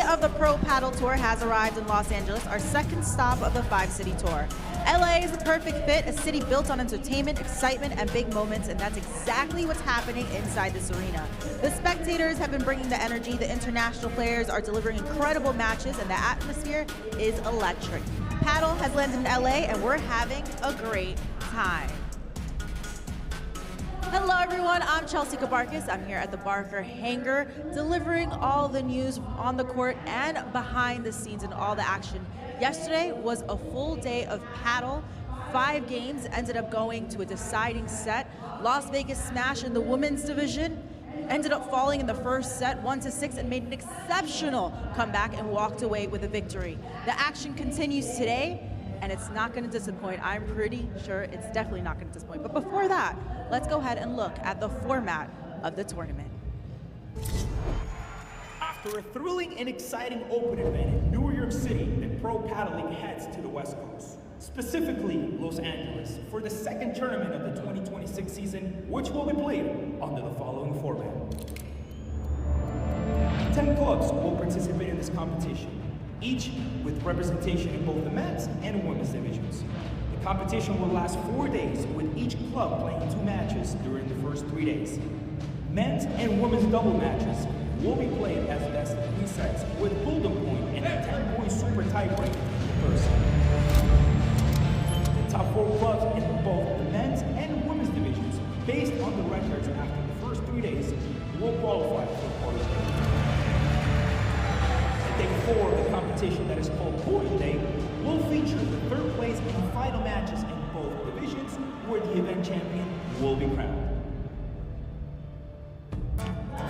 of the Pro Paddle Tour has arrived in Los Angeles, our second stop of the 5-city tour. LA is the perfect fit, a city built on entertainment, excitement, and big moments, and that's exactly what's happening inside this arena. The spectators have been bringing the energy, the international players are delivering incredible matches, and the atmosphere is electric. Padel has landed in LA, and we're having a great time. Hello everyone, I'm Chelsea Kabarkis. I'm here at the Barker Hangar, delivering all the news on the court and behind the scenes and all the action. Yesterday was a full day of paddle. 5 games ended up going to a deciding set. Las Vegas Smash in the women's division ended up falling in the first set 1-6 and made an exceptional comeback and walked away with a victory. The action continues today, and it's not going to disappoint. I'm pretty sure it's definitely not going to disappoint. But before that, let's go ahead and look at the format of the tournament. After a thrilling and exciting open event in New York City, the pro paddling heads to the West Coast, specifically Los Angeles, for the second tournament of the 2026 season, which will be played under the following format. 10 clubs will participate in this competition, each with representation in both the men's and women's divisions. The competition will last 4 days, with each club playing 2 matches during the first 3 days. Men's and women's double matches will be played as best of 3 sets, with Golden Point and a 10-point super tiebreak in the first set. The top 4 clubs in both the men's and women's divisions, based on the records after the first 3 days, will qualify for the quarterfinals. Day 4 of the competition, that is called Podium Day, will feature the 3rd place and final matches in both divisions, where the event champion will be crowned.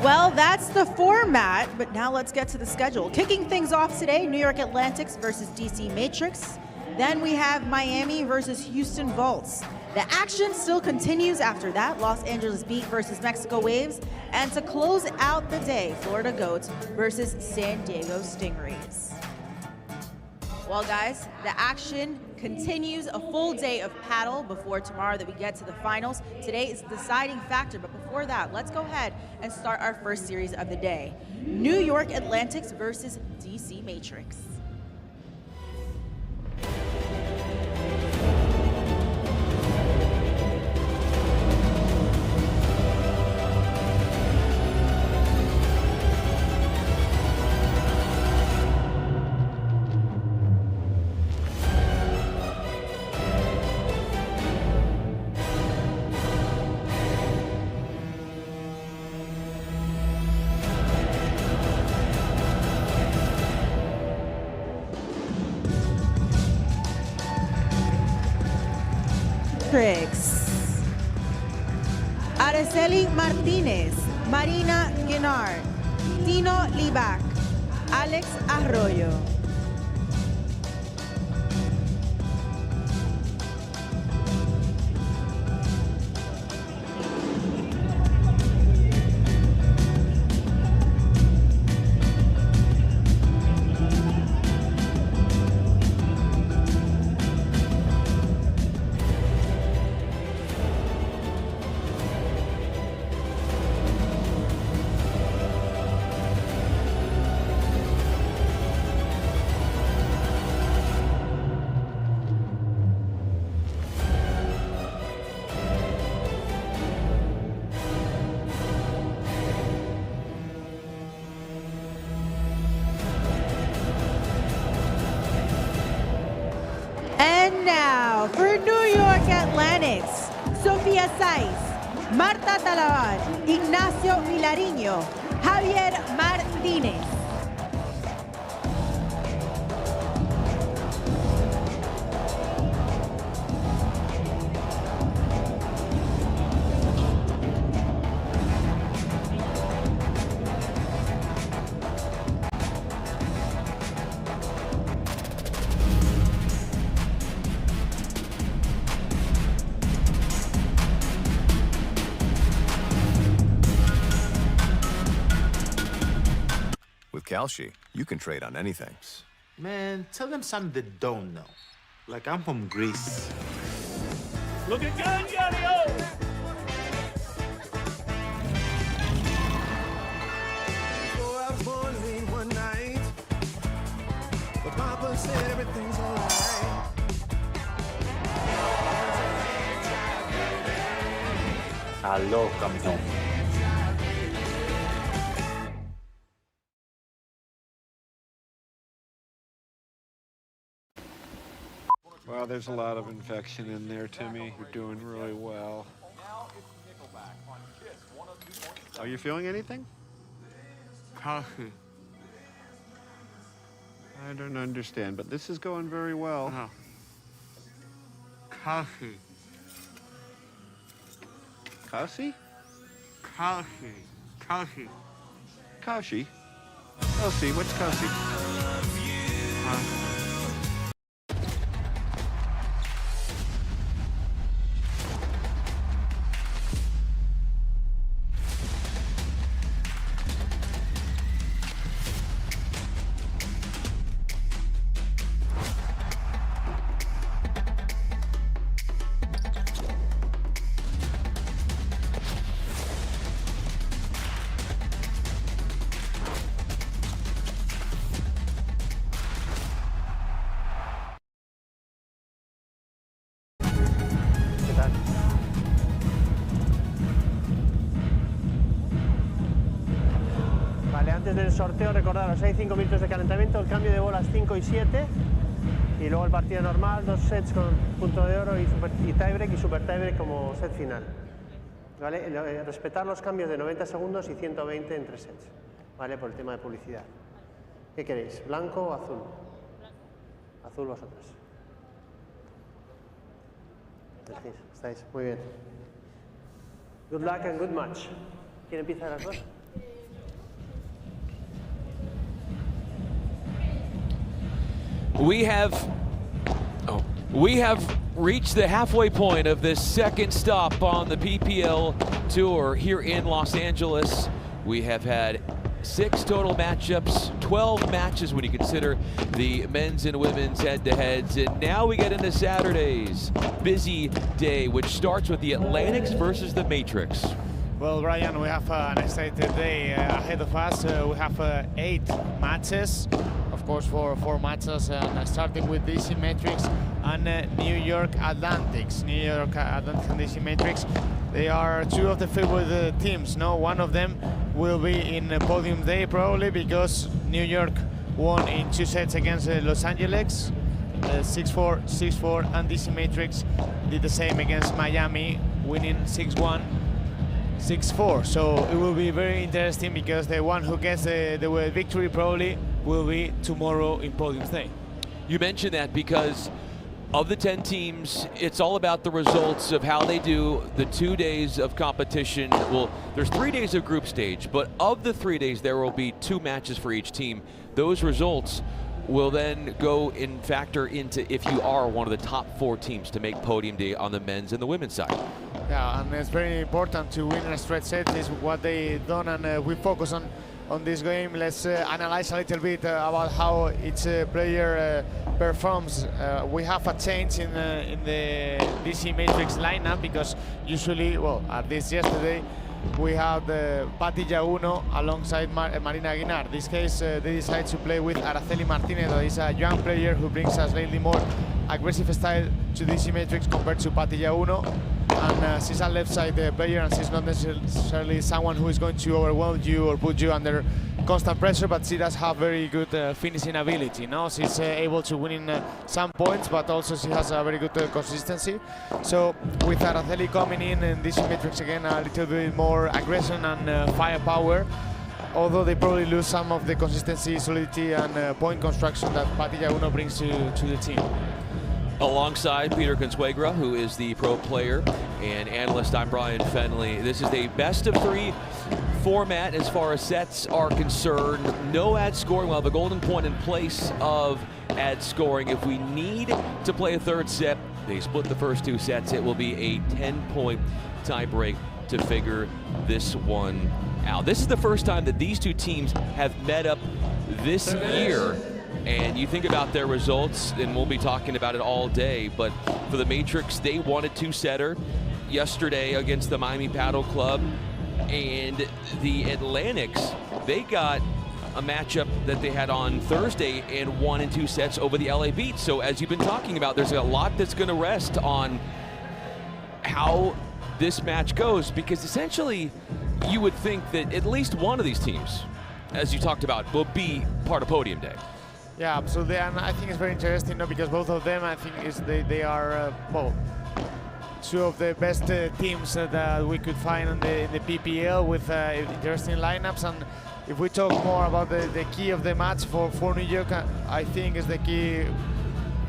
Well, that's the format, but now let's get to the schedule. Kicking things off today, New York Atlantics versus DC Matrix. Then we have Miami versus Houston Volts. The action still continues after that, Los Angeles Beat versus Mexico Waves. And to close out the day, Florida Goats versus San Diego Stingrays. Well guys, the action continues, a full day of paddle before tomorrow that we get to the finals. Today is the deciding factor, but before that, let's go ahead and start our first series of the day. New York Atlantics versus DC Matrix. Araceli Martinez, Marina Guinard, Tino Libac, Alex Arroyo. And now for New York Atlantics, Sofía Saiz, Marta Talabar, Ignacio Vilariño, Javier Martínez. Kalshi, you can trade on anything. Man, tell them something they don't know. Like I'm from Greece. Looking good, Yanni-O! So I was born late one night. said everything's alright. Hello, campeón. Well, there's a lot of infection in there, Timmy. You're doing really well. Are you feeling anything? Coffee. I don't understand, but this is going very well. No. Coffee. Kasi? Coffee. Coffee. Kashi? Kasi, what's Kasi? Vale, antes del sorteo recordaros, hay 5 minutos de calentamiento, el cambio de bolas 5 y 7 y luego el partido normal, 2 sets con punto de oro y tiebreak y super tiebreak como set final. ¿Vale? Respetar los cambios de 90 segundos y 120 en 3 sets, ¿vale? Por el tema de publicidad. ¿Qué queréis? ¿Blanco o azul? Azul vosotros. Estáis muy bien. Good luck and good match. ¿Quién empieza de las dos? We have reached the halfway point of this second stop on the PPL Tour here in Los Angeles. We have had 6 total matchups, 12 matches when you consider the men's and women's head-to-heads, and now we get into Saturday's busy day, which starts with the Atlantics versus the Matrix. Well, Brian, we have an exciting day ahead of us. We have 8 matches, of course, for 4 matches, and starting with DC Matrix and New York Atlantics. New York Atlantics and DC Matrix, they are 2 of the favorite teams. No, one of them will be in podium day probably because New York won in 2 sets against Los Angeles, 6-4, 6-4, and DC Matrix did the same against Miami, winning 6-1. 6-4, so it will be very interesting because the one who gets the victory probably will be tomorrow in podium day. You mentioned that because of the 10 teams, it's all about the results of how they do the 2 days of competition. Well, there's 3 days of group stage, but of the 3 days, there will be 2 matches for each team. Those results will then go and factor into if you are one of the top 4 teams to make podium day on the men's and the women's side. Yeah, and it's very important to win a straight set. Is what they done, and we focus on this game. Let's analyze a little bit about how each player performs. We have a change in the DC Matrix lineup because usually, well, at least yesterday, we had Padel Uno alongside Marina Aguinar. This case, they decided to play with Araceli Martinez, that is a young player who brings a slightly more aggressive style to DC Matrix compared to Padel Uno. And she's a left side player, and she's not necessarily someone who is going to overwhelm you or put you under constant pressure, but she does have very good finishing ability. No, she's able to win in some points, but also she has a very good consistency. So with Araceli coming in this Matrix again, a little bit more aggression and firepower, although they probably lose some of the consistency, solidity, and point construction that Padel Uno brings to the team. Alongside Peter Consuegra, who is the pro player and analyst, I'm Brian Fenley. This is a best-of-3 format as far as sets are concerned. No ad scoring. We'll have a golden point in place of ad scoring. If we need to play a 3rd set, they split the first 2 sets. It will be a 10-point tiebreak to figure this one out. This is the first time that these 2 teams have met up this year. And you think about their results, and we'll be talking about it all day, but for the Matrix, they won a 2-setter yesterday against the Miami Padel Club, and the Atlantics, they got a matchup that they had on Thursday and won in 2 sets over the LA Beat. So as you've been talking about, there's a lot that's going to rest on how this match goes, because essentially you would think that at least one of these teams, as you talked about, will be part of podium day. Yeah, absolutely, and I think it's very interesting, because both of them, I think, they are well, two of the best teams that we could find in the PPL with interesting lineups. And if we talk more about the key of the match for New York, I think is the key.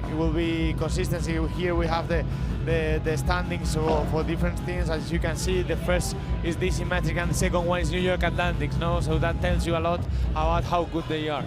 It will be consistency. Here we have the standings for different teams. As you can see, the first is DC Metric and the second one is New York Atlantics. No, so that tells you a lot about how good they are.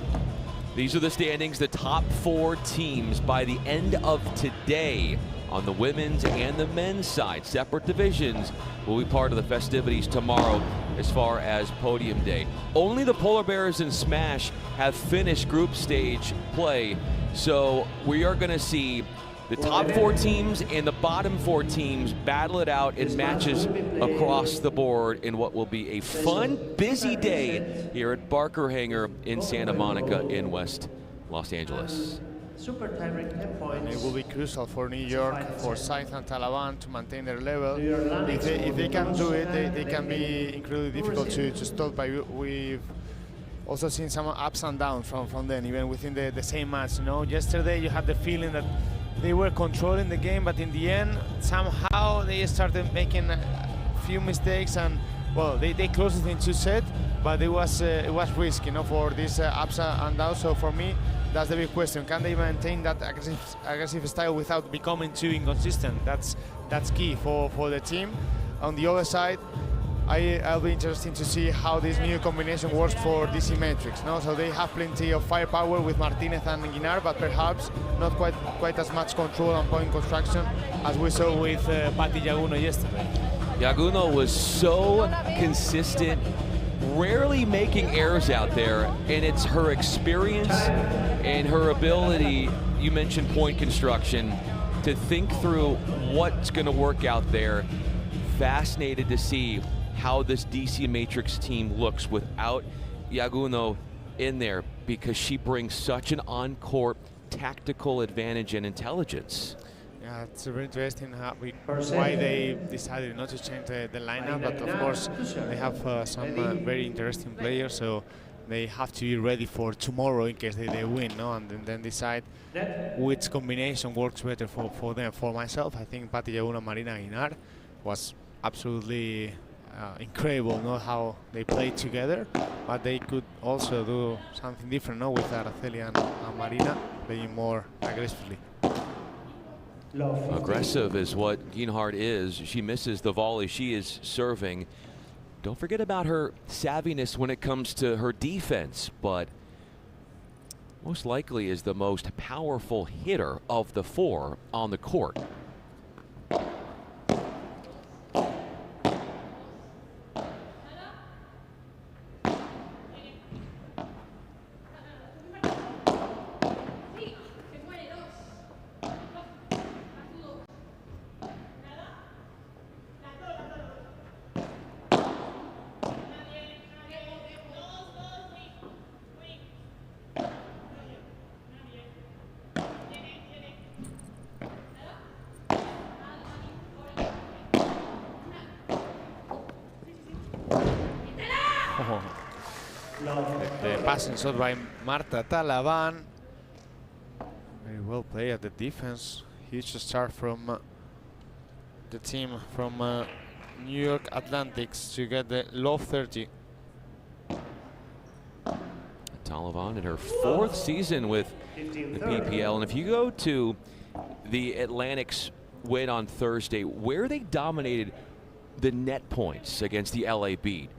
These are the standings, the top 4 teams by the end of today on the women's and the men's side. Separate divisions will be part of the festivities tomorrow as far as podium day. Only the Polar Bears and Smash have finished group stage play, so we are going to see the top 4 teams and the bottom 4 teams battle it out in matches across the board in what will be a fun, busy day here at Barker Hangar in Santa Monica in West Los Angeles. And it will be crucial for New York, for Sainz and Talaban to maintain their level. If they can do it, they can be incredibly difficult to stop. But we've also seen some ups and downs from them, even within the same match. You know, yesterday you had the feeling that they were controlling the game, but in the end, somehow they started making a few mistakes, and well, they closed it in 2 sets, but it was risky, you know, for these ups and downs. So for me, that's the big question. Can they maintain that aggressive style without becoming too inconsistent? That's key for the team. On the other side, I'll be interested to see how this new combination works for DC Matrix. No, so they have plenty of firepower with Martinez and Guinar, but perhaps not quite as much control and point construction as we saw with Patti Yaguno yesterday. Yaguno was so consistent, rarely making errors out there, and it's her experience and her ability, you mentioned point construction, to think through what's going to work out there. Fascinated to see how this DC Matrix team looks without Yaguno in there, because she brings such an on-court tactical advantage and intelligence. Yeah, it's very interesting why they decided not to change the lineup, but of course they have some very interesting players, so they have to be ready for tomorrow in case they win, no? And then decide which combination works better for them. For myself, I think Patti Yaguno and Marina Guinar was absolutely incredible, no? How they played together, but they could also do something different, no? With Araceli and Marina playing more aggressively. Aggressive is what Guinhard is. She misses the volley she is serving. Don't forget about her savviness when it comes to her defense, but most likely is the most powerful hitter of the 4 on the court. The passing shot by Marta Talaban. Very well played at the defense. Huge start from the team from New York Atlantics to get the low 30. Talaban in her 4th season with the PPL. And if you go to the Atlantics win on Thursday, where they dominated the net points against the LA Beat,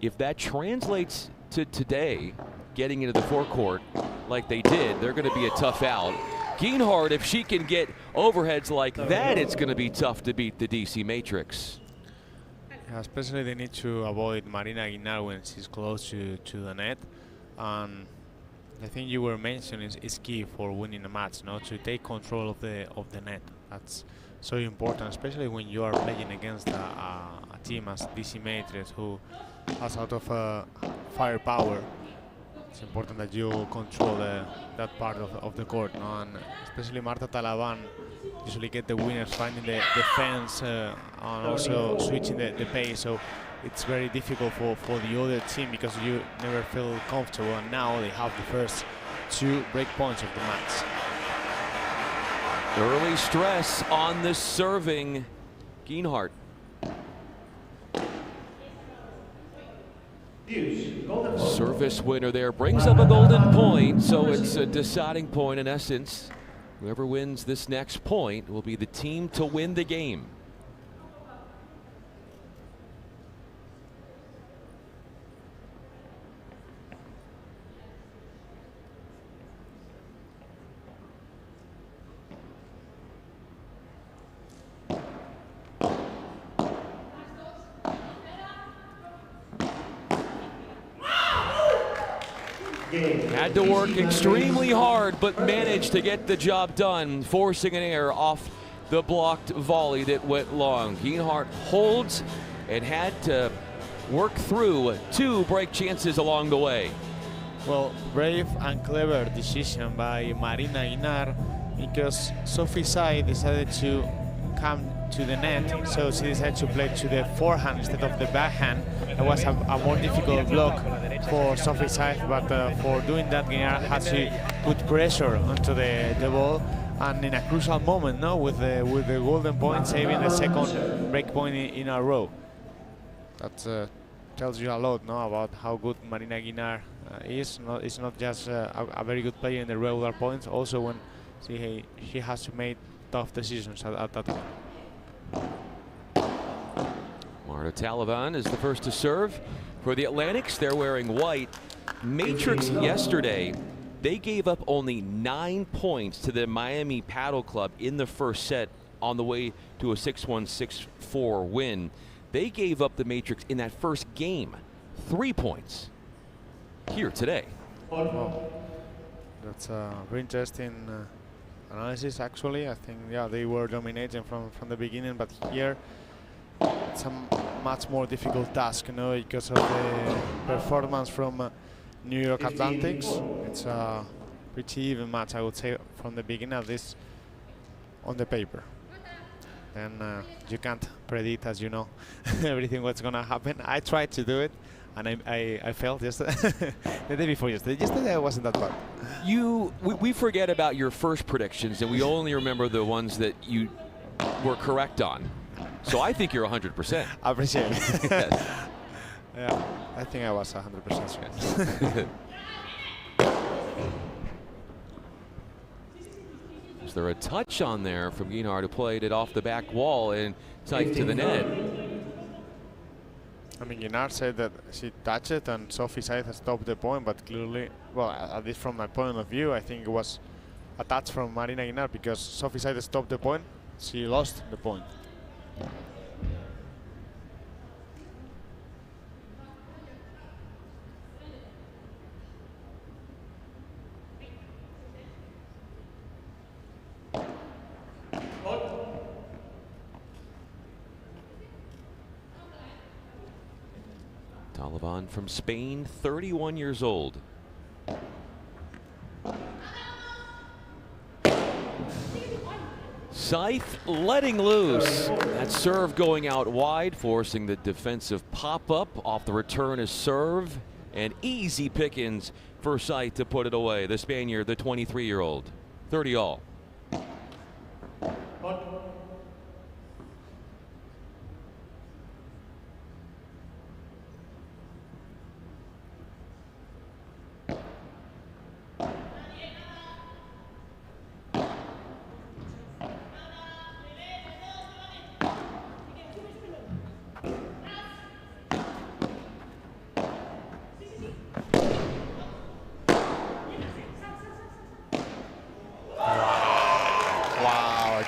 if that translates to today, getting into the forecourt like they did, they're going to be a tough out. Guinhard, if she can get overheads like that, it's going to be tough to beat the DC Matrix. Yeah, especially they need to avoid Marina Guinar when she's close to the net. And I think you were mentioning is key for winning a match, no? To take control of the net. That's so important, especially when you are playing against a team as DC Matrix, who has a lot of firepower. it's important that you control that part of the court, no? And especially Marta Talaban usually get the winners finding the defense and also switching the pace. So it's very difficult for the other team because you never feel comfortable, and now they have the first 2 break points of the match. Early stress on the serving Geinhardt. Service winner there brings up a golden point, so it's a deciding point in essence. Whoever wins this next point will be the team to win the game. Had to work extremely hard, but managed to get the job done, forcing an error off the blocked volley that went long. Geinhardt holds and had to work through 2 break chances along the way. Well, brave and clever decision by Marina Guinar, because Sophie Sai decided to come to the net, so she decided to play to the forehand instead of the backhand. It was a more difficult block for Sophie Sai, but for doing that, Guinar had to put pressure onto the ball, and in a crucial moment, no, with the golden point, saving the second break point in a row. That tells you a lot, no, about how good Marina Guinar is. It's not just a very good player in the regular points, also when she has to make tough decisions at that point. Marta Talaban is the first to serve. For the Atlantics, they're wearing white. Matrix yesterday, they gave up only 9 points to the Miami Padel Club in the first set on the way to a 6-1, 6-4 win. They gave up the Matrix in that first game 3 points here today. Well, that's a very interesting analysis, actually. I think, yeah, they were dominating from the beginning, but here it's a much more difficult task, you know, because of the performance from New York Atlantics. It's a pretty even match, I would say, from the beginning, at least on the paper. And you can't predict, as you know, everything what's gonna happen. I tried to do it, and I failed yesterday. The day before yesterday. Yesterday I wasn't that bad. We forget about your first predictions, and we only remember the ones that you were correct on. So I think you're 100%. I appreciate it. Yes. Yeah, I think I was 100% sure. Is there a touch on there from Geinhardt, who played it off the back wall and tight to the net? I mean, Geinhardt said that she touched it and Sophie Said has stopped the point, but clearly, well, at least from my point of view, I think it was a touch from Marina Geinhardt, because Sophie Said stopped the point, she lost the point. Talaban from Spain, 31 years old. Scythe letting loose. That serve going out wide, forcing the defensive pop-up off the return is serve. And easy pickings for Scythe to put it away. The Spaniard, the 23-year-old, 30 all.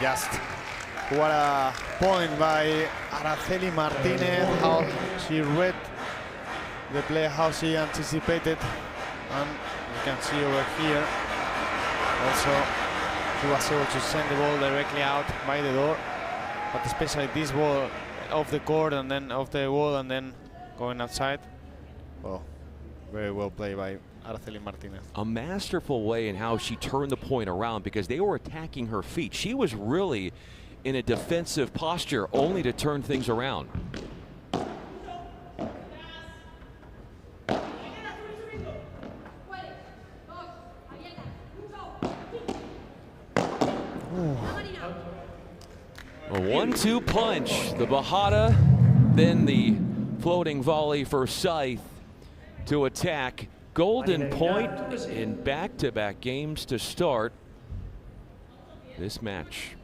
Just what a point by Araceli Martinez, how she read the play, how she anticipated, and you can see over here also she was able to send the ball directly out by the door, but especially this ball off the court and then off the wall and then going outside. Well, very well played by Araceli Martinez. A masterful way in how she turned the point around, because they were attacking her feet. She was really in a defensive posture, only to turn things around. A 1-2 punch. The Bajada, then the floating volley for Scythe to attack. Golden point in back-to-back games to start this match.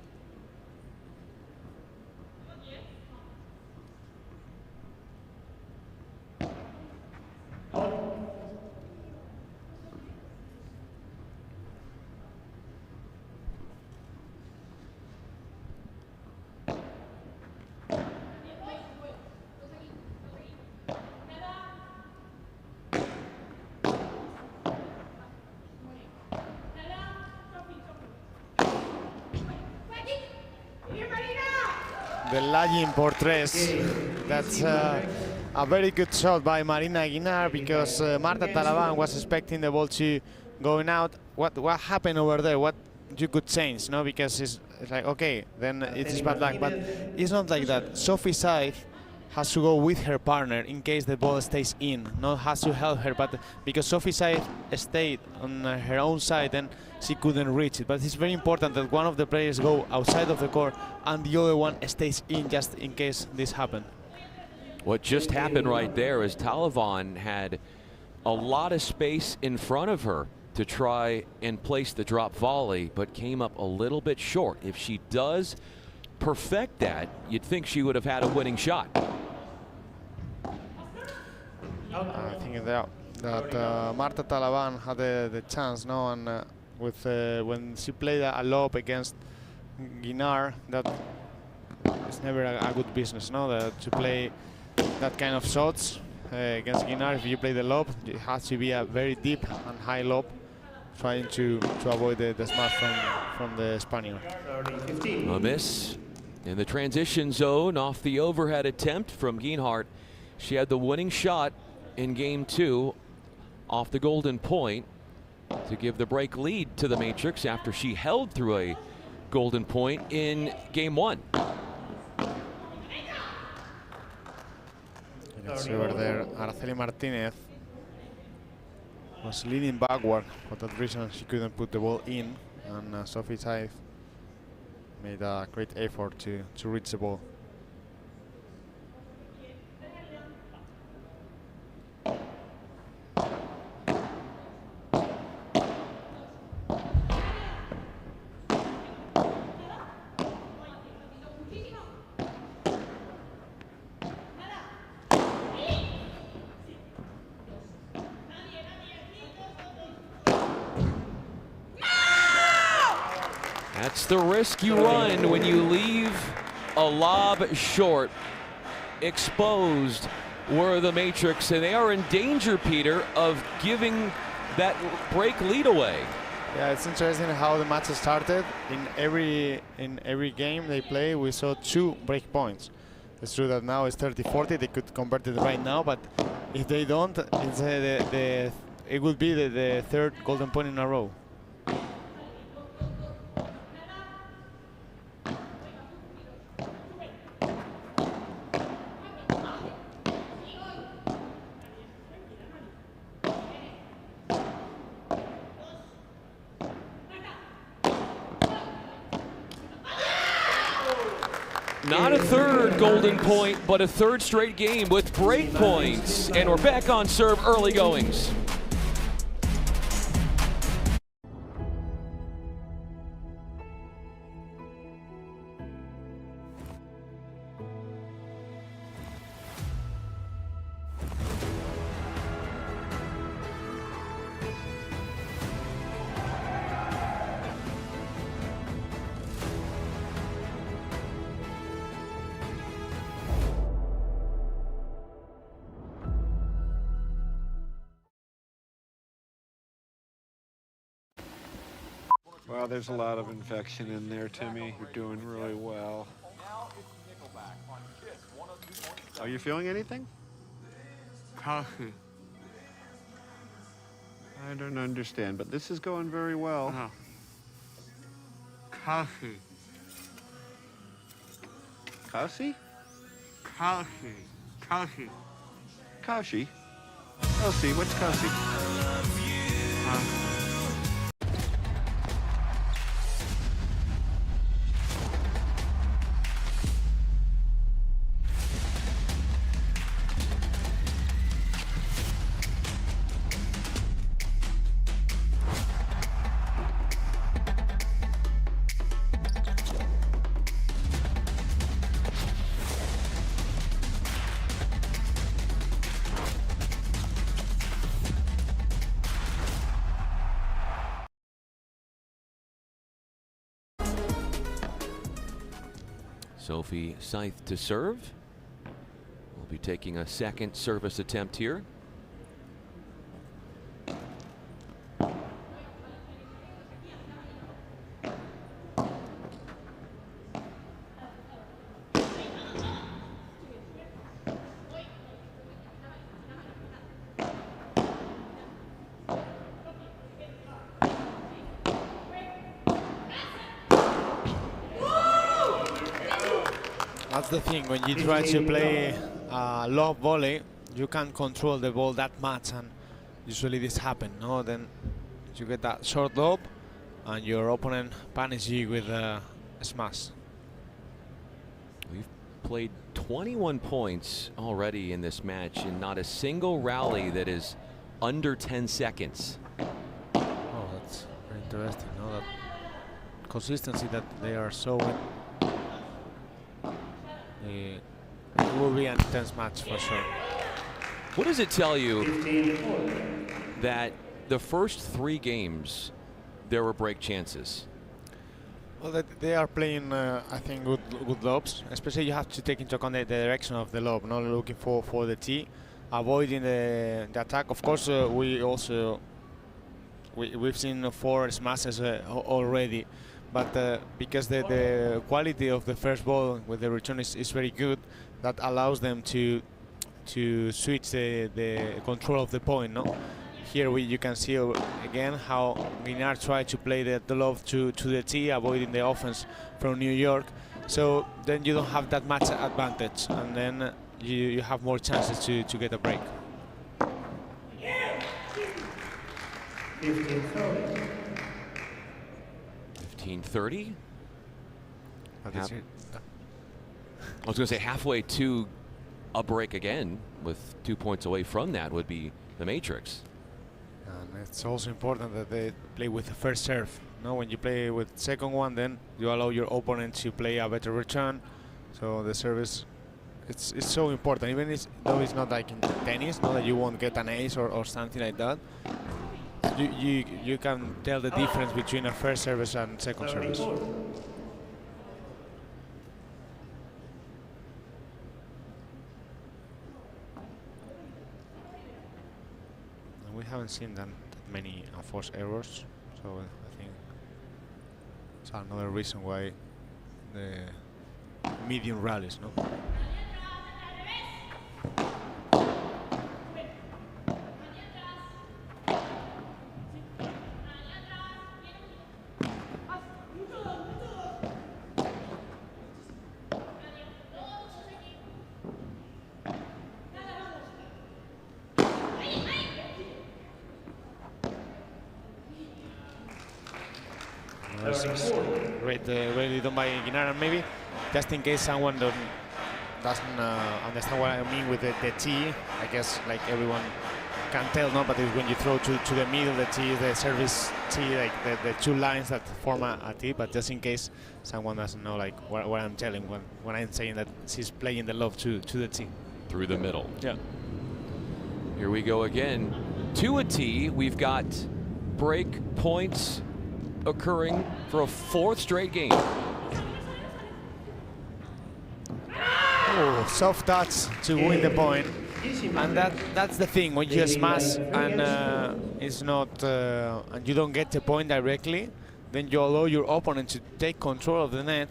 The lagging por tres. That's a very good shot by Marina Aguinar, because Marta Talaban was expecting the ball to going out. What happened over there? What you could change, no? Because it's like, okay, then it is bad luck, but it's not like that. Sophie Scythe has to go with her partner in case the ball stays in, no, has to help her, but because Sophie Scythe stayed on her own side, then she couldn't reach it. But it's very important that one of the players go outside of the court and the other one stays in, just in case this happened. What just happened right there is Talavan had a lot of space in front of her to try and place the drop volley, but came up a little bit short. If she does perfect that, you'd think she would have had a winning shot. I think that Marta Talaban had the chance, no, and with when she played a lob against Guinar, that is never a good business, no, to play that kind of shots against Guinar. If you play the lob, it has to be a very deep and high lob, trying to avoid the smash from the Spaniard. A miss in the transition zone off the overhead attempt from Guinhart. She had the winning shot in game 2 off the golden point to give the break lead to the Matrix after she held through a golden point in game 1. It's over there. Araceli Martinez was leaning backward. For that reason, she couldn't put the ball in, and Sophie Scythe made a great effort to reach the ball. That's the risk you run when you leave a lob short. Exposed were the Matrix, and they are in danger, Peter, of giving that break lead away. Yeah, it's interesting how the match started. In every game they play, we saw 2 break points. It's true that now it's 30-40. They could convert it right now, but if they don't, it's it would be the 3rd golden point in a row. Not a 3rd golden point, but a 3rd straight game with break points. And we're back on serve early goings. Well, there's a lot of infection in there, Timmy. You're doing really well. Are you feeling anything? I don't understand, but this is going very well. Coffee. Kasi? Coffee. Coffee. Kashi? Kasi, what's Kasi? Sophie Scythe to serve. We'll be taking a second service attempt here. That's the thing, when you try to play lob volley, you can't control the ball that much, and usually this happens, no? Then you get that short lob, and your opponent punishes you with a smash. We've played 21 points already in this match, and not a single rally that is under 10 seconds. Oh, that's very interesting, no? That consistency that they are showing. It will be an intense match for sure. What does it tell you that the first 3 games there were break chances? Well, they are playing, I think, good lobs. Especially you have to take into account the direction of the lob, not looking for the tee, avoiding the attack. Of course, we've seen 4 smashes already. But because the quality of the first ball with the return is very good, that allows them to switch the control of the point. No, here you can see again how Guinard tried to play the lob to the tee, avoiding the offense from New York. So then you don't have that much advantage, and then you have more chances to get a break. 15-30. I was going to say halfway to a break again, with 2 points away from that would be the Matrix. And it's also important that they play with the first serve. No, when you play with second one, then you allow your opponent to play a better return. So the service, it's so important. Even though it's not like in tennis, not that you won't get an ace or something like that. You can tell the difference between a first service and second service. And we haven't seen that many unforced errors, so I think it's another reason why the medium rallies, no? Great, really done by Guinard, and maybe just in case someone doesn't understand what I mean with the tee, I guess like everyone can tell, no? But it's when you throw to the middle, the tee, the service tee, like the 2 lines that form a tee. But just in case someone doesn't know, like what I'm telling when I'm saying that she's playing the lob to the tee. Through the middle. Yeah. Here we go again to a tee. We've got break points occurring for a 4th straight game. Oh, soft touch to win the point, and that's the thing when you smash and it's not and you don't get the point directly, then you allow your opponent to take control of the net.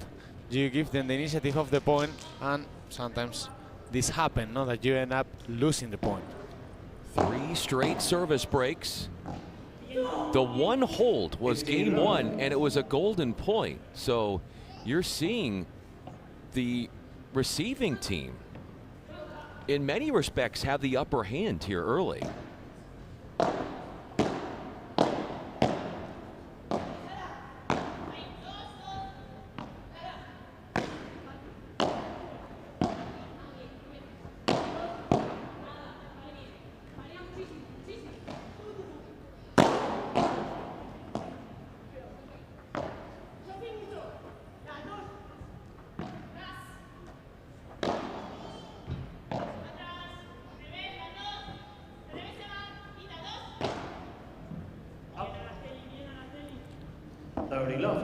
You give them the initiative of the point, and sometimes this happens, no? That you end up losing the point. 3 straight service breaks. The one hold was game one, and it was a golden point. So you're seeing the receiving team, in many respects, have the upper hand here early.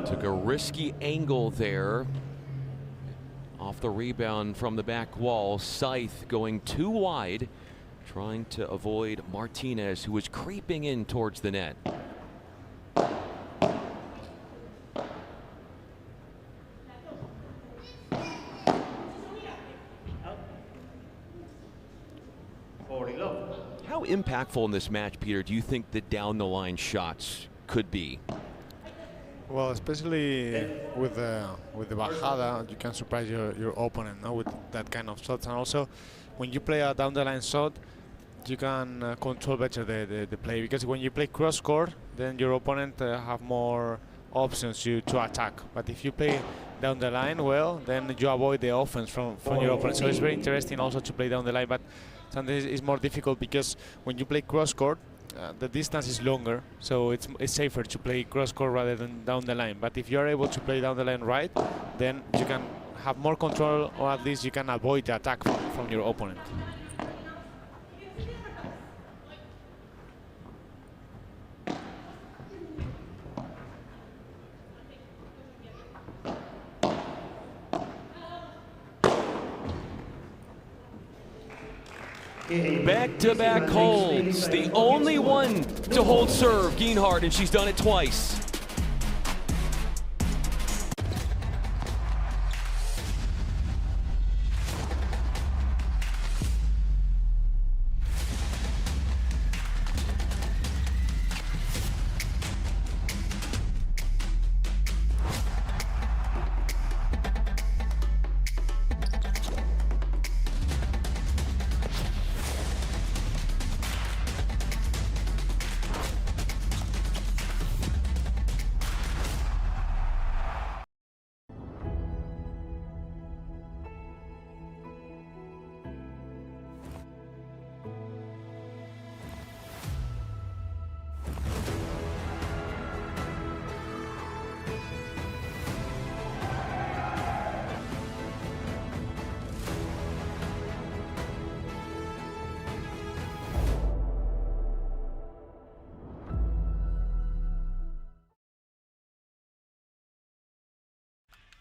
Took a risky angle there off the rebound from the back wall. Scythe going too wide, trying to avoid Martinez, who was creeping in towards the net. How impactful in this match, Peter, do you think the down the line shots could be? Well, especially with the bajada, you can surprise your opponent, no, with that kind of shots. And also, when you play a down the line shot, you can control better the play, because when you play cross court, then your opponent have more options to attack. But if you play down the line well, then you avoid the offense from your opponent. So it's very interesting also to play down the line, but sometimes it's more difficult because when you play cross court, the distance is longer, so it's safer to play cross court rather than down the line. But if you are able to play down the line right, then you can have more control, or at least you can avoid the attack from your opponent. Back-to-back holds. The only one to hold serve, Geinhardt, and she's done it twice.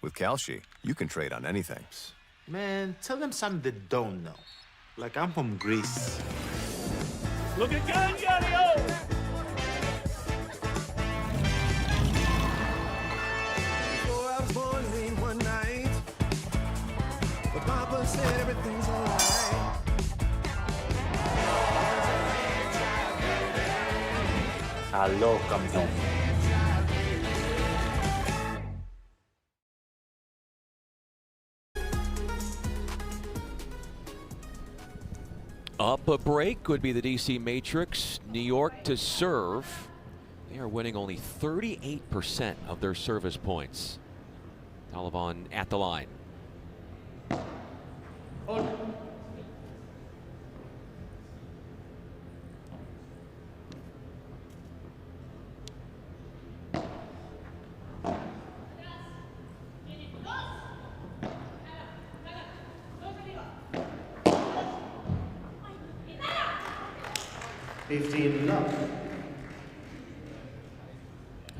With Kalshi, you can trade on anything. Man, tell them something they don't know. Like I'm from Greece. Look at Hangar! Before I was born late one night, but Papa said everything's alright. Hello, campeón. Up a break would be the DC Matrix. New York to serve. They are winning only 38% of their service points. Taliban at the line.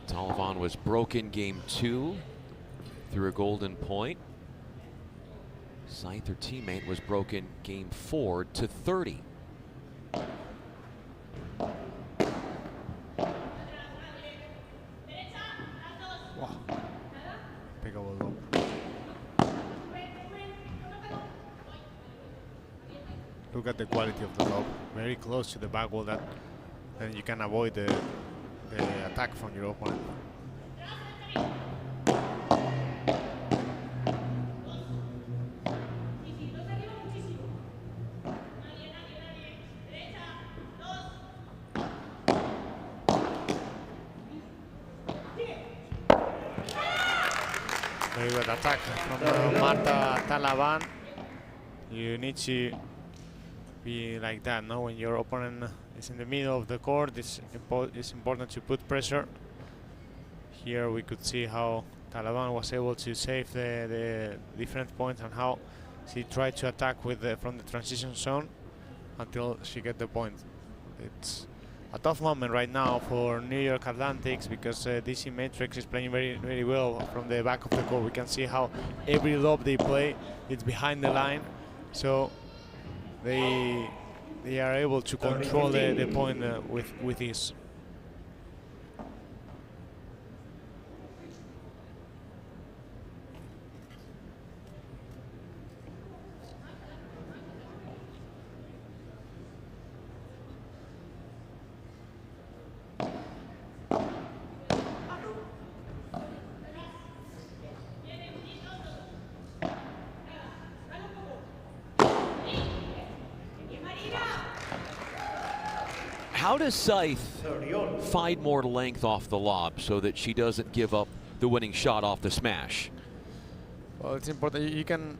Taliban was broken game 2 through a golden point. Scythe, her teammate, was broken game 4 to 30. Wow. Big old lob. Look at the quality of the lob. Very close to the back wall, that then you can avoid the the attack from your opponent. Very good attack from Marta Talaban. You need to be like that, no? When your opponent is in the middle of the court, it's important to put pressure. Here we could see how Talaban was able to save the different points and how she tried to attack with from the transition zone until she get the point. It's a tough moment right now for New York Atlantics because DC Matrix is playing very well from the back of the court. We can see how every lob they play, it's behind the line, so they are able to control the point with ease. How does Scythe find more length off the lob so that she doesn't give up the winning shot off the smash? Well, it's important. You can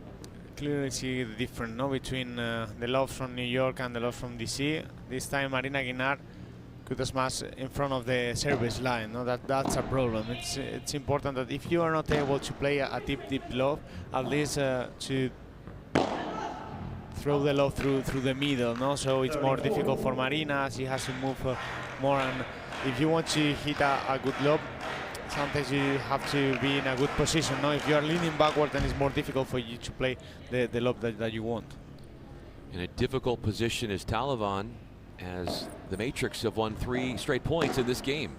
clearly see the difference, no, between the lobs from New York and the lobs from DC. This time, Marina Guinar could smash in front of the service line. No, that's a problem. It's important that if you are not able to play a deep lob, at least to throw the lob through the middle, no? So it's more difficult for Marina. She has to move more, and if you want to hit a good lob, sometimes you have to be in a good position, no? If you are leaning backward, then it's more difficult for you to play the lob that you want. In a difficult position is Talavan, as the Matrix have won 3 straight points in this game.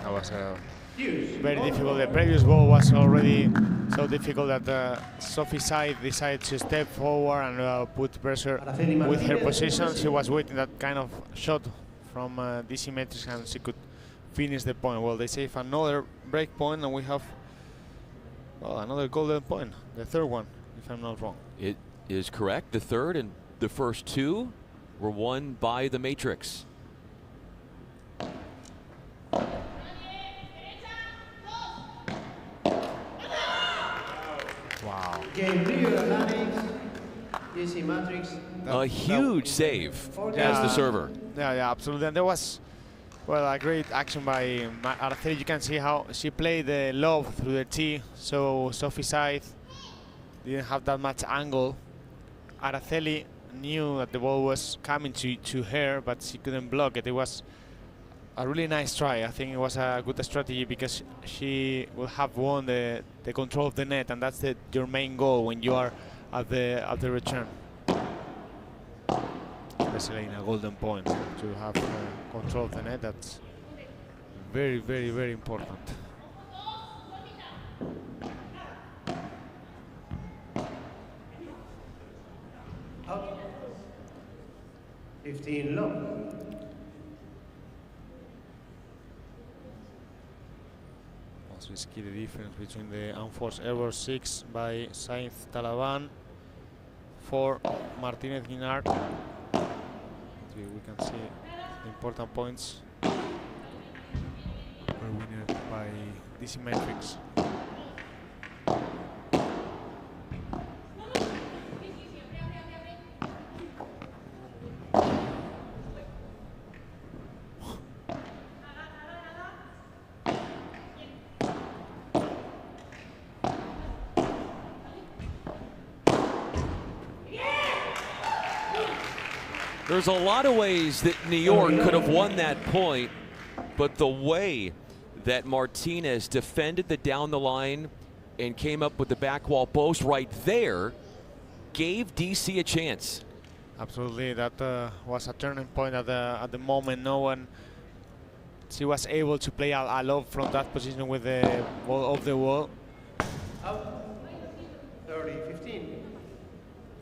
That was very difficult. The previous ball was already so difficult that Sophie Scythe decided to step forward and put pressure with her position. She was waiting that kind of shot from DC Matrix and she could finish the point. Well, they save another break point and we have another golden point, the third one, if I'm not wrong. It is correct. The third and the first 2 were won by the Matrix. Wow. A huge save as the server. Yeah, absolutely. And there was, well, a great action by Araceli. You can see how she played the lob through the tee, so Sophie Scythe didn't have that much angle. Araceli knew that the ball was coming to her, but she couldn't block it. It was a really nice try. I think it was a good strategy because she will have won the control of the net, and that's your main goal when you are at the return. Especially in a golden point, to have control of the net. That's very important. Out. 15 low. Also, it's key the difference between the unforced error 6 by Scythe Talaban, 4 Martinez Guinard. We can see the important points were winner by DC Matrix. There's a lot of ways that New York could have won that point, but the way that Martinez defended the down the line and came up with the back wall post right there gave DC a chance. Absolutely, that was a turning point at the moment. No one she was able to play a lot from that position with the ball off the wall. Out. 30-15.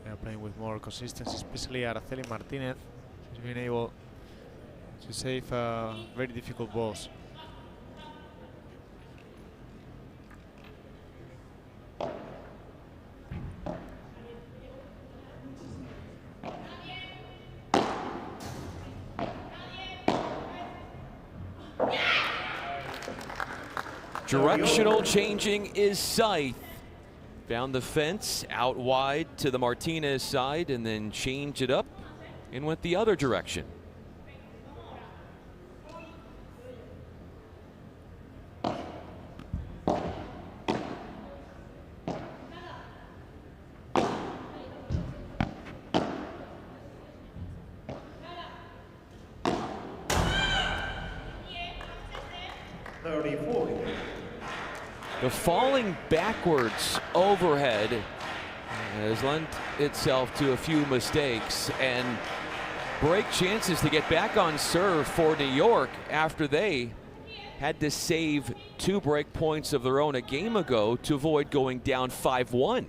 They're playing with more consistency, especially Araceli Martinez. She's been able to save very difficult balls. Directional changing is Scythe. Found the fence out wide to the Martinez side and then changed it up and went the other direction. The falling backwards overhead has lent itself to a few mistakes and break chances to get back on serve for New York after they had to save 2 break points of their own a game ago to avoid going down 5-1.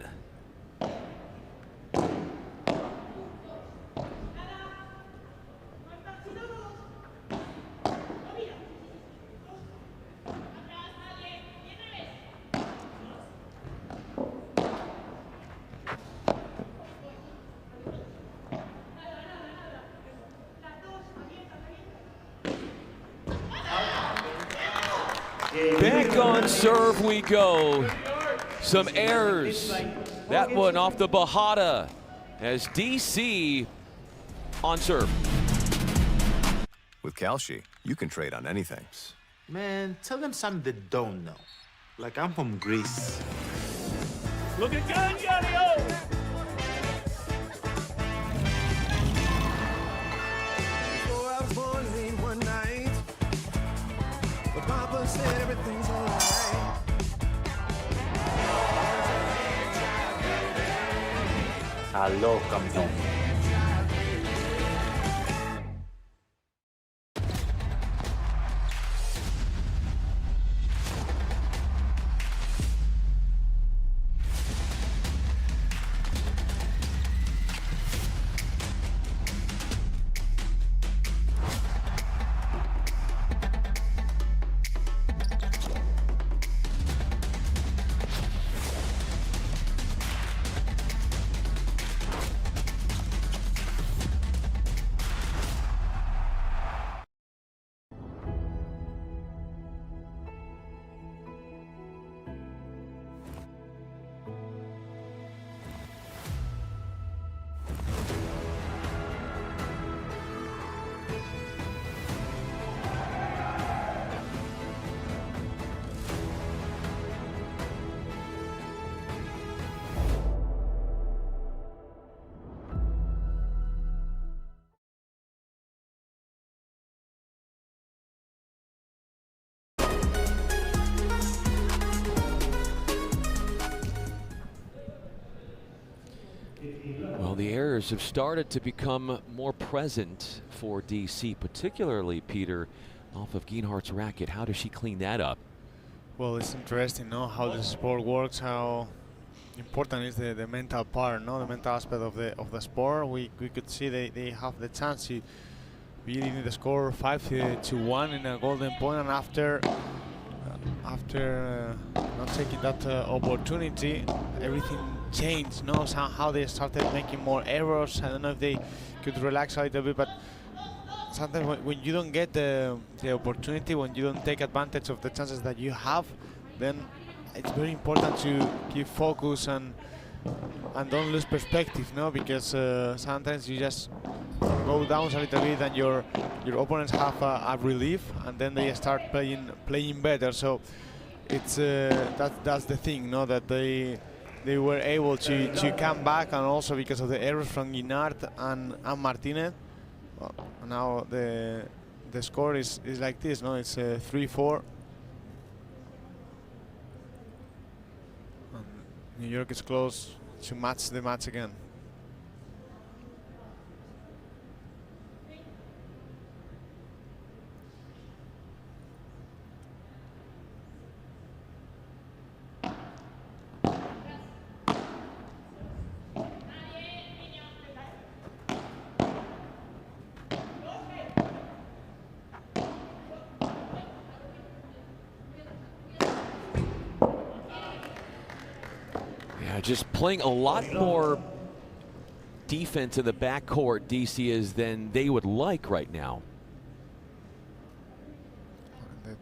Back on serve we go. Some errors. That one off the Bajada as DC on serve. With Kalshi, you can trade on anything. Man, tell them something they don't know. Like I'm from Greece. Look at Gangario! So I was born late one night, but Papa said everything's alright. Aló, campeón. Well, the errors have started to become more present for DC, particularly, Peter, off of Geinhardt's racket. How does she clean that up? Well, it's interesting, no, how the sport works, how important is the mental part, no, the mental aspect of the sport. We could see they have the chance to be in the score 5-1 in a golden point, and after not taking that opportunity, everything changed. No, somehow they started making more errors. I don't know if they could relax a little bit, but sometimes when you don't get the opportunity, when you don't take advantage of the chances that you have, then it's very important to keep focus and don't lose perspective, no? Because sometimes you just go down a little bit and your opponents have a relief, and then they start playing better. So it's that's the thing, no? That they were able to come back, and also because of the errors from Geinhardt and Martinez. Well, now the score is like this, no? It's 3-4. New York is close to match the match again. just playing a lot more defense in the backcourt, DC, is than they would like right now.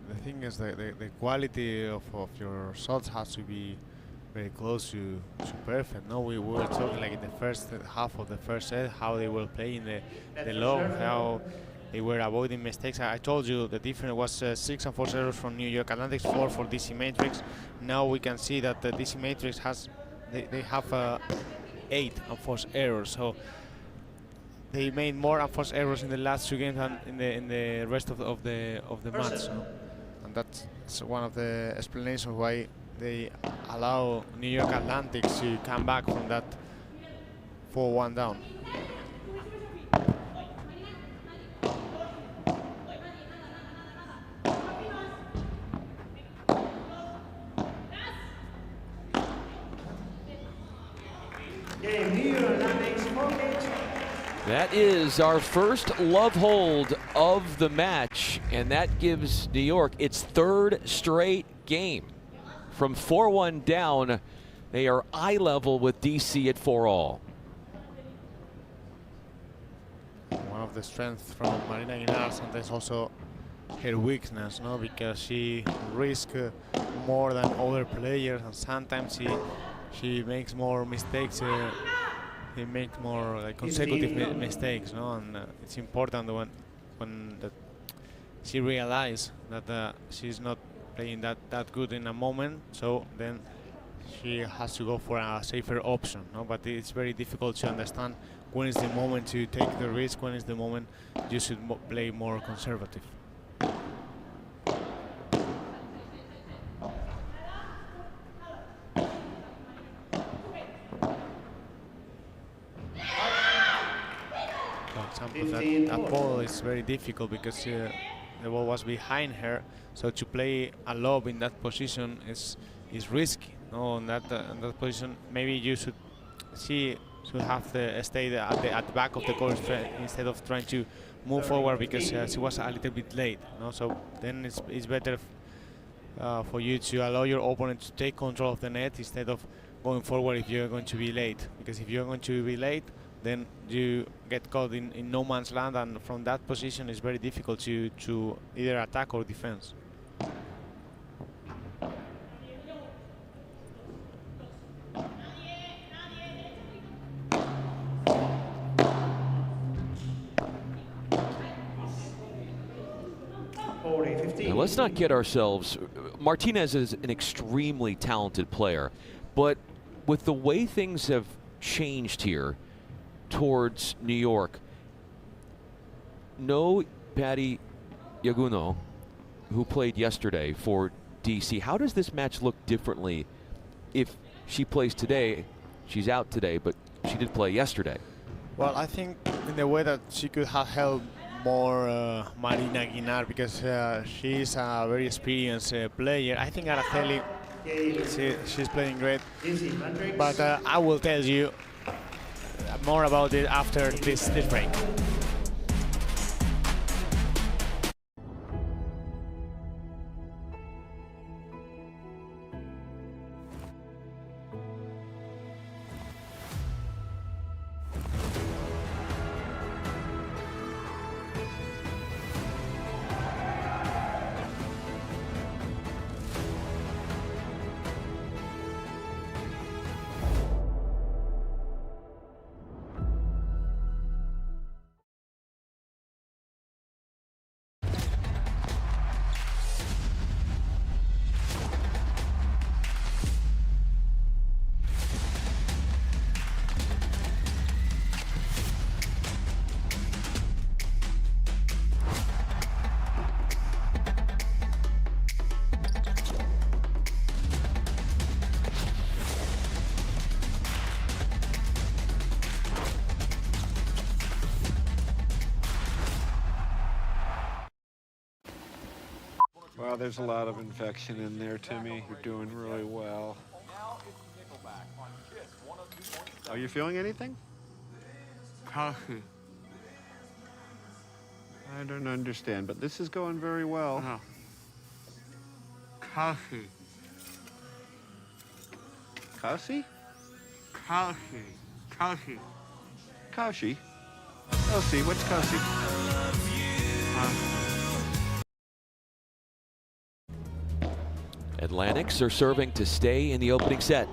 The thing is that the quality of your shots has to be very close to perfect. No, we were talking like in the first half of the first set how they were playing the low, how they were avoiding mistakes. I told you the difference was 6 and 4 errors from New York Atlantic, 4 for DC Matrix. Now we can see that the DC Matrix has they have 8 unforced errors. So they made more unforced errors in the last 2 games than in the rest of the match. So. And that's one of the explanations why they allow New York Atlantic to come back from that 4-1 down. That is our first love hold of the match, and that gives New York its 3rd straight game. From 4-1 down, they are eye level with DC at 4-all. One of the strengths from Marina Aguilar, sometimes also her weakness, no, because she risks more than other players, and sometimes she makes more mistakes. He makes more like consecutive mistakes, no, and it's important when she realizes that she's not playing that good in a moment, so then she has to go for a safer option, no. But it's very difficult to understand when is the moment to take the risk, when is the moment you should play more conservative. That ball is very difficult because the ball was behind her, so to play a lob in that position is risky. No, in that position, maybe you should have to stay at the back of the court instead of trying to move forward, because she was a little bit late. No, so then it's better for you to allow your opponent to take control of the net instead of going forward if you're going to be late, because if you're going to be late, then you get caught in no man's land, and from that position it's very difficult to either attack or defense. Now, let's not kid ourselves. Martinez is an extremely talented player, but with the way things have changed here towards New York, no Patty Yaguno, who played yesterday for DC. How does this match look differently if she plays today? She's out today, but she did play yesterday. Well, I think in the way that she could have helped more Marina Aguilar, because she's a very experienced player. I think Araceli, she's playing great, but I will tell you more about it after this break. Well, there's a lot of infection in there, Timmy. You're doing really well. Are you feeling anything? Coffee. I don't understand, but this is going very well. No. Coffee. Cassie? Kalshi. Kaushi? Kelsey, what's Kelsey? Atlantics are serving to stay in the opening set.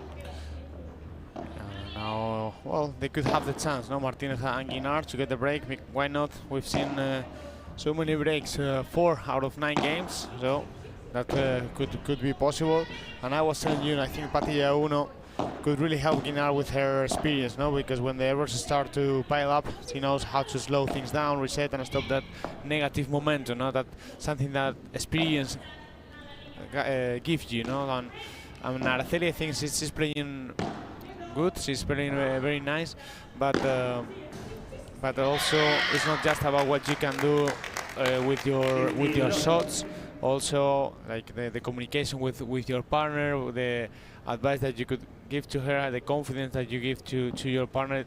Now, well, they could have the chance, no? Martinez and Guinard to get the break. Why not? We've seen so many breaks, 4 out of 9 games, so that could be possible. And I was telling you, I think Patilla Uno could really help Guinard with her experience, no? Because when the errors start to pile up, she knows how to slow things down, reset, and stop that negative momentum, no? That something that experience gives you, no? And Araceli, I think she's playing good. She's playing very nice, but also it's not just about what you can do with your shots. Also, like the communication with your partner, the advice that you could give to her, the confidence that you give to your partner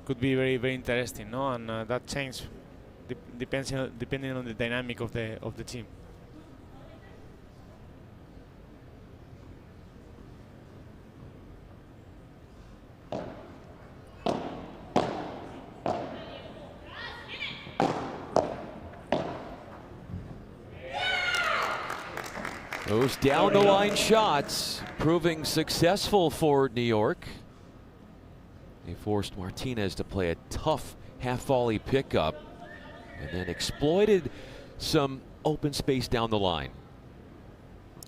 could be very, very interesting, no? And that change depending on the dynamic of the team. Those down the line shots proving successful for New York. They forced Martinez to play a tough half volley pickup and then exploited some open space down the line.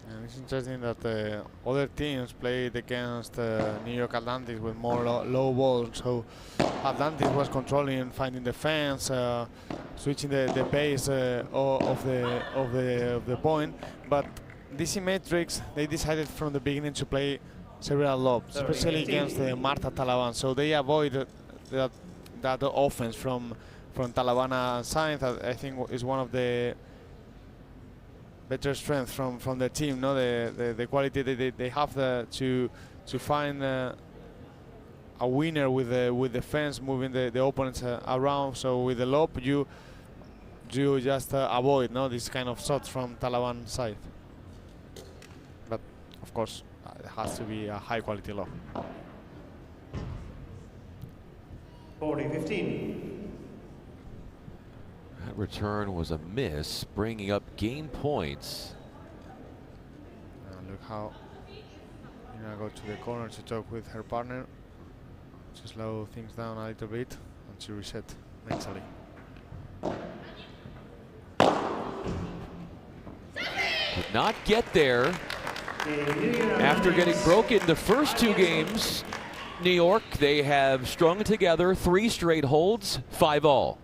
And it's interesting that other teams played against New York Atlantic with more low balls. So Atlantic was controlling and finding the fence, switching the pace of the point, but DC Matrix, they decided from the beginning to play several lobs, especially against Marta Talaban. So they avoided that offense from Talabana side. That I think is one of the better strengths from the team. No, the quality they have to find a winner with the fence, moving the opponents around. So with the lob, you just avoid this kind of shots from Talaban side. But of course, it has to be a high quality lob. 40-15. That return was a miss, bringing up game points. Look how go to the corner to talk with her partner, to slow things down a little bit and to reset mentally. Did not get there after getting broken the first 2 games. New York, they have strung together 3 straight holds, 5-all.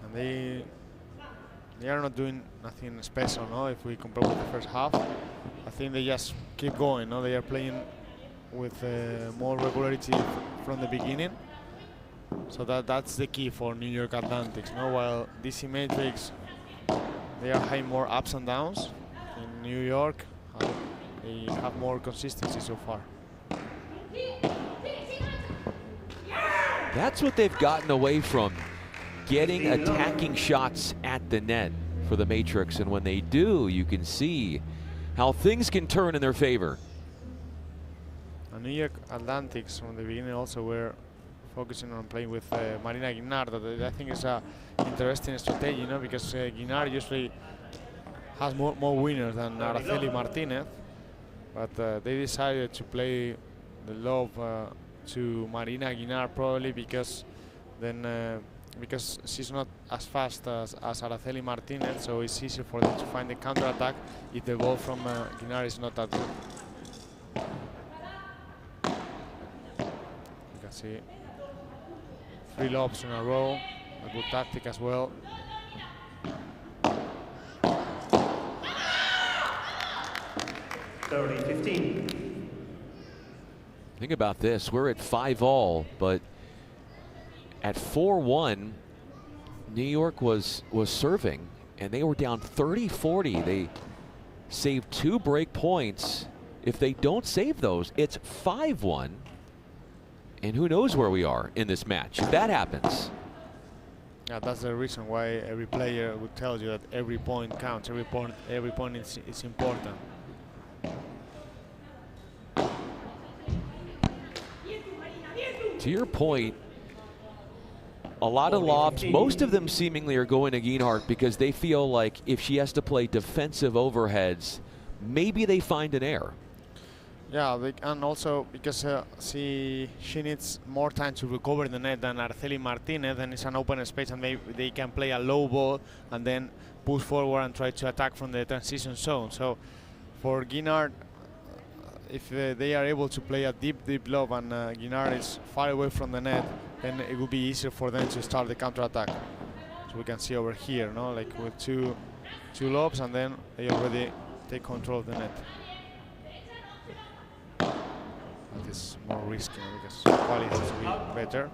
And they are not doing nothing special, no? If we compare with the first half, I think they just keep going, no? They are playing with more regularity from the beginning. So that's the key for New York Atlantics, no? While DC Matrix, they are having more ups and downs. In New York, they have more consistency so far. That's what they've gotten away from, getting attacking shots at the net for the Matrix. And when they do, you can see how things can turn in their favor. And New York Atlantics from the beginning also were focusing on playing with Marina Guinard. That I think is a interesting strategy, you know, because Guinard usually has more winners than Araceli Martinez, but they decided to play the lob to Marina Guinard probably because she's not as fast as Araceli Martinez, so it's easier for them to find the counter attack if the ball from Guinard is not that good. You can see 3 lobs in a row, a good tactic as well. Think about this, we're at 5-all, but at 4-1, New York was serving, and they were down 30-40. They saved 2 break points. If they don't save those, it's 5-1. And who knows where we are in this match if that happens. Yeah, that's the reason why every player would tell you that every point counts, every point is important. To your point, a lot of lobs, most of them seemingly are going to Geinhardt because they feel like if she has to play defensive overheads, maybe they find an error. Yeah, and also because she needs more time to recover the net than Araceli Martinez, and it's an open space, and maybe they can play a low ball and then push forward and try to attack from the transition zone. So for Geinhardt, if they are able to play a deep lob and Geinhardt is far away from the net, then it will be easier for them to start the counter attack. So we can see over here, no, like with two lobs, and then they already take control of the net. That is more risky because quality has to be better.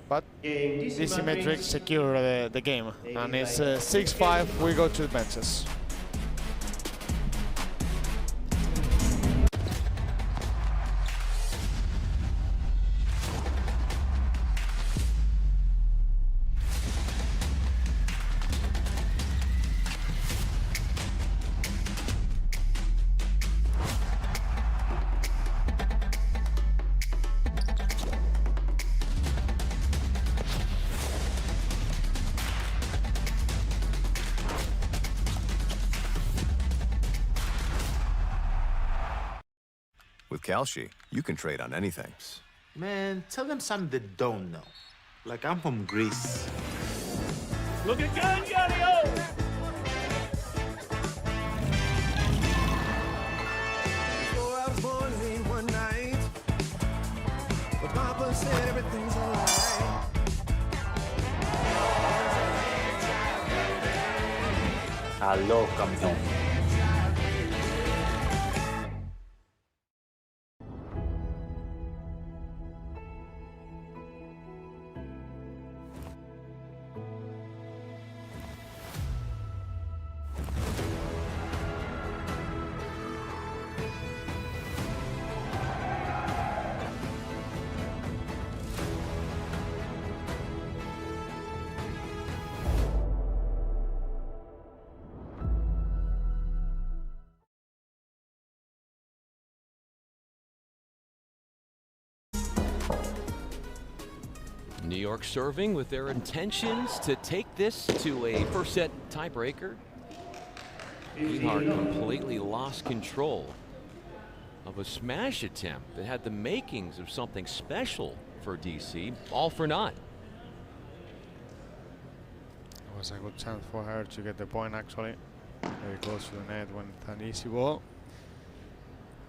But DC Matrix secure the game, and it's 6-5. We go to the benches. With Kalshi, you can trade on anything. Man, tell them something they don't know. Like I'm from Greece. Look at Gangario! Before I was born late one night, but Papa said everything's alright. Hello, campeón. New York serving with their intentions to take this to a first set tiebreaker. Geinhardt completely lost control of a smash attempt that had the makings of something special for DC, all for naught. It was a good chance for her to get the point, actually. Very close to the net when it's an easy ball.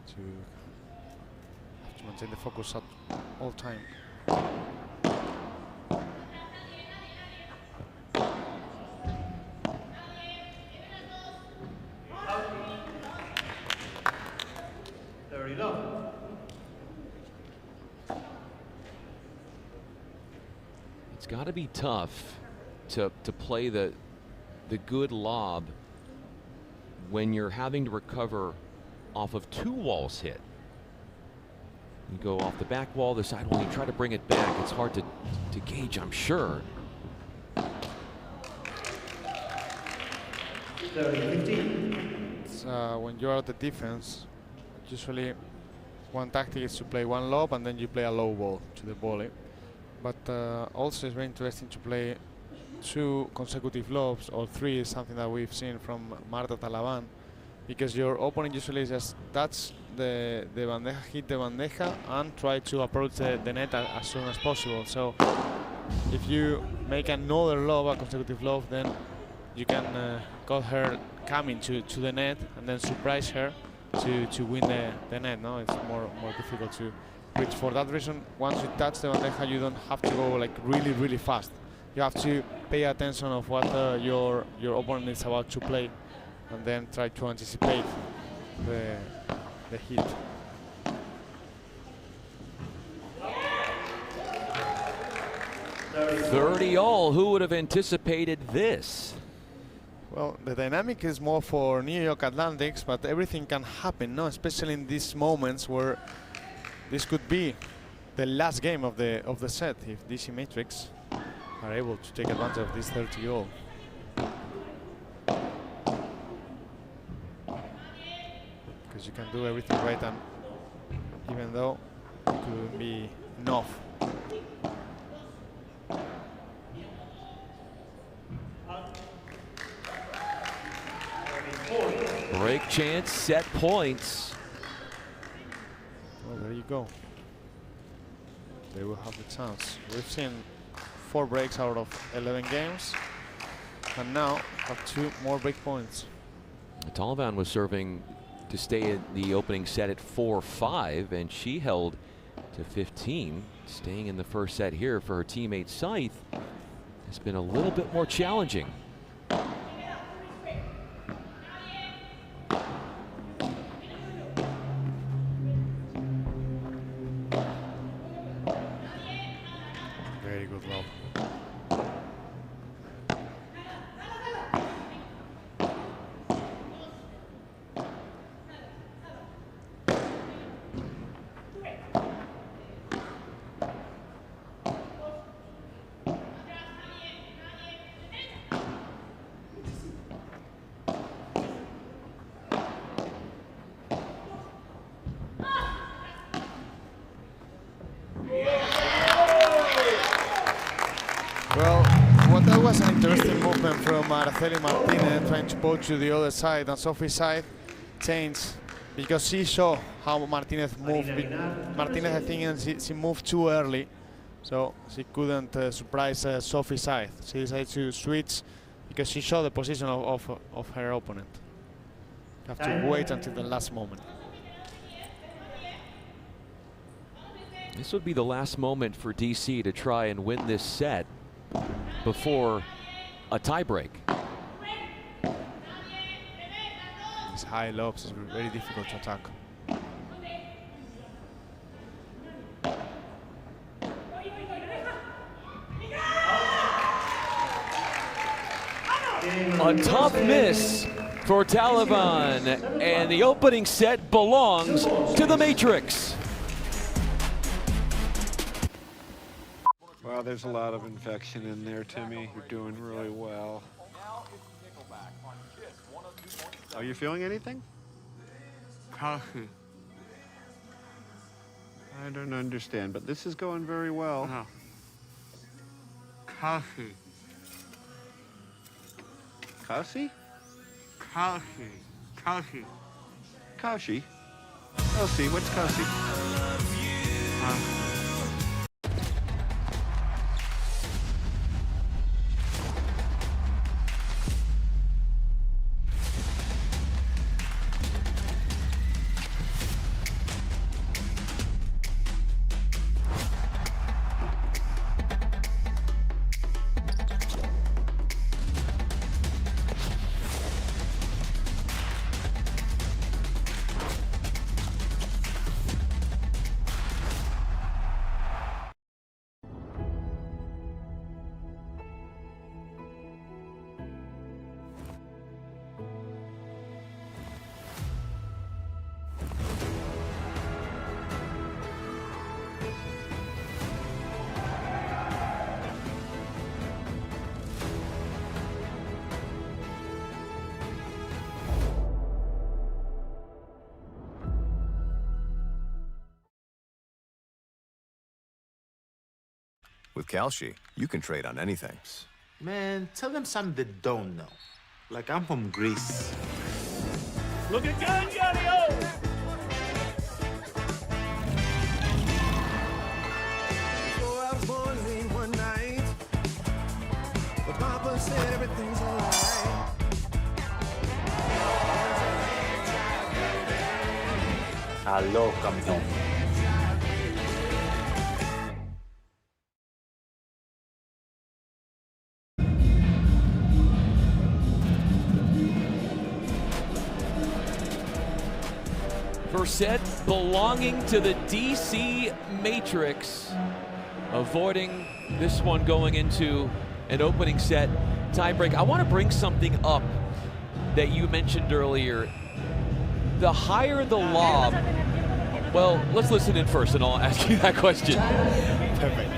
To maintain the focus at all time. It's got to be tough to play the good lob when you're having to recover off of two walls hit. You go off the back wall, the side wall, you try to bring it back. It's hard to gauge, I'm sure. 30-15. It's, when you're at the defense, usually one tactic is to play one lob and then you play a low ball to the volley. But also it's very interesting to play two consecutive lobs, or three is something that we've seen from Marta Talaban, because your opponent usually just touch the bandeja, hit the bandeja, and try to approach the net as soon as possible. So if you make another lob, a consecutive lob, then you can call her coming to the net and then surprise her to win the net. No, it's more difficult to reach. For that reason, once you touch the bandeja, you don't have to go like really fast. You have to pay attention of what your opponent is about to play, and then try to anticipate the hit. $30-all. Who would have anticipated this? Well, the dynamic is more for New York Atlantics, but everything can happen, no? Especially in these moments where this could be the last game of the set if DC Matrix are able to take advantage of this 30-all. Because you can do everything right, and even though it could be enough Break chance, set points. Well, there you go. They will have the chance. We've seen 4 breaks out of 11 games, and now have 2 more break points. Taliban was serving to stay at the opening set at 4-5, and she held to 15, staying in the first set here for her teammate Scythe. Has been a little bit more challenging. Very good love. Well, what that was an interesting movement from Araceli Martinez, trying to poach to the other side, and Sophie's side changed because she saw how Martinez moved. Martinez, I think, she moved too early, so she couldn't surprise Sophie's side. She decided to switch because she saw the position of her opponent. You have to wait until the last moment. This would be the last moment for DC to try and win this set before a tiebreak. These high lobs is very difficult to attack. A tough miss for Taliban, and the opening set belongs to the Matrix. Well, there's a lot of infection in there, Timmy. You're doing really well. Are you feeling anything? Coffee. I don't understand, but this is going very well. No. Coffee. Kasi? Coffee. Coffee. Kashi? Kasi? What's Kasi? With Kalshi, you can trade on anything. Man, tell them something they don't know. Like I'm from Greece. Looking good, Yo! Before I was born late one night, but Papa said everything's alright. Hello, campeón. First set belonging to the DC Matrix, avoiding this one going into an opening set tiebreak. I want to bring something up that you mentioned earlier. The higher the lob, well, let's listen in first and I'll ask you that question. Perfect.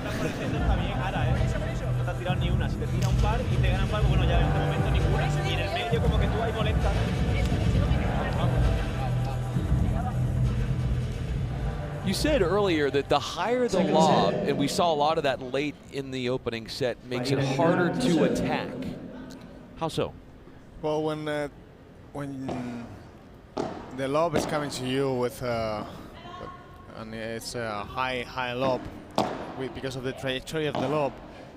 You said earlier that the higher the lob, and we saw a lot of that late in the opening set, makes it harder to attack. How so? Well, when when the lob is coming to you with and it's a high lob, because of the trajectory of the lob,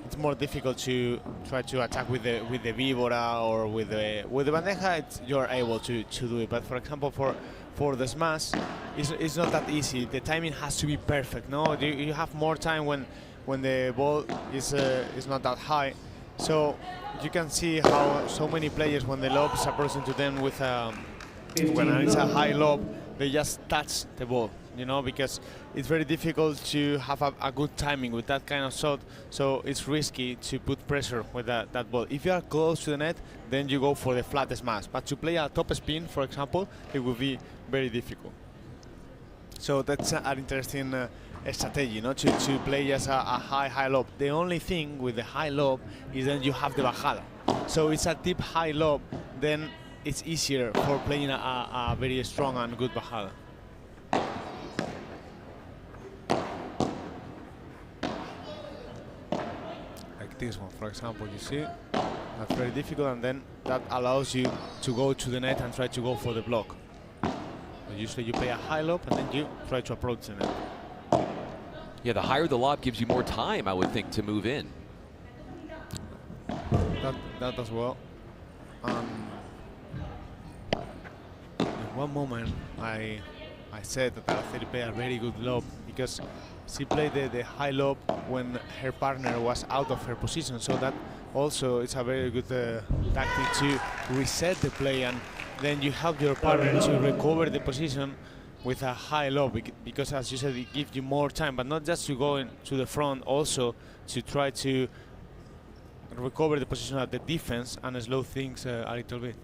it's more difficult to try to attack with the víbora or with the bandeja. You're able to do it, but for example for the smash, it's not that easy. The timing has to be perfect. No, you have more time when the ball is not that high. So you can see how so many players, when the lob is approaching to them with when it's a high lob, they just touch the ball, you know, because it's very difficult to have a good timing with that kind of shot. So it's risky to put pressure with that ball. If you are close to the net, then you go for the flat smash. But to play a top spin, for example, it will be very difficult. So that's an interesting strategy, you know, to play just a high lob. The only thing with the high lob is that you have the bajada. So it's a deep high lob, then it's easier for playing a very strong and good bajada. Like this one, for example, you see, that's very difficult, and then that allows you to go to the net and try to go for the block. So usually you play a high lob and then you try to approach the net. Yeah, the higher the lob gives you more time, I would think, to move in. That as well. In one moment, I said that Araceli played a very good lob because she played the high lob when her partner was out of her position. So that also is a very good tactic to reset the play, and then you help your partner to recover the position with a high lob, because as you said, it gives you more time, but not just to go to the front, also to try to recover the position at the defense and slow things a little bit.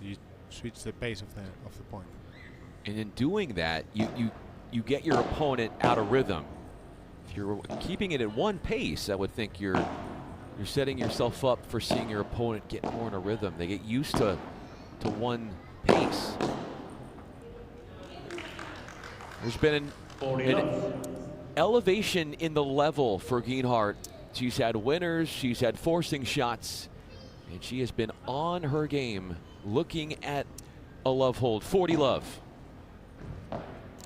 You switch the pace of the point. And in doing that, you get your opponent out of rhythm. If you're keeping it at one pace, I would think you're setting yourself up for seeing your opponent get more in a rhythm. They get used to one pace. There's been an elevation in the level for Geinhardt. She's had winners, she's had forcing shots, and she has been on her game looking at a love hold. 40 love.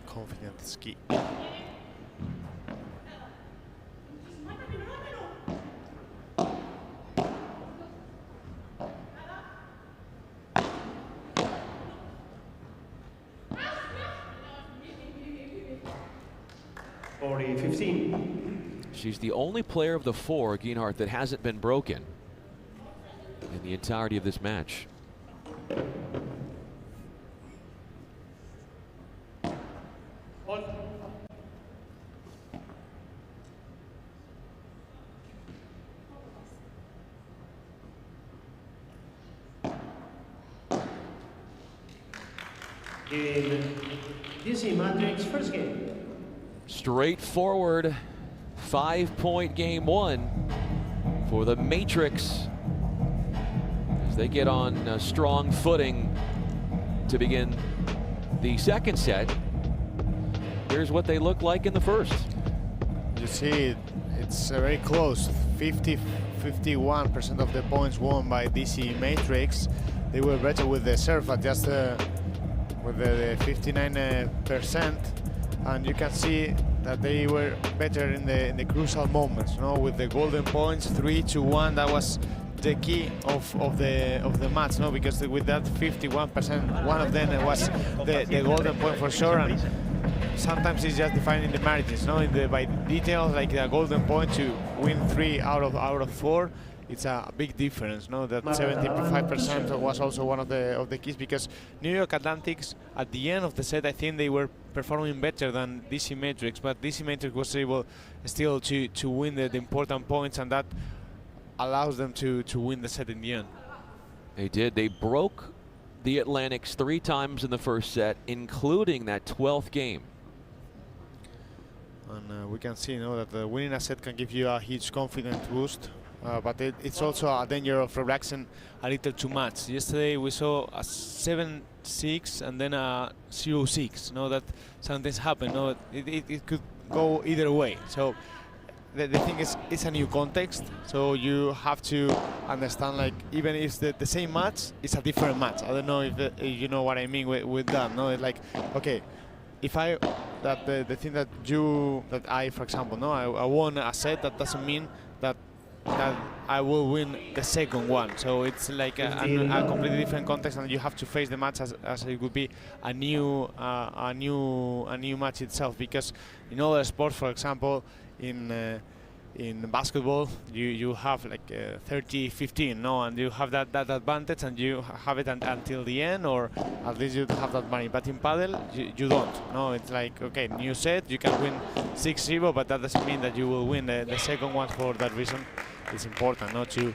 Confident ski. She's the only player of the four, Geinhardt, that hasn't been broken in the entirety of this match. DC Matrix first game. Straightforward 5-point game one for the Matrix as they get on a strong footing to begin the second set. Here's what they look like in the first. You see, it's very close. 50-51% of the points won by DC Matrix. They were better with the serve, at just with the 59%, and you can see that they were better in the crucial moments, you know, with the golden points, 3-1. That was the key of the match, no, because with that 51%, one of them was the golden point for sure. And sometimes it's just defining the margins, no, by details like the golden point to win 3 out of 4. It's a big difference, no? That 75% was also one of the keys, because New York Atlantics at the end of the set, I think they were performing better than DC Matrix, but DC Matrix was able still to win the important points, and that allows them to win the set in the end. They did. They broke the Atlantics 3 times in the first set, including that 12th game. And we can see, you know, that winning a set can give you a huge confidence boost. But it's also a danger of relaxing a little too much. Yesterday we saw a 7-6 and then a 0-6. You know, that sometimes happen. No, it could go either way. So the thing is, it's a new context. So you have to understand, like, even if it's the same match, it's a different match. I don't know if you know what I mean with that. No, it's like, okay, if the thing that I, for example, no, I won a set, that doesn't mean that I will win the second one. So it's like a completely different context, and you have to face the match as it would be a new match itself. Because in other sports, for example, in basketball, you have like 30-15, no, and you have that advantage, and you have it until the end, or at least you have that money. But in Padel, you don't. No, it's like, okay, new set, you can win 6-0, but that doesn't mean that you will win the second one. For that reason, it's important not to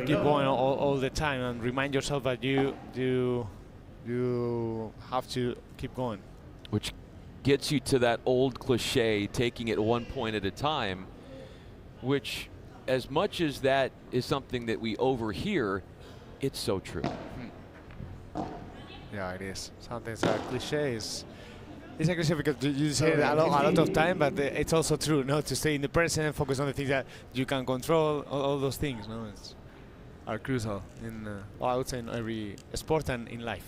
keep going all the time and remind yourself that you have to keep going. Which gets you to that old cliche, taking it 1 point at a time, which, as much as that is something that we overhear, it's so true. Yeah, it is. Something's a cliche. It's a cliche because you say it a lot of time, but it's also true. No, to stay in the present, focus on the things that you can control. All those things, no, are crucial in. I would say in every sport and in life.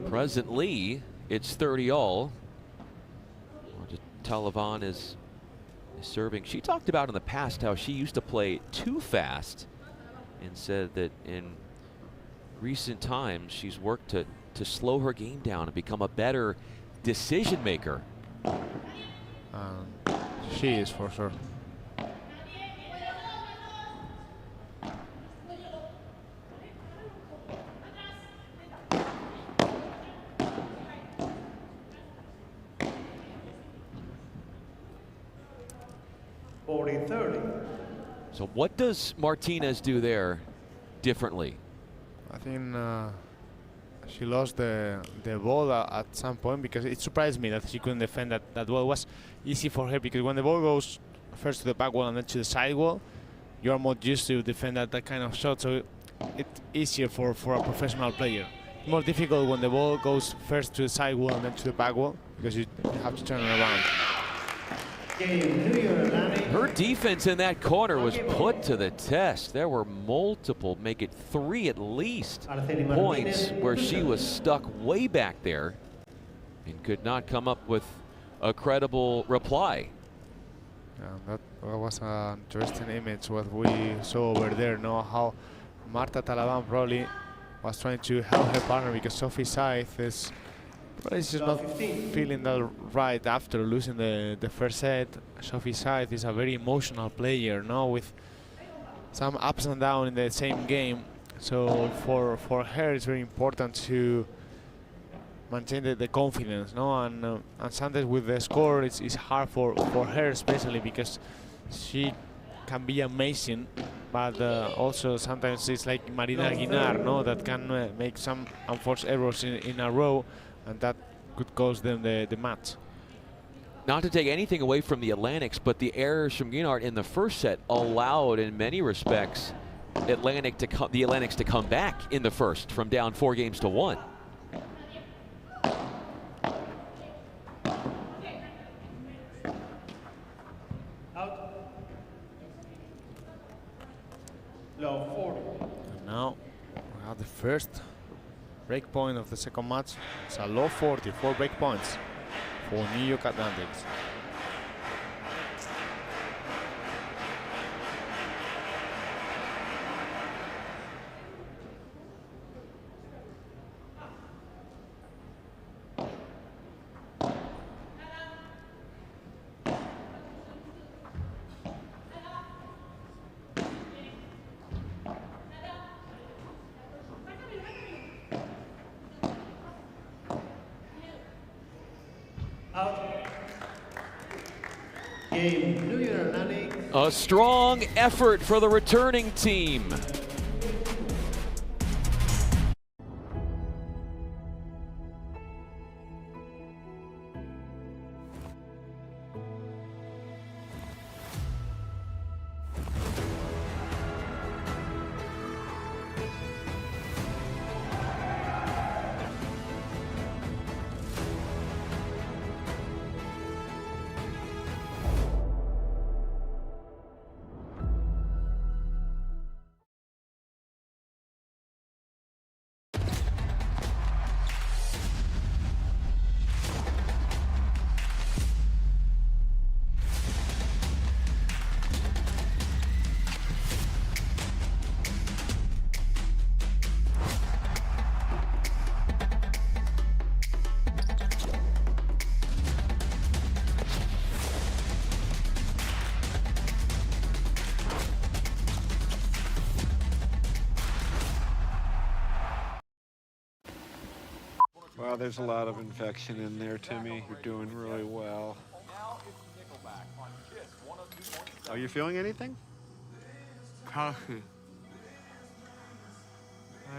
Presently, it's 30-all. Talavan is serving. She talked about in the past how she used to play too fast, and said that in recent times she's worked to slow her game down and become a better decision maker. She is, for sure. So what does Martinez do there differently? I think she lost the ball at some point, because it surprised me that she couldn't defend that well. It was easy for her, because when the ball goes first to the back wall and then to the side wall, you are more used to defend that kind of shot, so it's easier for a professional player. It's more difficult when the ball goes first to the side wall and then to the back wall, because you have to turn it around. Her defense in that corner was put to the test. There were multiple, make it 3 at least, points where she was stuck way back there and could not come up with a credible reply. Yeah, that was an interesting image what we saw over there. Know how Marta Talavan probably was trying to help her partner, because Sophie Scythe is just not feeling that right after losing the first set. Sophie Scythe is a very emotional player, no, with some ups and downs in the same game. So for her, it's very important to maintain the confidence, no, and sometimes with the score, it's hard for her, especially because she can be amazing, but also sometimes it's like Marina Aguinar, no, that can make some unforced errors in a row, and that could cost them the match. Not to take anything away from the Atlantics, but the errors from Guinard in the first set allowed, in many respects, the Atlantics to come back in the first from down 4-1. And now we have the first break point of the second match. It's a low 40, 4 break points for New York Atlantics. A strong effort for the returning team. Well, there's a lot of infection in there, Timmy. You're doing really well. Are you feeling anything? Coffee.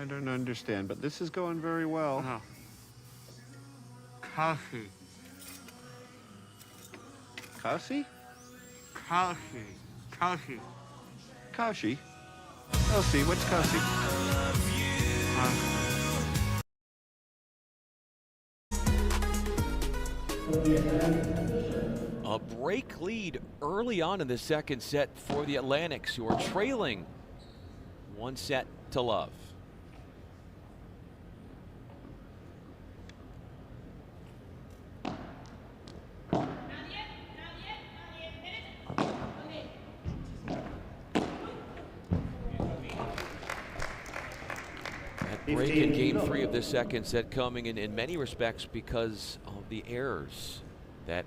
I don't understand, but this is going very well. No. Coffee. Kasi? Coffee. Coffee. Kashi? Elsie, what's Kasi? A break lead early on in the second set for the Atlantics, who are trailing 1-0. That break in game 3 of the second set coming in many respects because of the errors that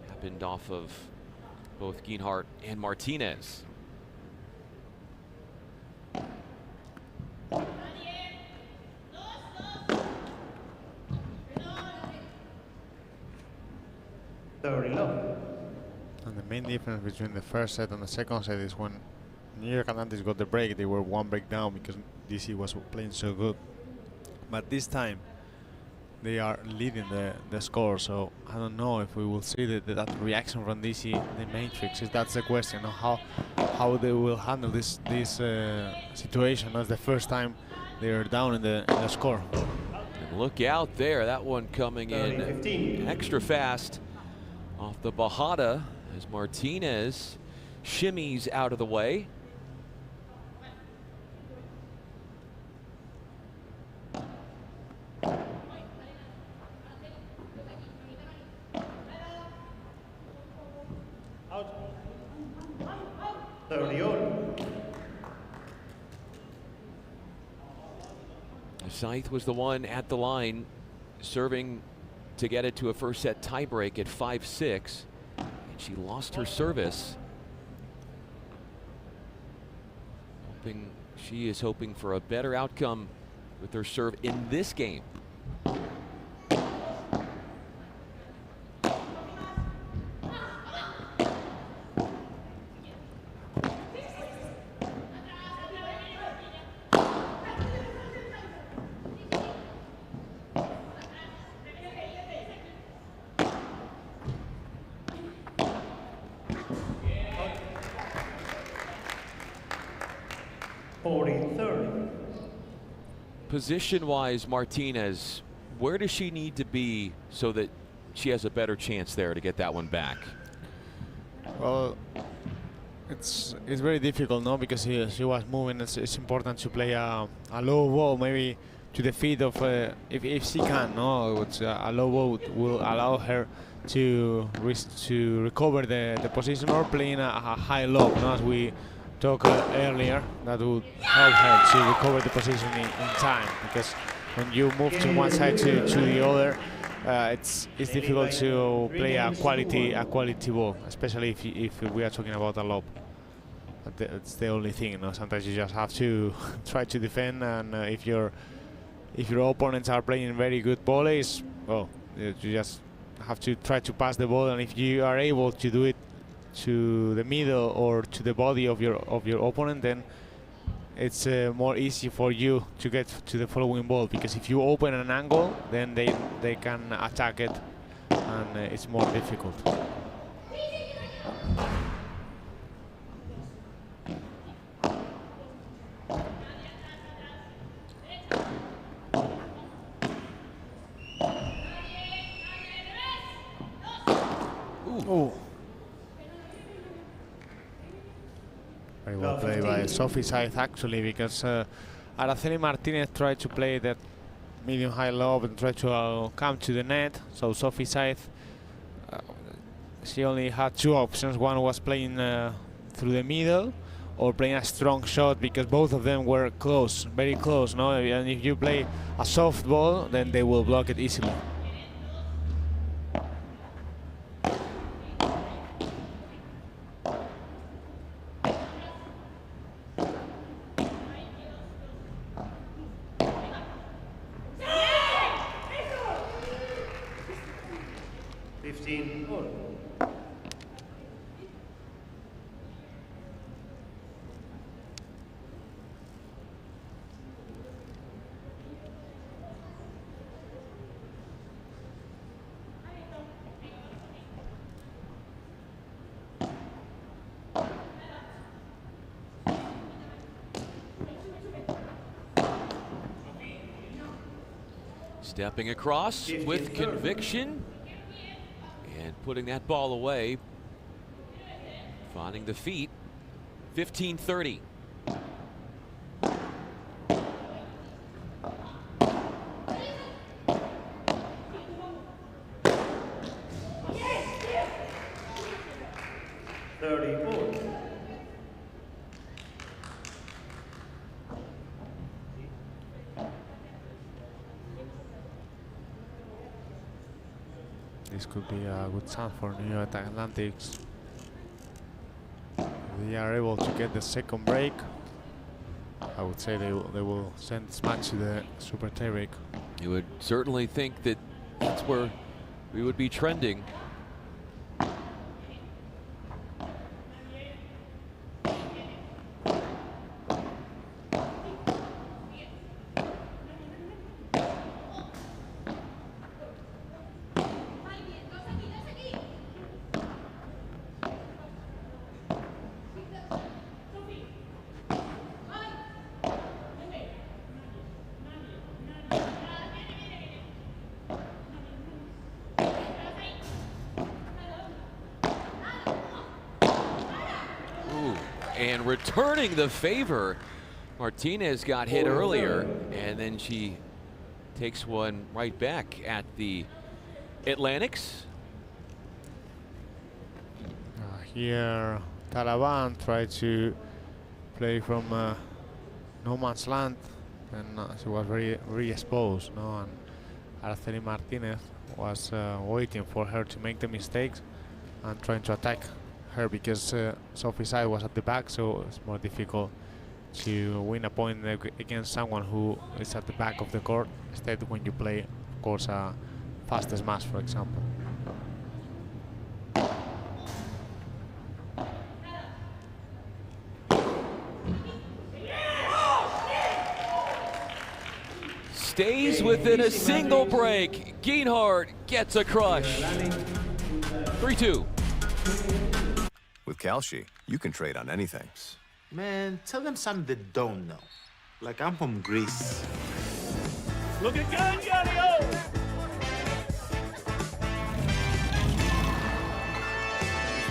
happened off of both Geinhardt and Martinez. And the main difference between the first set and the second set is when New York Atlantics got the break, they were one break down because DC was playing so good. But this time, they are leading the score, so I don't know if we will see that reaction from DC, the Matrix. That's the question, how they will handle this situation. That's the first time they are down in the score. And look out there, that one coming in extra fast off the Bajada as Martinez shimmies out of the way. Scythe was the one at the line serving to get it to a first set tiebreak at 5-6, and she lost her service. She is hoping for a better outcome with her serve in this game. Position-wise, Martinez, where does she need to be so that she has a better chance there to get that one back? Well, it's very difficult, no, because she was moving. It's important to play a low ball, maybe to the feet of if she can, no, it's a low ball will allow her to recover the position, or playing a high lob, no, as we talked earlier. That would help her to recover the position in time, because when you move to one side to the other, it's difficult to play a quality ball, especially if we are talking about a lob. That's the only thing, you know. Sometimes you just have to try to defend, and if your opponents are playing very good volleys, well, you just have to try to pass the ball, and if you are able to do it to the middle or to the body of your opponent, then it's more easy for you to get to the following ball, because if you open an angle, then they can attack it, and it's more difficult. Ooh. Very well played by Sophie Scythe, actually, because Araceli Martinez tried to play that medium-high lob and tried to come to the net. So Sophie Scythe, she only had two options. One was playing through the middle, or playing a strong shot, because both of them were close, very close, no? And if you play a soft ball, then they will block it easily. Stepping across with conviction and putting that ball away. Finding the feet. 15-30. This could be a good chance for New York Atlantics. They are able to get the second break. I would say they will send this match to the super tiebreak. You would certainly think that that's where we would be trending. And returning the favor, Martinez got hit earlier, and then she takes one right back at the Atlantics. Here, Talaban tried to play from no man's land, and she was very exposed. No, and Araceli Martinez was waiting for her to make the mistakes and trying to attack her because Sophie's side was at the back, so it's more difficult to win a point against someone who is at the back of the court. Instead, when you play, of course, a fast smash, for example. Stays within a single break. Geinhardt gets a crush. 3-2. With Kalshi, you can trade on anything. Man, tell them something they don't know. Like I'm from Greece. Look at Gangario!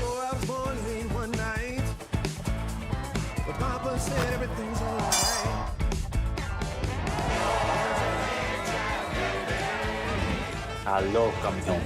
So I was born late one night, but Papa said everything's alright. Hello, campeón.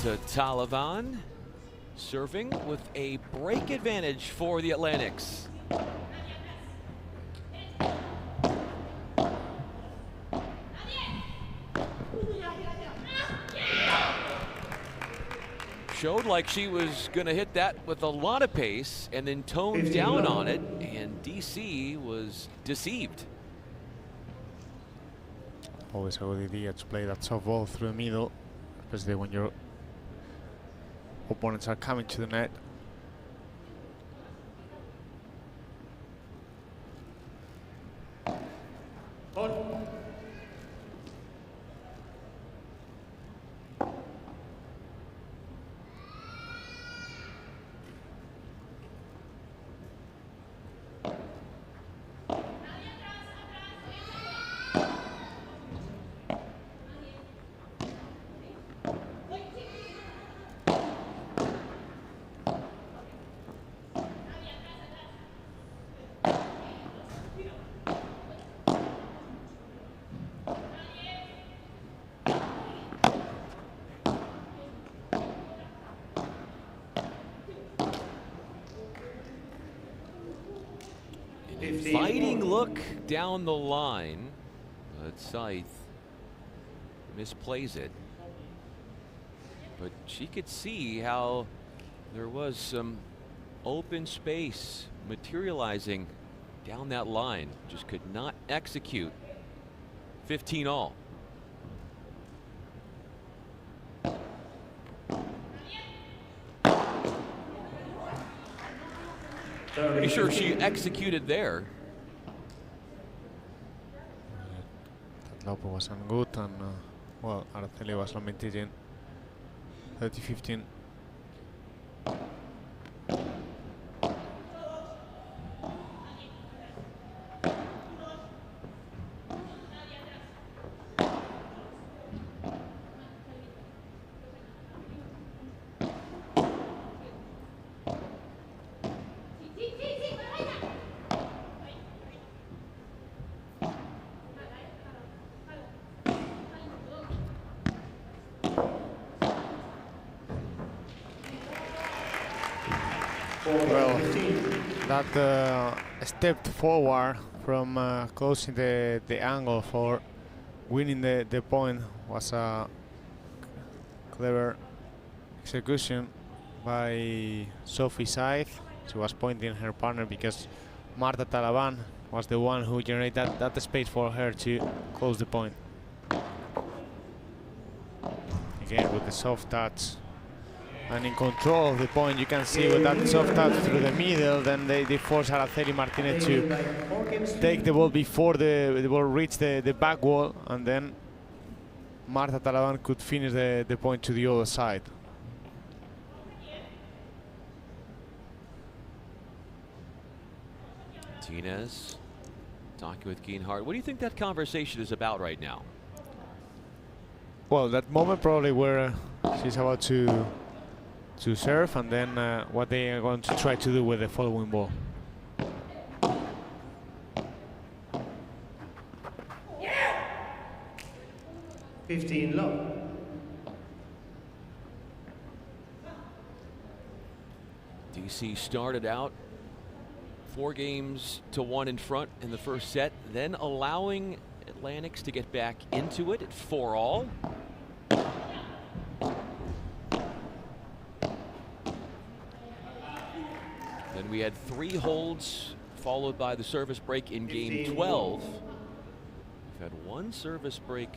To Talavan, serving with a break advantage for the Atlantics. Showed like she was going to hit that with a lot of pace and then toned down on it, and DC was deceived. Always a good idea to play that soft ball through the middle, especially when your opponents are coming to the net. Fighting look down the line, but Scythe misplays it. But she could see how there was some open space materializing down that line. Just could not execute. 15 all. Pretty sure she executed there. That lob wasn't good, and well, Araceli was limited 30-15. Well, that stepped forward from closing the angle for winning the point was a clever execution by Sophie Scythe. She was pointing her partner because Marta Talaban was the one who generated that space for her to close the point. Again with the soft touch. And in control of the point, you can see with that soft touch through the middle, then they force Araceli Martinez to take the ball before the ball reached the back wall, and then Marta Talaban could finish the point to the other side. Martinez talking with Geinhardt. What do you think that conversation is about right now? Well, that moment probably where she's about to serve, and then what they are going to try to do with the following ball. Yeah. 15 low. DC started out 4-1 in front in the first set, then allowing Atlantics to get back into it at 4-all. Then we had 3 holds followed by the service break in game 12. We've had 1 service break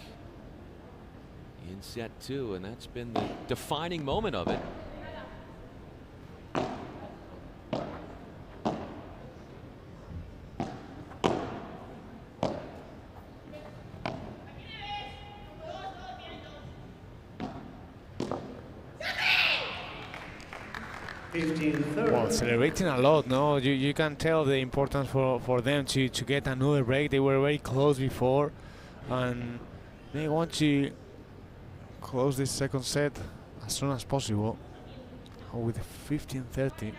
in set 2, and that's been the defining moment of it. Well, celebrating a lot, no? You can tell the importance for them to get another break. They were very close before, and they want to close this second set as soon as possible. With 15-30,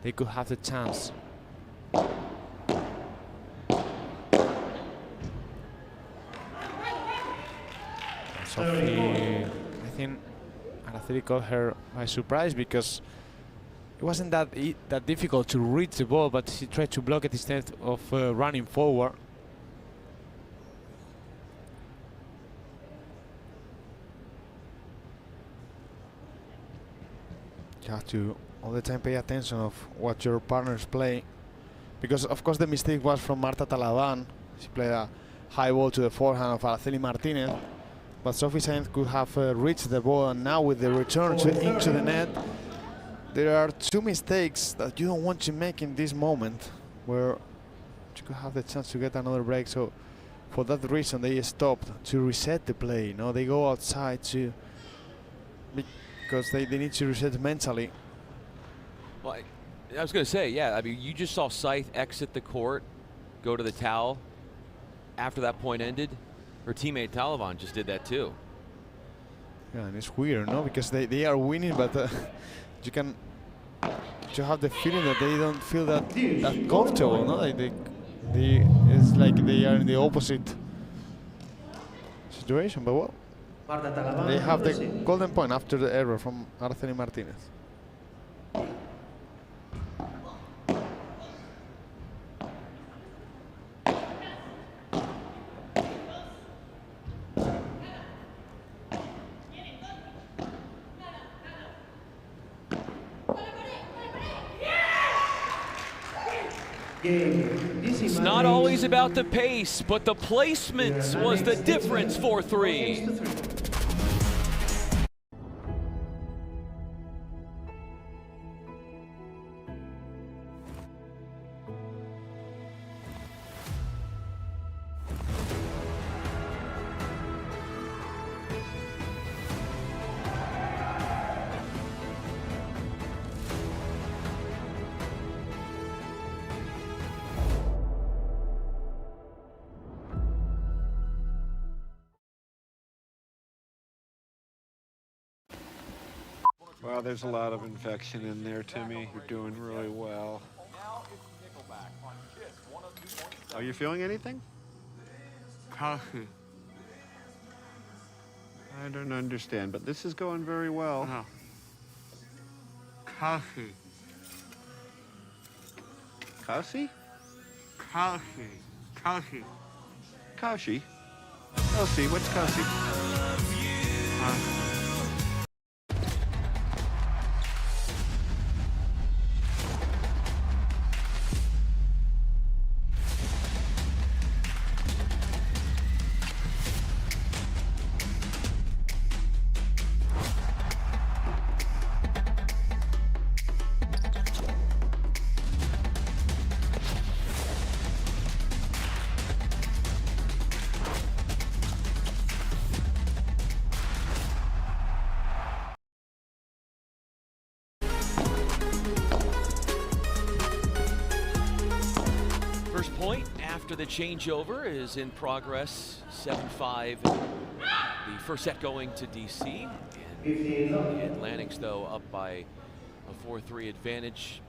they could have the chance. Sophie, I think Araceli caught her by surprise because it wasn't that difficult to reach the ball, but she tried to block it instead of running forward. You have to all the time pay attention of what your partners play, because of course the mistake was from Marta Talaban. She played a high ball to the forehand of Araceli Martinez, but Sophie Sainz could have reached the ball, and now with the return into the net, there are 2 mistakes that you don't want to make in this moment, where you could have the chance to get another break. So for that reason, they stopped to reset the play. No, they go outside because they need to reset mentally. Well, I was going to say, yeah, I mean, you just saw Scythe exit the court, go to the towel. After that point ended, her teammate Talaban just did that too. Yeah, and it's weird, no? Because they are winning, but you have the feeling that they don't feel that comfortable, no? It's like they are in the opposite situation, but well, they have the golden point after the error from Araceli Martinez. It's not always about the pace, but the placement was the difference for 3. Well, there's a lot of infection in there, Timmy. You're doing really well. Are you feeling anything? Coffee. I don't understand, but this is going very well. No. Coffee. Kasi? Coffee. Coffee. Kashi? Kasi? What's Kasi? First point after the changeover is in progress, 7-5. The first set going to DC. And the Atlantics, though, up by a 4-3 advantage.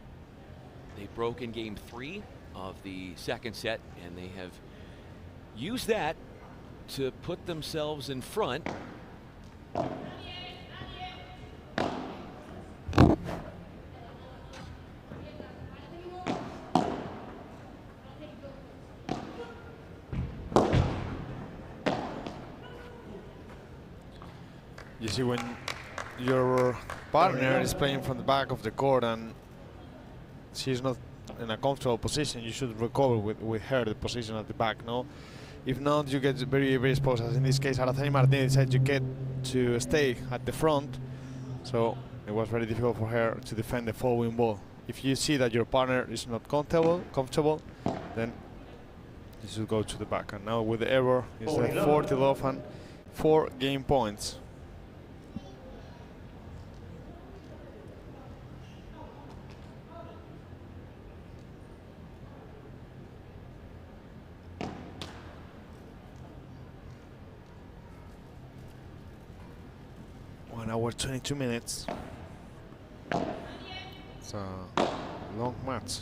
They broke in game 3 of the second set, and they have used that to put themselves in front. You see, when your partner is playing from the back of the court and she's not in a comfortable position, you should recover with her the position at the back, no? If not, you get very, very exposed. As in this case, Araceli Martinez decided to get to stay at the front, so it was very difficult for her to defend the following ball. If you see that your partner is not comfortable, then you should go to the back. And now with the error, it's the 40 love and 4 game points. Hour 22 minutes. It's a long match.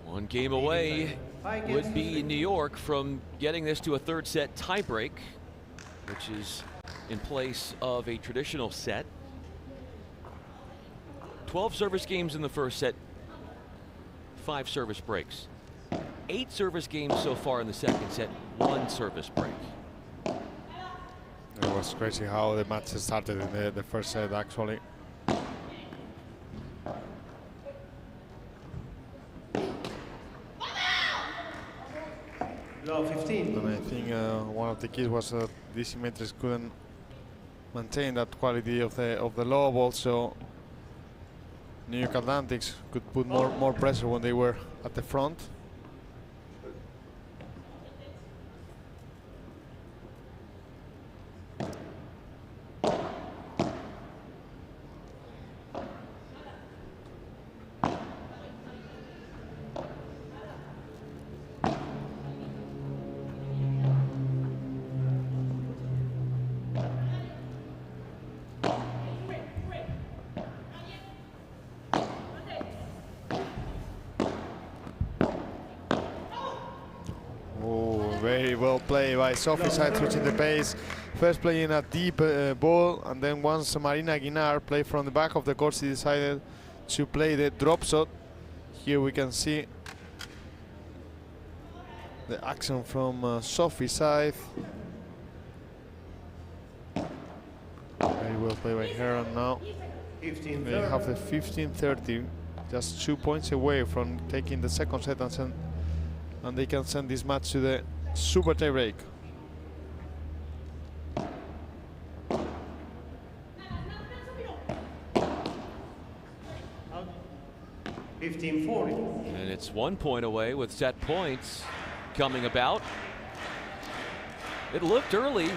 One game away would be New York from getting this to a third set tiebreak, which is in place of a traditional set. 12 service games in the first set, 5 service breaks. 8 service games so far in the second set, 1 service break. It was crazy how the match started in the first set, actually. No, 15. And I think one of the keys was that DC Matrix couldn't maintain that quality of the low ball, so New York Atlantics could put more pressure when they were at the front. Very well played by Sophie Side, switching the pace. First playing a deep ball, and then once Marina Guinar played from the back of the court, she decided to play the drop shot. Here we can see the action from Sophie's side. Very well played by her, and now they have the 15-30, just 2 points away from taking the second set, and they can send this match to the super tie break. And it's 1 point away with set points coming about. It looked early.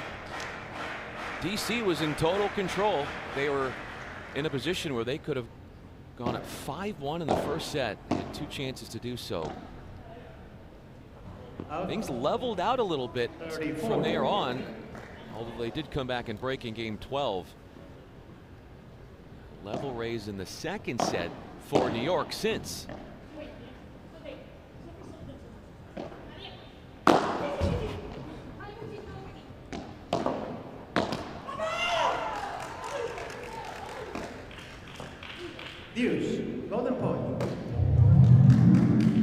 DC was in total control. They were in a position where they could have gone at 5-1 in the first set. They had 2 chances to do so. Things leveled out a little bit from there on, although they did come back and break in game 12. Level raise in the second set for New York since. Golden point.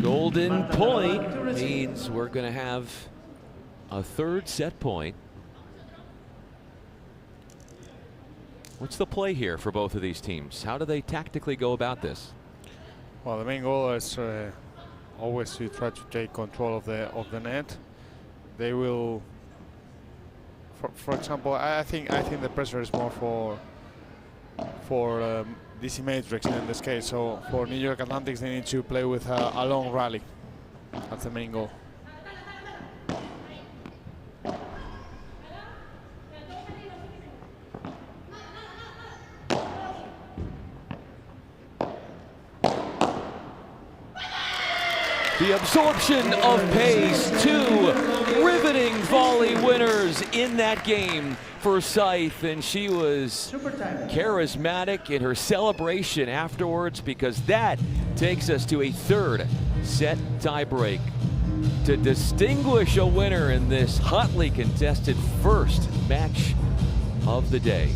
Golden point means we're going to have a third set point. What's the play here for both of these teams? How do they tactically go about this? Well, the main goal is always to try to take control of the net. They will, for example, I think the pressure is more for DC Matrix in this case. So for New York Atlantics, they need to play with a long rally. That's the main goal. The absorption of pace, 2 riveting volley winners in that game for Scythe, and she was charismatic in her celebration afterwards, because that takes us to a third set tiebreak to distinguish a winner in this hotly contested first match of the day.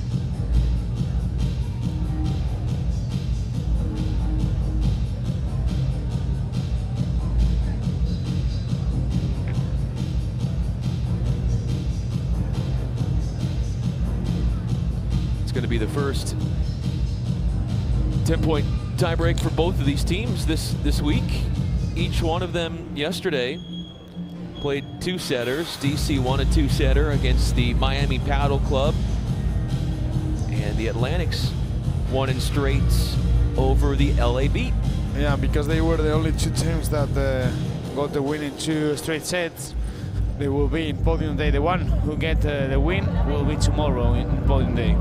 It's going to be the first 10-point tiebreak for both of these teams this week. Each one of them yesterday played 2-setters. DC won a 2-setter against the Miami Padel Club, and the Atlantics won in straights over the LA Beat. Yeah, because they were the only 2 teams that got the win in 2 straight sets. They will be in podium day. The one who get the win will be tomorrow in podium day.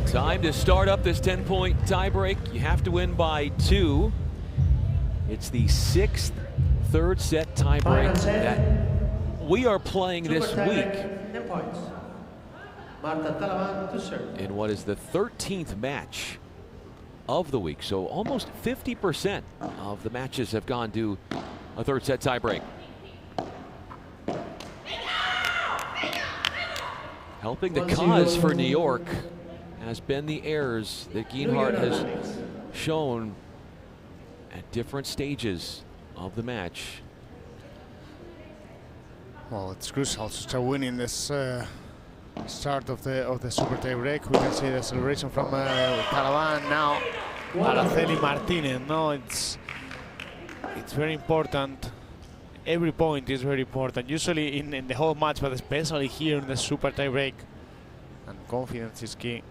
Time to start up this 10-point tiebreak. You have to win by 2. It's the 6th third set tiebreak that we are playing this week. 10 points. Marta Talaban to serve. In what is the 13th match of the week. So almost 50% of the matches have gone to a third set tiebreak. Helping the cause for New York has been the errors that Geinhardt has shown at different stages of the match. Well, it's crucial to start winning this start of the super tie break. We can see the celebration from Caravan now. Araceli Martinez. No, it's very important. Every point is very important. Usually in the whole match, but especially here in the super tie break. And confidence is key.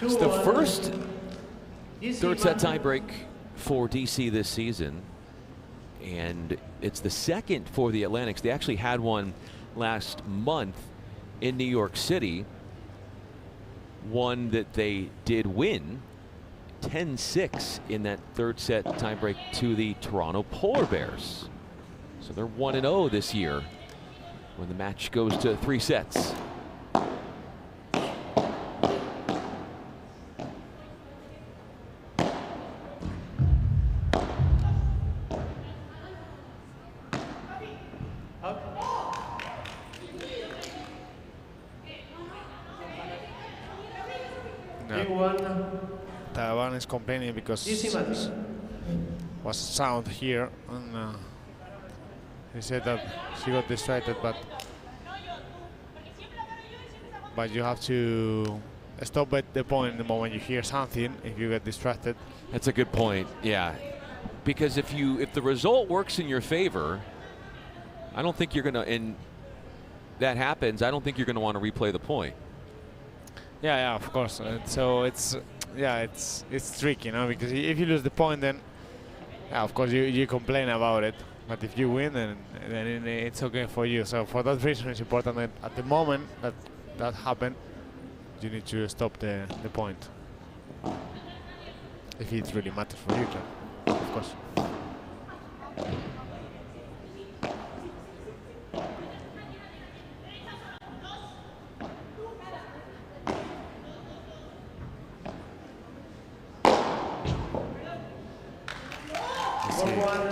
It's the first third set tiebreak for DC this season, and it's the second for the Atlantics. They actually had one last month in New York City, one that they did win 10-6 in that third set tiebreak to the Toronto Polar Bears. So they're 1-0 this year when the match goes to 3 sets. Taiwan is complaining because was sound here, and he said that she got distracted, but you have to stop at the point the moment you hear something. If you get distracted, that's a good point. Yeah, because if the result works in your favor, I don't think you're gonna, and that happens, I don't think you're gonna want to replay the point. Yeah, of course. So it's tricky, you know, because if you lose the point, then of course you complain about it. But if you win, then it's okay for you. So for that reason, it's important that at the moment that happened, you need to stop the point. If it really matters for you, of course.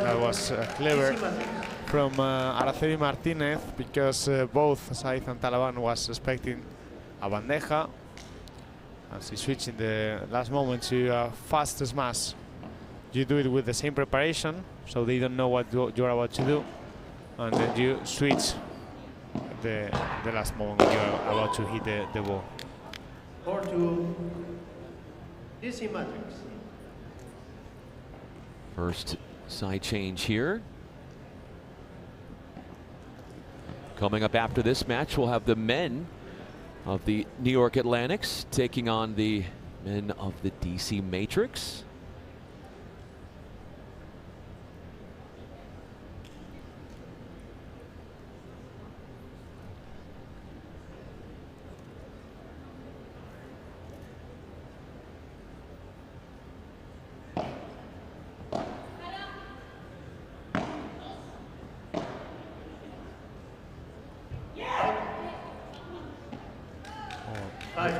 That was clever from Araceli Martinez, because both Saiz and Talaban was expecting a bandeja, and she switched in the last moment to a fast smash. You do it with the same preparation, so they don't know what you're about to do, and then you switch the last moment when you're about to hit the ball. 4-2, DC Matrix. First side change here. Coming up after this match, we'll have the men of the New York Atlantics taking on the men of the DC Matrix.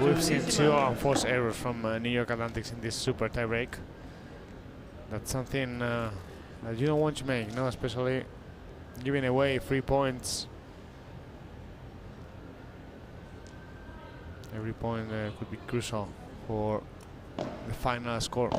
We've seen 2 unforced errors from New York Atlantics in this super tiebreak. That's something that you don't want to make, no? Especially giving away 3 points. Every point could be crucial for the final score.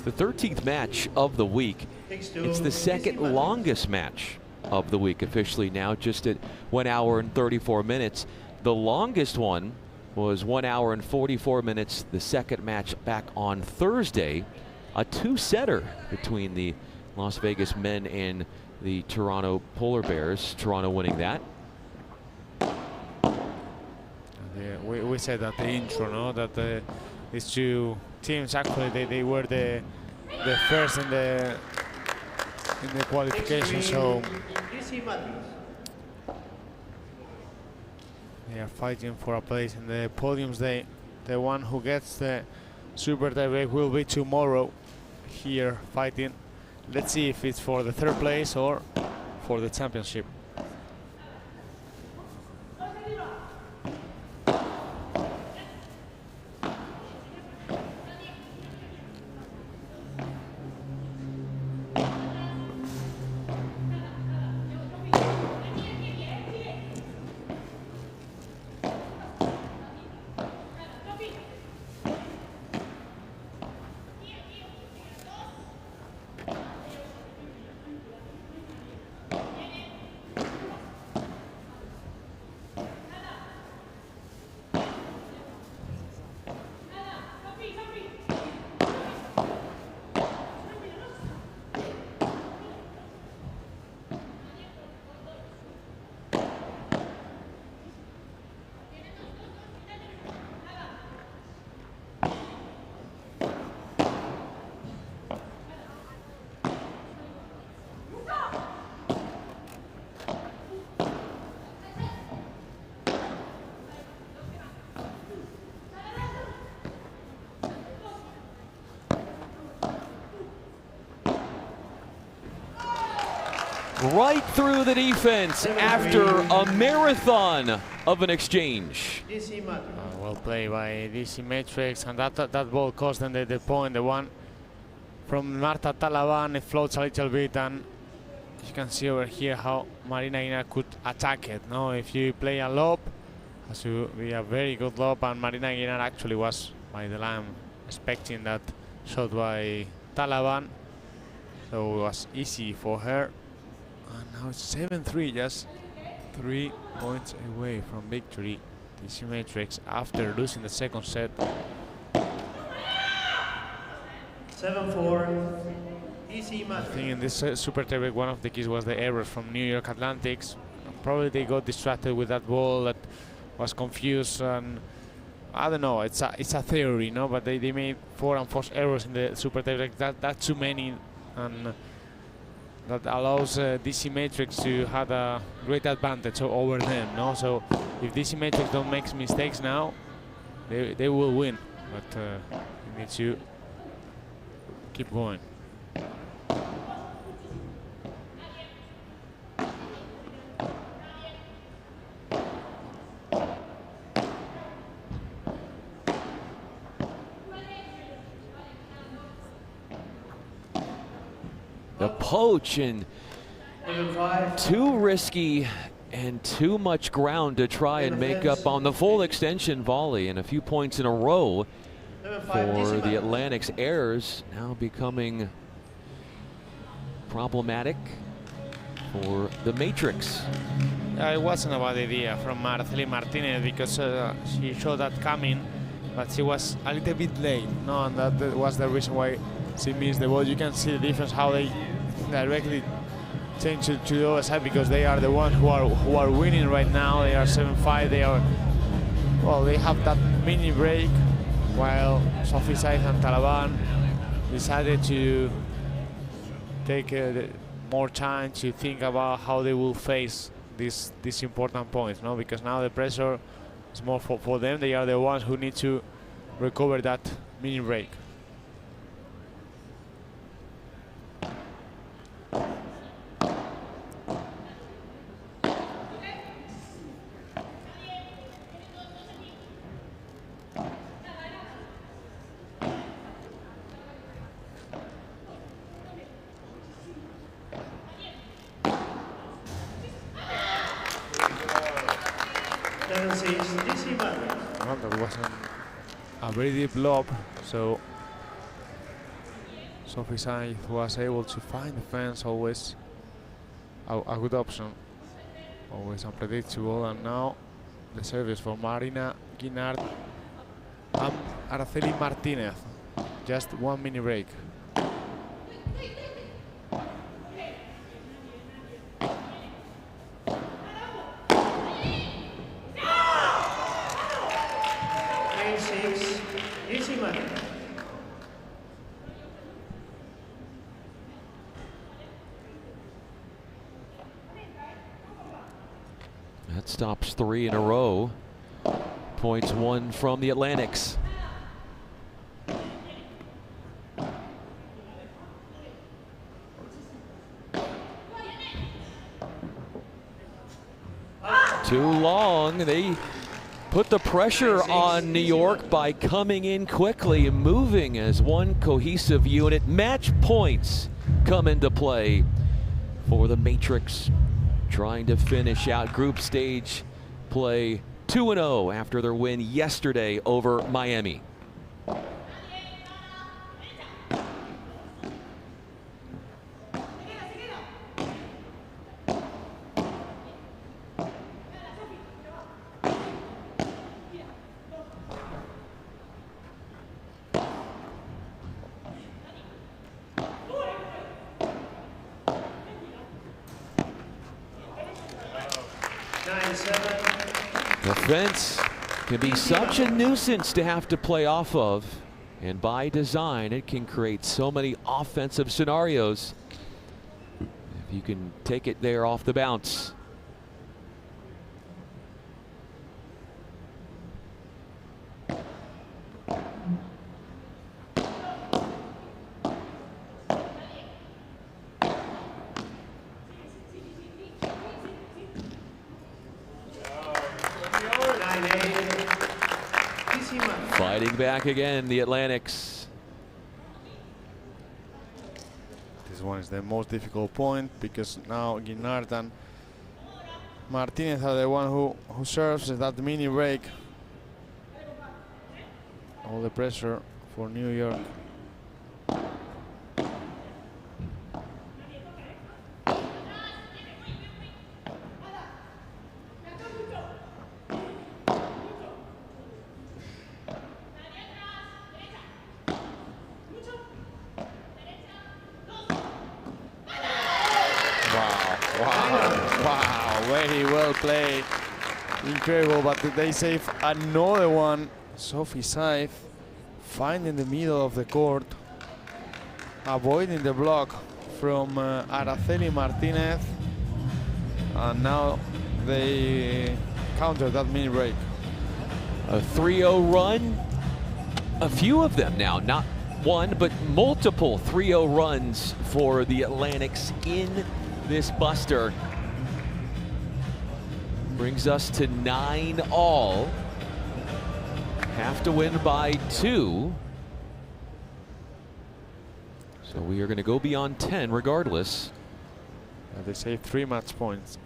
The 13th match of the week. It's the second longest match of the week officially now, just at 1 hour and 34 minutes. The longest one was 1 hour and 44 minutes. The second match back on Thursday, a 2-setter between the Las Vegas men and the Toronto Polar Bears. Toronto winning that. We said at the intro, no, that these two teams actually they were the first in the qualification, so they are fighting for a place in the podiums. The one who gets the super tiebreak will be tomorrow here fighting. Let's see if it's for the third place or for the championship. Right through the defense after a marathon of an exchange. Well played by DC Matrix, and that ball cost them the point. The one from Marta Talaban, it floats a little bit, and you can see over here how Marina Guinar could attack it. No, if you play a lob, has to be a very good lob, and Marina Guinar actually was by the line expecting that shot by Talaban, so it was easy for her. And now it's 7-3, just 3 points away from victory. DC Matrix after losing the second set. 7-4. DC I think in this super tiebreak, one of the keys was the errors from New York Atlantics. Probably they got distracted with that ball that was confused, and I don't know. It's a theory, no? But they made 4 unforced errors in the super tiebreak. That's too many, and that allows DC Matrix to have a great advantage over them, no? So if DC Matrix don't make mistakes now, they will win. But you need to keep going. The poach, and too risky and too much ground to try and make up on the full extension volley, and a few points in a row for the Atlantic's errors now becoming problematic for the Matrix. It wasn't a bad idea from Araceli Martinez, because she showed that coming, but she was a little bit late, no, and that was the reason why she missed the ball. You can see the difference how they directly change to the other side, because they are the ones who are winning right now. They are 7-5. They are, well, they have that mini break, while Sophie Saez and Talaban decided to take more time to think about how they will face these important points, no? Because now the pressure is more for them. They are the ones who need to recover that mini break. Well, that wasn't a very deep lob, so Sophie Saez was able to find the fence. Always a good option, always unpredictable. And now the service for Marina Guinar and Araceli Martinez. Just one mini break. stops 3 in a row. Points 1 from the Atlantics. Too long. They put the pressure on New York by coming in quickly and moving as one cohesive unit. Match points come into play for the Matrix, trying to finish out group stage play 2-0 after their win yesterday over Miami. The fence can be such a nuisance to have to play off of, and by design it can create so many offensive scenarios if you can take it there off the bounce. Fighting back again, the Atlantics. This one is the most difficult point because now Guinart and Martinez are the one who serves that mini break. All the pressure for New York. Wow, very well played. Incredible, but they save another one. Sophie Saif finding the middle of the court, avoiding the block from Araceli Martinez, and now they counter that mini break. A 3-0 run, a few of them now, not one, but multiple 3-0 runs for the Atlantics in this buster. Brings us to 9 all. Have to win by 2. So we are going to go beyond 10 regardless. They save 3 match points.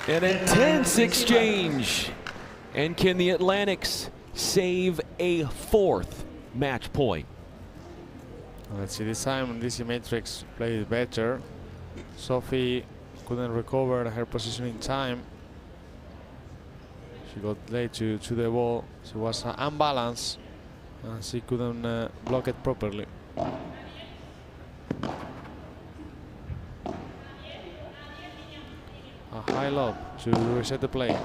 An intense exchange. And can the Atlantics save a 4th match point? Let's see, this time DC Matrix played better. Sophie couldn't recover her position in time. She got late to the ball. She was unbalanced and she couldn't block it properly. A high lob to reset the play.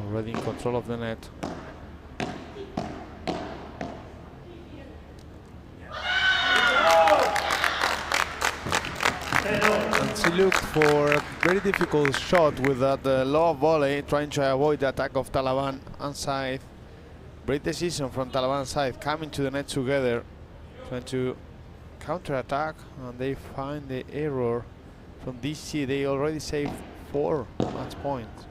Already in control of the net. And she looked for a very difficult shot with that low volley, trying to avoid the attack of Taliban and Saif. Great decision from Taliban side, coming to the net together, trying to counter attack, and they find the error from DC. They already saved 4 match points.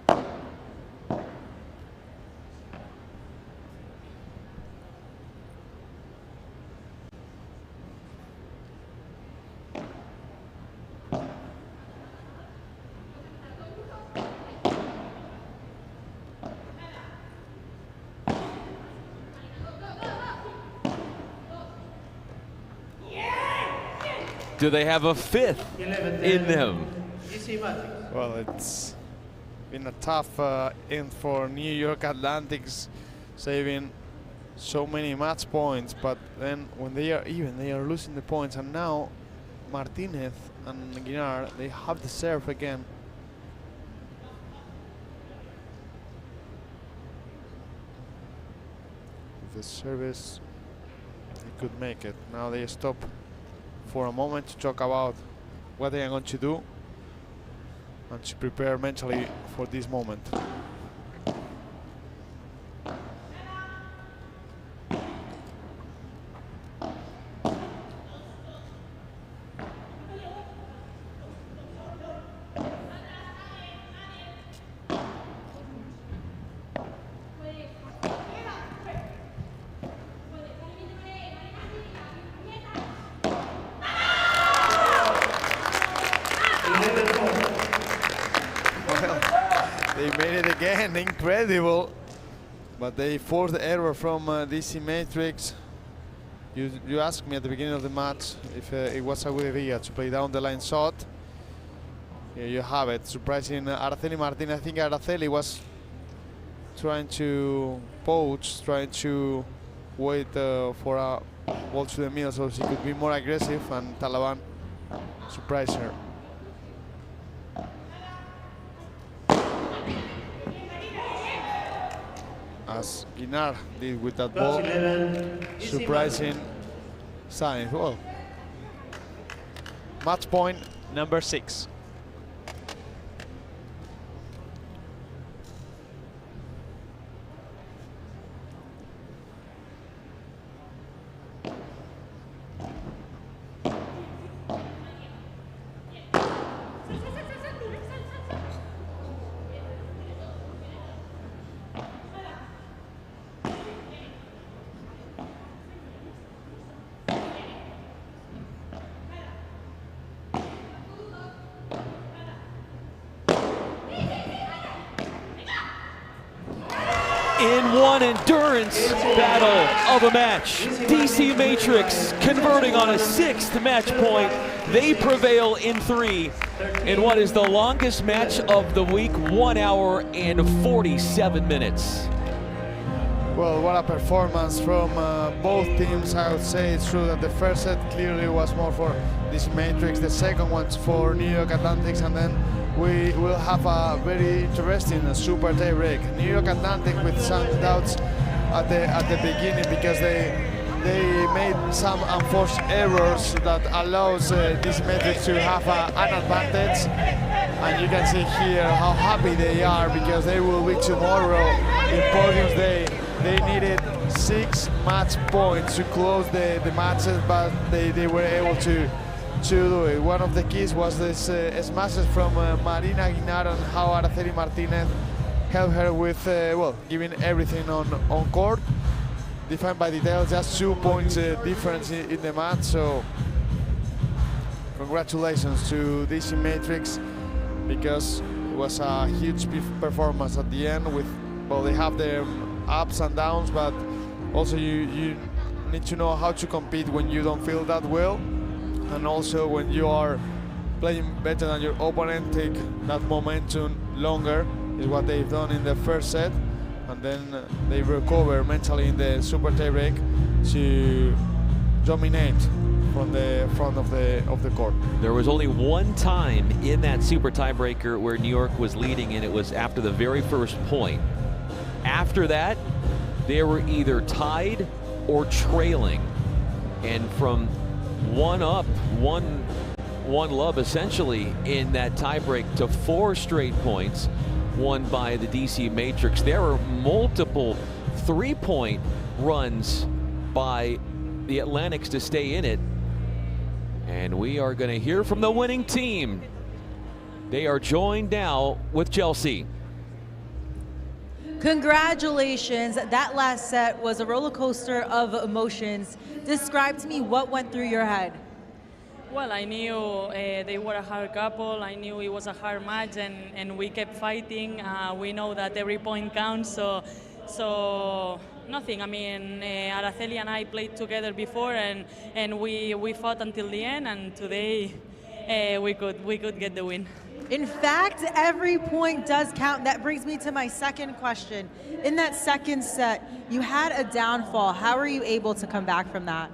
Do they have a 5th in them? Well, it's been a tough end for New York Atlantics, saving so many match points, but then when they are even, they are losing the points, and now Martinez and Guinar, they have the serve again. With the service, they could make it. Now they stop for a moment to talk about what they are going to do and to prepare mentally for this moment. They made it again, incredible. But they forced the error from DC Matrix. You asked me at the beginning of the match if it was a good idea to play down the line shot. Here you have it, surprising Araceli Martinez. I think Araceli was trying to poach, trying to wait for a ball to the middle so she could be more aggressive, and Talaban surprised her. As Guinar did with that ball, surprising sign. Well, match point number 6. In one endurance battle of a match, DC Matrix converting on a 6th match point. They prevail in 3 in what is the longest match of the week, 1 hour and 47 minutes. Well, what a performance from both teams. I would say it's true that the first set clearly was more for DC Matrix, the second one's for New York Atlantics, and then we will have a very interesting super tie break. New York Atlantic with some doubts at the beginning because they made some unforced errors that allows this Matrix to have an advantage, and you can see here how happy they are because they will be tomorrow in podiums day. They needed 6 match points to close the matches, but they were able to do it. One of the keys was this smashes from Marina Guinar and how Araceli Martinez helped her with giving everything on court. Defined by details, just 2 points difference in the match. So congratulations to DC Matrix because it was a huge performance at the end. With they have their ups and downs, but also you need to know how to compete when you don't feel that well. And also when you are playing better than your opponent, take that momentum longer, is what they've done in the first set. And then they recover mentally in the super tie break to dominate from the front of the court. There was only one time in that super tiebreaker where New York was leading, and it was after the very first point. After that, they were either tied or trailing. And from one up, one love essentially in that tiebreak to 4 straight points won by the DC Matrix. There were multiple 3-point runs by the Atlantics to stay in it. And we are going to hear from the winning team They are joined now with Chelsea. Congratulations. That last set was a roller coaster of emotions. Describe to me what went through your head. Well, I knew they were a hard couple. I knew it was a hard match, and we kept fighting. We know that every point counts, so nothing. I mean, Araceli and I played together before, and we fought until the end, and today we could get the win. In fact, every point does count. That brings me to my second question. In that second set, you had a downfall. How were you able to come back from that?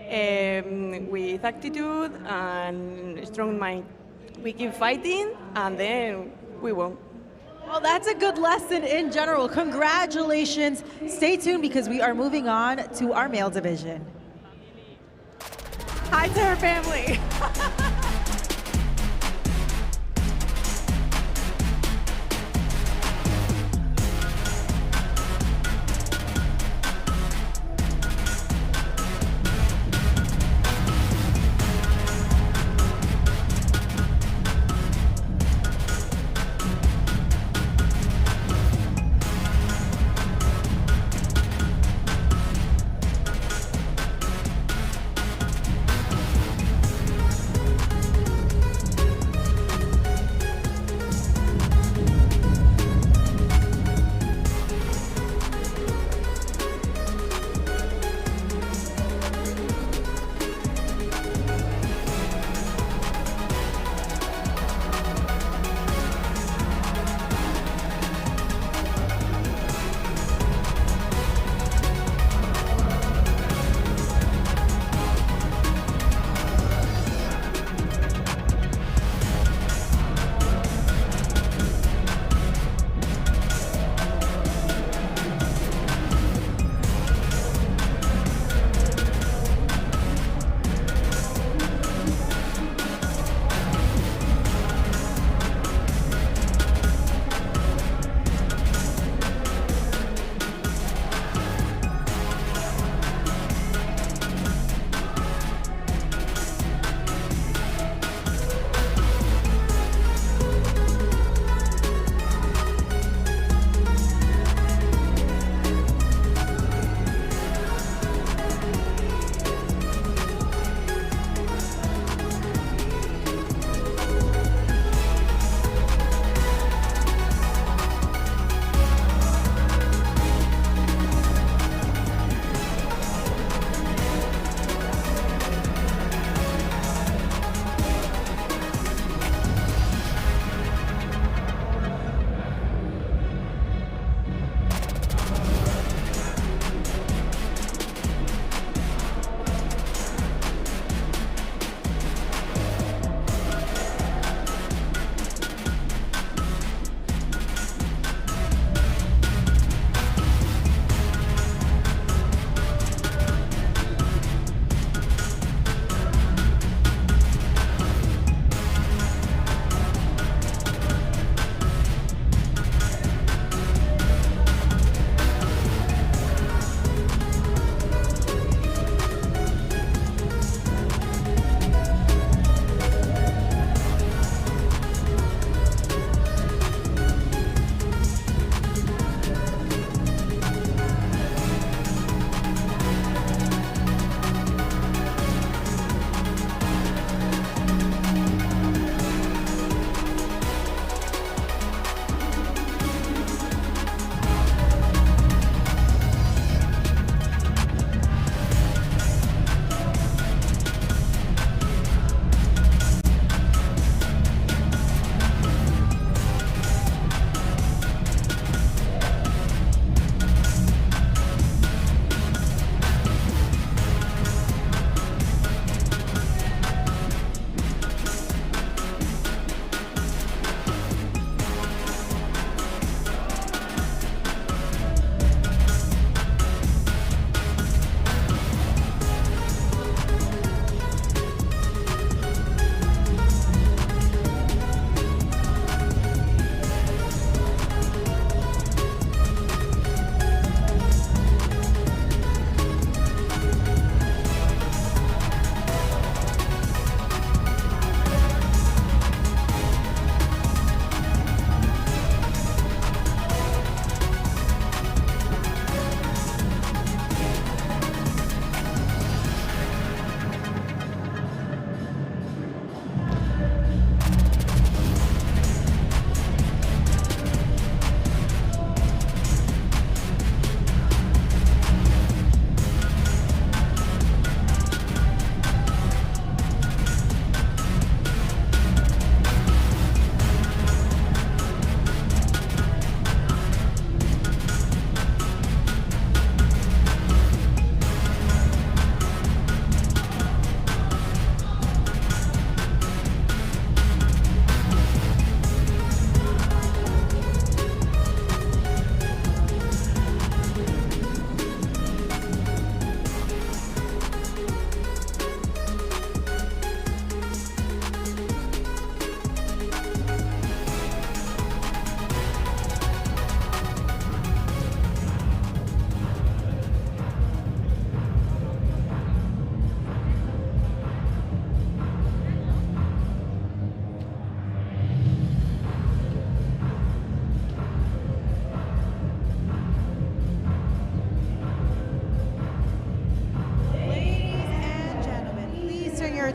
With attitude and strong mind. We keep fighting, and then we won. Well, that's a good lesson in general. Congratulations. Stay tuned because we are moving on to our male division. Hi to her family.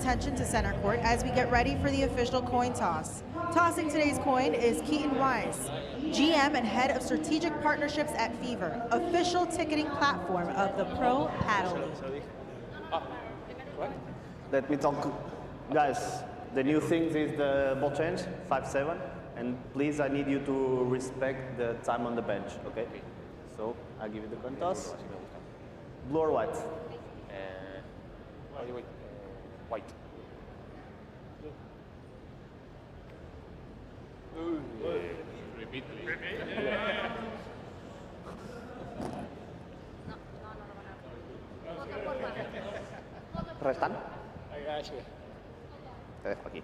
attention to center court as we get ready for the official coin toss. Tossing today's coin is Keaton Wise, GM and Head of Strategic Partnerships at Fever, official ticketing platform of the Pro Padel League. Let me talk, guys. The new thing is the ball change, 5-7, and please, I need you to respect the time on the bench, okay? So, I'll give you the coin toss. Blue or white? White. Repeat, please. Restan? I got you. Te dejo aquí.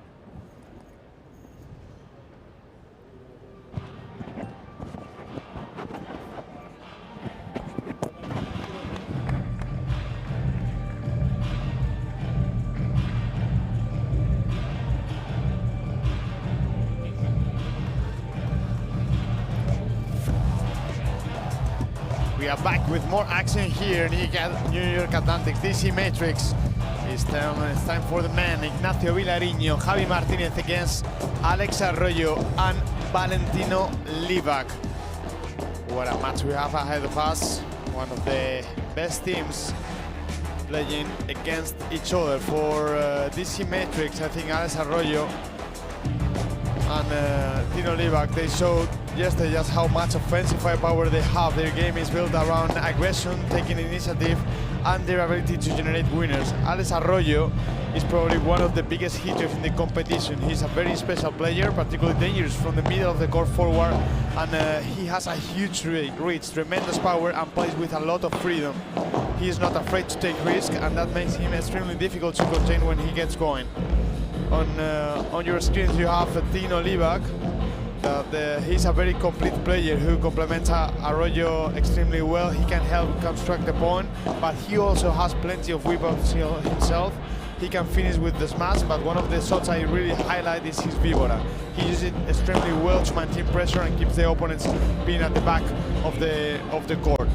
We are back with more action here in New York Atlantic. DC Matrix. It's time for the men. Ignacio Vilariño, Javi Martinez against Alex Arroyo and Valentino Livac. What a match we have ahead of us. One of the best teams playing against each other. For DC Matrix, I think Alex Arroyo and Tino Livac, they showed yesterday just how much offensive firepower they have. Their game is built around aggression, taking initiative, and their ability to generate winners. Alex Arroyo is probably one of the biggest hitters in the competition. He's a very special player, particularly dangerous from the middle of the court forward, and he has a huge reach, tremendous power, and plays with a lot of freedom. He is not afraid to take risks, and that makes him extremely difficult to contain when he gets going. On your screens you have Tino Livac. He's a very complete player who complements Arroyo extremely well. He can help construct the point, but he also has plenty of weapons himself. He can finish with the smash, but one of the shots I really highlight is his Vibora. He uses it extremely well to maintain pressure and keeps the opponents being at the back of the court.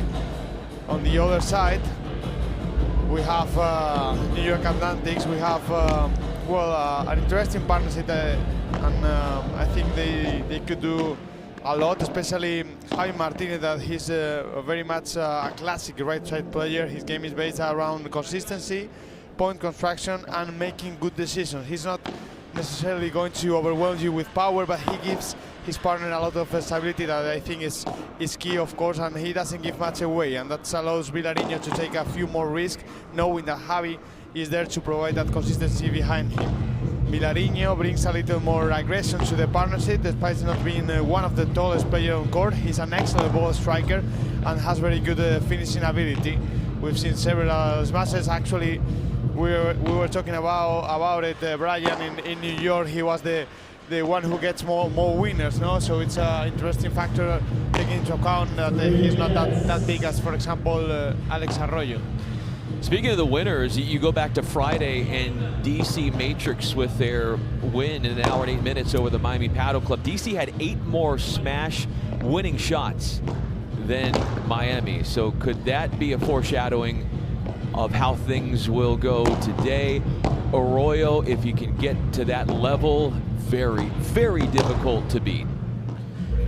On the other side, we have New York Atlantics. We have an interesting partnership, and I think they could do a lot, especially Javi Martinez, that he's very much a classic right side player. His game is based around consistency, point construction, and making good decisions. He's not necessarily going to overwhelm you with power, but he gives his partner a lot of stability that I think is key, of course, and he doesn't give much away, and that allows Vilariño to take a few more risks, knowing that Javi is there to provide that consistency behind him. Vilariño brings a little more aggression to the partnership, despite not being one of the tallest players on court. He's an excellent ball striker and has very good finishing ability. We've seen several smashes. Actually, we were talking about it, Brian, in New York. He was the one who gets more winners, no? So it's an interesting factor, taking into account that he's not that big as, for example, Alex Arroyo. Speaking of the winners, you go back to Friday and DC Matrix with their win in 1 hour and 8 minutes over the Miami Padel Club. DC had 8 more smash winning shots than Miami. So could that be a foreshadowing of how things will go today? Arroyo, if you can get to that level, very, very difficult to beat.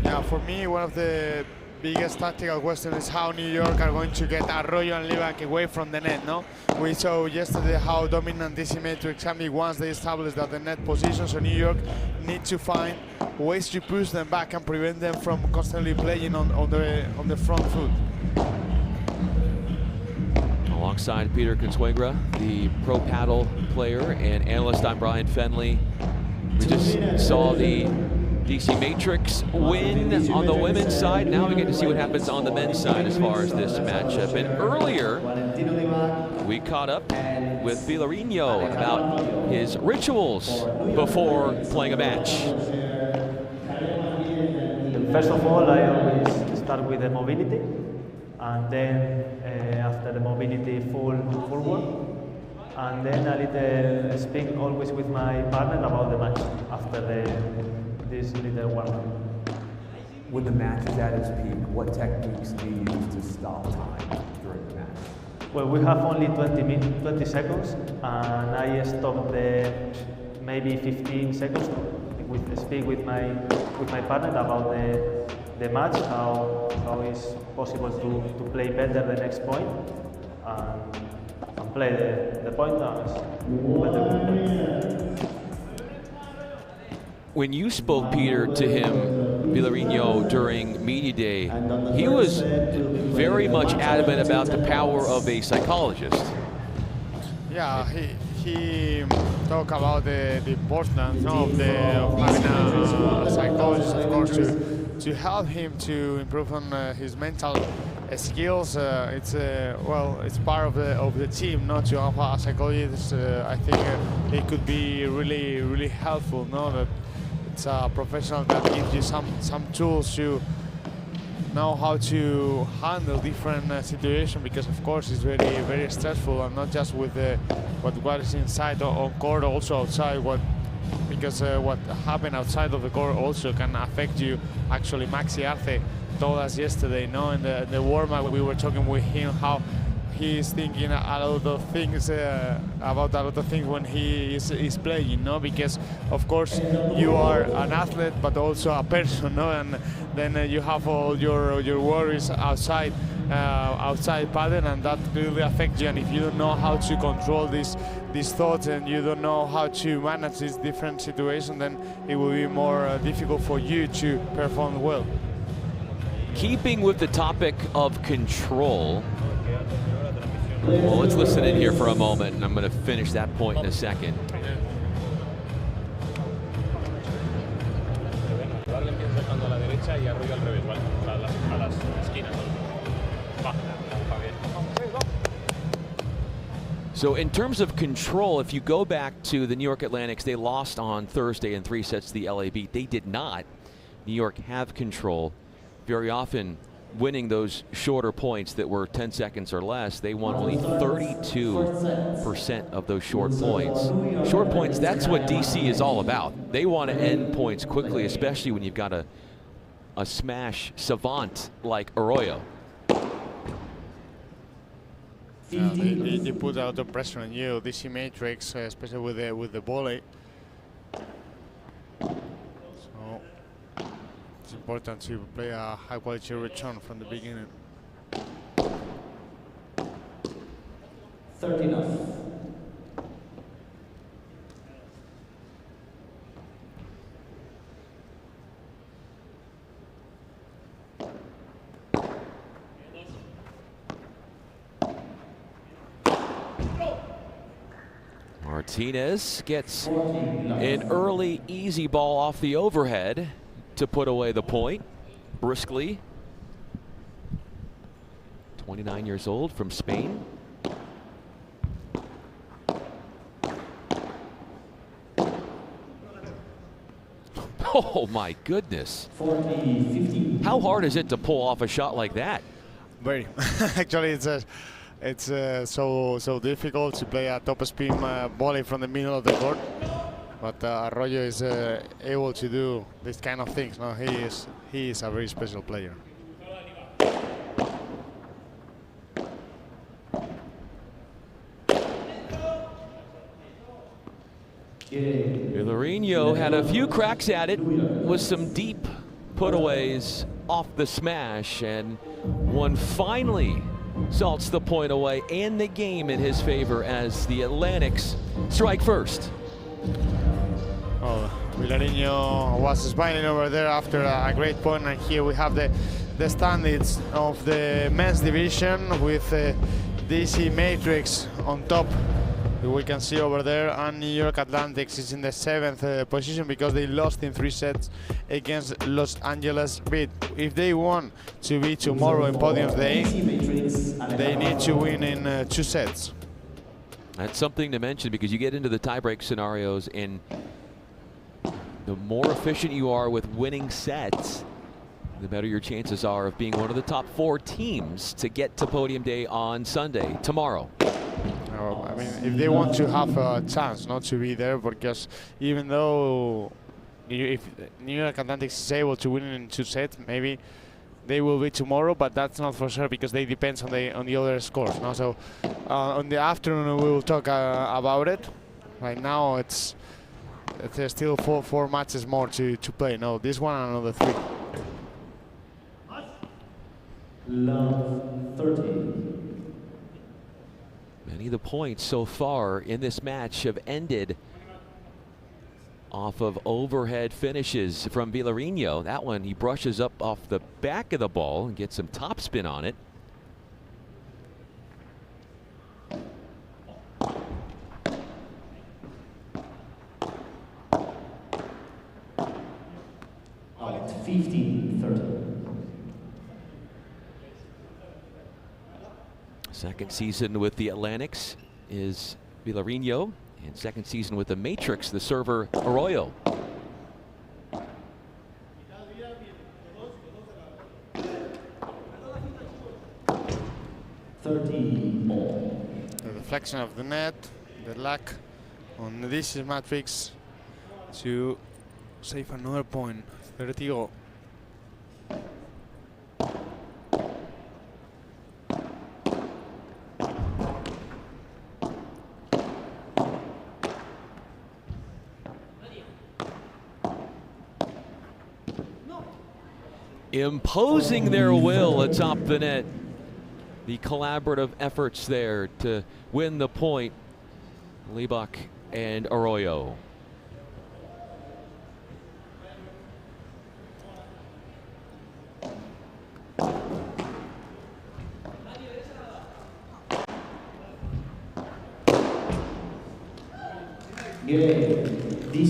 Yeah, for me, one of the biggest tactical questions is how New York are going to get Arroyo and Livac away from the net, no? We saw yesterday how dominant DC Matrix can be once they establish that the net position, so New York need to find ways to push them back and prevent them from constantly playing on the front foot. Alongside Peter Consuegra, the pro paddle player and analyst, I'm Brian Fenley. We just saw the DC Matrix win on the women's side. Now we get to see what happens on the men's side as far as this matchup. And earlier, we caught up with Vilariño about his rituals before playing a match. First of all, I always start with the mobility, and then after the mobility, full work. And then a little speak always with my partner about the match after this little warm-up. When the match is at its peak, what techniques do you use to stop time during the match? Well, we have only 20 seconds, and I stopped maybe 15 seconds to speak with my partner about the match, how it's possible to play better the next point, and play the point better. When you spoke, Peter, to him, Villarino, during media day, he was very much adamant about the power of a psychologist. Yeah, he talked about the importance of having a psychologist, of course, to help him to improve on his mental skills. It's part of the team, not to have a psychologist. I think it could be really helpful. No, that it's a professional that gives you some tools to know how to handle different situations, because of course it's very stressful, and not just with what is inside on court, also outside. Because what happened outside of the court also can affect you. Actually, Maxi Arce told us yesterday, no, in the warm-up we were talking with him how he is thinking a lot of things about a lot of things when he is playing, no? Because of course you are an athlete, but also a person, no? And then you have all your worries outside Padel, and that really affects you. And if you don't know how to control these thoughts, and you don't know how to manage these different situations, then it will be more difficult for you to perform well. Keeping with the topic of control, well, let's listen in here for a moment, and I'm going to finish that point in a second. So in terms of control, if you go back to the New York Atlantics, they lost on Thursday in 3 sets to the LA Beat. They did not, New York, have control. Very often winning those shorter points that were 10 seconds or less, they won only 32% of those short points. Short points, that's what DC is all about. They want to end points quickly, especially when you've got a smash savant like Arroyo. They put out the pressure on you, DC Matrix, especially with the volley. So it's important to play a high quality return from the beginning. 30-0. Martinez gets an early easy ball off the overhead to put away the point briskly. 29 years old from Spain. Oh my goodness. 40-50. How hard is it to pull off a shot like that? Very. Actually, it's so difficult to play a top spin volley from the middle of the court. But Arroyo is able to do this kind of things. No, he is a very special player. Villarino had a few cracks at it with some deep putaways off the smash, and one finally salts the point away and the game in his favor as the Atlantics strike first. Oh, Villarino was smiling over there after a great point, and here we have the standings of the men's division with DC Matrix on top. We can see over there, and New York Atlantics is in the 7th position because they lost in 3 sets against Los Angeles Beat. If they want to be tomorrow in podium day, they need to win in 2 sets. That's something to mention, because you get into the tiebreak scenarios, and the more efficient you are with winning sets, the better your chances are of being one of the top 4 teams to get to podium day on Sunday, tomorrow. I mean, if they want to have a chance not to be there, because even though if New York Atlantics is able to win in 2 sets, maybe they will be tomorrow, but that's not for sure because they depends on the other scores. No? So on the afternoon we will talk about it. Right now it's there's still four matches more to play. No, this one and another 3. Love 30. Many of the points so far in this match have ended off of overhead finishes from Villarino. That one, he brushes up off the back of the ball and gets some topspin on it. Out 15-30. Second season with the Atlantics is Villarino, and second season with the Matrix, the server Arroyo. The deflection of the net, the lack on this matrix to save another point. 30 all. Imposing their will atop the net. The collaborative efforts there to win the point. Leibach and Arroyo.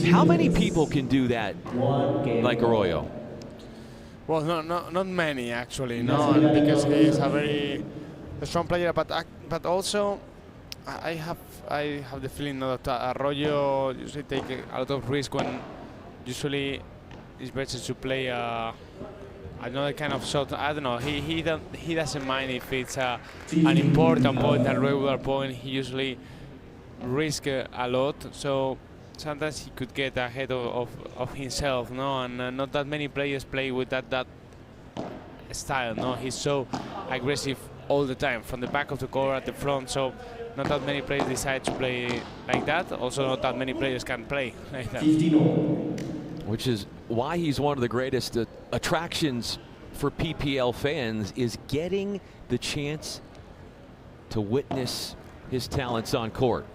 How many people can do that like Arroyo? Well, not many actually, no, because he is a very strong player. But also, I have the feeling that Arroyo usually take a lot of risk when usually it's better to play another kind of shot. I don't know. He doesn't mind if it's an important point, a regular point. He usually risk a lot. So sometimes he could get ahead of himself, no, and not that many players play with that style, no. He's so aggressive all the time, from the back of the court at the front, so not that many players decide to play like that. Also, not that many players can play like that. Which is why he's one of the greatest attractions for PPL fans, is getting the chance to witness his talents on court.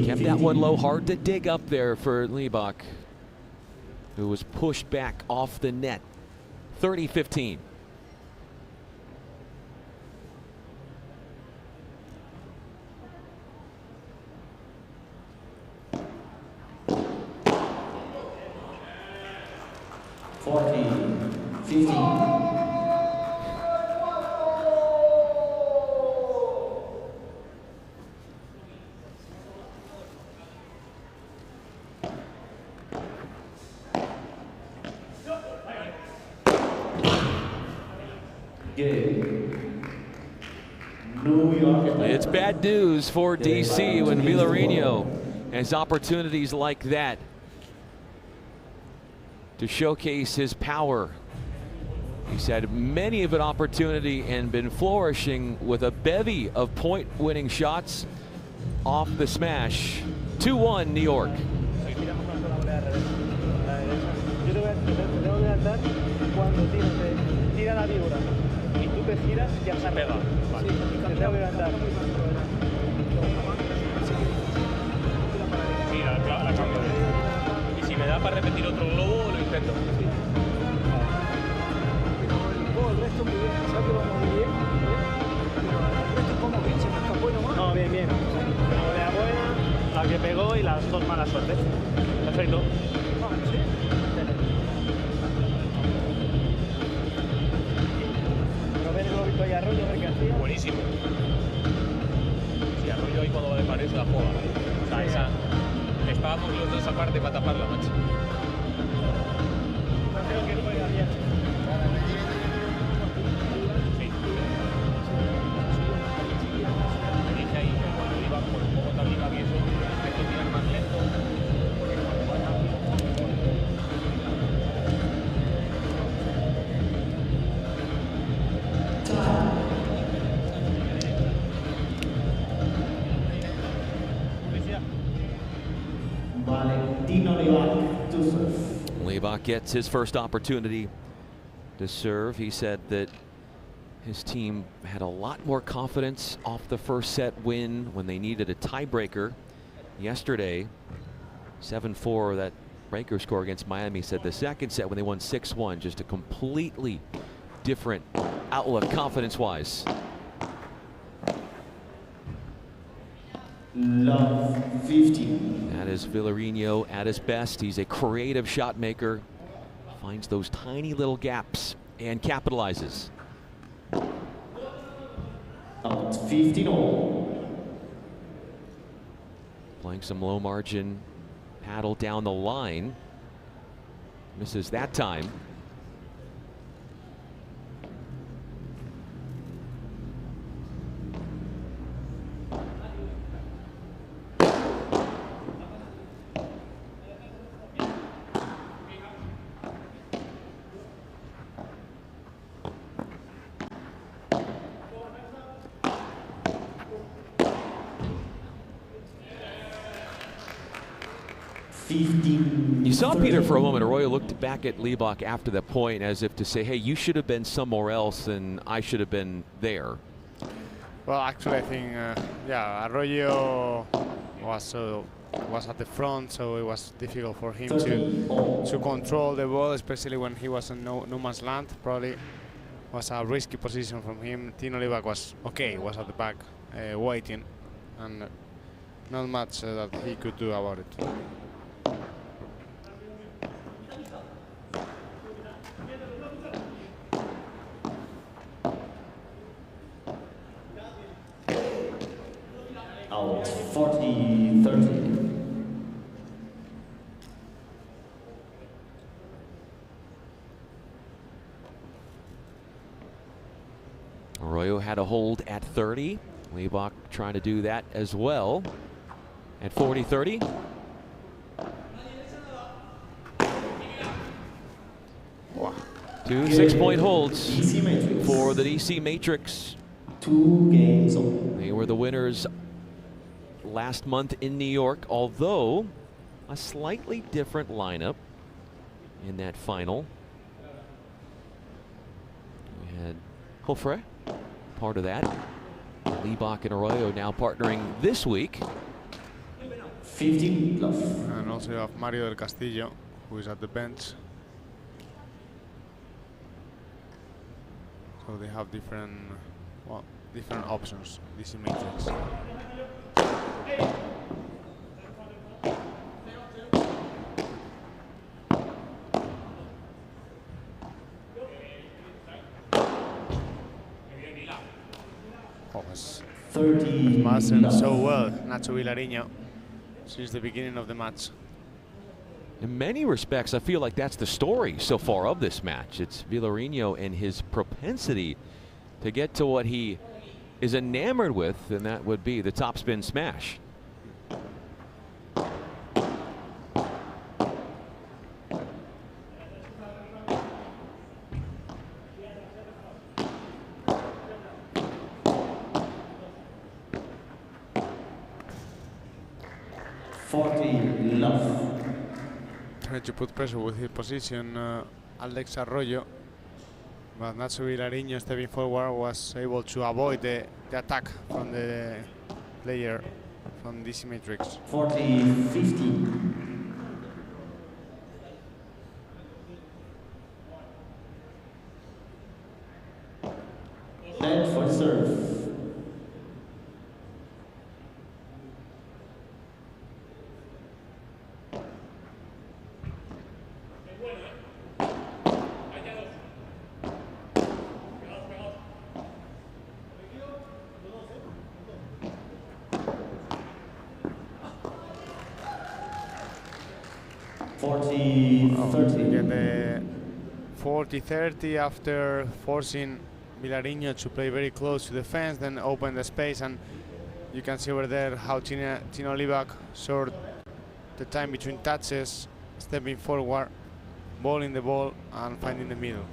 Kept that one low, hard to dig up there for Leibach, who was pushed back off the net. 30-15. It's bad news for DC when Villarino has opportunities like that to showcase his power. He's had many of an opportunity and been flourishing with a bevy of point-winning shots off the smash. 2-1 New York. Te giras, ya se pega. Vale. Te tengo que levantar. Sí, la cambio. Y si me da para repetir otro globo, lo intento. El resto muy bien, ¿sabes que vamos muy bien? El resto como bien, se me escapó nomás. No, bien, bien. Una volea buena, la que pegó y las dos malas suertes. Perfecto. ¿Sí? Arroyo, a ver qué hacía. Buenísimo. Sí, Arroyo ahí cuando va de pared se la juega. O sea, esa... Estábamos los dos aparte para taparla, macho. Creo que juega bien. Libak gets his first opportunity to serve. He said that his team had a lot more confidence off the first set win when they needed a tiebreaker yesterday. 7-4, that breaker score against Miami. Said the second set when they won 6-1, just a completely different outlook confidence-wise. Love 15. That is Villarino at his best. He's a creative shot maker. Finds those tiny little gaps and capitalizes. Out 15 all. Playing some low margin paddle down the line. Misses that time. You saw Peter for a moment. Arroyo looked back at Libak after that point as if to say, hey, you should have been somewhere else and I should have been there. Well, actually, I think, yeah, Arroyo was at the front, so it was difficult for him to control the ball, especially when he was in no man's land. Probably was a risky position from him. Tino Libak was okay, was at the back waiting, and not much that he could do about it. Out 40-30. Arroyo had a hold at 30. Libak trying to do that as well at 40-30. Wow. Two 6-point holds for the DC Matrix. 2 games on. They were the winners last month in New York, although a slightly different lineup in that final. We had Jofre, part of that. Libak and Arroyo now partnering this week. 15 love. And also you have Mario del Castillo, who is at the bench. So they have different, well, different options, DC Matrix. Mastering so well, Nacho Villarino, since the beginning of the match. In many respects, I feel like that's the story so far of this match. It's Villarino and his propensity to get to what he is enamored with, and that would be the topspin smash. Trying to put pressure with his position, Alex Arroyo, but Nacho Villarino stepping forward was able to avoid the attack from the player from DC Matrix. 40-50. Set for serve. Get the 40-30 after forcing Villarino to play very close to the fence, then open the space, and you can see over there how Tino Libak short the time between touches, stepping forward, bowling the ball, and finding the middle.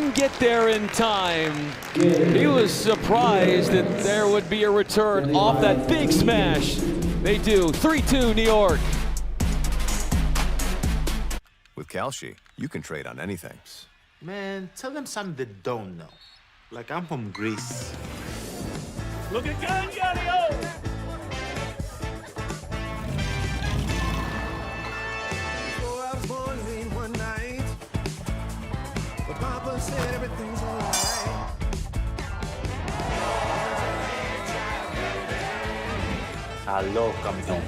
didn't get there in time. He was surprised that there would be a return off that big smash. They do. 3-2 New York. With Kalshi, you can trade on anything. Man, tell them something they don't know. Like I'm from Greece. Look at Hangar! So I was born late one night, but Papa said everything's alright. Hello, campeón.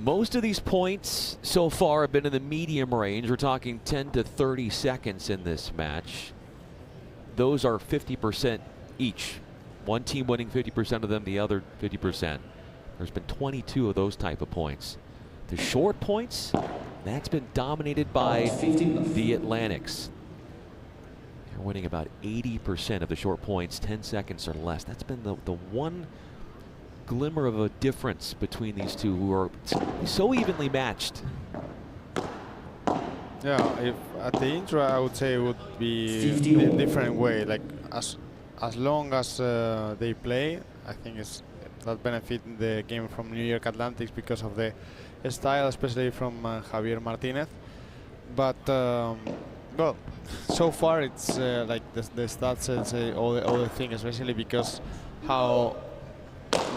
Most of these points so far have been in the medium range. We're talking 10 to 30 seconds in this match. Those are 50% each. One team winning 50% of them, the other 50%. There's been 22 of those type of points. The short points, that's been dominated by the Atlantics. They're winning about 80% of the short points, 10 seconds or less. That's been the one glimmer of a difference between these two, who are so evenly matched. Yeah, if at the intro I would say it would be a different way. Like as long as they play, I think it's that benefit the game from New York Atlantics because of the style, especially from Javier Martinez. But well, so far it's like the stats say all the things, especially because how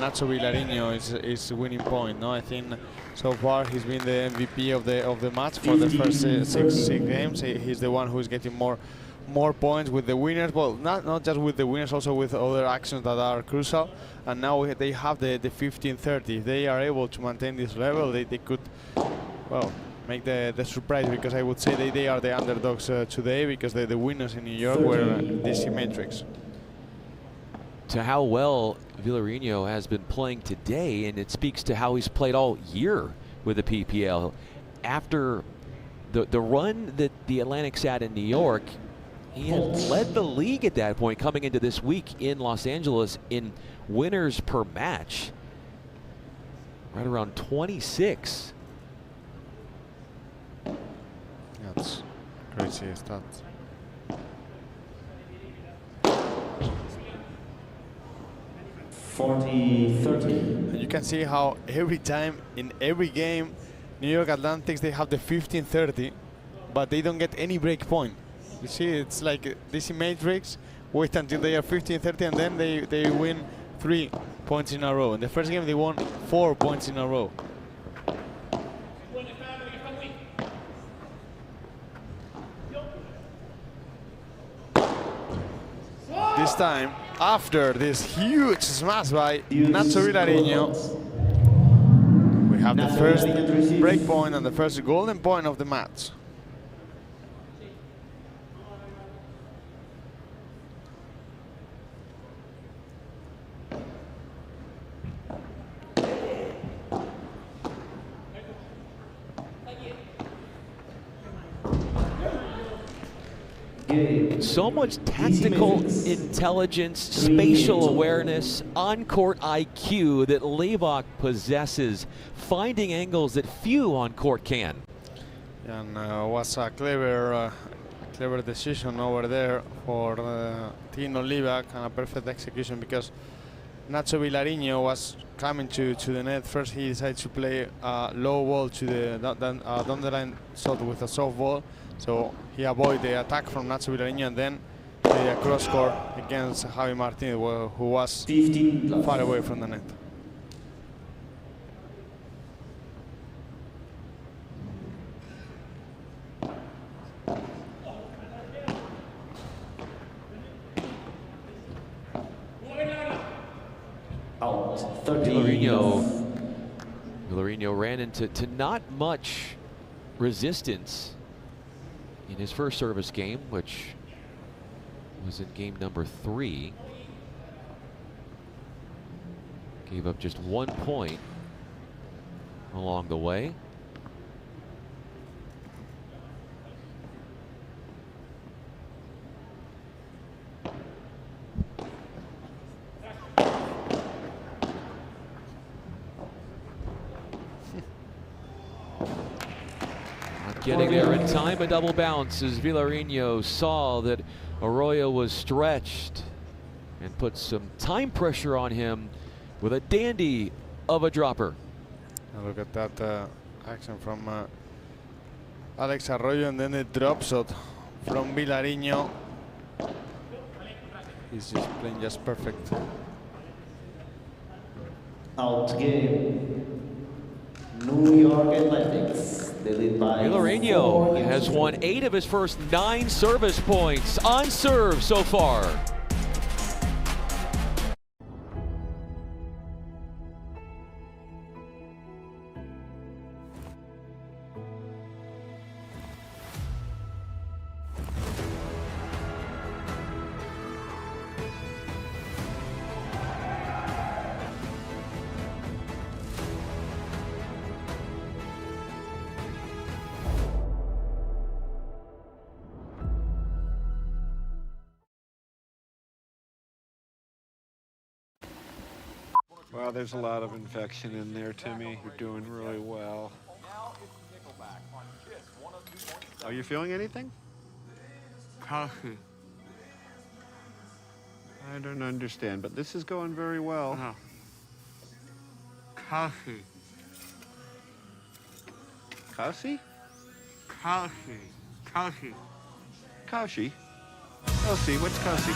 Nacho Vilariño is winning point. No, I think so far he's been the MVP of the match for the first six games. He's the one who is getting more points with the winners. Well, not just with the winners, also with other actions that are crucial. And now they have the 15-30. If they are able to maintain this level, they could, well, make the surprise, because I would say they are the underdogs today, because the winners in New York were DC Matrix. To how well Villarino has been playing today, and it speaks to how he's played all year with the PPL. After the run that the Atlantics had in New York, he had led the league at that point coming into this week in Los Angeles in winners per match, right around 26. That's crazy stats. And you can see how every time in every game New York Atlantics, they have the 15-30, but they don't get any break point. You see, it's like DC Matrix, wait until they are 15-30 and then they win 3 points in a row. In the first game they won 4 points in a row. This time, after this huge smash by Nacho Villarino, we have the first break point and the first golden point of the match. So much tactical intelligence, spatial awareness, on-court IQ that Leibach possesses, finding angles that few on-court can. And was a clever decision over there for Tino Leibach, and a perfect execution, because Nacho Vilariño was coming to the net. First he decided to play a low ball to the down the line shot with a soft ball, so he avoided the attack from Nacho Vilariño, and then the cross court against Javi Martinez, who was far away from the net. Villarino ran into not much resistance in his first service game, which was in game number 3. Gave up just 1 point along the way. Getting there in time, a double bounce as Villarino saw that Arroyo was stretched and put some time pressure on him with a dandy of a dropper. Now look at that action from Alex Arroyo, and then the drop shot from Villarino. He's just playing just perfect. Out game. New York Athletics. Villarino has won 8 of his first 9 service points on serve so far. Well, there's a lot of infection in there, Timmy. You're doing really well. Are you feeling anything? Coffee. I don't understand, but this is going very well. No. Coffee. Kaushi? Coffee. Coffee. Kaushi? Kaushi, what's Kaushi?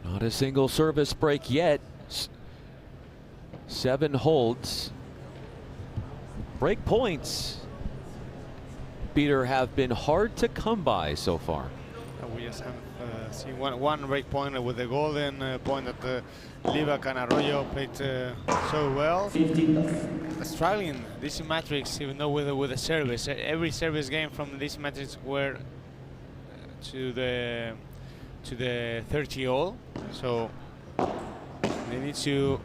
Not a single service break yet. 7 holds. Break points, Peter, have been hard to come by so far. We just have seen one break point with the golden point that Livac and Arroyo played so well. Struggling DC Matrix, even though with the service. Every service game from DC Matrix were to the 30-all, so they need to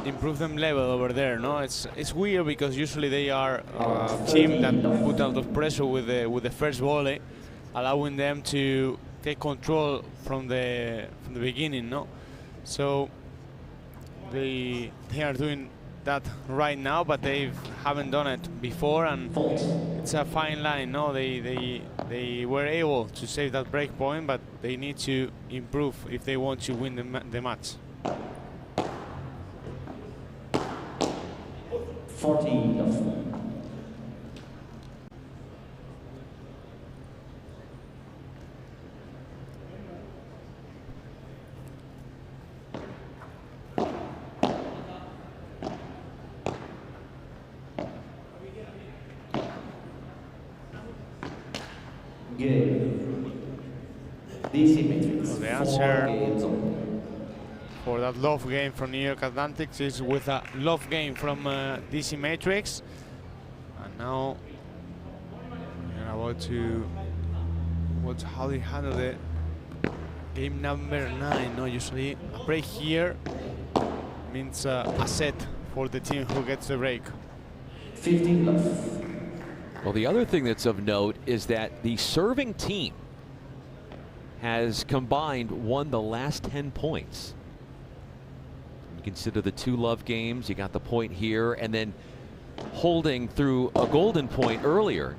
improve them level over there. No, it's weird because usually they are a team that put a lot of pressure with the first volley, allowing them to take control from the beginning. No, so they are doing that right now, but they haven't done it before, and it's a fine line. No, they were able to save that break point, but they need to improve if they want to win the match. 40. So the answer for that love game from New York Athletics is with a love game from DC Matrix. And now we're about to watch how they handle Game number 9. No, usually a break here means a set for the team who gets the break. 15 love. Well, the other thing that's of note is that the serving team has combined won the last 10 points. You consider the 2 love games, you got the point here, and then holding through a golden point earlier.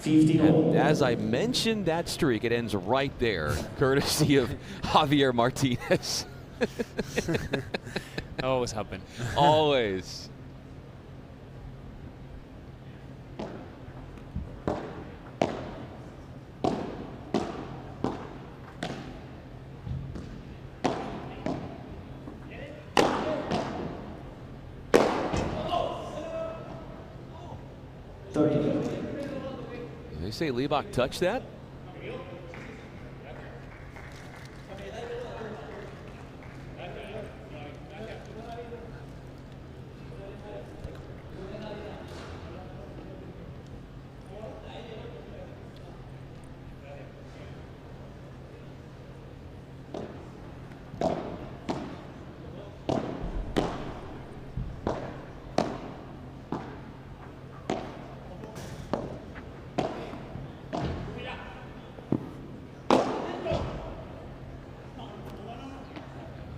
And as I mentioned that streak, it ends right there, courtesy of Javier Martinez. Always happen. Always. They say Liebach touched that?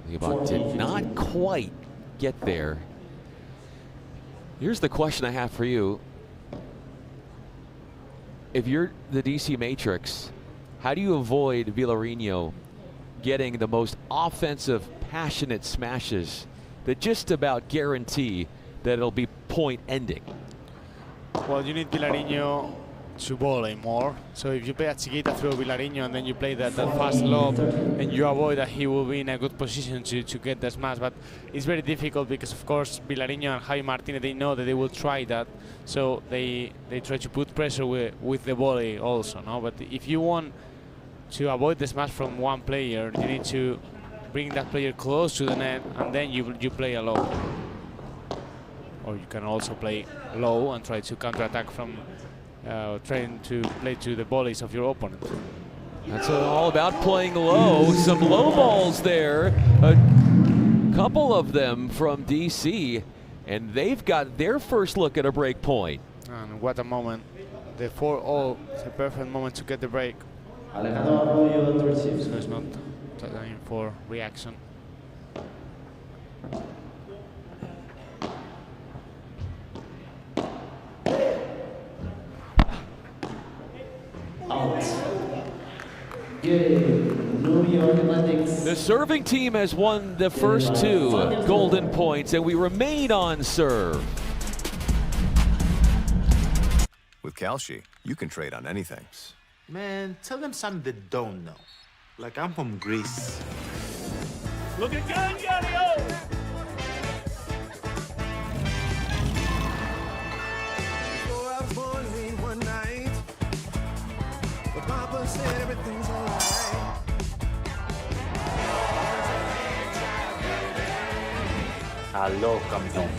Liebach did not quite get there. Here's the question I have for you. If you're the DC Matrix, how do you avoid Villarino getting the most offensive, passionate smashes that just about guarantee that it'll be point ending? Well, you need Villarino to volley more. So if you play a chiquita through Villarino and then you play that fast lob, and you avoid that, he will be in a good position to get the smash. But it's very difficult because, of course, Villarino and Javi Martinez, they know that they will try that. So they try to put pressure with the volley also. No, but if you want to avoid the smash from one player, you need to bring that player close to the net, and then you play a low. Or you can also play low and try to counterattack from trying to play to the volleys of your opponent. That's all about playing low. Some low balls there. A couple of them from DC, and they've got their first look at a break point. And what a moment. The 4-0, it's a perfect moment to get the break. So it's not time for reaction. The serving team has won the first 2 golden points, and we remain on serve. With Kalshi, you can trade on anything. Man, tell them something they don't know. Like I'm from Greece. Look at Gallo! Before I was born late one night, but Papa said everything's alright. Hello, campeón.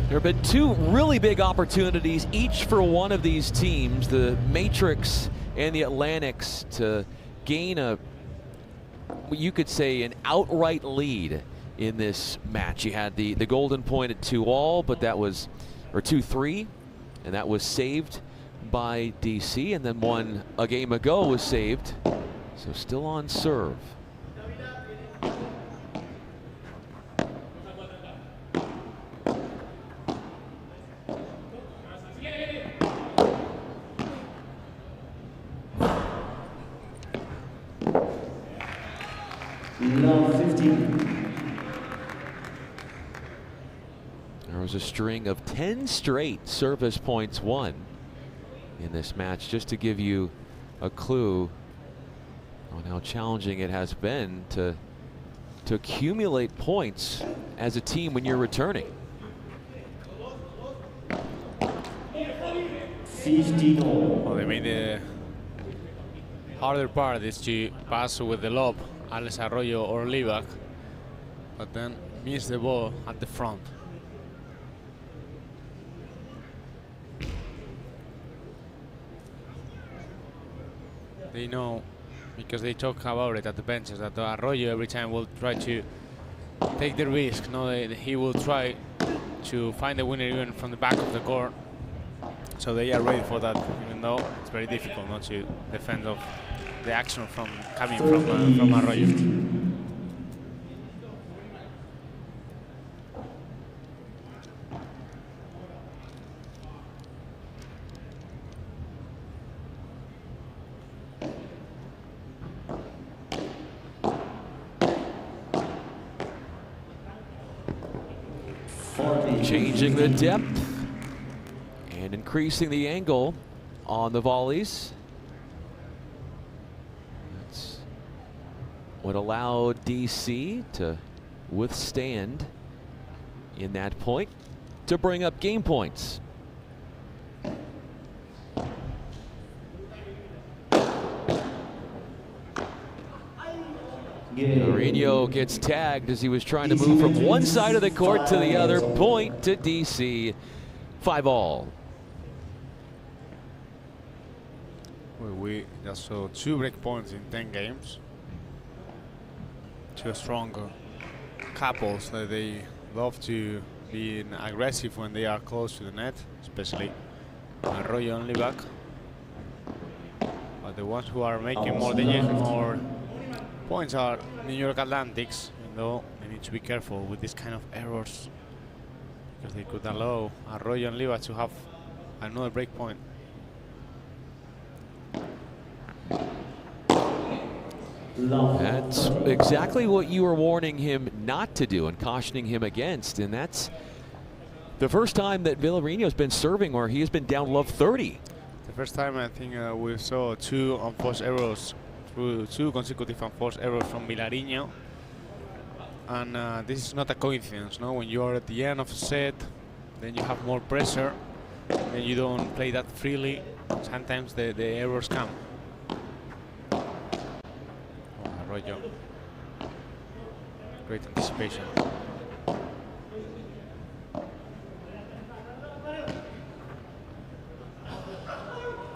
There have been 2 really big opportunities, each for one of these teams, the Matrix and the Atlantics, to gain a, you could say, an outright lead in this match. He had the golden point at 2-all, but that was, or 2-3, and that was saved by DC, and then one a game ago was saved, so still on serve. Love 15. There was a string of 10 straight service points won in this match, just to give you a clue on how challenging it has been to accumulate points as a team when you're returning. 50. Well, they made the harder part is to pass with the lob, Alex Arroyo or Livac, but then miss the ball at the front. They know, because they talk about it at the benches, that Arroyo every time will try to take the risk. No, he will try to find the winner even from the back of the court. So they are ready for that, even though it's very difficult not to defend of the action coming from Arroyo. Changing the depth and increasing the angle on the volleys. That's what allowed DC to withstand in that point to bring up game points. Mourinho gets tagged as he was trying to move from one side of the court to the other. Point to DC. 5-all. Well, we just saw 2 break points in 10 games. 2 stronger couples that they love to be aggressive when they are close to the net, especially Arroyo and Livac. But the ones who are making more points are New York Atlantics, even though they need to be careful with this kind of errors, because they could allow Arroyo and Livac to have another break point. That's exactly what you were warning him not to do and cautioning him against, and that's the first time that Villarino's been serving where he has been down love 30. The first time I think we saw 2 unforced errors, 2 consecutive unforced errors from Villarino, and this is not a coincidence. No, when you are at the end of a set, then you have more pressure, and you don't play that freely. Sometimes the errors come. Arroyo, great anticipation.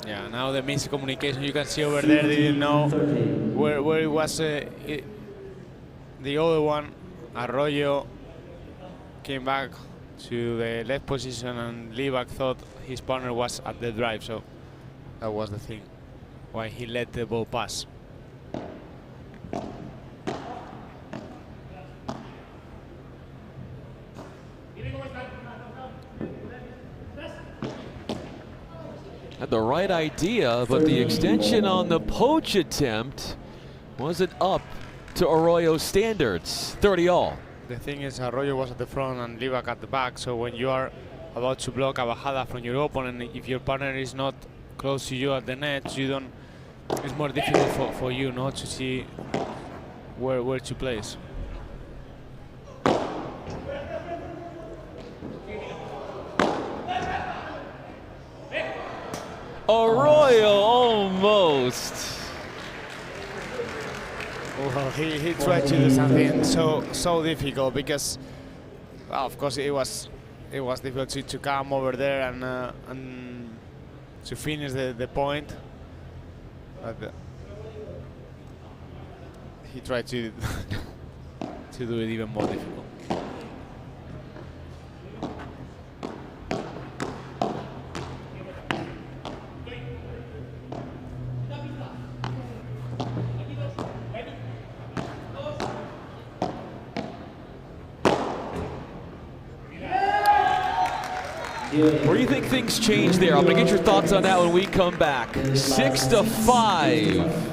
Yeah, now the miscommunication you can see over there. They didn't know where it was. The other one, Arroyo, came back to the left position, and Livac thought his partner was at the drive, so that was the thing why he let the ball pass. Had the right idea, but the extension on the poach attempt wasn't up to Arroyo's standards. 30-all. The thing is, Arroyo was at the front and Livac at the back, so when you are about to block a bajada from your opponent, if your partner is not close to you at the net, you don't. It's more difficult for you not to see where to place. Arroyo almost. Well, he tried to do something so difficult, because, well, of course, it was difficult to come over there and to finish the point. But he tried to to do it even more difficult. Where do you think things change there? I'm going to get your thoughts on that when we come back. 6-5.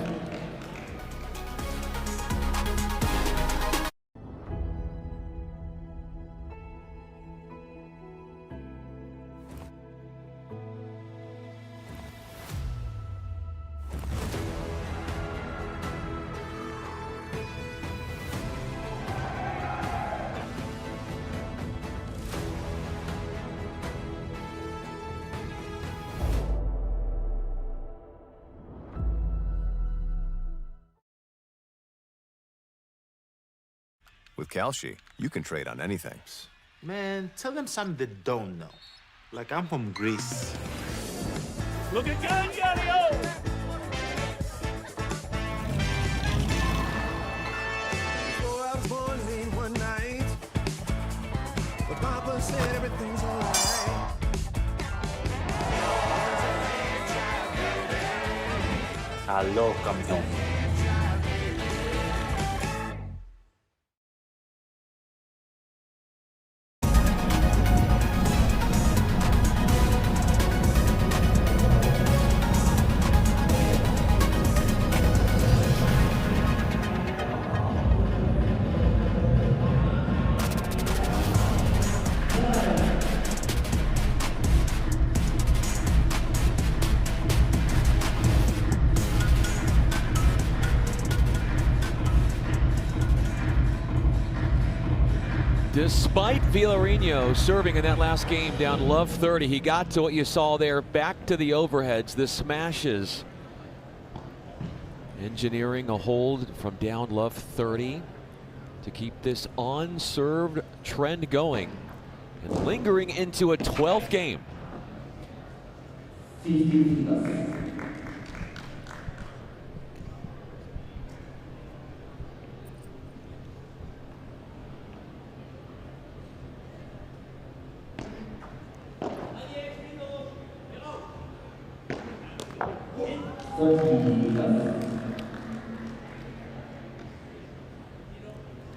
With Kalshi, you can trade on anything. Man, tell them something they don't know. Like I'm from Greece. Look at Gangario! So I was born late one night, but Papa said everything's alright. Aló, campeón. Despite Villarino serving in that last game down love 30, he got to what you saw there, back to the overheads, the smashes. Engineering a hold from down love 30 to keep this on-served trend going and lingering into a 12th game.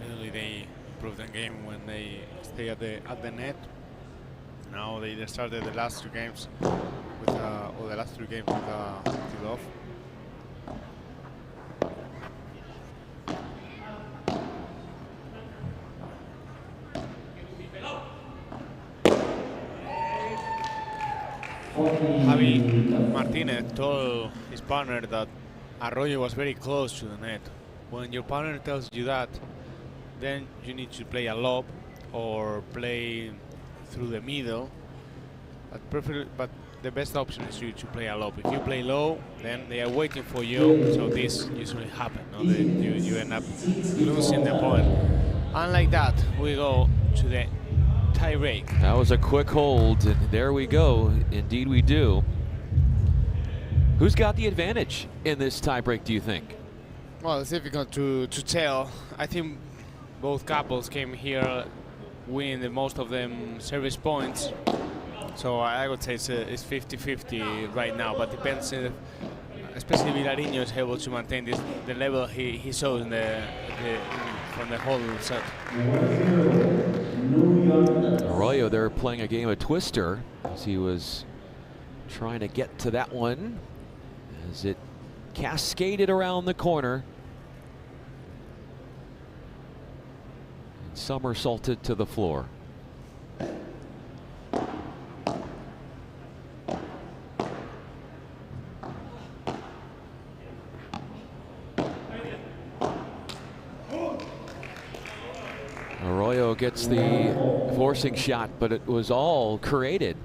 Usually they improve the game when they stay at the net. Now they started the last two games with or the last three games with tee off. Javi Martinez told his partner that Arroyo was very close to the net. When your partner tells you that, then you need to play a lob or play through the middle. But the best option is to play a lob. If you play low, then they are waiting for you. So this usually happens. No? You end up losing the point. Unlike that, we go to the tie break. That was a quick hold, and there we go. Indeed we do. Who's got the advantage in this tie break, do you think? Well, it's difficult to tell. I think both couples came here winning the most of them service points. So I would say it's 50-50 right now, but depends if, especially Villarino is able to maintain the level he showed in from the whole set. Arroyo there playing a game of Twister as he was trying to get to that one as it cascaded around the corner and somersaulted to the floor. Arroyo gets the forcing shot, but it was all created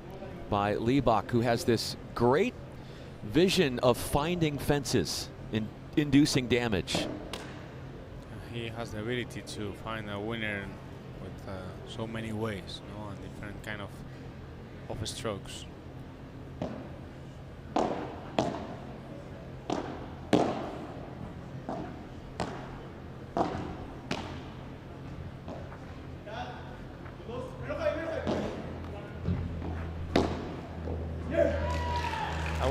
by Liebach, who has this great vision of finding fences and inducing damage. He has the ability to find a winner with so many ways, and different kind of strokes.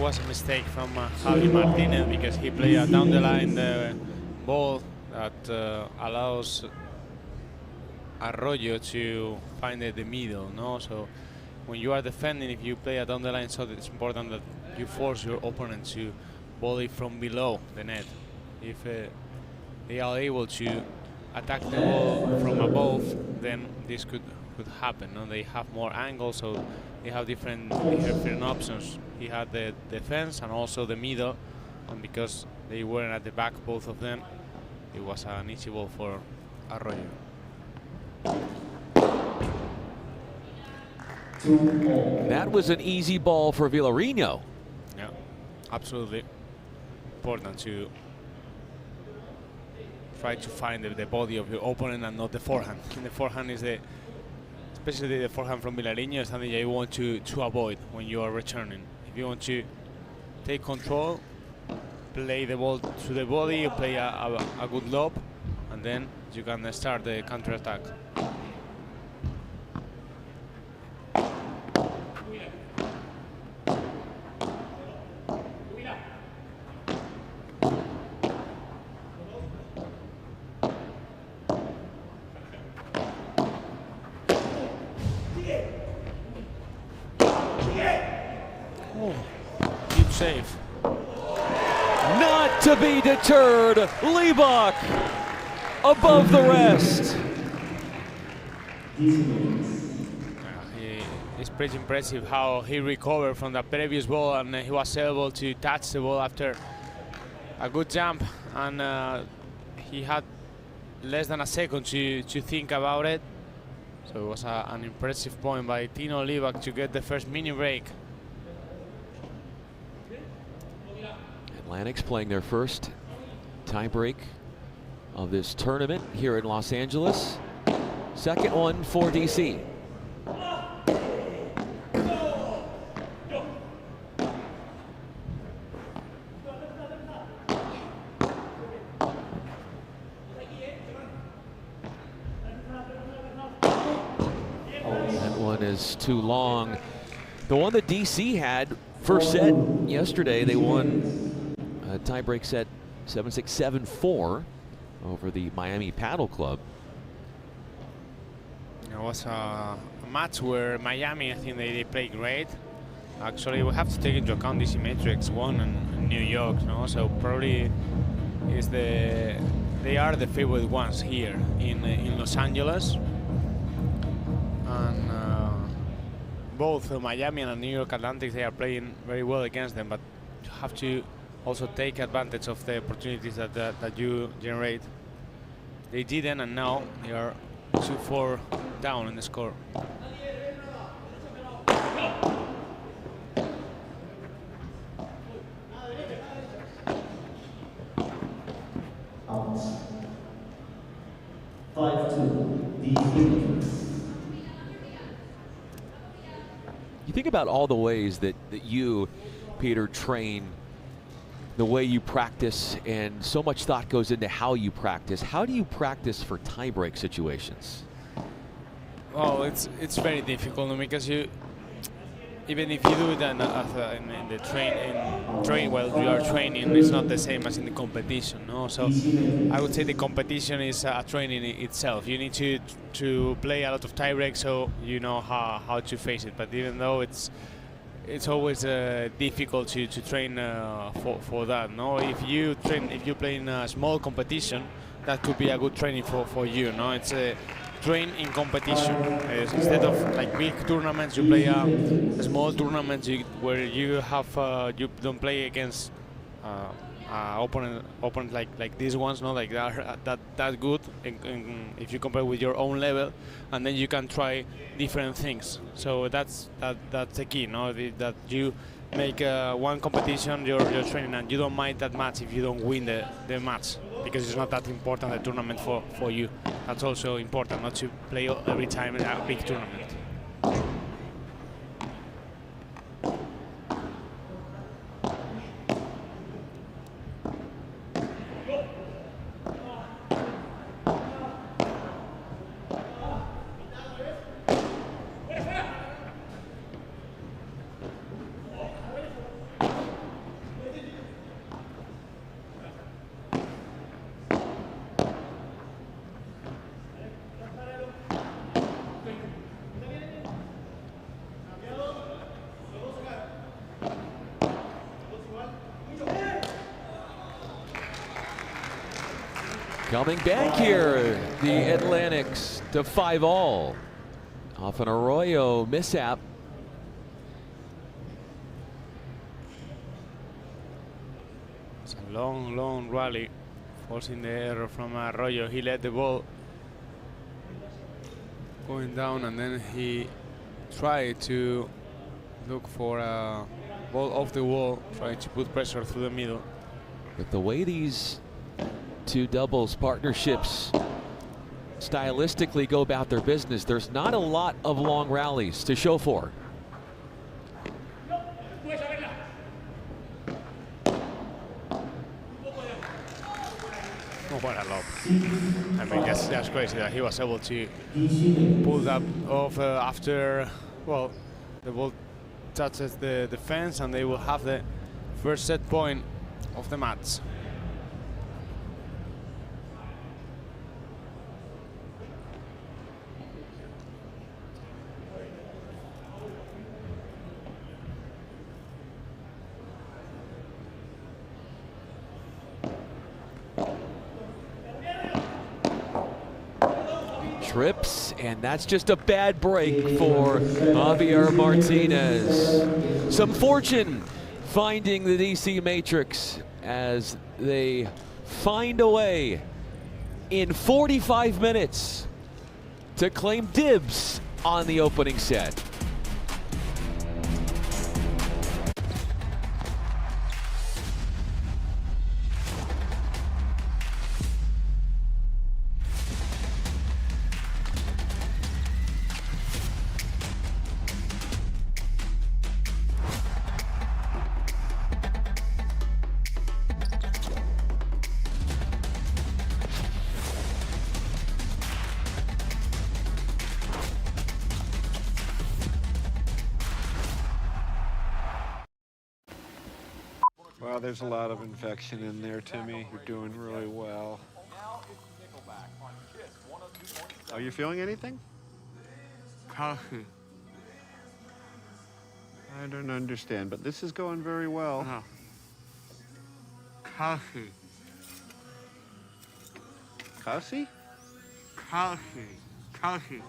was a mistake from Javi Martinez because he played down the line the ball that allows Arroyo to find the middle, no? So when you are defending, if you play a down the line shot, it's important that you force your opponent to volley from below the net. If they are able to attack the ball from above, then this could happen. No? They have more angles, so they have different options. He had the defense and also the middle, and because they weren't at the back, both of them, it was an easy ball for Arroyo. That was an easy ball for Villarino. Yeah, absolutely. Important to try to find the body of your opponent and not the forehand. And the forehand is especially the forehand from Villarino is something that you want to avoid when you are returning. If you want to take control, play the ball to the body, you play a good lob, and then you can start the counter-attack. Save. Not to be deterred. Liebach above the rest. It's pretty impressive how he recovered from the previous ball, and he was able to touch the ball after a good jump, and he had less than a second to think about it. So it was an impressive point by Tino Liebach to get the first mini break. Atlantic's playing their first tiebreak of this tournament here in Los Angeles. Second one for DC. That one is too long. The one that DC had first set yesterday, they won a tiebreak set 7-6, 7-4 over the Miami Padel Club. It was a match where Miami, I think they played great. Actually, we have to take into account DC Matrix won in New York, no? So probably they are the favorite ones here in Los Angeles. And both Miami and New York Atlantic, they are playing very well against them, but you have to also take advantage of the opportunities that you generate. They didn't, and now they are 2-4 down in the score. Out. 5-2, DC. You think about all the ways that you, Peter, train, the way you practice, and so much thought goes into how you practice. How do you practice for tiebreak situations? Well, it's very difficult because even if you do it in the train while you are training, it's not the same as in the competition, no? So I would say the competition is a training itself. You need to play a lot of tiebreaks so you know how to face it. But even though it's always difficult to train for that, no? If you play in a small competition, that could be a good training for you, no? It's train in competition. Instead of like big tournaments, you play a small tournament where you you don't play against opponent like these ones, no, like that good. If you compare with your own level, and then you can try different things. So that's the key, no? That you make one competition your training, and you don't mind that much if you don't win the match, because it's not that important the tournament for you. That's also important, not to play every time in a big tournament. Coming back here, the Atlantics to 5-all. Off an Arroyo mishap. It's a long, long rally, forcing the error from Arroyo. He let the ball going down, and then he tried to look for a ball off the wall, trying to put pressure through the middle. But the way these two doubles partnerships stylistically go about their business, there's not a lot of long rallies to show for. Oh, what a lob. I mean, that's crazy that he was able to pull that off after, well, the ball touches the fence, and they will have the first set point of the match. Trips, and that's just a bad break for Javier Martinez. Some fortune finding the DC Matrix as they find a way in 45 minutes to claim dibs on the opening set. Well, there's a lot of infection in there, Timmy. You're doing really well. Are you feeling anything? Coffee. I don't understand, but this is going very well. No. Coffee. Kasi? Coffee. Coffee.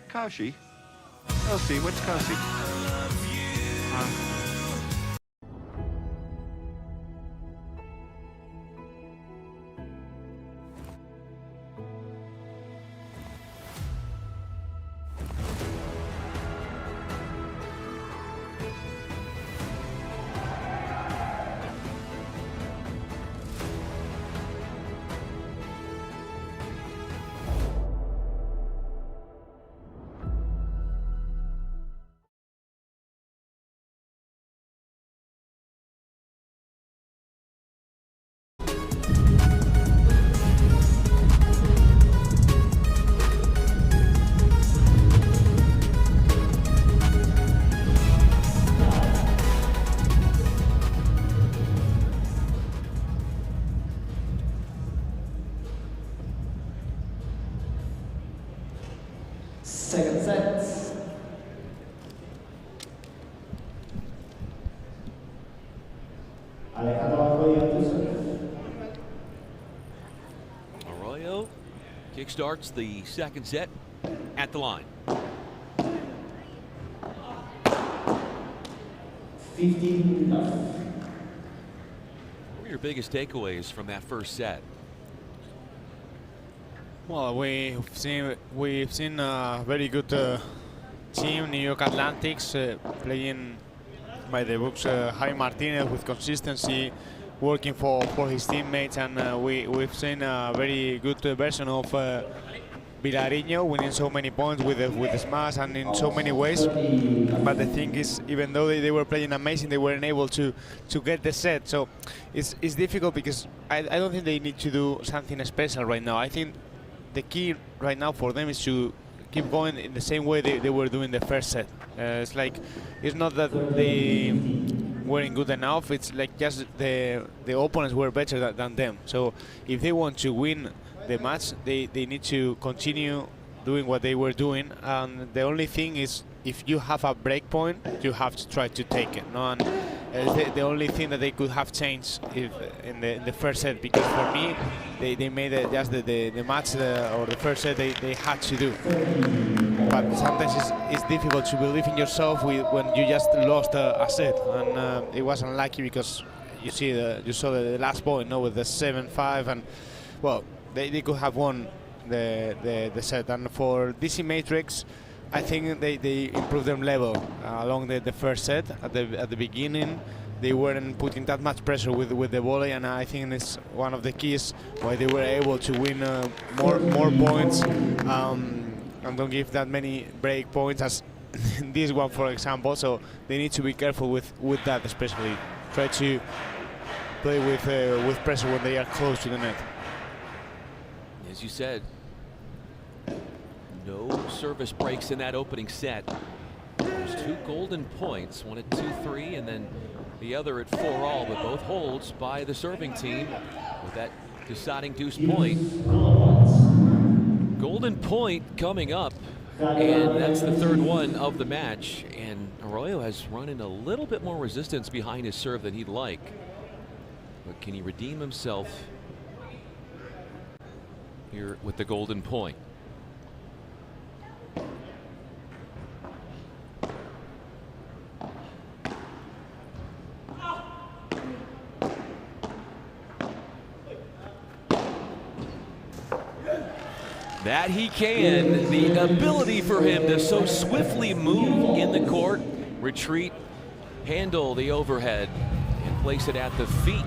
Kashi? Kasi, what's Kasi? Second set. Arroyo kickstarts the second set at the line. 15 love. What were your biggest takeaways from that first set? Well, we've seen a very good team, New York Atlantics, playing by the books. Javi Martinez with consistency, working for his teammates, and we've seen a very good version of Vilariño, winning so many points with the smash and in so many ways. But the thing is, even though they were playing amazing, they weren't able to get the set. So it's difficult because I don't think they need to do something special right now. I think the key right now for them is to keep going in the same way they were doing the first set. It's like, it's not that they weren't good enough, it's like just the opponents were better than them. So if they want to win the match, they need to continue doing what they were doing, and the only thing is, if you have a break point, you have to try to take it. No? And the only thing that they could have changed if in the first set, because for me they made just the match or the first set they had to do. But sometimes it's difficult to believe in yourself when you just lost a set, and it was unlucky because you saw the last point, with the 7-5, and well, they could have won the set. And for DC Matrix, I think they improved their level along the first set. At the beginning, they weren't putting that much pressure with the volley, and I think it's one of the keys why they were able to win more points and don't give that many break points as this one, for example. So they need to be careful with that, especially try to play with pressure when they are close to the net. As you said, no service breaks in that opening set. There's 2 golden points, one at 2-3 and then the other at 4-all, but both holds by the serving team with that deciding deuce point. Golden point coming up, and that's the 3rd one of the match, and Arroyo has run in a little bit more resistance behind his serve than he'd like, but can he redeem himself here with the golden point? That he can. The ability for him to so swiftly move in the court, retreat, handle the overhead, and place it at the feet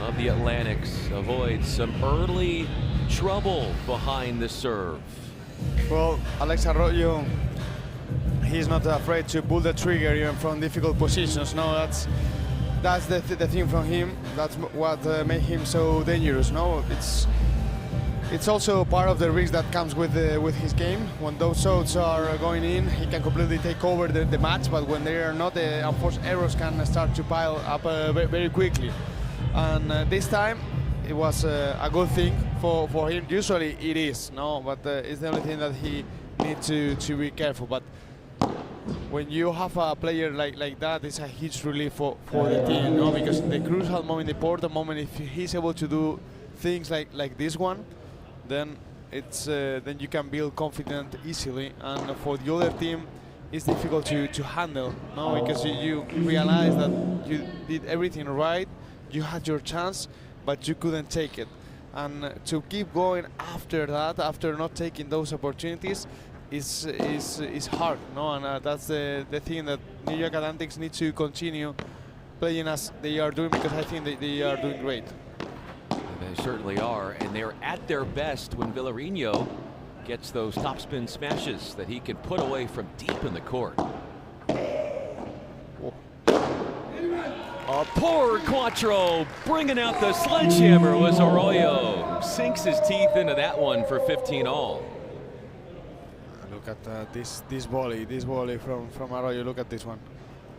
of the Atlantics. Avoids some early trouble behind the serve. Well, Alex Arroyo, he's not afraid to pull the trigger even from difficult positions. No, that's the thing from him. That's what made him so dangerous. No, it's also part of the risk that comes with his game. When those shots are going in, he can completely take over the match, but when they are not, of course, errors can start to pile up very quickly. And this time, it was a good thing for him. Usually it is, no, but it's the only thing that he needs to be careful. But when you have a player like that, it's a huge relief for the team, no, because the crucial moment, the important moment, if he's able to do things like this one, then then you can build confidence easily, and for the other team it's difficult to handle, no, because you realize that you did everything right, you had your chance, but you couldn't take it, and to keep going after that, after not taking those opportunities, is hard, no, and that's the thing that New York Atlantics need to continue playing as they are doing, because I think they are doing great. They certainly are, and they're at their best when Villarino gets those topspin smashes that he can put away from deep in the court. A poor Quattro bringing out the sledgehammer was Arroyo. Sinks his teeth into that one for 15-all. Look at this volley from Arroyo. Look at this one.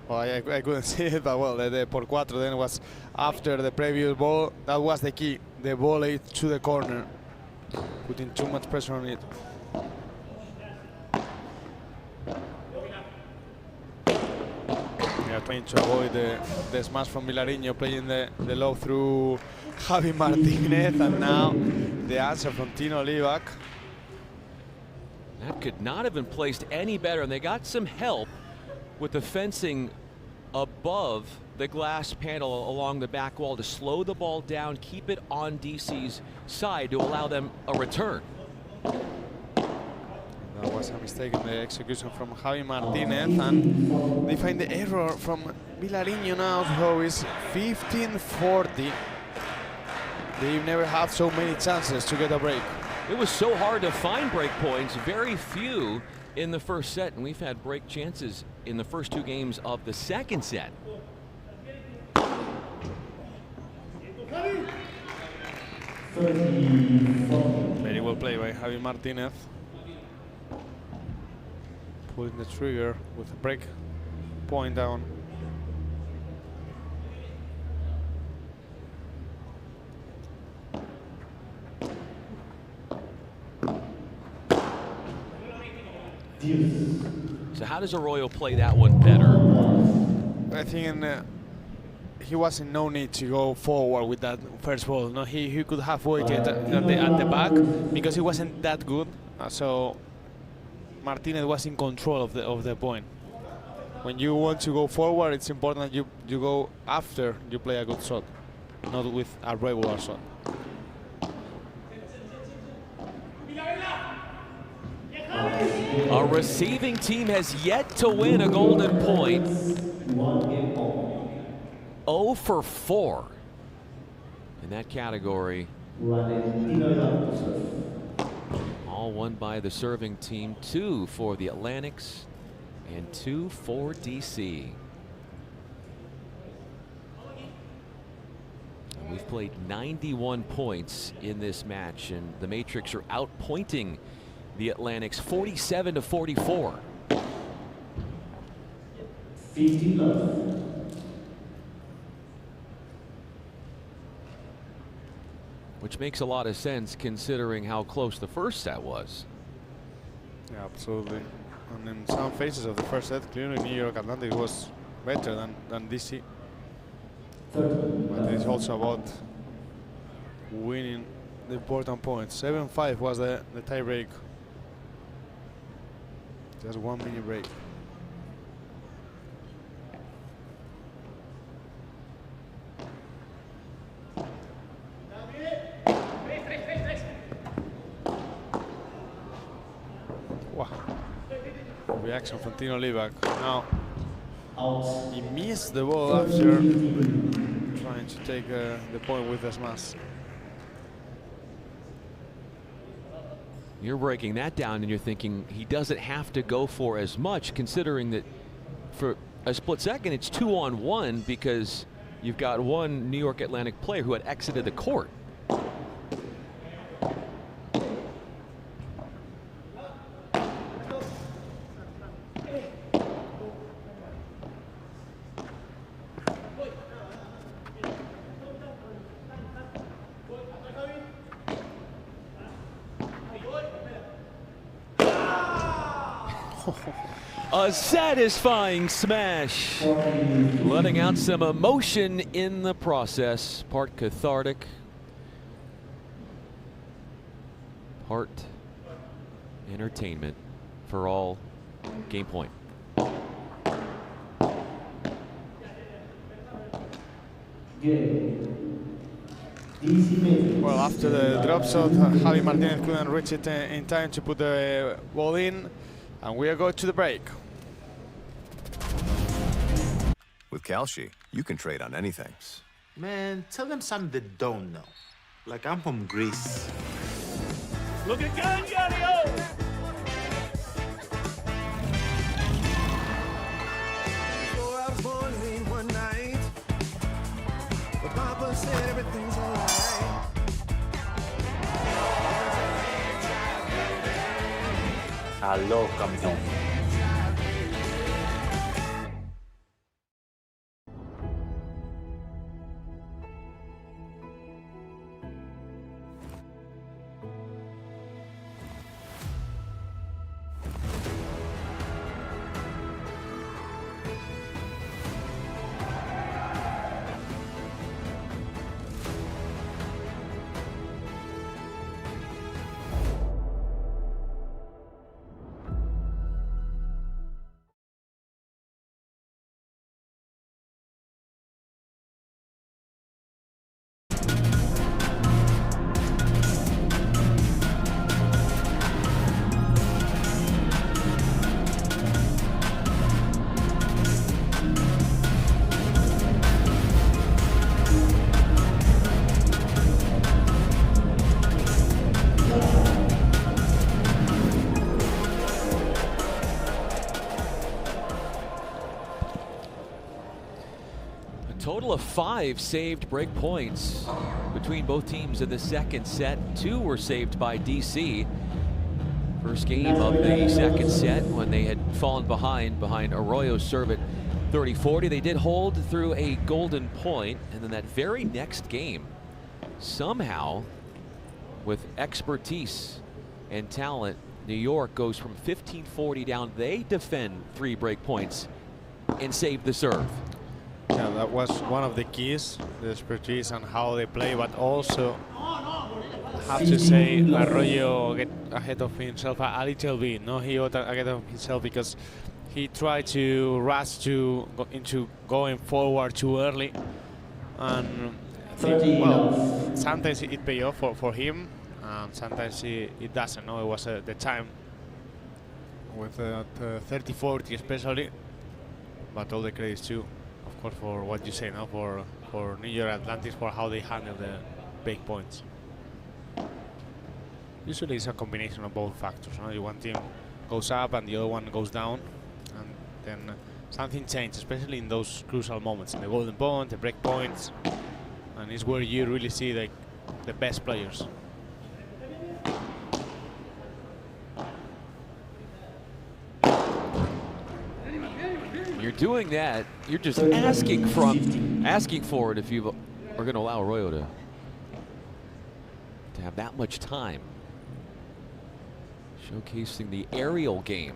Well, I couldn't see it, but well, the por cuatro then was after the previous ball. That was the key, the volley to the corner, putting too much pressure on it. They are trying to avoid the smash from Villarino, playing the low through Javi Martinez, and now the answer from Tino Livac. That could not have been placed any better, and they got some help with the fencing above the glass panel along the back wall to slow the ball down, keep it on DC's side to allow them a return. That was a mistake in the execution from Javi Martinez, and they find the error from Villarino now, so it's 15-40. They've never had so many chances to get a break. It was so hard to find break points, very few in the first set, and we've had break chances in the first 2 games of the second set. Very well played by Javi Martinez. Pulling the trigger with a break point down. So how does Arroyo play that one better? I think he was in no need to go forward with that first ball. No, he could have waited at the back because he wasn't that good. So Martinez was in control of the point. When you want to go forward, it's important that you go after you play a good shot, not with a regular shot. Our receiving team has yet to win a golden point. 0 for 4 in that category. All won by the serving team. 2 for the Atlantics and 2 for DC. And we've played 91 points in this match, and the Matrix are outpointing the Atlantics 47 to 44. 50 love. Which makes a lot of sense considering how close the first set was. Yeah, absolutely. And in some phases of the first set, clearly New York Atlantic was better than DC. But it's also about winning the important points. 7-5 was the tie break. Just 1 minute break. Wow. Reaction from Tino Libac. Now he missed the ball after trying to take the point with the smash. You're breaking that down and you're thinking he doesn't have to go for as much, considering that for a split second it's 2-on-1 because you've got one New York Atlantic player who had exited the court. A satisfying smash, letting out some emotion in the process. Part cathartic, part entertainment for all. Game point. Well, after the drop shot, Javi Martinez couldn't reach it in time to put the ball in, and we are going to the break. With Kalshi, you can trade on anything. Man, tell them something they don't know. Like I'm from Greece. Look at Hangar! So I was born late one night, but Papa said everything's alright. Aló, campeón. Total of 5 saved break points between both teams in the second set. 2 were saved by DC. First game of the second set when they had fallen behind Arroyo's serve at 30-40. They did hold through a golden point, and then that very next game, somehow, with expertise and talent, New York goes from 15-40 down. They defend 3 break points and save the serve. Yeah, that was one of the keys, the expertise and how they play, but also have to say Arroyo get ahead of himself a little bit. No, he got ahead of himself because he tried to rush into going forward too early, and well, sometimes it pay off for him, and sometimes it doesn't. No, it was the time with 30-40 especially, but all the credits too, of course, for what you say now, for New York Atlantics, for how they handle the big points. Usually it's a combination of both factors. No? One team goes up and the other one goes down, and then something changes, especially in those crucial moments, in the golden point, the break points, and it's where you really see the best players. You're doing that. You're just asking for it if you are going to allow Arroyo to have that much time. Showcasing the aerial game.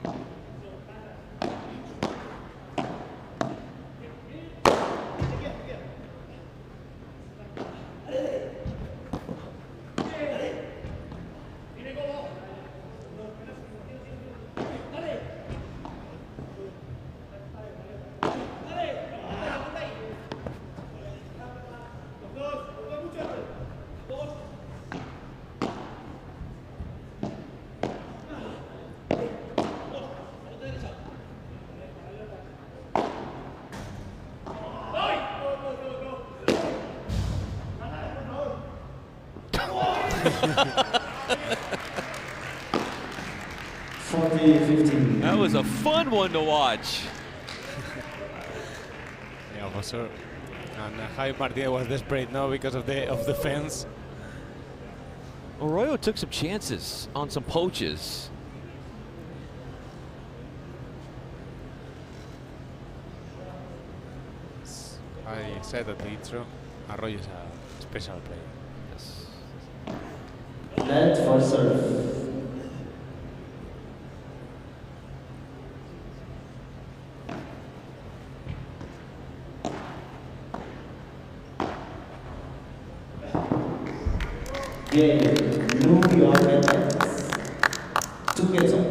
That was a fun one to watch. Yeah, for sure. And Javi Martinez was desperate now because of the fence. Arroyo took some chances on some poaches. I said at the intro, Arroyo is a special player. Yes. Net for serve. Game, New York Atlantics. 2 games on.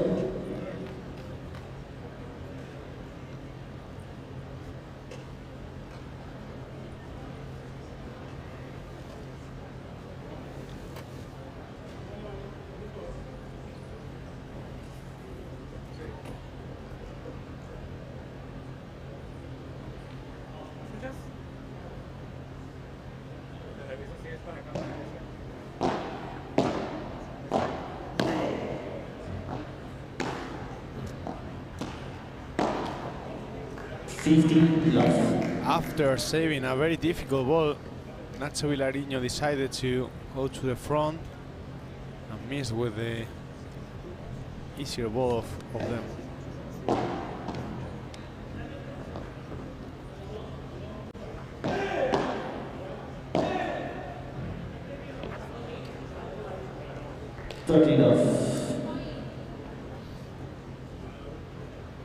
After saving a very difficult ball, Nacho Vilariño decided to go to the front and miss with the easier ball of them.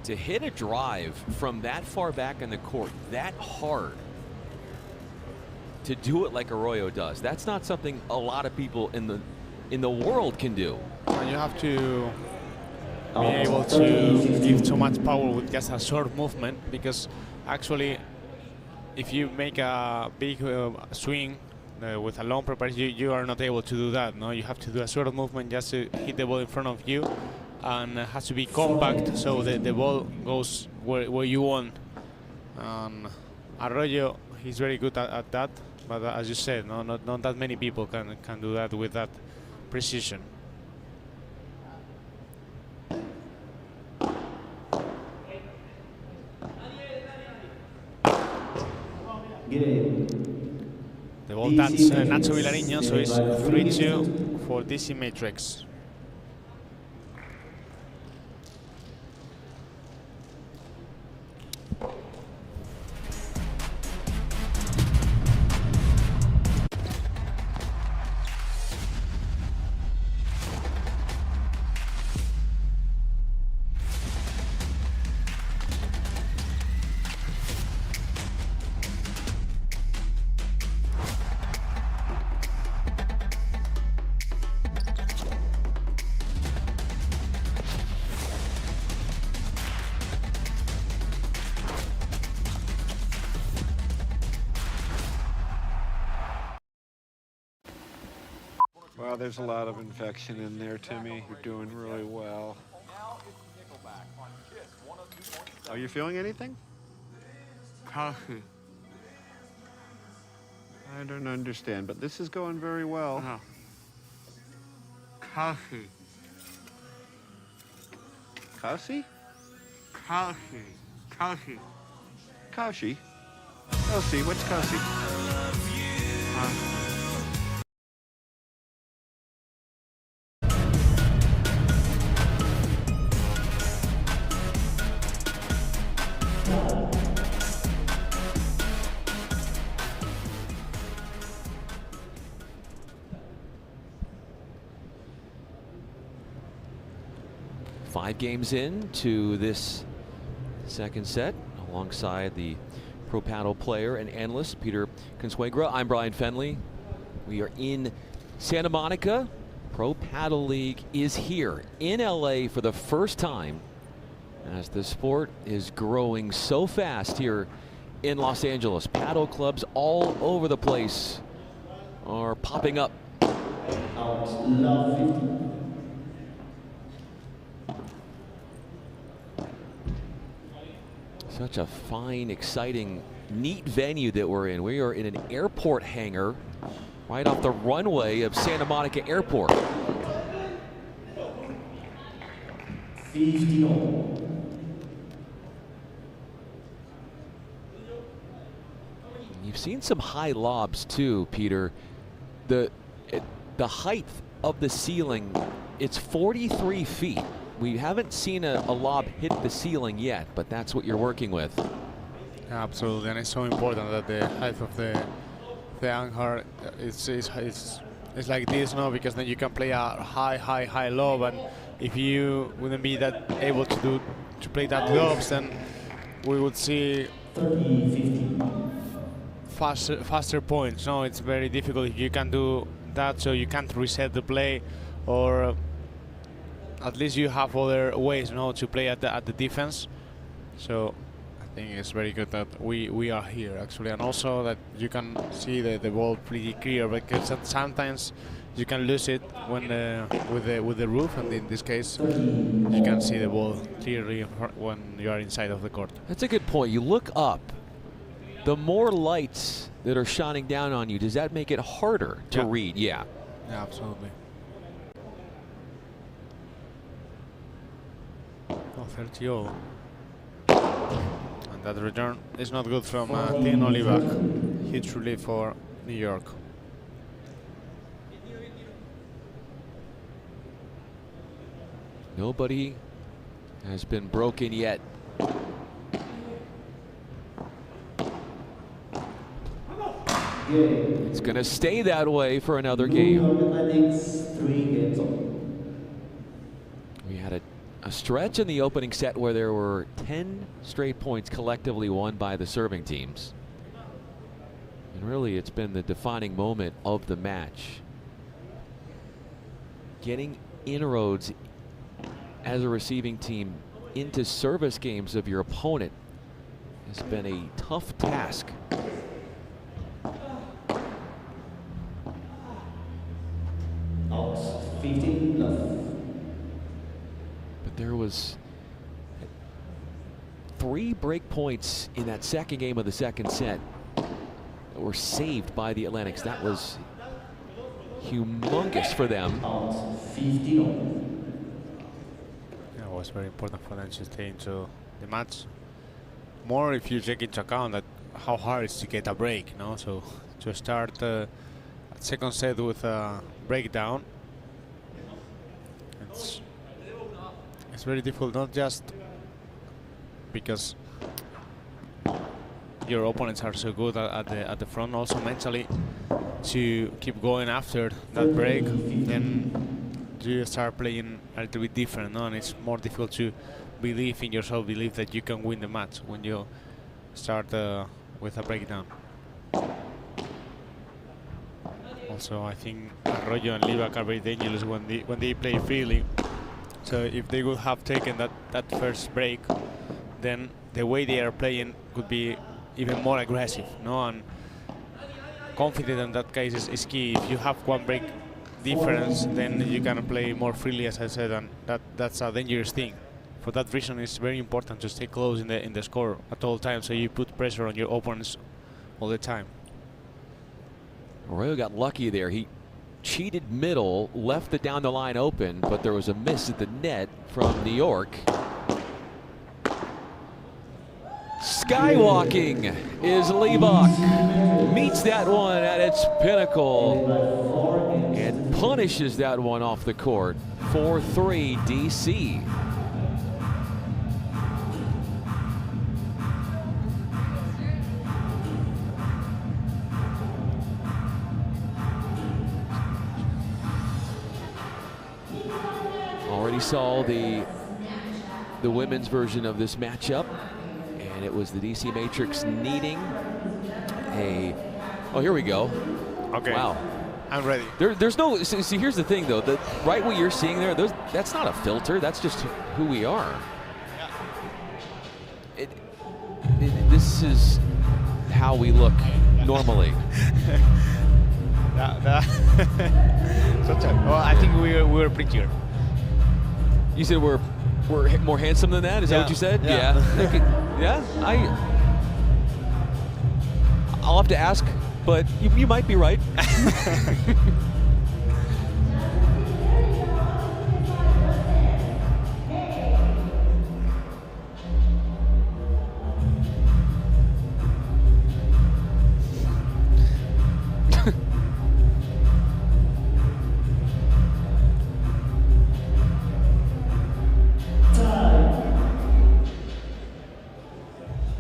To hit a drive from that far back in the court, that hard, to do it like Arroyo does, that's not something a lot of people in the world can do. And you have to be able to give too much power with just a short movement, because actually if you make a big swing with a long preparation, you are not able to do that. No, you have to do a short movement just to hit the ball in front of you, and it has to be compact so the ball goes where you want. Arroyo, he's very good at that, but as you said, not that many people can do that with that precision. The ball touches Nacho Vilariño, so it's 3-2 for DC Matrix. Well, there's a lot of infection in there, Timmy. You're doing really well. Are you feeling anything? Coffee. I don't understand, but this is going very well. No. Coffee. Kasi? Coffee. Coffee. Kashi? Kasi, what's Kasi? Five games in to this second set, alongside the pro paddle player and analyst Peter Consuegra. I'm Brian Fenley. We are in Santa Monica. Pro Paddle League is here in LA for the first time, as the sport is growing so fast here in Los Angeles. Paddle clubs all over the place are popping up. Such a fine, exciting, neat venue that we're in. We are in an airport hangar right off the runway of Santa Monica Airport. 50. You've seen some high lobs too, Peter. The height of the ceiling, it's 43 feet. We haven't seen a lob hit the ceiling yet, but that's what you're working with. Absolutely, and it's so important that the height of the Hangar is like this, no? Because then you can play a high lob, and if you wouldn't be that able to play that lobs, then we would see 30, 50. faster points. No, it's very difficult if you can do that, so you can't reset the play, or at least you have other ways, no, to play at the defense. So I think it's very good that we are here actually, and also that you can see the ball pretty clear, because sometimes you can lose it when with the roof, and in this case you can see the ball clearly when you are inside of the court. That's a good point. You look up, the more lights that are shining down on you, does that make it harder to read? Yeah. Yeah, absolutely. 30 all. And that return is not good from Dean Olivak. Huge relief for New York. Nobody has been broken yet. It's going to stay that way for another game. We had a stretch in the opening set where there were 10 straight points collectively won by the serving teams. And really, it's been the defining moment of the match. Getting inroads as a receiving team into service games of your opponent has been a tough task. Out 15 love. There was 3 break points in that second game of the second set that were saved by the Atlantics. That was humongous for them. Yeah, it was very important for them to stay into the match. More if you take into account that how hard it is to get a break, you know? So to start second set with a breakdown, it's very difficult, not just because your opponents are so good at the front, also mentally to keep going after that break. Then you start playing a little bit different, no? And it's more difficult to believe in yourself, believe that you can win the match when you start with a breakdown. Also, I think Arroyo and Livak are very dangerous when they play freely. So if they would have taken that first break, then the way they are playing could be even more aggressive, no? And confidence in that case is key. If you have one break difference, then you can play more freely, as I said, and that's a dangerous thing. For that reason, it's very important to stay close in the score at all times, so you put pressure on your opponents all the time. Arroyo got lucky there. He cheated middle, left the down the line open, but there was a miss at the net from New York. Skywalking is Liebach. Meets that one at its pinnacle and punishes that one off the court. 4-3 DC. Already saw the women's version of this matchup, and it was the DC Matrix needing a. Oh, here we go. Okay. Wow. I'm ready. There's no. See, here's the thing, though. Right what you're seeing there, that's not a filter. That's just who we are. This is how we look normally. Well, I think we were prettier. You said we're more handsome than that? Is that what you said? Yeah. I'll have to ask, but you might be right.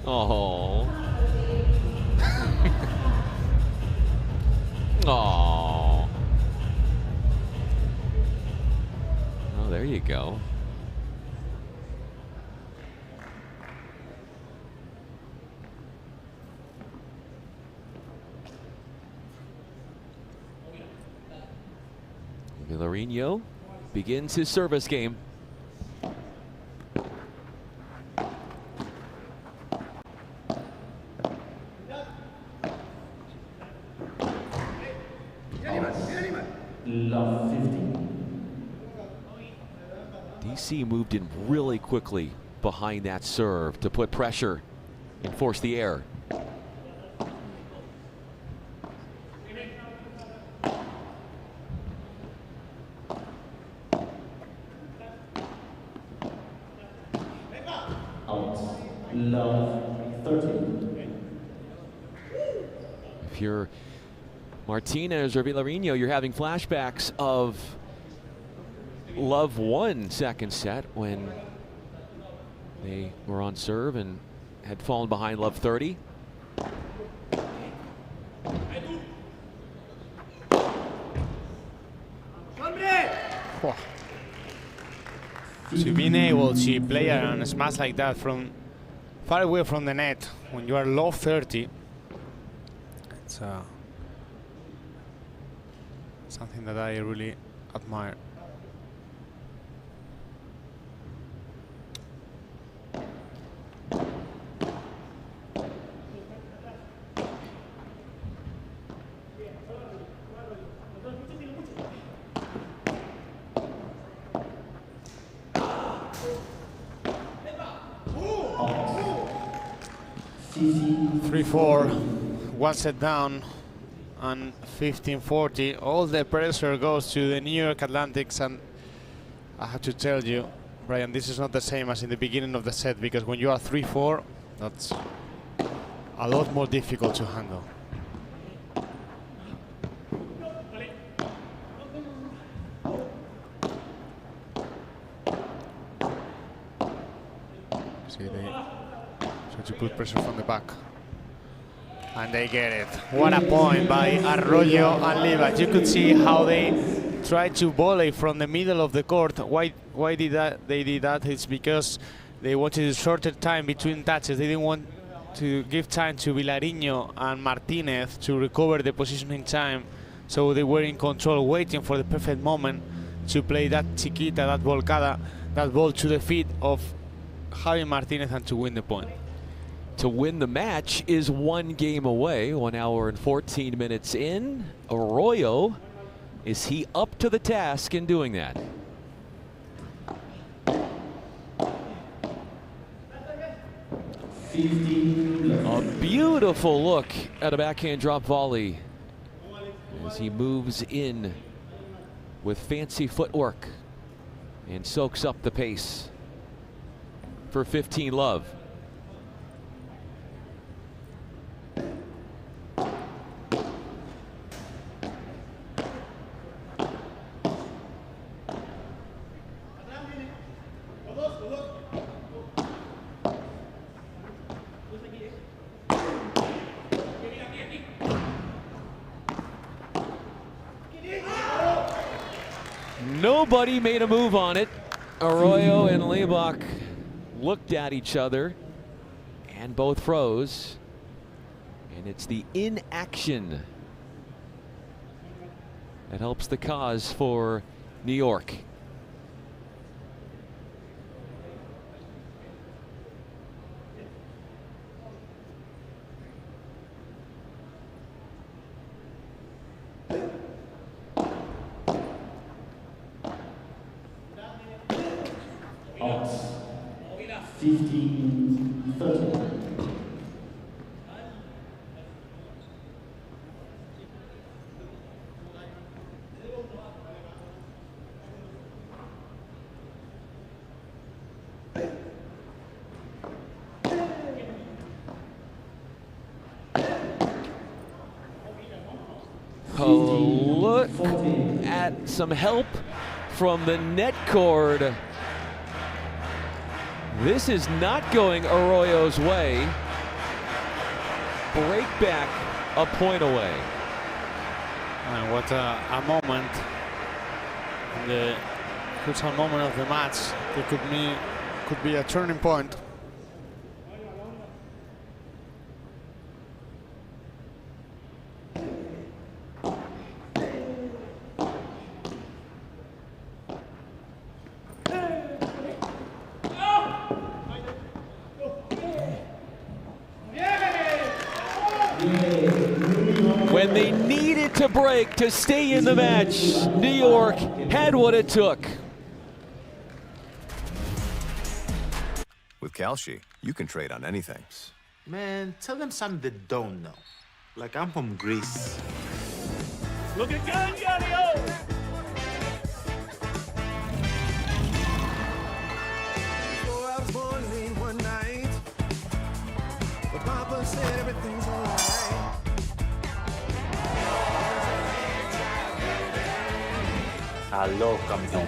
Oh. Oh. Oh, there you go. Villarino begins his service game. Love 50. DC moved in really quickly behind that serve to put pressure and force the air. Out. Love 30. If you're Martinez or Villarino, you're having flashbacks of Love 1 second set when they were on serve and had fallen behind Love 30. To being able to play on a smash like that from far away from the net when you are low 30, it's something that I really admire. CC 3-4, one set down, and 15-40. All the pressure goes to the New York Atlantics, and I have to tell you, Brian, this is not the same as in the beginning of the set, because when you are 3-4, that's a lot more difficult to handle. See, they try to put pressure from the back. And they get it. What a point by Arroyo and Liebach. You could see how they tried to volley from the middle of the court. Why did that? They did that. It's because they wanted a shorter time between touches. They didn't want to give time to Villarino and Martinez to recover the position in time. So they were in control, waiting for the perfect moment to play that chiquita, that volcada, that ball to the feet of Javi Martinez and to win the point. To win the match is 1 game away. 1 hour and 14 minutes in. Arroyo Is he up to the task in doing that? A beautiful look at a backhand drop volley as he moves in with fancy footwork and soaks up the pace for 15 love. Nobody made a move on it. Arroyo and Leibach looked at each other and both froze. And it's the inaction that helps the cause for New York. Out. 15-30. A look at some help from the net cord. This is not going Arroyo's way. Break back a point away. And what a moment, the crucial moment of the match. It could be a turning point. When they needed to break to stay in the match, New York had what it took. With Kalshi, you can trade on anything. Man, tell them something they don't know. Like I'm from Greece. Look at Hangar! So I was born late one night, but Papa said everything's alright. Aló, campeón.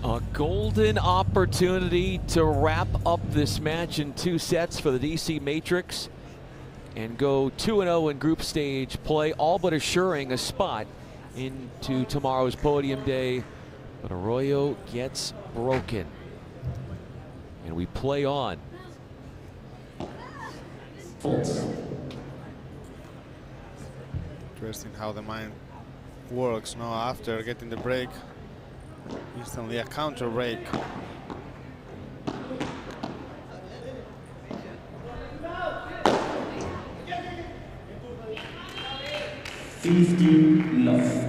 A golden opportunity to wrap up this match in 2 sets for the DC Matrix and go 2-0 in group stage play, all but assuring a spot into tomorrow's podium day. But Arroyo gets broken. And we play on. Interesting how the mind works now after getting the break. Instantly a counter break. Love.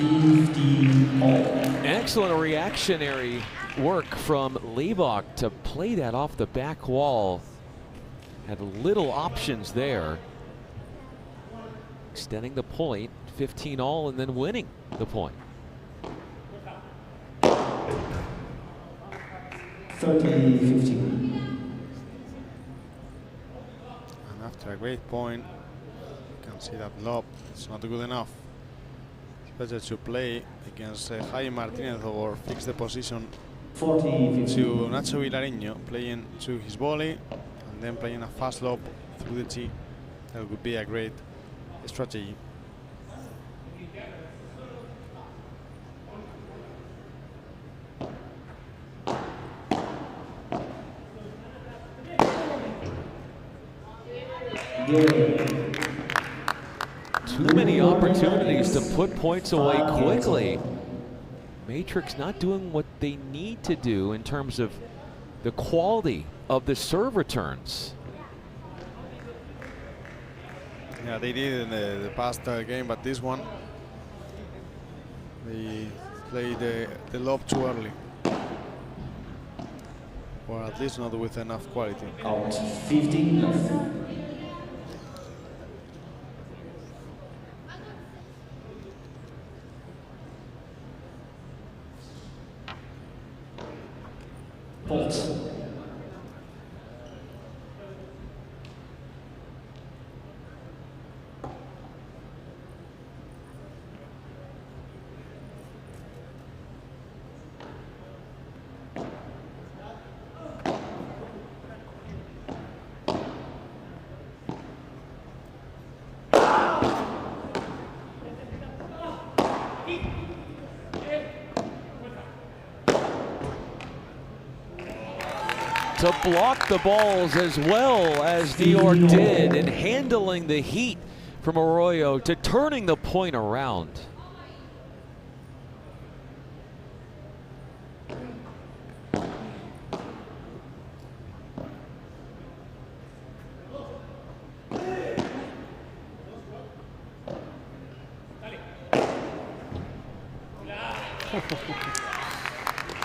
15 all. Excellent reactionary work from Leibach to play that off the back wall. Had little options there. Extending the point, 15 all, and then winning the point. 30-15. And after a great point, you can see that lob is not good enough. It's better to play against Jaime Martinez or fix the position 40-15. to Nacho Vilariño, playing to his volley and then playing a fast lob through the tee. That would be a great strategy. Too many opportunities to put points away quickly. Matrix not doing what they need to do in terms of the quality of the serve returns. Yeah, they did in the past game, but this one they played the lob too early, or at least not with enough quality. Out 15. Fault. To block the balls as well as New York did, and handling the heat from Arroyo to turning the point around.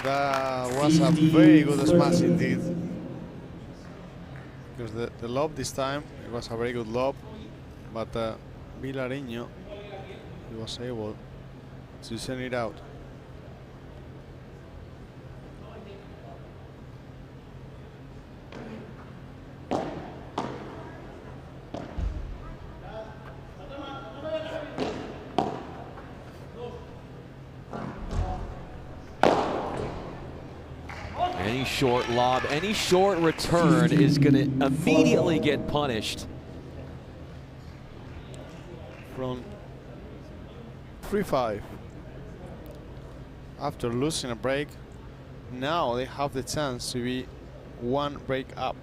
That was a very good smash indeed. Because the lob this time, it was a very good lob, but Vilariño, he was able to send it out. Any short lob, any short return is going to immediately get punished. From 3-5. After losing a break, now they have the chance to be one break up.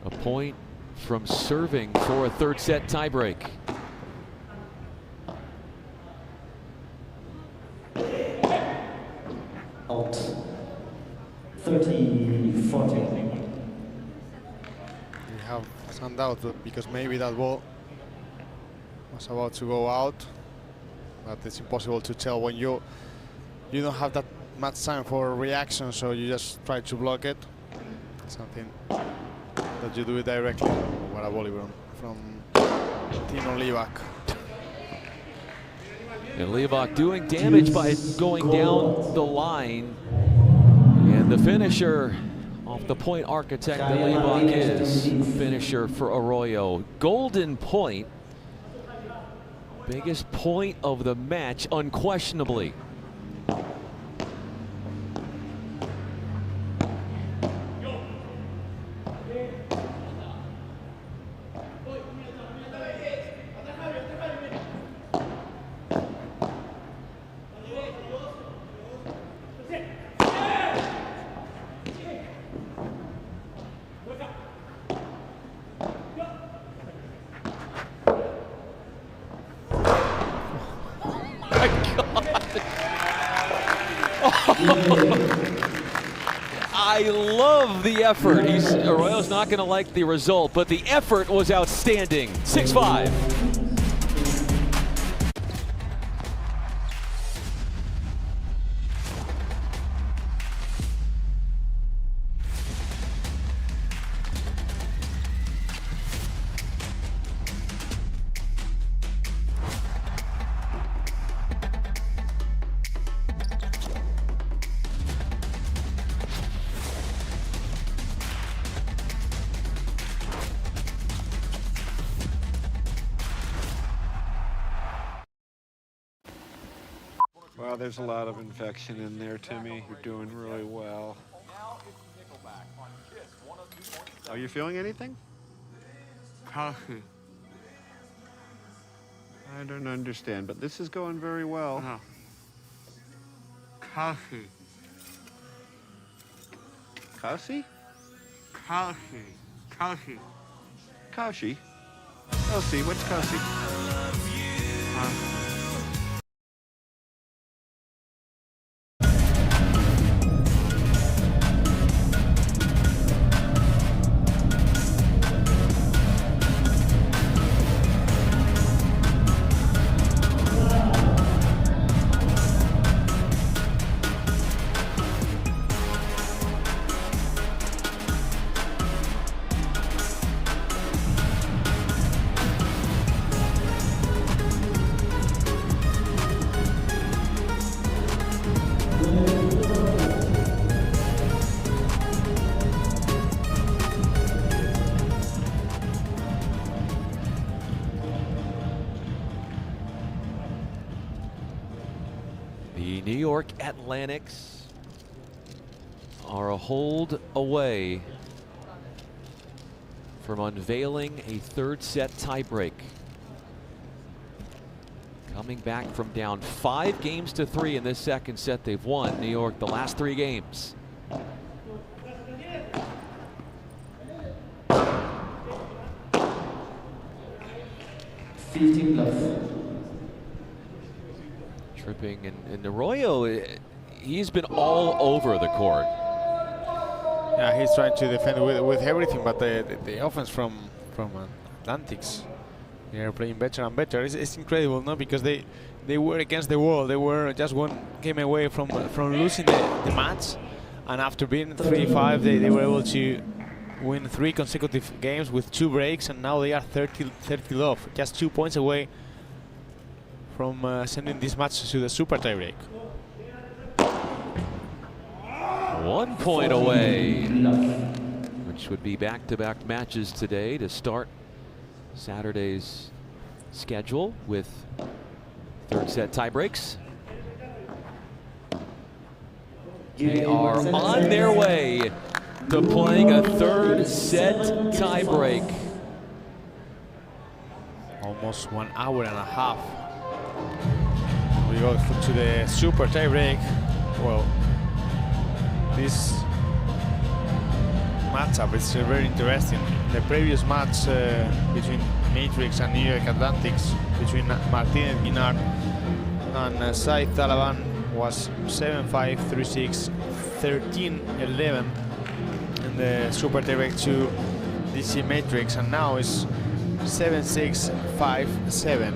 A point from serving for a third set tiebreak. Out 30-40. We have some doubt because maybe that ball was about to go out, but it's impossible to tell when you don't have that much time for reaction, so you just try to block it. Something that you do it directly. What a volley from Tino Leibach. And Leibach doing damage by going down the line. And the finisher off the point architect that Leibach is. Finisher for Arroyo. Golden point. Biggest point of the match, unquestionably. I love the effort. Arroyo's not going to like the result, but the effort was outstanding. 6-5. Well, there's a lot of infection in there, Timmy. You're doing really well. Are you feeling anything? Coffee. I don't understand, but this is going very well. No. Coffee. Kasi? Coffee. Coffee. Kashi? Kasi, what's Kasi? The New York Atlantics are a hold away from unveiling a third set tiebreak. Coming back from down 5 games to 3 in this second set, they've won, New York, the last 3 games. Tripping and Arroyo, he's been all over the court. Yeah, he's trying to defend with everything, but the offense from Atlantics, they are playing better and better. It's incredible, no? Because they were against the wall. They were just one game away from losing the match, and after being 3-5, they were able to win 3 consecutive games with 2 breaks, and now they are 30 love, just 2 points away from sending this match to the super tiebreak. 1 point away, which would be back-to-back matches today to start Saturday's schedule with third set tiebreaks. They are on their way to playing a third set tiebreak. Almost 1 hour and a half. We go to the super tiebreak. Well, this matchup is very interesting. The previous match between Matrix and New York Atlantics, between Martinez Guinard and Said Talaban, was 7-5, 3-6, 13-11 in the super tiebreak to DC Matrix, and now is 7-6, 5-7.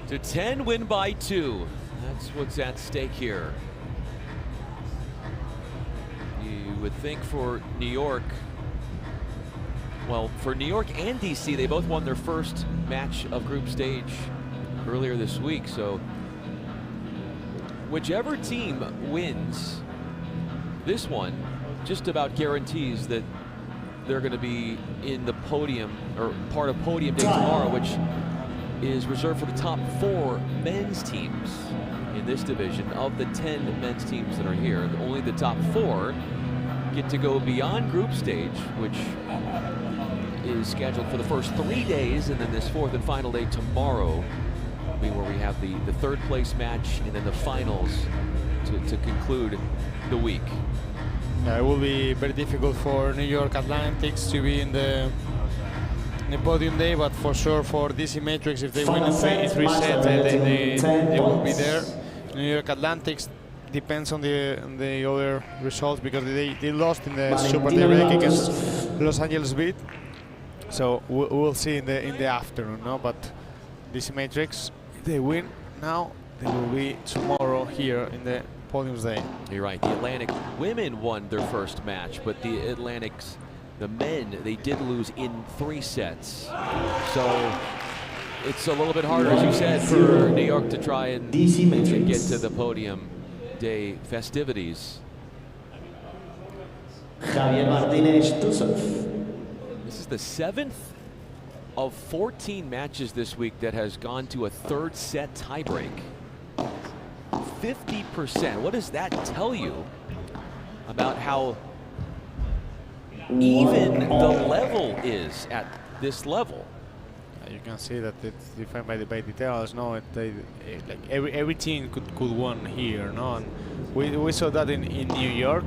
To 10, win by 2. That's what's at stake here. You would think for New York, well, for New York and DC, they both won their first match of group stage earlier this week. So whichever team wins this one just about guarantees that they're going to be in the podium, or part of podium day tomorrow, which is reserved for the top 4 men's teams in this division. Of the 10 men's teams that are here, only the top 4 get to go beyond group stage, which is scheduled for the first 3 days, and then this 4th and final day tomorrow will be where we have the third place match and then the finals to conclude the week. It will be very difficult for New York Atlantics to be in the the podium day, but for sure for DC Matrix, if they win in three sets, they will be there. New York Atlantics depends on the other results because they lost in the Super Tiebreak against Los Angeles Beat. So we'll see in the afternoon, no? But DC Matrix, if they win now, they will be tomorrow here in the podiums day. You're right. The Atlantic women won their first match, but the Atlantics, the men, they did lose in 3 sets. So it's a little bit harder, as you said, for New York to try and get to the podium day festivities. Javier Martinez Tusov. This is the 7th of 14 matches this week that has gone to a 3rd set tiebreak. 50%. What does that tell you about how even the level is at this level? You can see that it's defined by the details. No, like every team could win here. No, and we saw that in New York,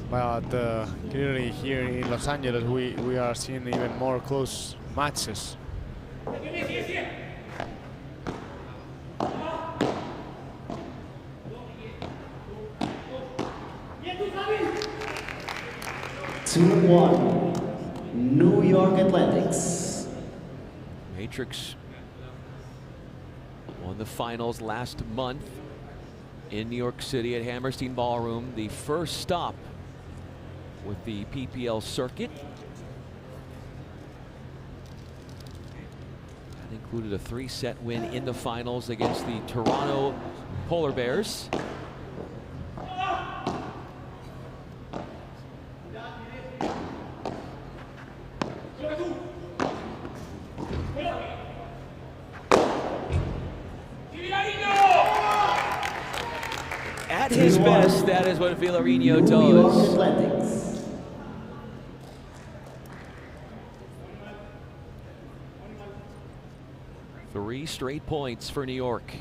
but clearly here in Los Angeles we are seeing even more close matches. New York Atlantics. Matrix won the finals last month in New York City at Hammerstein Ballroom, the first stop with the PPL circuit. That included a 3-set win in the finals against the Toronto Polar Bears. At his best, that is what Villarino does. 3 straight points for New York.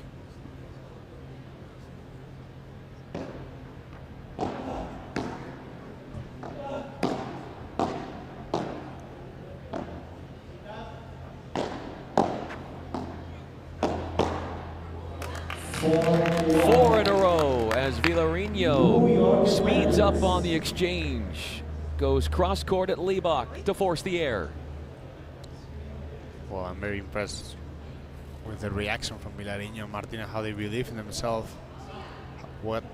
Four in a row as Villarino speeds up on the exchange. Goes cross court at Liebach to force the air. Well, I'm very impressed with the reaction from Villarino and Martina, how they believe in themselves. What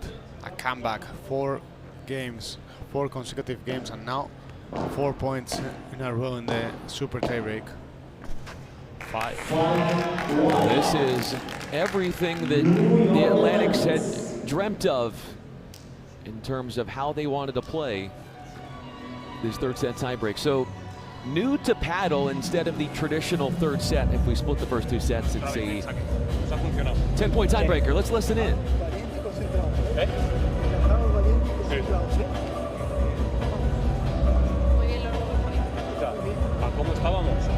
a comeback. 4 games, 4 consecutive games, and now 4 points in a row in the super tiebreak. 5. This is everything that the Atlantics had dreamt of in terms of how they wanted to play this 3rd set tiebreak. So new to Padel, instead of the traditional 3rd set, if we split the first 2 sets, it's a 10-point tiebreaker. Let's listen in. ¿Cómo estábamos?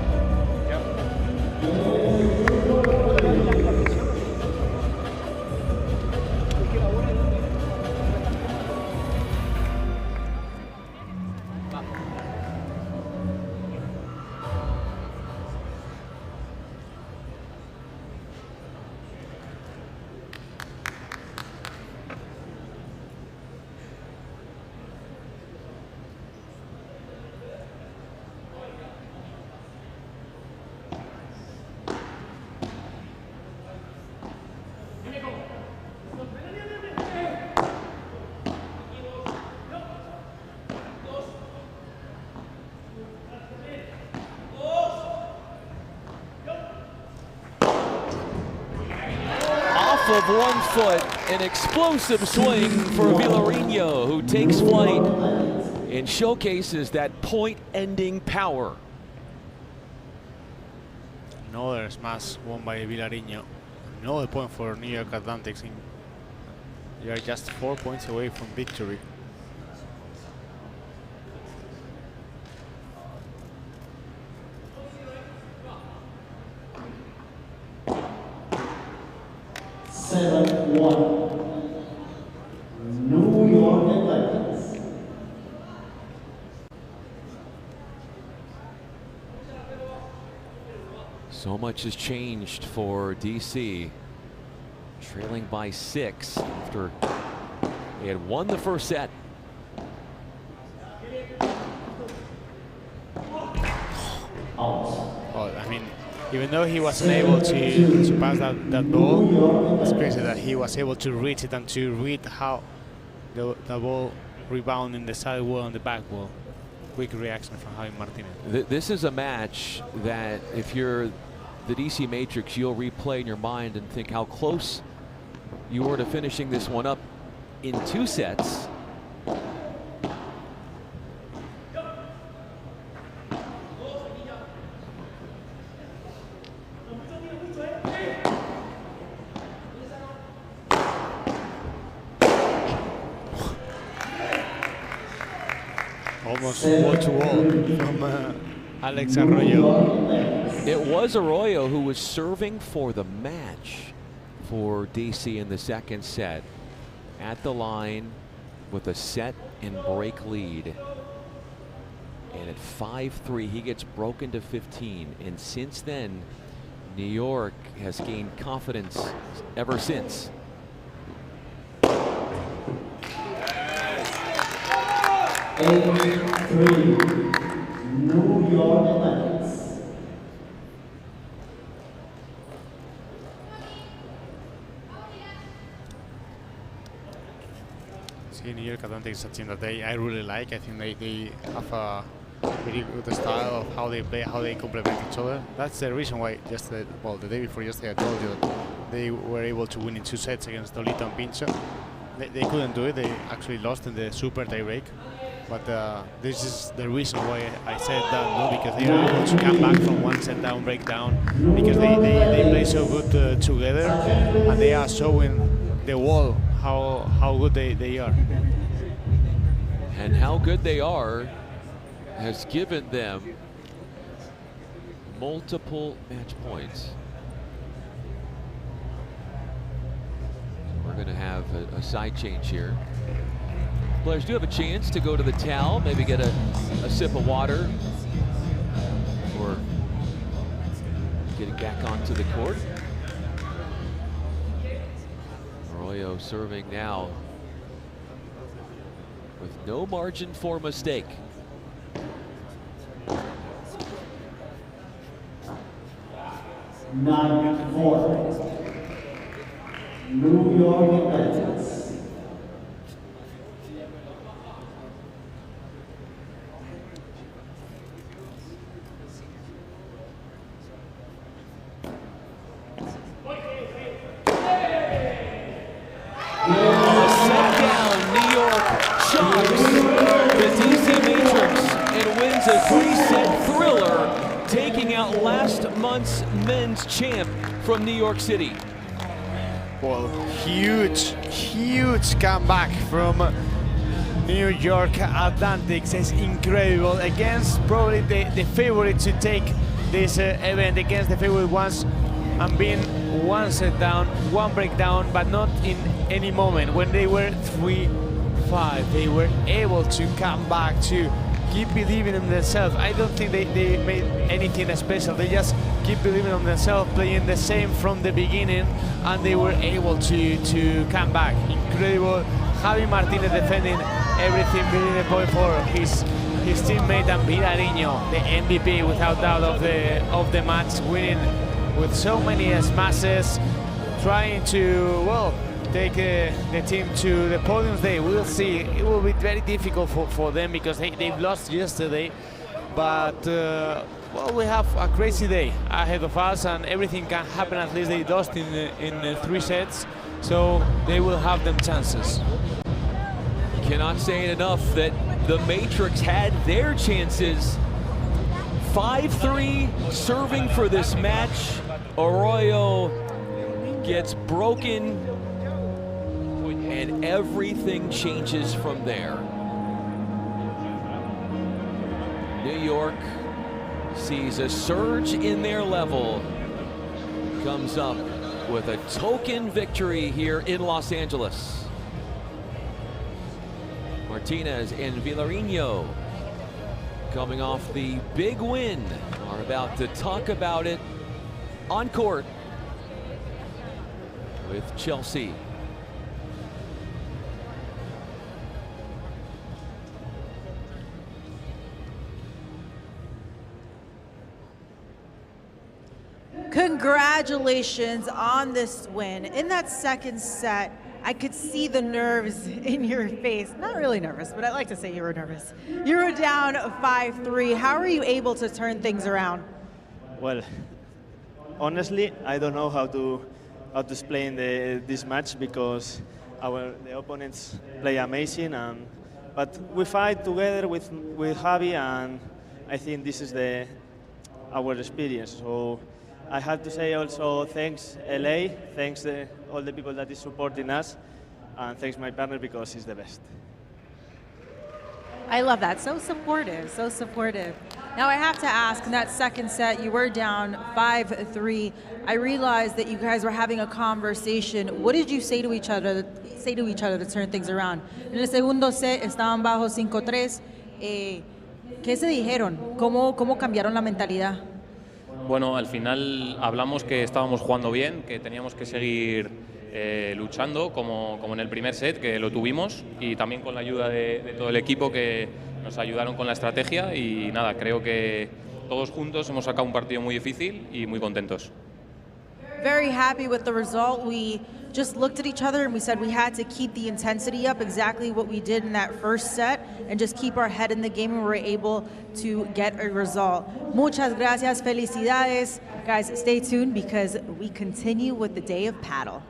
Of 1 foot, an explosive swing for Villarino, who takes flight and showcases that point-ending power. Another smash won by Villarino. Another point for New York Atlantics. They are just 4 points away from victory. New York Atlantics. much has changed for DC. Trailing by 6 after they had won the first set. Oh, I mean, even though he wasn't able to pass that ball, it's crazy that he was able to reach it and to read how the ball rebound in the side wall and the back wall. Quick reaction from Javi Martinez. This is a match that if you're the DC Matrix, you'll replay in your mind and think how close you were to finishing this one up in 2 sets. Almost wall to wall from Alex Arroyo. It was Arroyo who was serving for the match for DC in the second set. At the line with a set and break lead. And at 5-3, he gets broken to 15. And since then, New York has gained confidence ever since. New York Athletics. See, New York Athletics is a team that I really like. I think they have a very good style of how they play, how they complement each other. That's the reason why yesterday, well, the day before yesterday, I told you that they were able to win in 2 sets against Dolito and Pincho. They couldn't do it. They actually lost in the super tie break. But this is the reason why I said that, no, because they are able to come back from 1 set down, break down, because they play so good together, and they are showing the wall how good they are. And how good they are has given them multiple match points. We're going to have a side change here. Players do have a chance to go to the towel, maybe get a sip of water, or getting back onto the court. Arroyo serving now with no margin for mistake. Nine, 4. New York Athletics. A 3-set thriller, taking out last month's men's champ from New York City. Well, huge comeback from New York Athletics. It's incredible against probably the favorite to take this event, against the favorite ones, and being 1 set down, 1 breakdown, but not in any moment. When they were 3-5, they were able to come back to keep believing in themselves. I don't think they made anything special. They just keep believing in themselves, playing the same from the beginning, and they were able to come back. Incredible. Javi Martinez defending everything, bringing the point for his teammate and Vilariño, the MVP without doubt of the match, winning with so many smashes, trying to, well, take the team to the podium day. We'll see. It will be very difficult for them because they've lost yesterday. But, well, we have a crazy day ahead of us, and everything can happen. At least they lost in 3 sets, so they will have them chances. Cannot say it enough that the Matrix had their chances. 5-3 serving for this match. Arroyo gets broken, and everything changes from there. New York sees a surge in their level, comes up with a token victory here in Los Angeles. Martinez and Vilariño, coming off the big win, are about to talk about it on court with Chelsea. Congratulations on this win. In that second set, I could see the nerves in your face. Not really nervous, but I like to say you were nervous. You were down 5-3. How are you able to turn things around? Well, honestly, I don't know how to explain this match because the opponents play amazing, but we fight together with Javi, and I think this is our experience. So I have to say also thanks LA, thanks all the people that is supporting us, and thanks my partner because he's the best. I love that. So supportive, so supportive. Now I have to ask, in that second set, you were down 5-3. I realized that you guys were having a conversation. What did you say to each other to turn things around? En el segundo set estaban bajo 5-3. ¿Qué se dijeron? ¿Cómo cambiaron la mentalidad? Bueno, al final hablamos que estábamos jugando bien, que teníamos que seguir luchando como en el primer set, que lo tuvimos, y también con la ayuda de todo el equipo que nos ayudaron con la estrategia, y nada, creo que todos juntos hemos sacado un partido muy difícil y muy contentos. Very happy with the result. We just looked at each other and we said we had to keep the intensity up, exactly what we did in that first set, and just keep our head in the game, and we were able to get a result. Muchas gracias, felicidades. Guys, stay tuned because we continue with the day of paddle.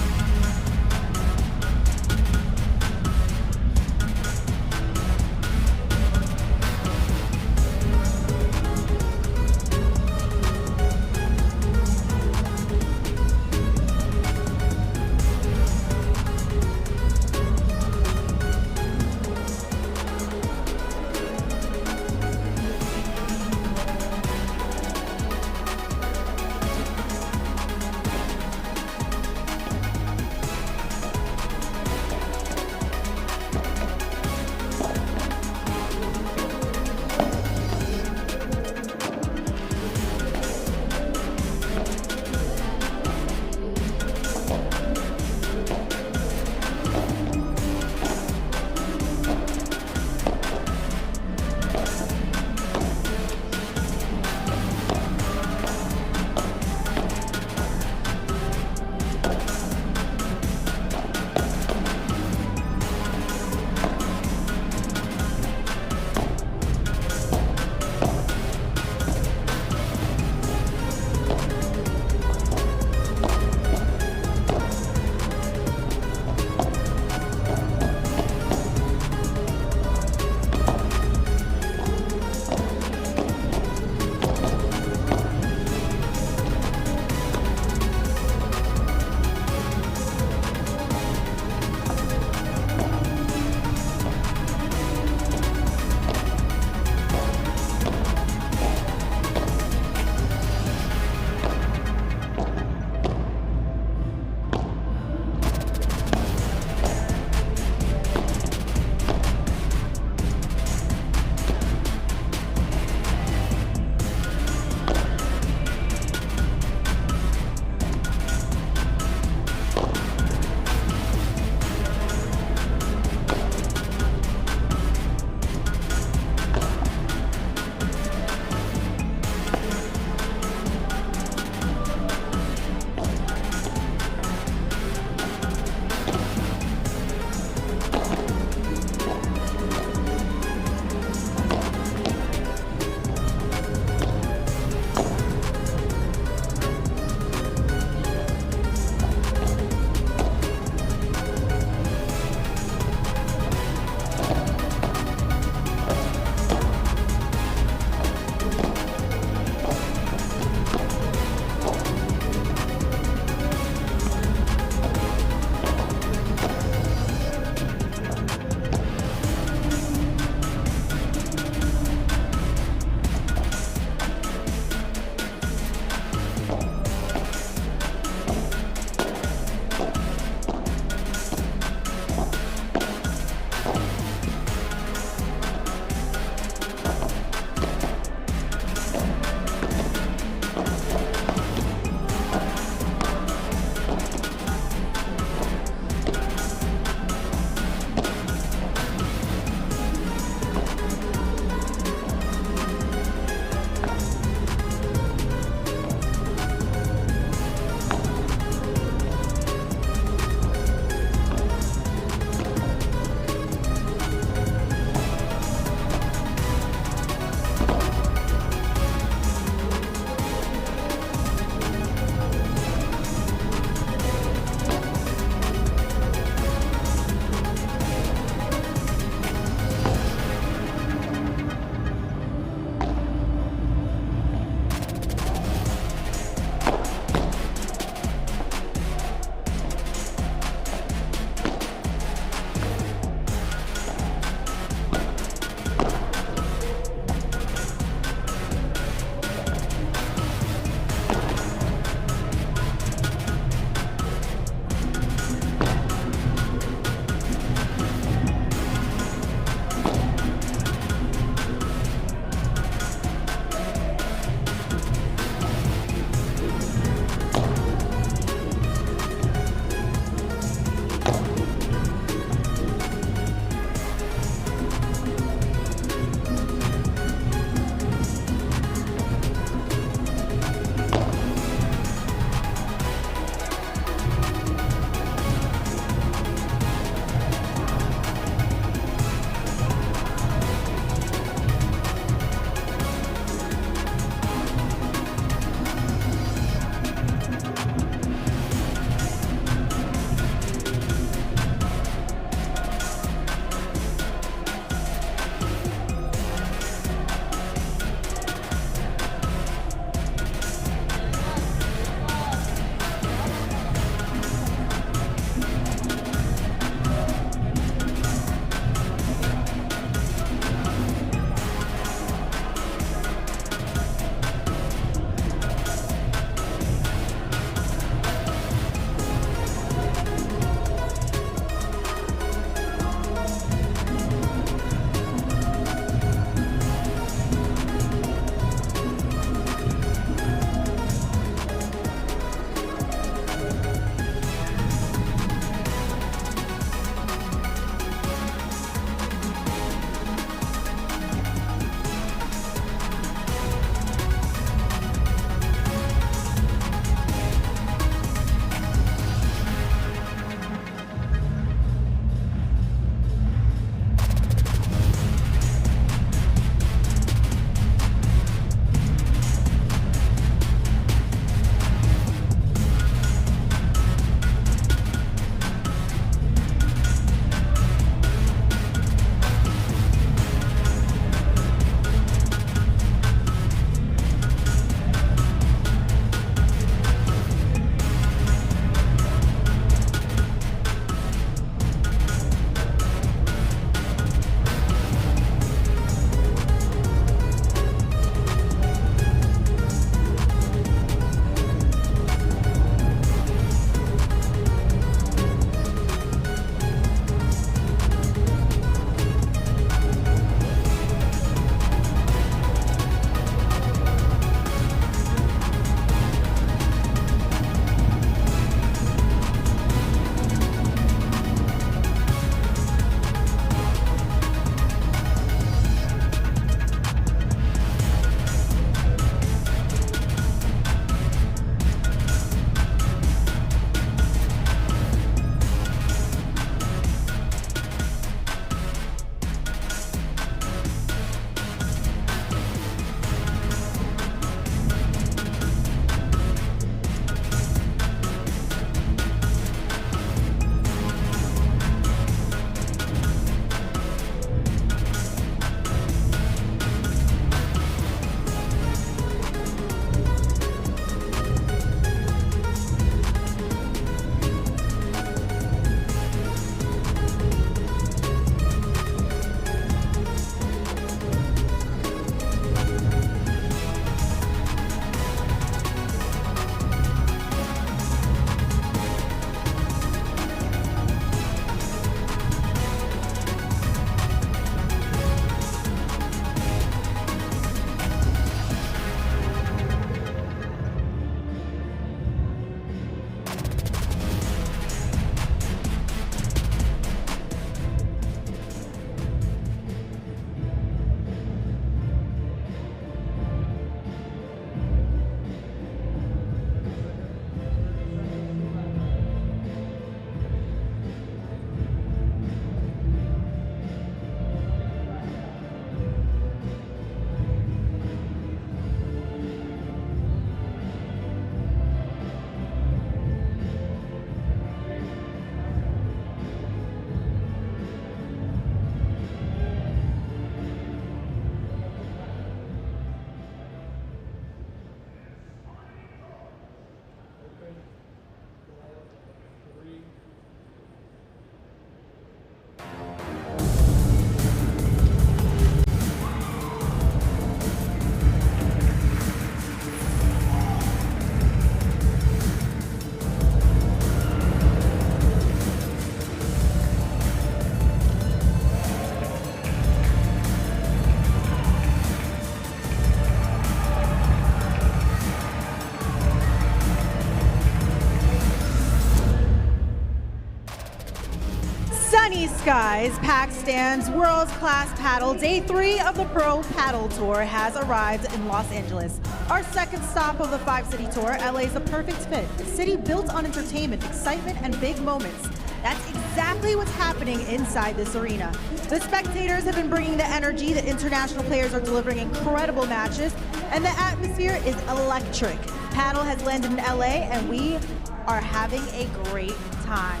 skies, packed stands, world-class paddle. Day 3 of the Pro Paddle Tour has arrived in Los Angeles. Our second stop of the 5-city tour, LA is a perfect fit. A city built on entertainment, excitement, and big moments. That's exactly what's happening inside this arena. The spectators have been bringing the energy, the international players are delivering incredible matches, and the atmosphere is electric. Paddle has landed in LA, and we are having a great time.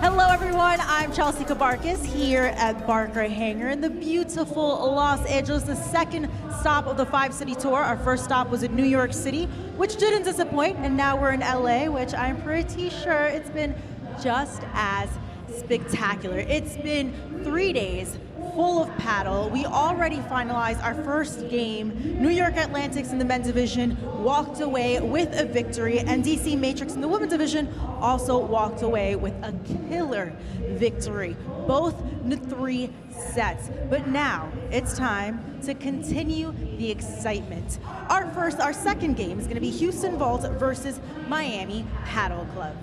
Hello everyone, I'm Chelsea Kabarkis here at Barker Hangar in the beautiful Los Angeles, the second stop of the 5-city tour. Our first stop was in New York City, which didn't disappoint, and now we're in LA, which I'm pretty sure it's been just as spectacular. It's been 3 days full of paddle. We already finalized our first game. New York Atlantics in the men's division walked away with a victory, and DC Matrix in the women's division also walked away with a killer victory, both in 3 sets. But now it's time to continue the excitement. Our second game is going to be Houston Vault versus Miami Paddle Club.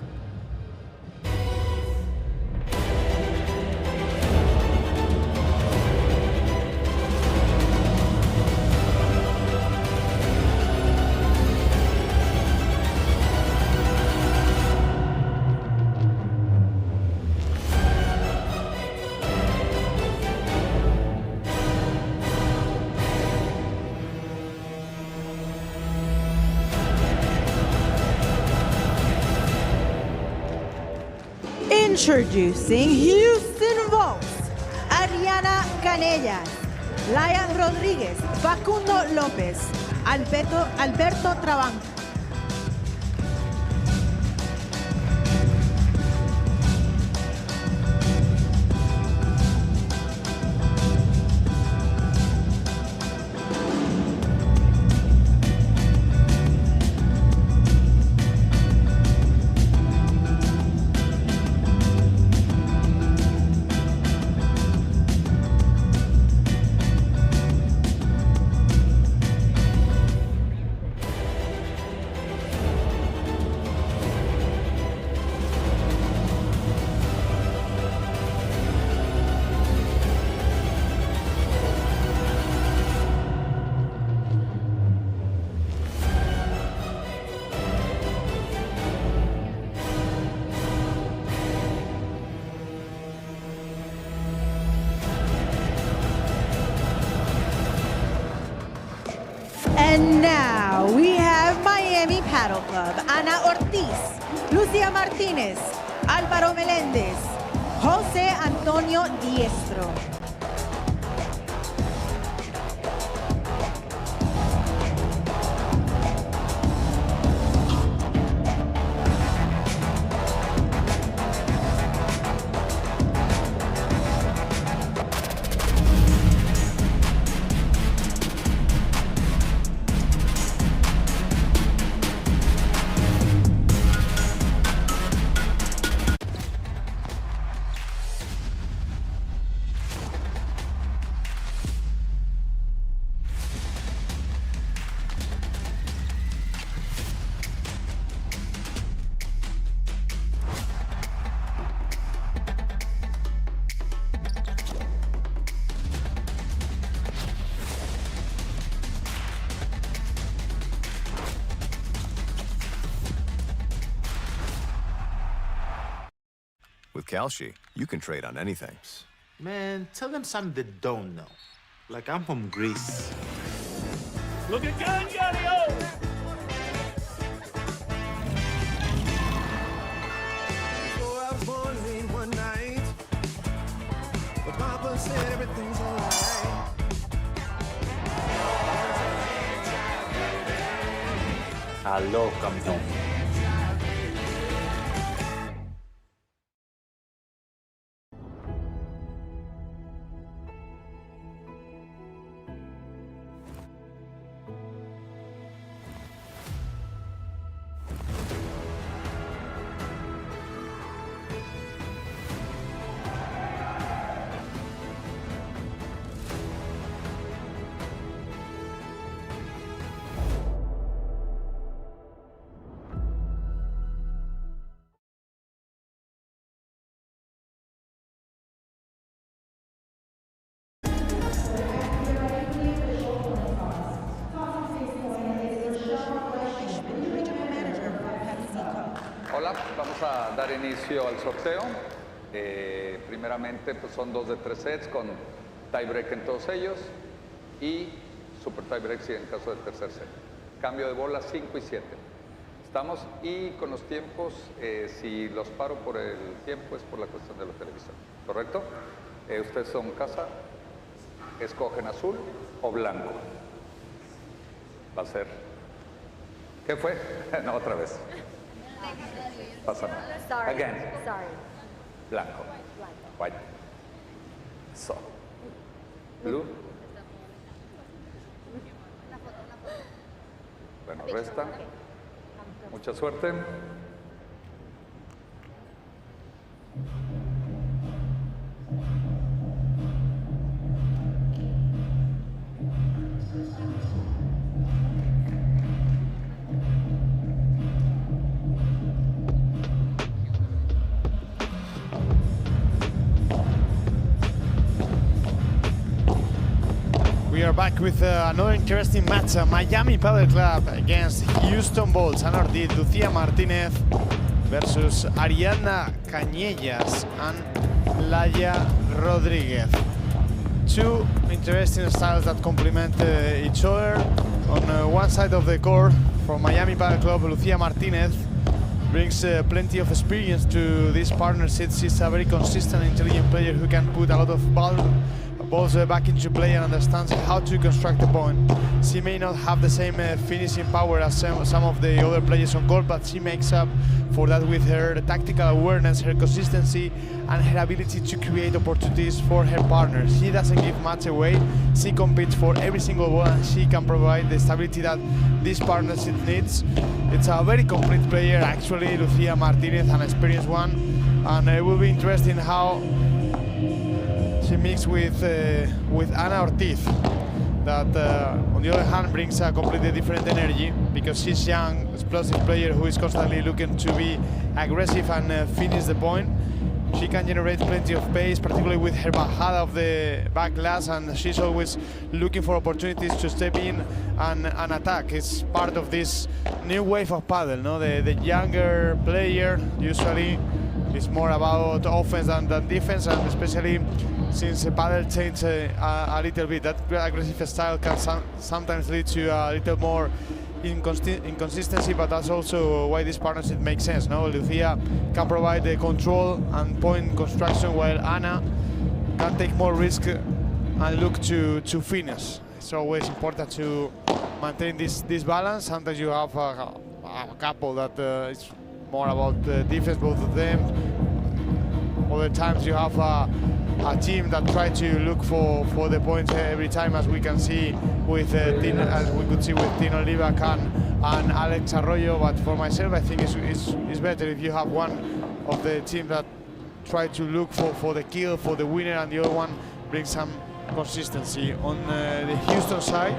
Introducing Houston Vault, Ariana Canellas, Laia Rodriguez, Facundo López, Alberto Trabanco. And now we have Miami Paddle Club, Ana Ortiz, Lucia Martinez, Álvaro Meléndez, José Antonio Diestro. With Kalshi, you can trade on anything. Man, tell them something they don't know. Like I'm from Greece. Look at Gangario! So I was born late one night, but Papa said everything's alright. Aló, campeón. dar inicio al sorteo. Primeramente pues son 2 de 3 sets con tiebreak en todos ellos y super tiebreak en caso del tercer set. Cambio de bola 5 y 7. Estamos y con los tiempos, si los paro por el tiempo es por la cuestión de la televisión, ¿correcto? Ustedes son casa, escogen azul o blanco. Va a ser... ¿Qué fue? No, otra vez. Pasa nada. Sorry. Again. Sorry. Blanco. White. So. Blue. Bueno, resta. Mucha suerte. We are back with another interesting match. Miami Padel Club against Houston Bolts. Ana Ortiz, Lucía Martínez versus Ariadna Cañellas and Laia Rodríguez. Two interesting styles that complement each other. On one side of the court, from Miami Padel Club, Lucía Martínez brings plenty of experience to this partnership. She's a very consistent, intelligent player who can put a lot of balls back into play and understands how to construct a point. She may not have the same finishing power as some of the other players on court, but she makes up for that with her tactical awareness, her consistency, and her ability to create opportunities for her partners. She doesn't give much away. She competes for every single ball, and she can provide the stability that this partnership needs. It's a very complete player, actually, Lucía Martínez, an experienced one, and it will be interesting how she mixed with Ana Ortiz, that on the other hand brings a completely different energy, because she's a young, explosive player who is constantly looking to be aggressive and finish the point. She can generate plenty of pace, particularly with her bajada of the back glass, and she's always looking for opportunities to step in and attack. It's part of this new wave of padel, no? The younger player usually is more about offense than defense, and especially since padel changed a little bit. That aggressive style can sometimes lead to a little more inconsistency, but that's also why this partnership makes sense. No, Lucía can provide the control and point construction, while Ana can take more risk and look to finish. It's always important to maintain this balance. Sometimes you have a couple that is more about defense, both of them. Other times you have a team that try to look for the points every time, as we can see with as we could see with Tino Livac and Alex Arroyo. But for myself, I think it's better if you have one of the team that try to look for the kill, for the winner, and the other one brings some consistency. On the Houston side,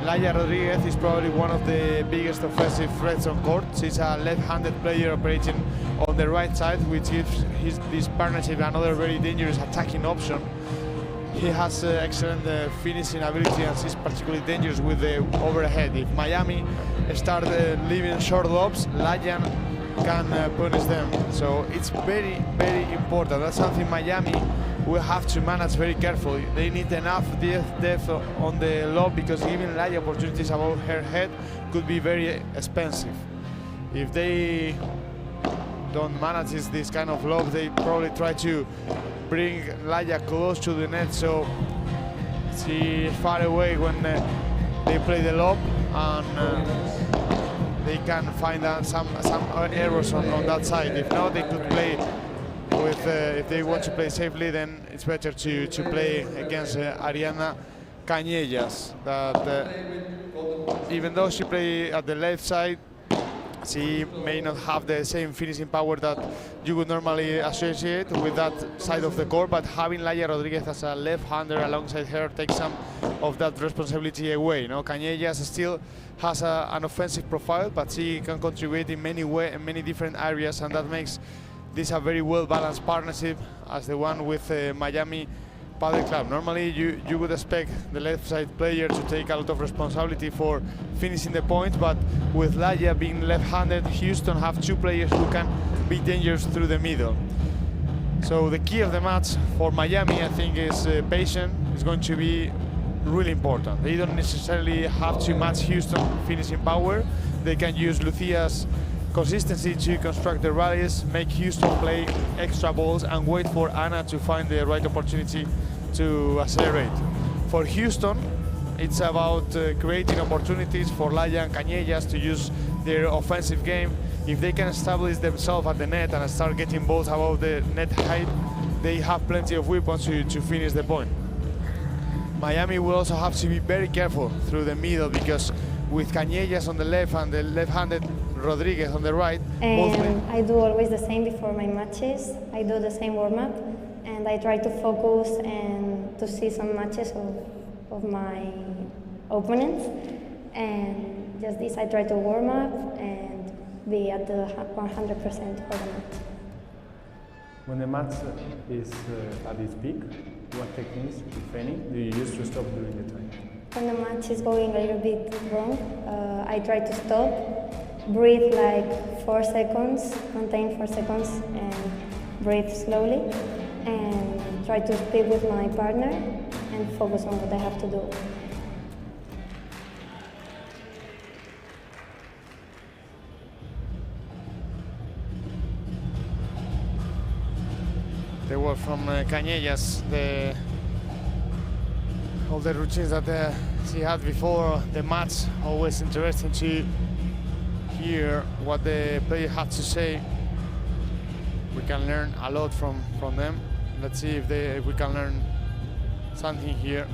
Laia Rodríguez is probably one of the biggest offensive threats on court. She's a left-handed player operating on the right side, which gives this partnership another very dangerous attacking option. He has excellent finishing ability, and she's particularly dangerous with the overhead. If Miami start leaving short lobs, Laia can punish them. So it's very, very important. That's something Miami will have to manage very carefully. They need enough depth on the lob, because giving Laia opportunities above her head could be very expensive. If they don't manage this kind of lob, they probably try to bring Laia close to the net, so she is far away when they play the lob, and they can find some errors on that side. If not, they could play with, if they want to play safely, then it's better to play against Ariadna Cañellas, that even though she plays at the left side, she may not have the same finishing power that you would normally associate with that side of the court, but having Laia Rodríguez as a left-hander alongside her takes some of that responsibility away. No, Cañellas still has an offensive profile, but she can contribute in many different areas, and that makes this a very well-balanced partnership, as the one with Miami Padel club. Normally you would expect the left side player to take a lot of responsibility for finishing the point, but with Laya being left-handed, Houston have two players who can be dangerous through the middle. So the key of the match for Miami, I think, is patience. It's going to be really important. They don't necessarily have to match Houston finishing power. They can use Lucia's consistency to construct the rallies, make Houston play extra balls, and wait for Anna to find the right opportunity to accelerate. For Houston, it's about creating opportunities for Laya and Cañellas to use their offensive game. If they can establish themselves at the net and start getting balls above the net height, they have plenty of weapons to finish the point. Miami will also have to be very careful through the middle, because with Cañellas on the left and the left-handed Rodriguez on the right. I do always the same before my matches. I do the same warm-up, and I try to focus and to see some matches of my opponents. And just this, I try to warm up and be at the 100% for the match. When the match is at its peak, what techniques, if any, do you use to stop during the time? When the match is going a little bit wrong, I try to stop, breathe like 4 seconds, contain 4 seconds, and breathe slowly, and try to speak with my partner and focus on what I have to do. They were from Cañellas, all the routines that she had before the match. Always interesting to hear what the player had to say. We can learn a lot from them. Let's see if we can learn something here.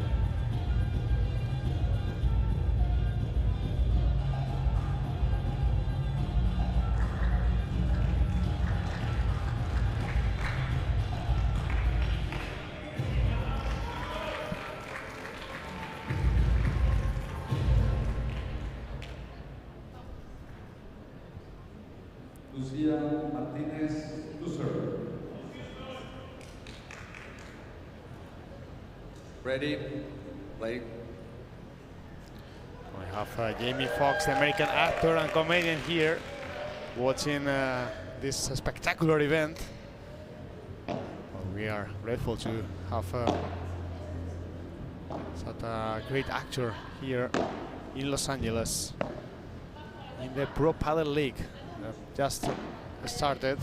Ready, play. We have Jamie Foxx, the American actor and comedian, here watching this spectacular event. We are grateful to have such a great actor here in Los Angeles in the Pro Padel League. Just started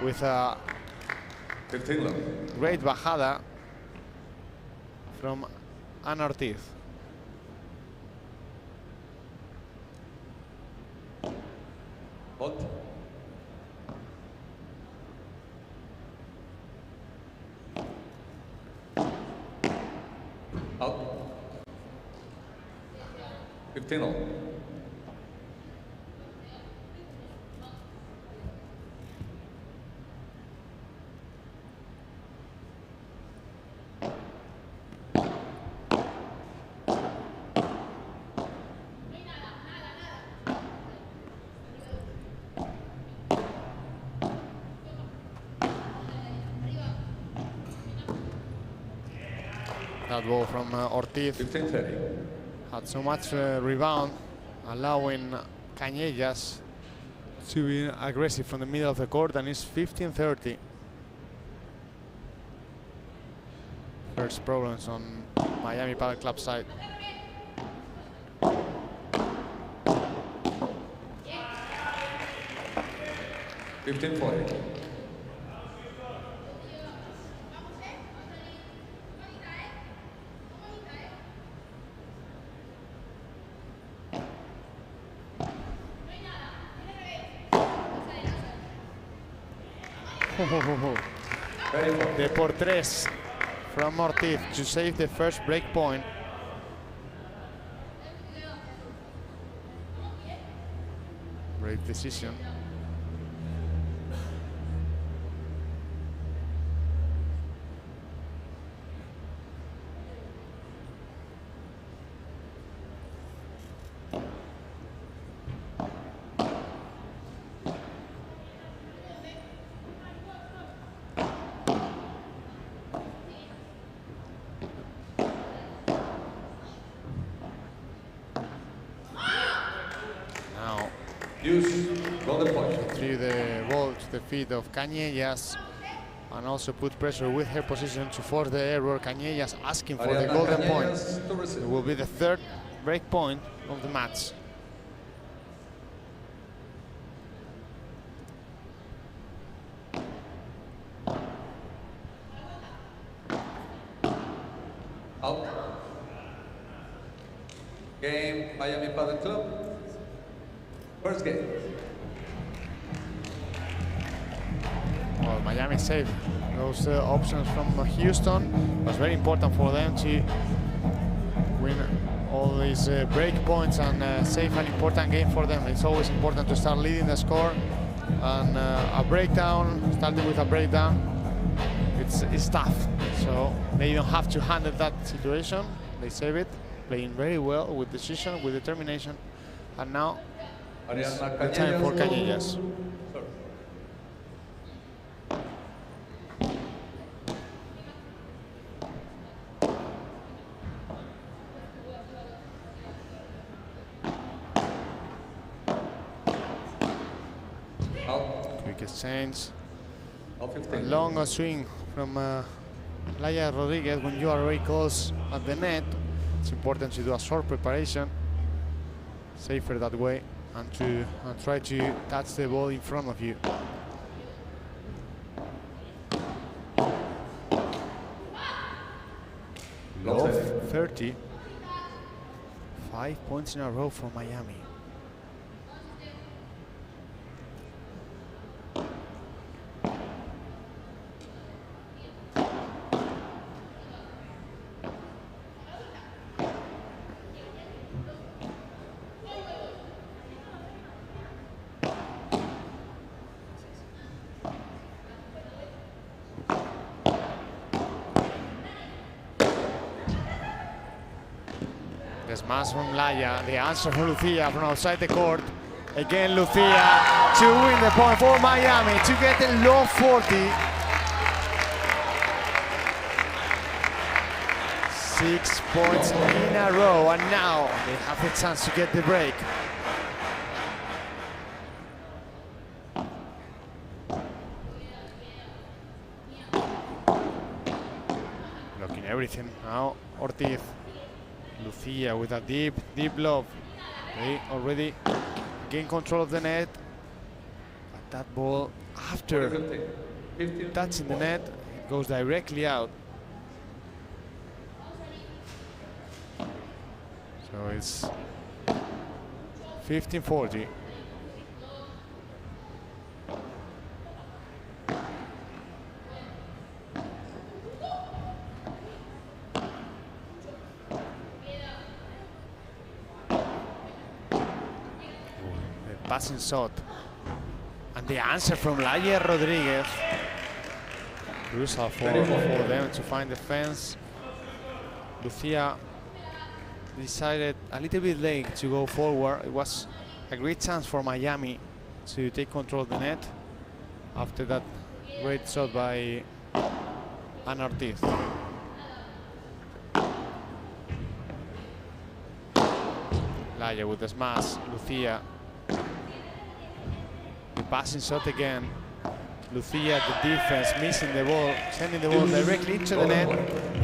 with a great bajada from Ana Ortiz. Hot. Out. 15 all. That ball from Ortiz had so much rebound, allowing Cañellas to be aggressive from the middle of the court, and it's 15-30. First problems on Miami Padel Club side. The por tres from Ortiz to save the first break point. Great decision. Use golden point. Threw the ball to the feet of Cañellas and also put pressure with her position to force the error. Cañellas asking for the golden point. It will be the third break point of the match. Out. Game, Miami Padel Club. First game. Well, Miami saved those options from Houston. It was very important for them to win all these break points and save an important game for them. It's always important to start leading the score. And a breakdown, starting with a breakdown, it's tough. So they don't have to handle that situation. They save it, playing very well with decision, with determination. And now it's the time for Cañellas. Quick exchange. A long swing from Laia Rodriguez. When you are very close at the net, it's important to do a short preparation. Safer that way, and try to touch the ball in front of you. Love 30. 5 points in a row for Miami. The smash from Laia, the answer from Lucia from outside the court. Again, Lucia to win the point for Miami to get the low 40. 6 points in a row, and now they have the chance to get the break. Blocking everything now, Ortiz. Lucia with a deep lob. They already gain control of the net. But that ball, after touching the net, it goes directly out. So it's 15-40. Passing shot, and the answer from Laia Rodriguez. Crucial for them to find the fence. Lucia decided a little bit late to go forward. It was a great chance for Miami to take control of the net after that great shot by Ana Ortiz. Laia with the smash, Lucia. The passing shot again. Lucia, the defense, missing the ball, sending the ball directly into the net.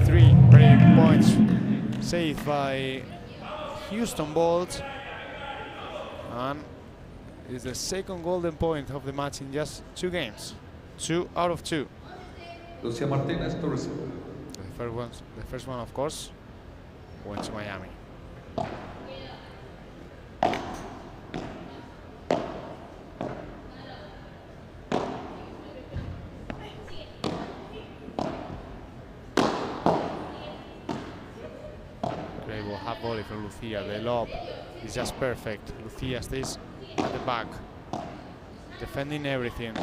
3 break points saved by Houston Bolts. And it's the second golden point of the match in just 2 games. 2 out of 2. Lucia Martinez to receive. The first one, of course, went to Miami. Half volley from Lucia. The lob is just perfect. Lucia stays at the back, defending everything.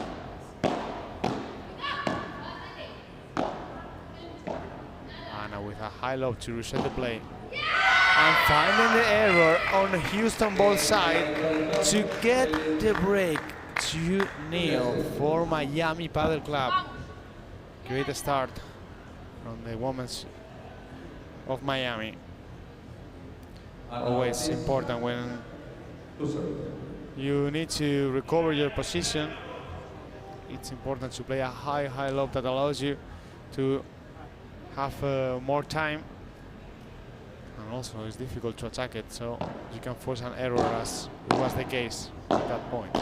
Anna with a high lob to reset the play. And finding the error on the Houston ball side to get the break. 2-0 for Miami Padel Club. Great start from the women's of Miami. Always important when You need to recover your position. It's important to play a high lob that allows you to have more time. And also it's difficult to attack it, so you can force an error as it was the case at that point.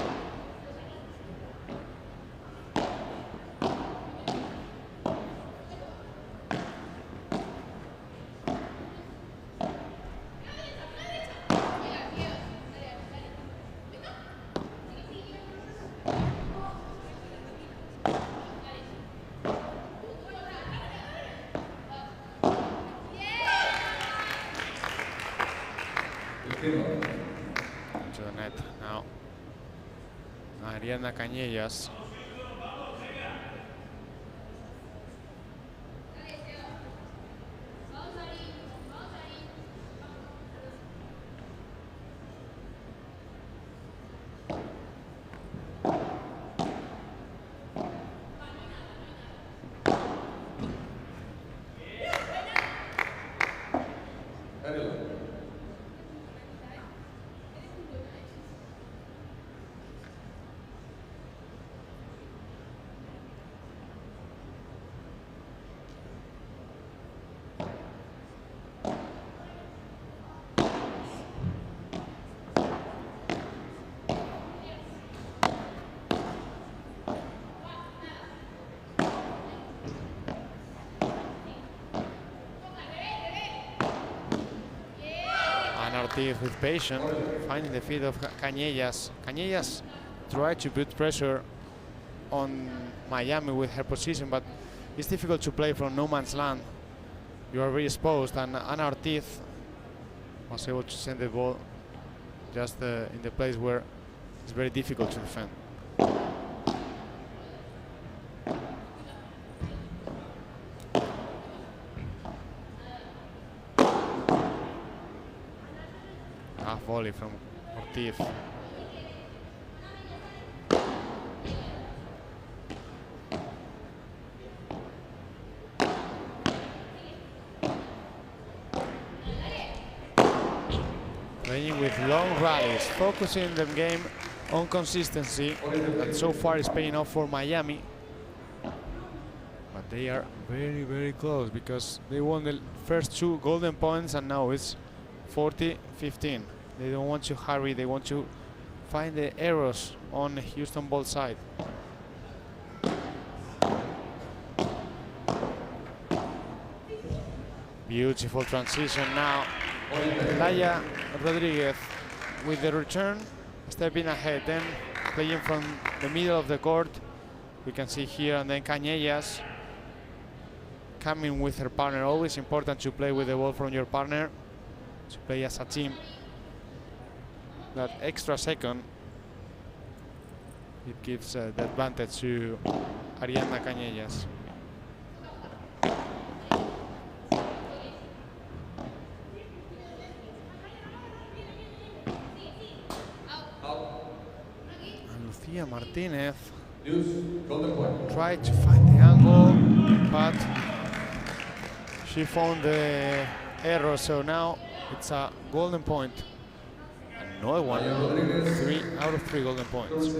Into the net now. Ariadna Cañellas. Ortiz with patience, finding the feet of Cañellas. Cañellas tried to put pressure on Miami with her position, but it's difficult to play from no man's land. You are very exposed, and Ana Ortiz was able to send the ball just in the place where it's very difficult to defend. Volley from Ortiz. Playing with long rallies, focusing the game on consistency, and so far is paying off for Miami. But they are very close because they won the first 2 golden points and now it's 40-15. They don't want to hurry, they want to find the errors on Houston Bolt side. Beautiful transition now. Laya Rodriguez with the return, stepping ahead, then playing from the middle of the court. We can see here, and then Cañellas coming with her partner. Always important to play with the ball from your partner, to play as a team. That extra second, it gives the advantage to Ariadna Cañellas. And Lucia Martinez tried to find the angle, but she found the error, so now it's a golden point. Another one. 3 out of 3 golden points.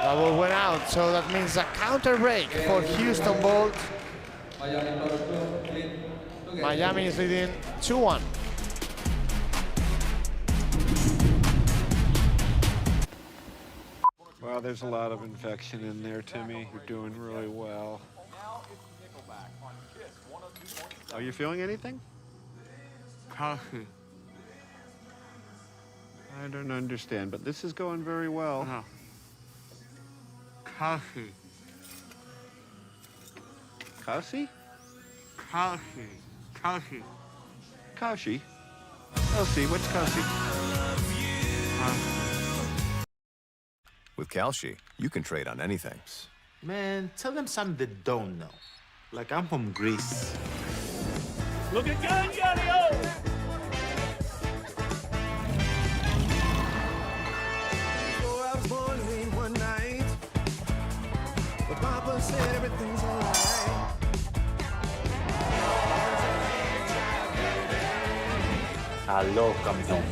Double went out, so that means a counter break for Houston Bolt. Miami is leading 2-1. Well, there's a lot of infection in there, Timmy. You're doing really well. Are you feeling anything? Coffee. I don't understand, but this is going very well. No. Coffee. Kaushi? Coffee. Coffee. Kaushi? Kaushi, what's Kaushi? With Kalshi, you can trade on anything. Man, tell them something they don't know. Like I'm from Greece. Look at Gangario! So I was born late one night, but Papa said everything's alright. Hello, campeón.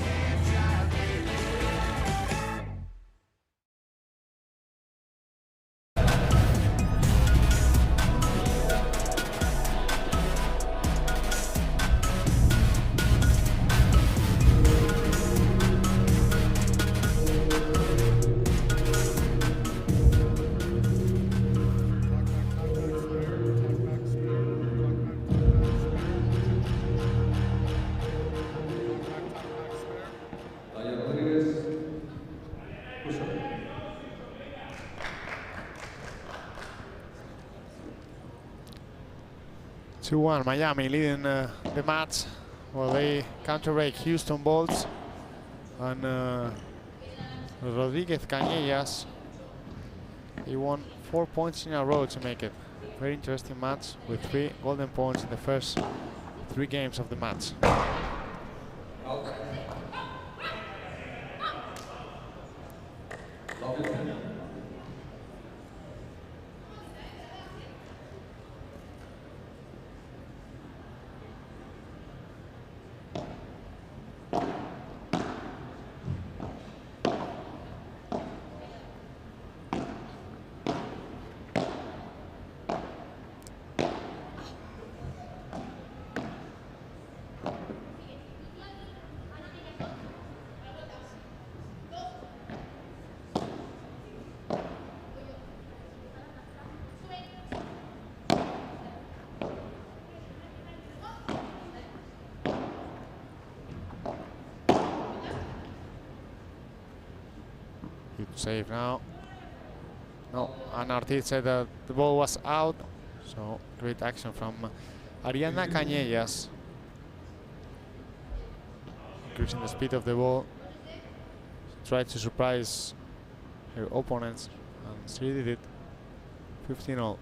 2-1, Miami leading the match. Well, they counter-break Houston Bolts and Rodriguez Cañellas. He won 4 points in a row to make it. Very interesting match with 3 golden points in the first 3 games of the match. Good save now. No, and Ortiz said that the ball was out. So great action from Ariana Cañellas. Increasing the speed of the ball. Tried to surprise her opponents and she did it. 15-all.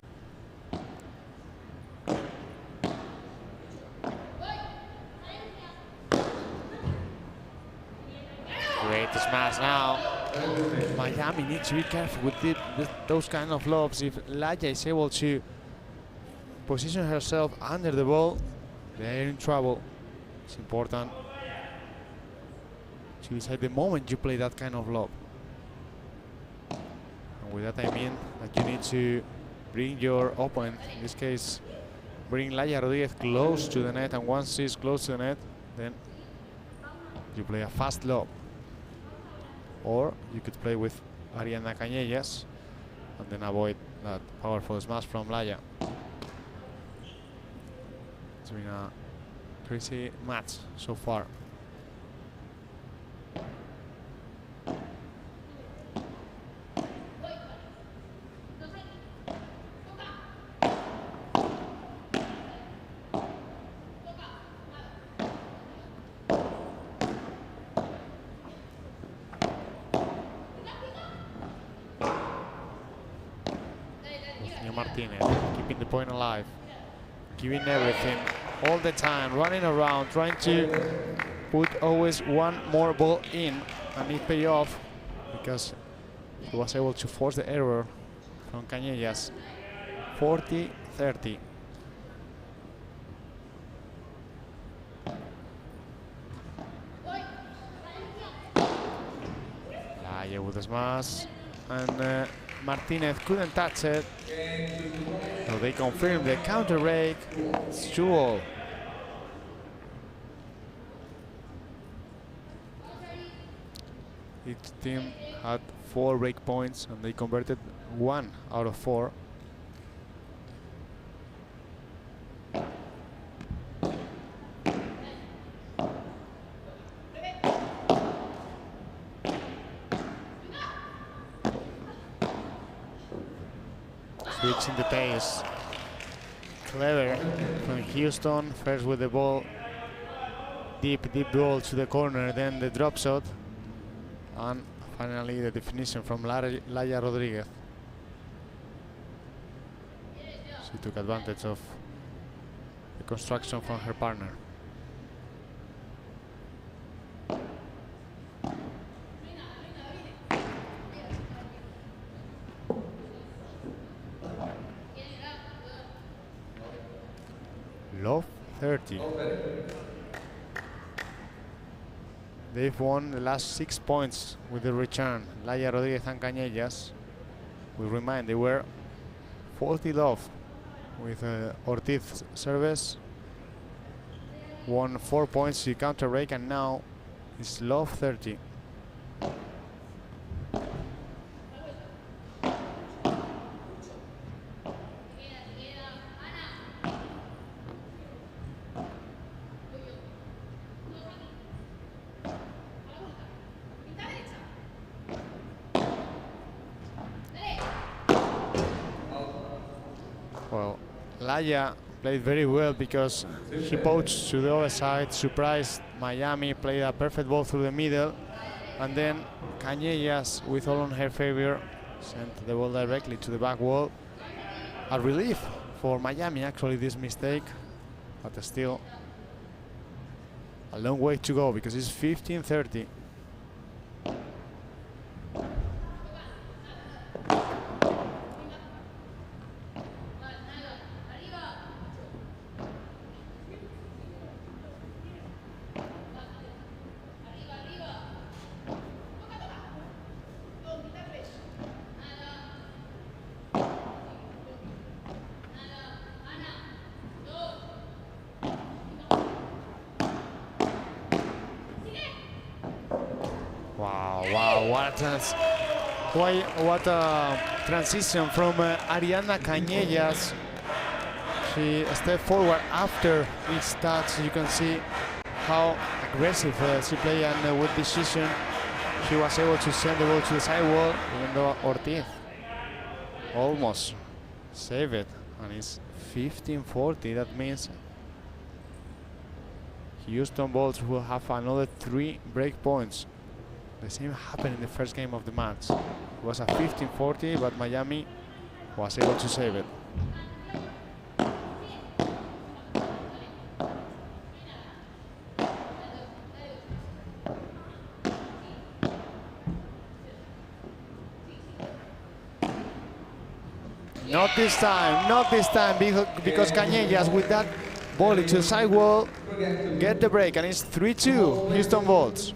Great smash now. Miami needs to be careful with those kind of lobs. If Laya is able to position herself under the ball, they're in trouble. It's important to decide the moment you play that kind of lob. And with that I mean that you need to bring your opponent, in this case, bring Laya Rodriguez close to the net, and once she's close to the net, then you play a fast lob. Or you could play with Ariana Cañellas and then avoid that powerful smash from Laya. It's been a crazy match so far. Martinez keeping the point alive, giving everything all the time, running around, trying to put always one more ball in, and it paid off because he was able to force the error from Cañellas. 40-30. Laya with the smash, and Martinez couldn't touch it. So they confirm the counter break. It's 2-all. Each team had 4 break points and they converted 1 out of 4. Switching the pace. Clever from Houston, first with the ball, deep ball to the corner, then the drop shot, and finally the definition from Laya Rodriguez. She took advantage of the construction from her partner. Love 30. They've won the last 6 points with the return. Laia, Rodriguez and Cañellas. We remind they were 40 love with Ortiz service. Won 4 points to counter break, and now it's love 30. Well, Laia played very well because she poached to the other side, surprised Miami, played a perfect ball through the middle, and then Cañellas, with all on her favor, sent the ball directly to the back wall. A relief for Miami, actually, this mistake, but still a long way to go because it's 15-30. Wow, what a transition from Ariana Cañellas. She stepped forward after each touch. You can see how aggressive she played, and with decision she was able to send the ball to the sidewall, even though Ortiz almost saved it, and it's 15-40. That means Houston Bolts will have another 3 break points. The same happened in the first game of the match. It was a 15-40, but Miami was able to save it. Not this time, because Cañellas with that volley to the sidewall get the break, and it's 3-2 Houston Bolts.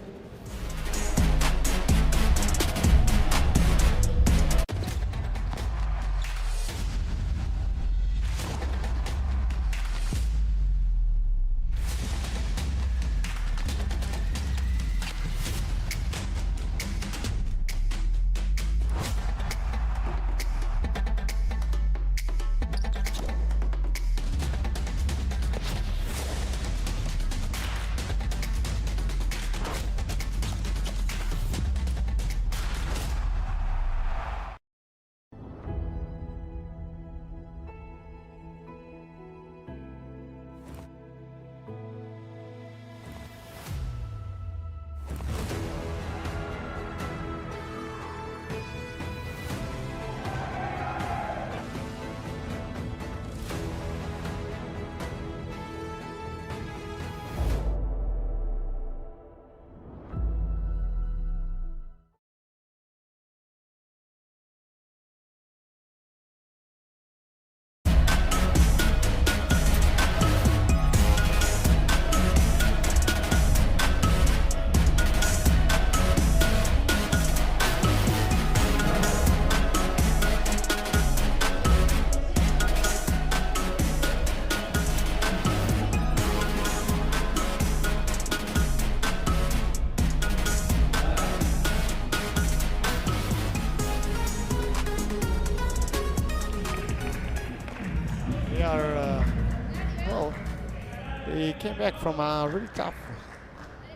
They came back from a really tough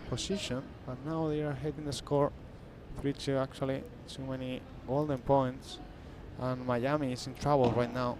position, but now they are heading the score 3-2. Actually, too many golden points, and Miami is in trouble right now.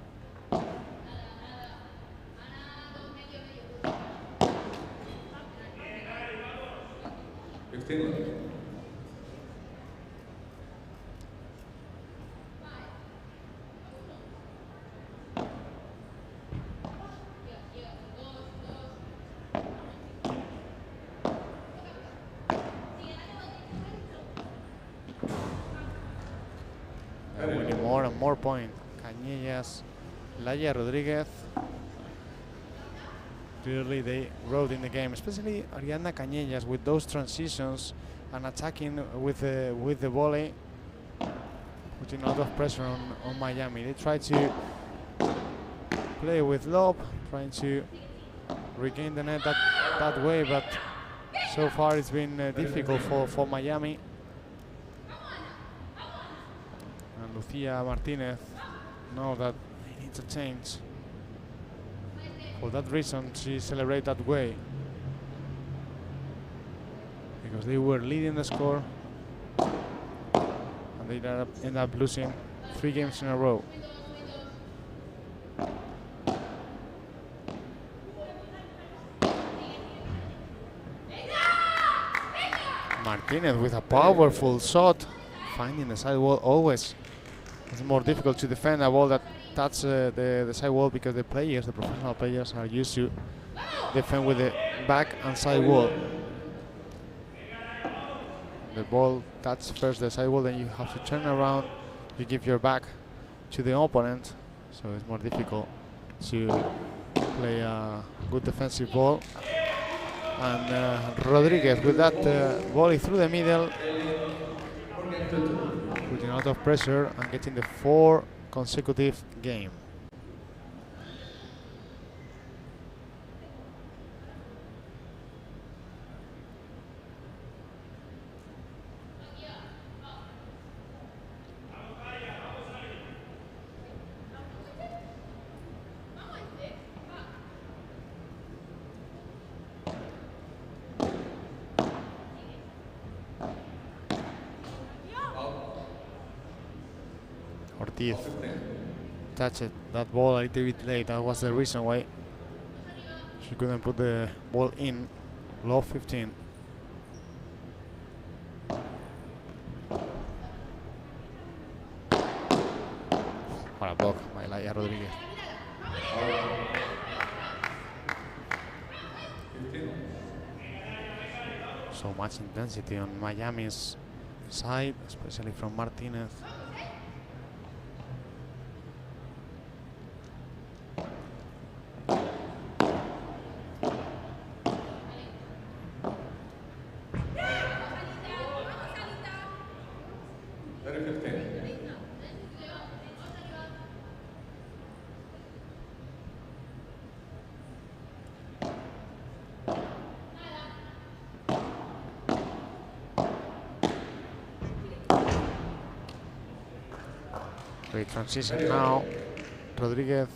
winning more and more points. Cañellas, Laia Rodriguez. Clearly they rode in the game, especially Ariadna Cañellas with those transitions and attacking with the volley, putting a lot of pressure on Miami. They try to play with lob, trying to regain the net that way, but so far it's been difficult for Miami. And Lucia Martinez know that they need to change. For that reason, she celebrated that way, because they were leading the score and they end up losing 3 games in a row. Martinez with a powerful shot, finding the sidewall always. It's more difficult to defend a ball that touches the sidewall, because the professional players, are used to defend with the back and sidewall. The ball touches first the sidewall, then you have to turn around, you give your back to the opponent, so it's more difficult to play a good defensive ball. And Rodriguez with that volley through the middle, putting a lot of pressure and getting the 4th consecutive game. Ortiz touched that ball a little bit late. That was the reason why she couldn't put the ball in. Low 15. What a block by Laia Rodriguez. So much intensity on Miami's side, especially from Martinez. Great transition now. Rodriguez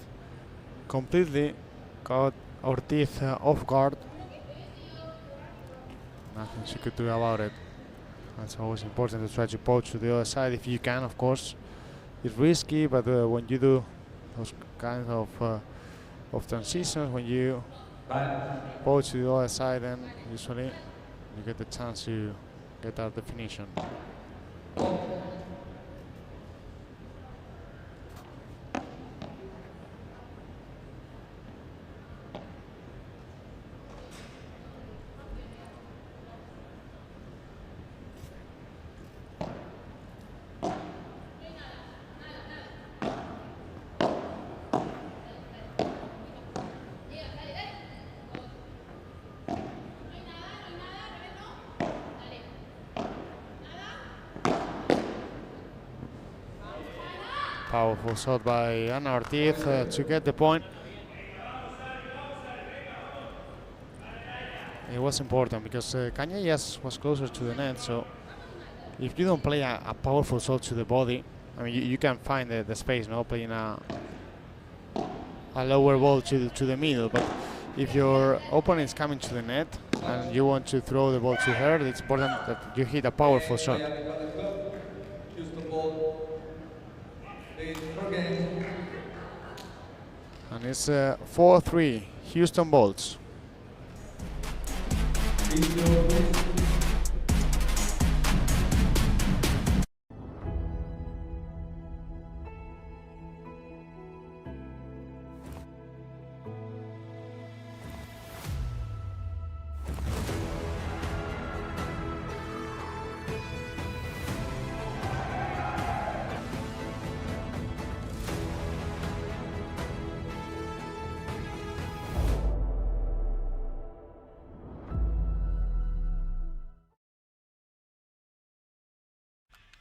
completely caught Ortiz off guard. Nothing she could do about it. It's always important to try to poach to the other side if you can, of course. It's risky, but when you do those kinds of transitions, when you poach to the other side, then usually you get the chance to get that definition. Powerful shot by Ana Ortiz to get the point. It was important because Cañellas was closer to the net, so if you don't play a powerful shot to the body, I mean, you can find the space, no, playing a lower ball to the middle, but if your opponent is coming to the net and you want to throw the ball to her, it's important that you hit a powerful shot. And it's 4-3, Houston Bolts.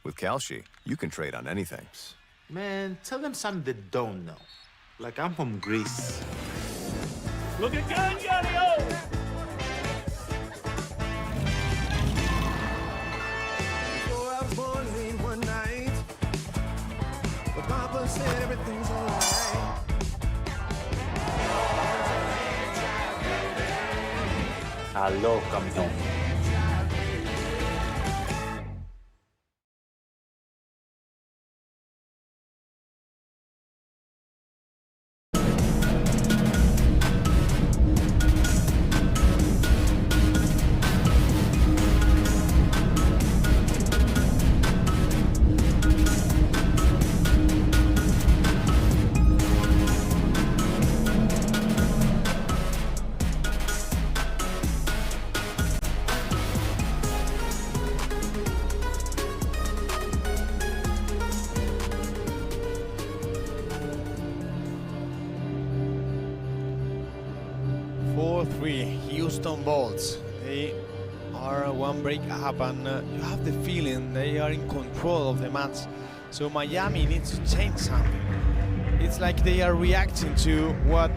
With Kalshi, you can trade on anything. Man, tell them something they don't know. Like I'm from Greece. Looking good, Yo! Before I was born late one night, but Papa said everything's alright. Aló, campeón. Houston Bolts. They are one break up, and you have the feeling they are in control of the match. So Miami needs to change something. It's like they are reacting to what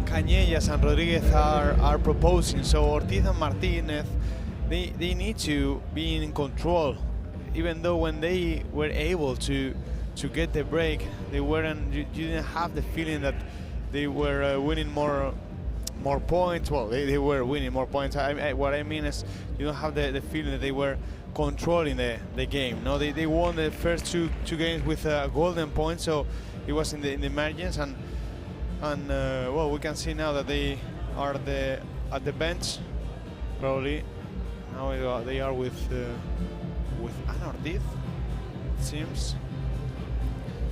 Cañellas and Rodriguez are proposing. So Ortiz and Martinez, they need to be in control. Even though when they were able to get the break, they weren't. You didn't have the feeling that they were winning more points. Well, they were winning more points. What I mean is, you don't have the feeling that they were controlling the game. No, they won the first two games with a golden point, so it was in the margins, and well, we can see now that they are at the bench, probably. Now they are with Ana Ortiz, it seems.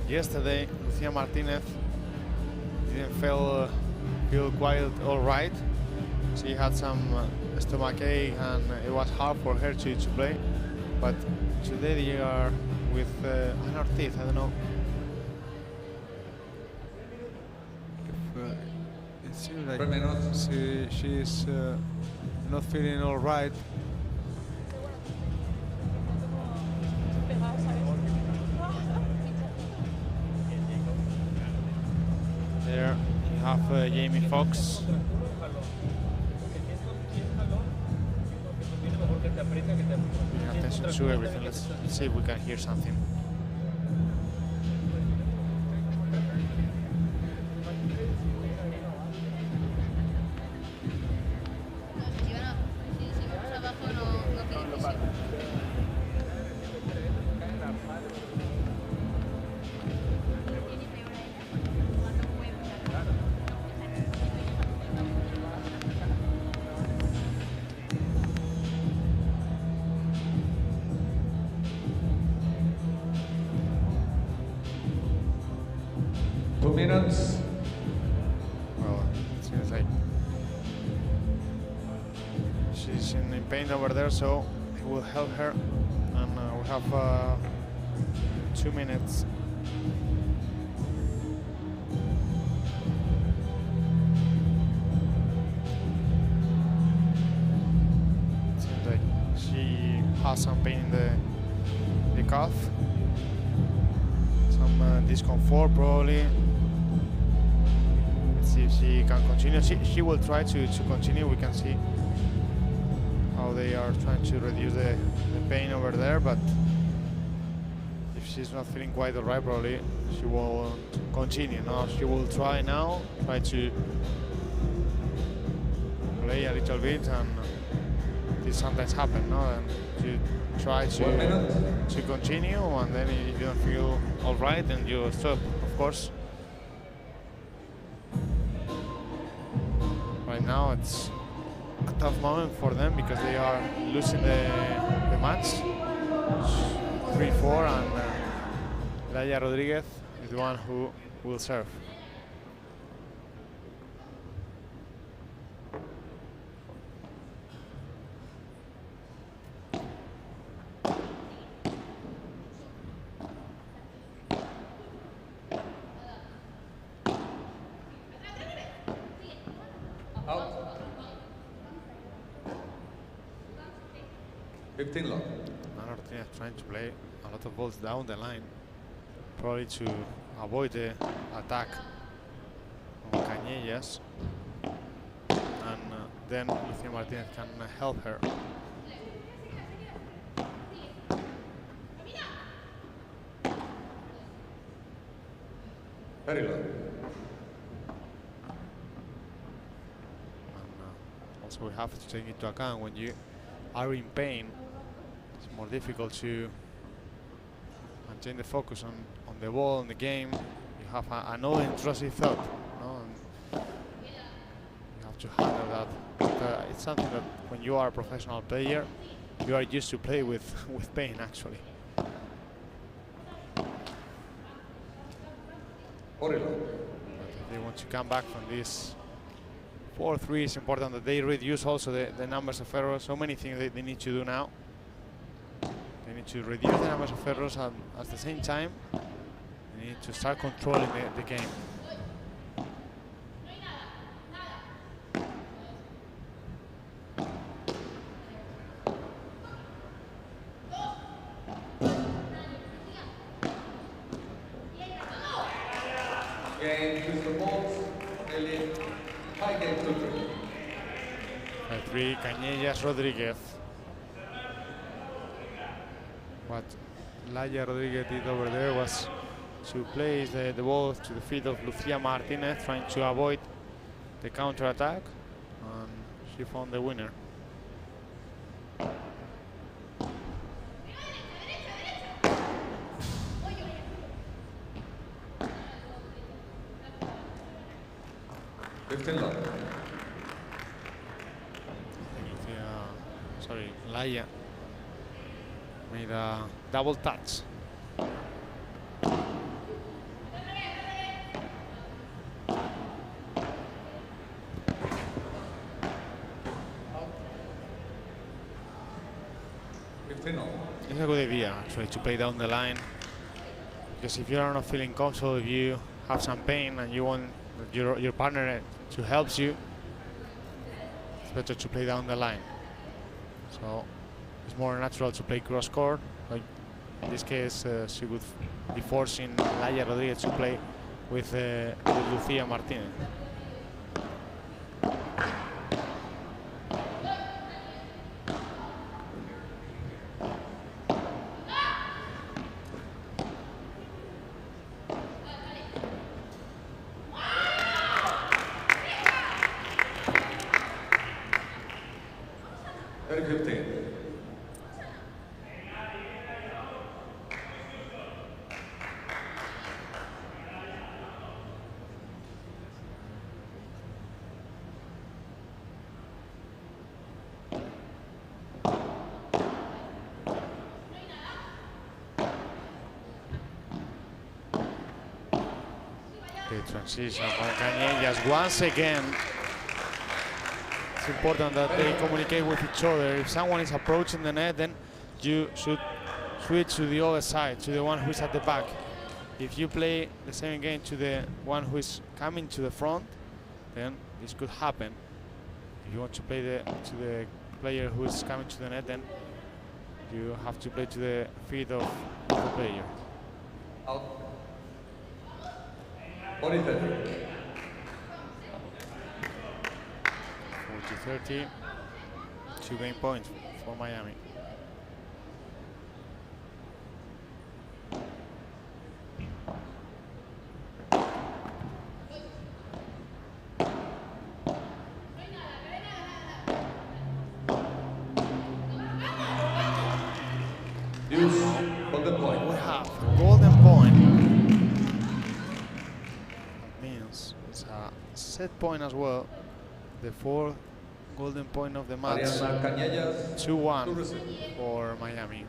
Yesterday, Lucia Martinez didn't feel quite all right. She had some stomachache, and it was hard for her to play. But today they are with Ana Ortiz. I don't know if it seems like she's not feeling all right. There you have Jamie Foxx. Paying attention to everything. Let's see if we can hear something. Well, it seems like she's in pain over there, so it will help her. And we have 2 minutes. It seems like she has some pain in the calf. Some discomfort, probably. Let's see if she can continue. She will try to continue. We can see how they are trying to reduce the pain over there, but if she's not feeling quite all right, probably she won't continue. Now she will try to play a little bit, and this sometimes happens, no? And you try to continue, and then if you don't feel all right, then you stop, of course. Right now it's a tough moment for them because they are losing the match 3-4, and Laia Rodriguez is the one who will serve. Out. 15 love. Ana Ortiz trying to play a lot of balls down the line, probably to avoid the attack on Cañellas, and then Lucía Martinez can help her. Very low. Also, we have to take into account when you are in pain, it's more difficult to maintain the focus on the ball, on the game. You have an intrusive thought, no? And you have to handle that. But, it's something that when you are a professional player, you are used to play with pain, actually. But if they want to come back from this 4-3, it's important that they reduce also the numbers of errors. So many things they need to do now. They need to reduce the numbers of errors, and at the same time, they need to start controlling the game. Game to the balls, Ellie. High game 2-3. 3 Cañellas Rodríguez. What Laia Rodríguez did over there was to place the ball to the feet of Lucía Martinez, trying to avoid the counter attack, and she found the winner. Laia made a double touch. It's a good idea actually to play down the line, because if you are not feeling comfortable, if you have some pain and you want your partner to help you, it's better to play down the line. So it's more natural to play cross court. Like in this case, she would be forcing Laia Rodríguez to play with Lucía Martinez. Transition by Cañellas once again. It's important that they communicate with each other. If someone is approaching the net, then you should switch to the other side, to the one who is at the back. If you play the same again to the one who is coming to the front, then this could happen. If you want to play to the player who is coming to the net, then you have to play to the feet of the player. Out. 40-30. 40-30. 2 game points for Miami. Golden point. We have a golden point. That means it's a set point as well. The fourth golden point of the match. 2-1 for Miami.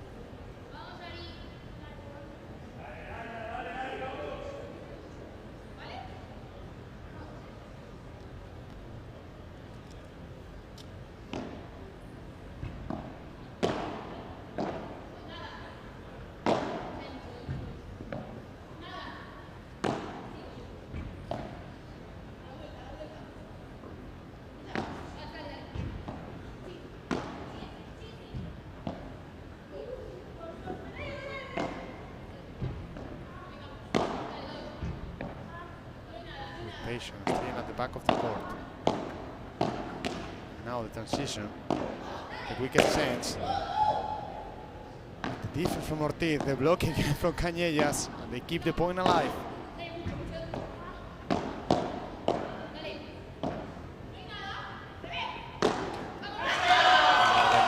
rotation, staying at the back of the court. Now the transition, the wicked sense. The defense from Ortiz, the blocking from Cañellas, and they keep the point alive.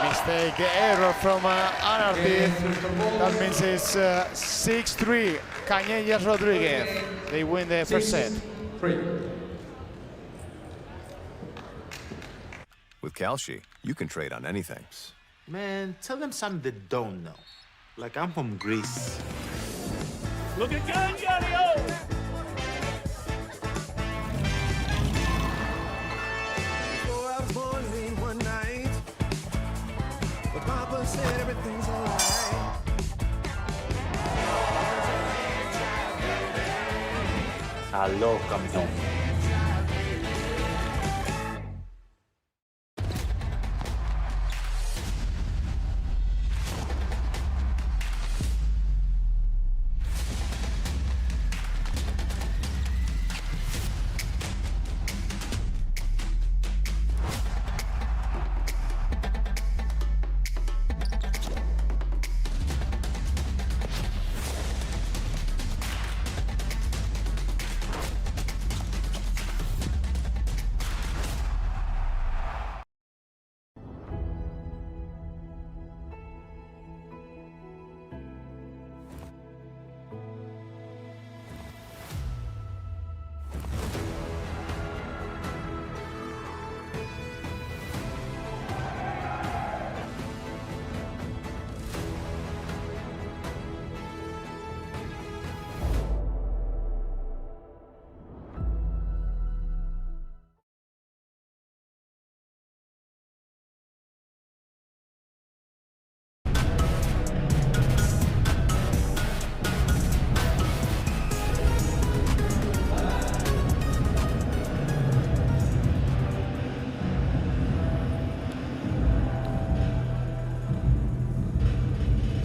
Mistake, error from Ortiz. That means it's 6-3. Cañellas Rodriguez. They win the first set. With Calci, you can trade on anything. Man, tell them something they don't know. Like I'm from Greece. Look at Gangario! Before I was born late one night, but Papa said everything's alright. Aló, campeón.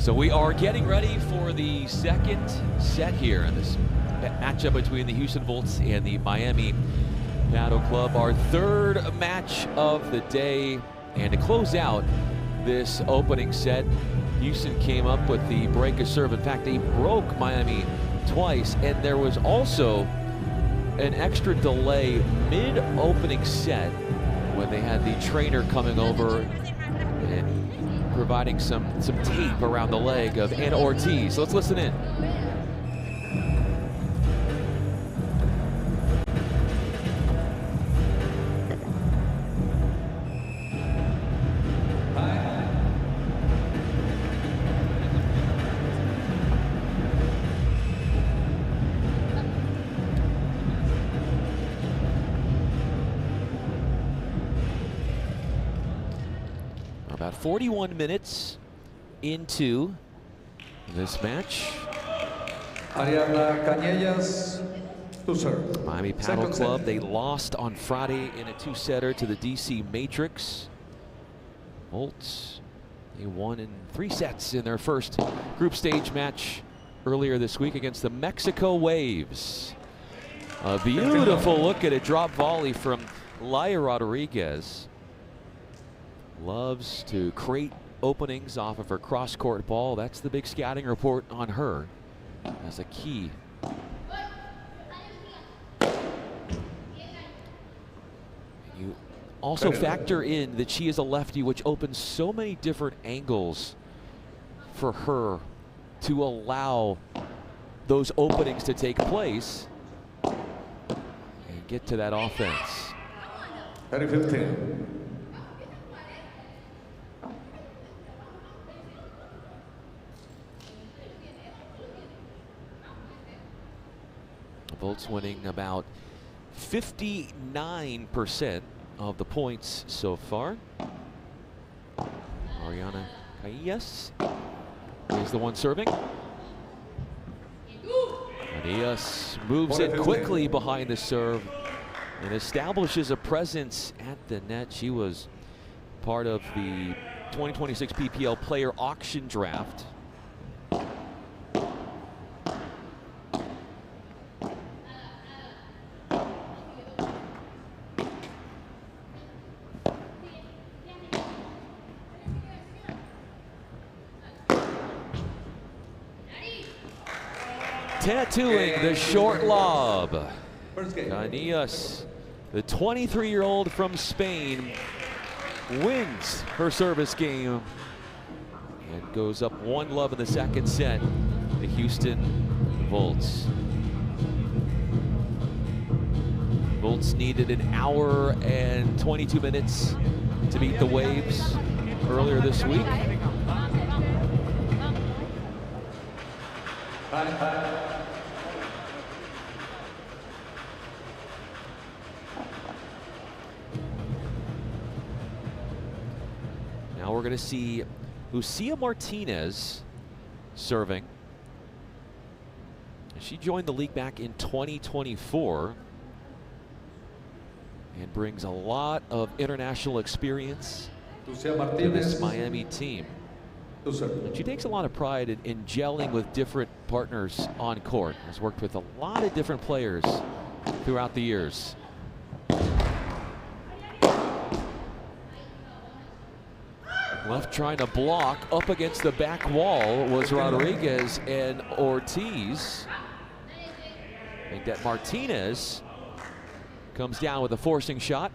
So we are getting ready for the second set here in this matchup between the Houston Volts and the Miami Padel Club. Our third match of the day. And to close out this opening set, Houston came up with the break of serve. In fact, they broke Miami twice. And there was also an extra delay mid-opening set when they had the trainer coming over and providing some tape around the leg of Ana Ortiz. So let's listen in. About 41 minutes into this match. Ariana Cañellas, to serve. Miami Padel Club, they lost on Friday in a two-setter to the DC Matrix. Volts, they won in 3 sets in their first group stage match earlier this week against the Mexico Waves. A beautiful look at a drop volley from Laia Rodriguez. Loves to create openings off of her cross-court ball. That's the big scouting report on her as a key. You also factor in that she is a lefty, which opens so many different angles for her to allow those openings to take place and get to that offense. 15. Volts winning about 59% of the points so far. Ariana Caillas is the one serving. Caillas moves it quickly behind the serve and establishes a presence at the net. She was part of the 2026 PPL player auction draft. tattooing the short lob. Canillas, the 23-year-old from Spain, wins her service game and goes up 1-love in the second set. The Houston Volts. Volts needed an hour and 22 minutes to beat the Waves earlier this week. Now we're going to see Lucia Martinez serving. She joined the league back in 2024 and brings a lot of international experience to this Miami team. And she takes a lot of pride in gelling with different partners on court. Has worked with a lot of different players throughout the years. Left trying to block up against the back wall was Rodriguez and Ortiz. I think that Martinez comes down with a forcing shot.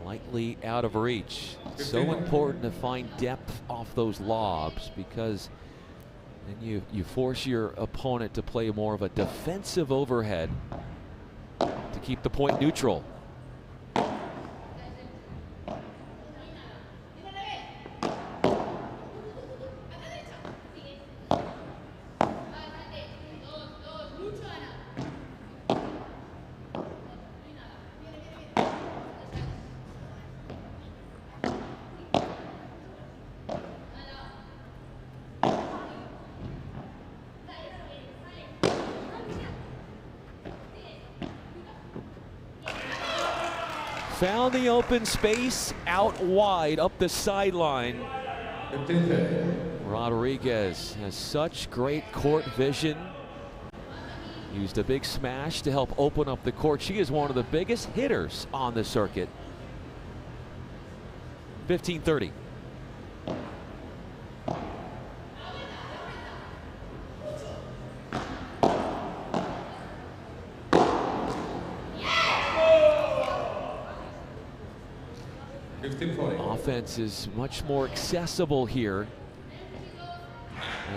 Slightly out of reach. It's so important to find depth off those lobs, because then you force your opponent to play more of a defensive overhead to keep the point neutral. Found the open space out wide up the sideline. Rodriguez has such great court vision. Used a big smash to help open up the court. She is one of the biggest hitters on the circuit. 15-30. Offense is much more accessible here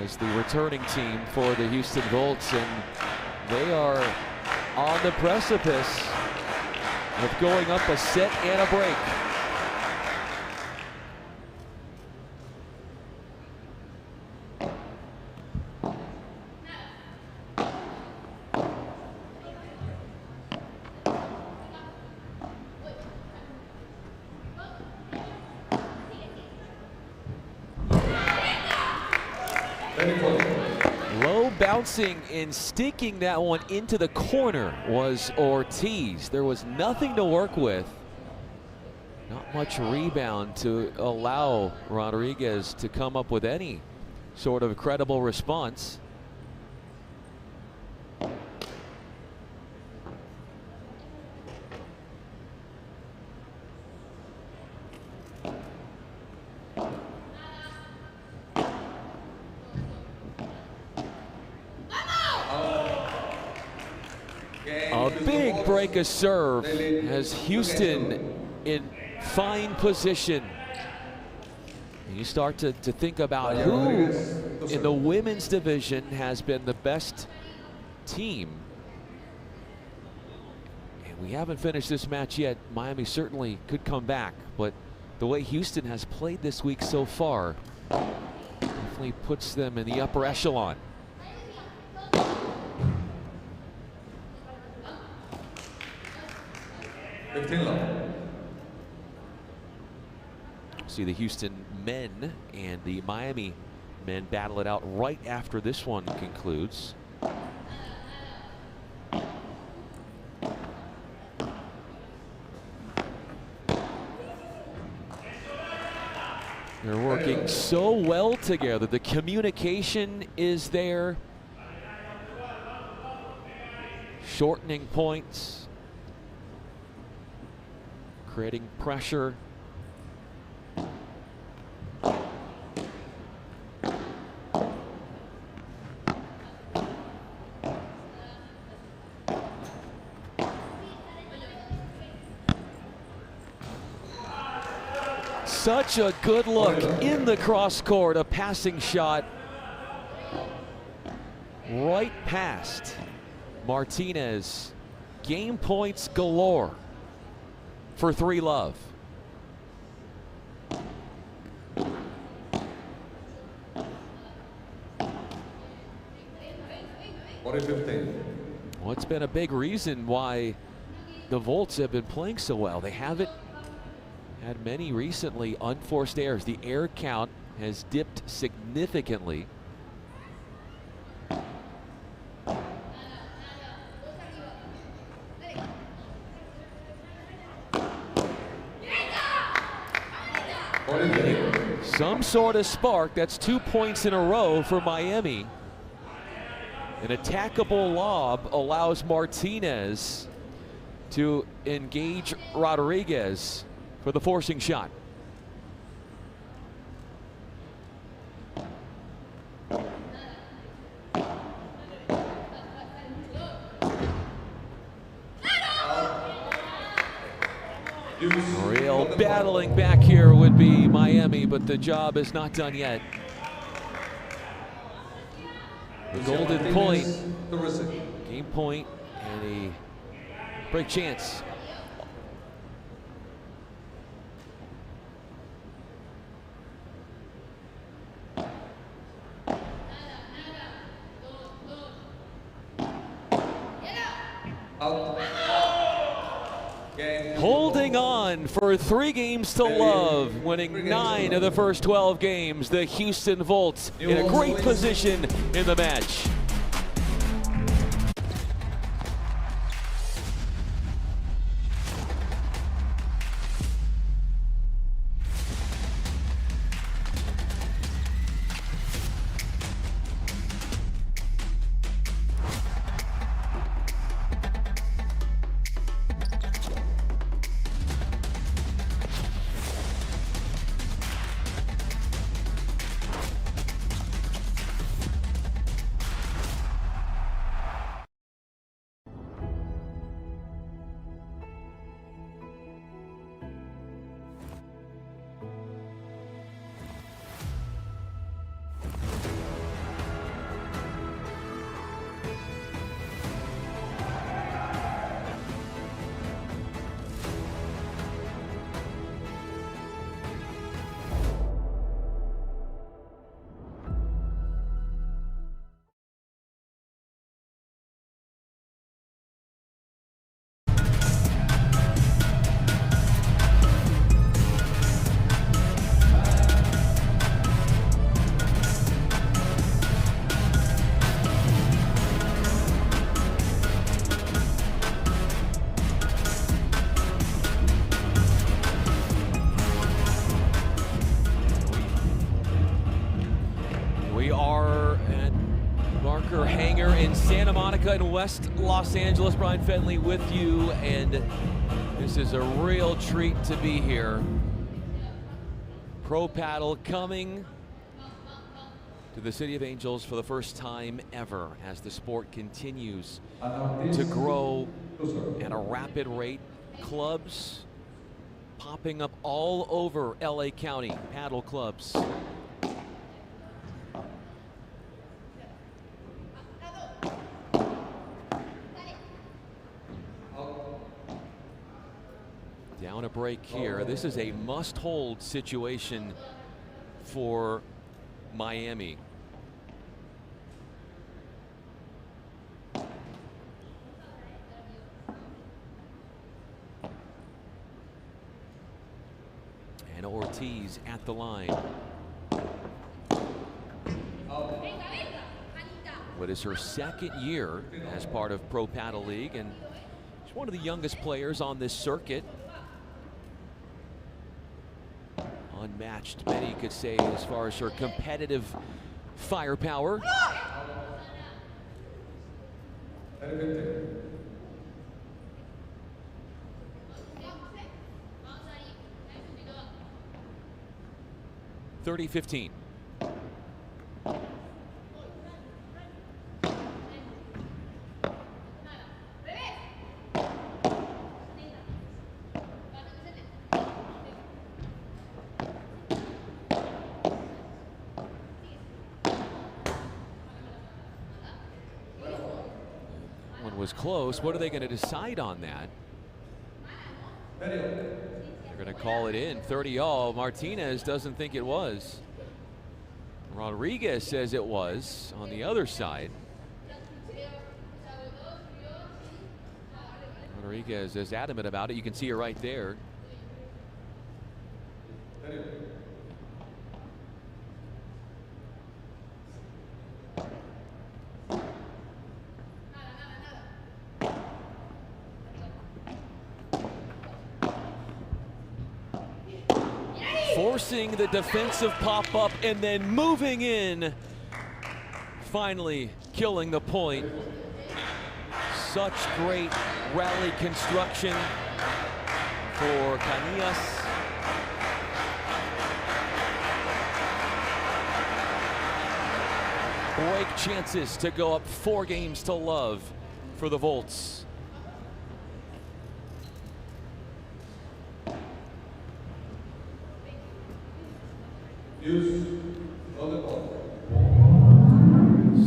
as the returning team for the Houston Volts, and they are on the precipice of going up a set and a break. Low bouncing and sticking that one into the corner was Ortiz. There was nothing to work with. Not much rebound to allow Rodriguez to come up with any sort of credible response. A big break of serve has Houston in fine position. You start to think about who in the women's division has been the best team. And we haven't finished this match yet. Miami certainly could come back, but the way Houston has played this week so far definitely puts them in the upper echelon. See the Houston men and the Miami men battle it out right after this one concludes. They're working so well together. The communication is there. Shortening points. creating pressure. Such a good look in the cross court, a passing shot right past Martinez. Game points galore for 3-love. Well, it's been a big reason why the Volts have been playing so well. They haven't had many recently unforced errors. The error count has dipped significantly. Some sort of spark. That's 2 points in a row for Miami. An attackable lob allows Martinez to engage Rodriguez for the forcing shot. Real battling back here would be Miami, but the job is not done yet. The golden point, game point, and a break chance. Holding on for 3 games to love, winning 9 of the first 12 games. The Houston Volts in a great position in the match. Hangar in Santa Monica in West Los Angeles. Brian Fenley with you, and this is a real treat to be here. Pro Padel coming to the City of Angels for the first time ever as the sport continues to grow at a rapid rate. Clubs popping up all over LA County, paddle clubs. Down a break here. This is a must-hold situation for Miami. And Ortiz at the line. What is her second year as part of Pro Padel League, and she's one of the youngest players on this circuit. Unmatched, many could say, as far as her competitive firepower. 30-15. One was close. What are they going to decide on that? They're going to call it in. 30-all. Martinez doesn't think it was. Rodriguez says it was on the other side. Rodriguez is adamant about it. You can see her right there. Forcing the defensive pop-up and then moving in. Finally killing the point. Such great rally construction for Canillas. Break chances to go up 4 games to love for the Volts.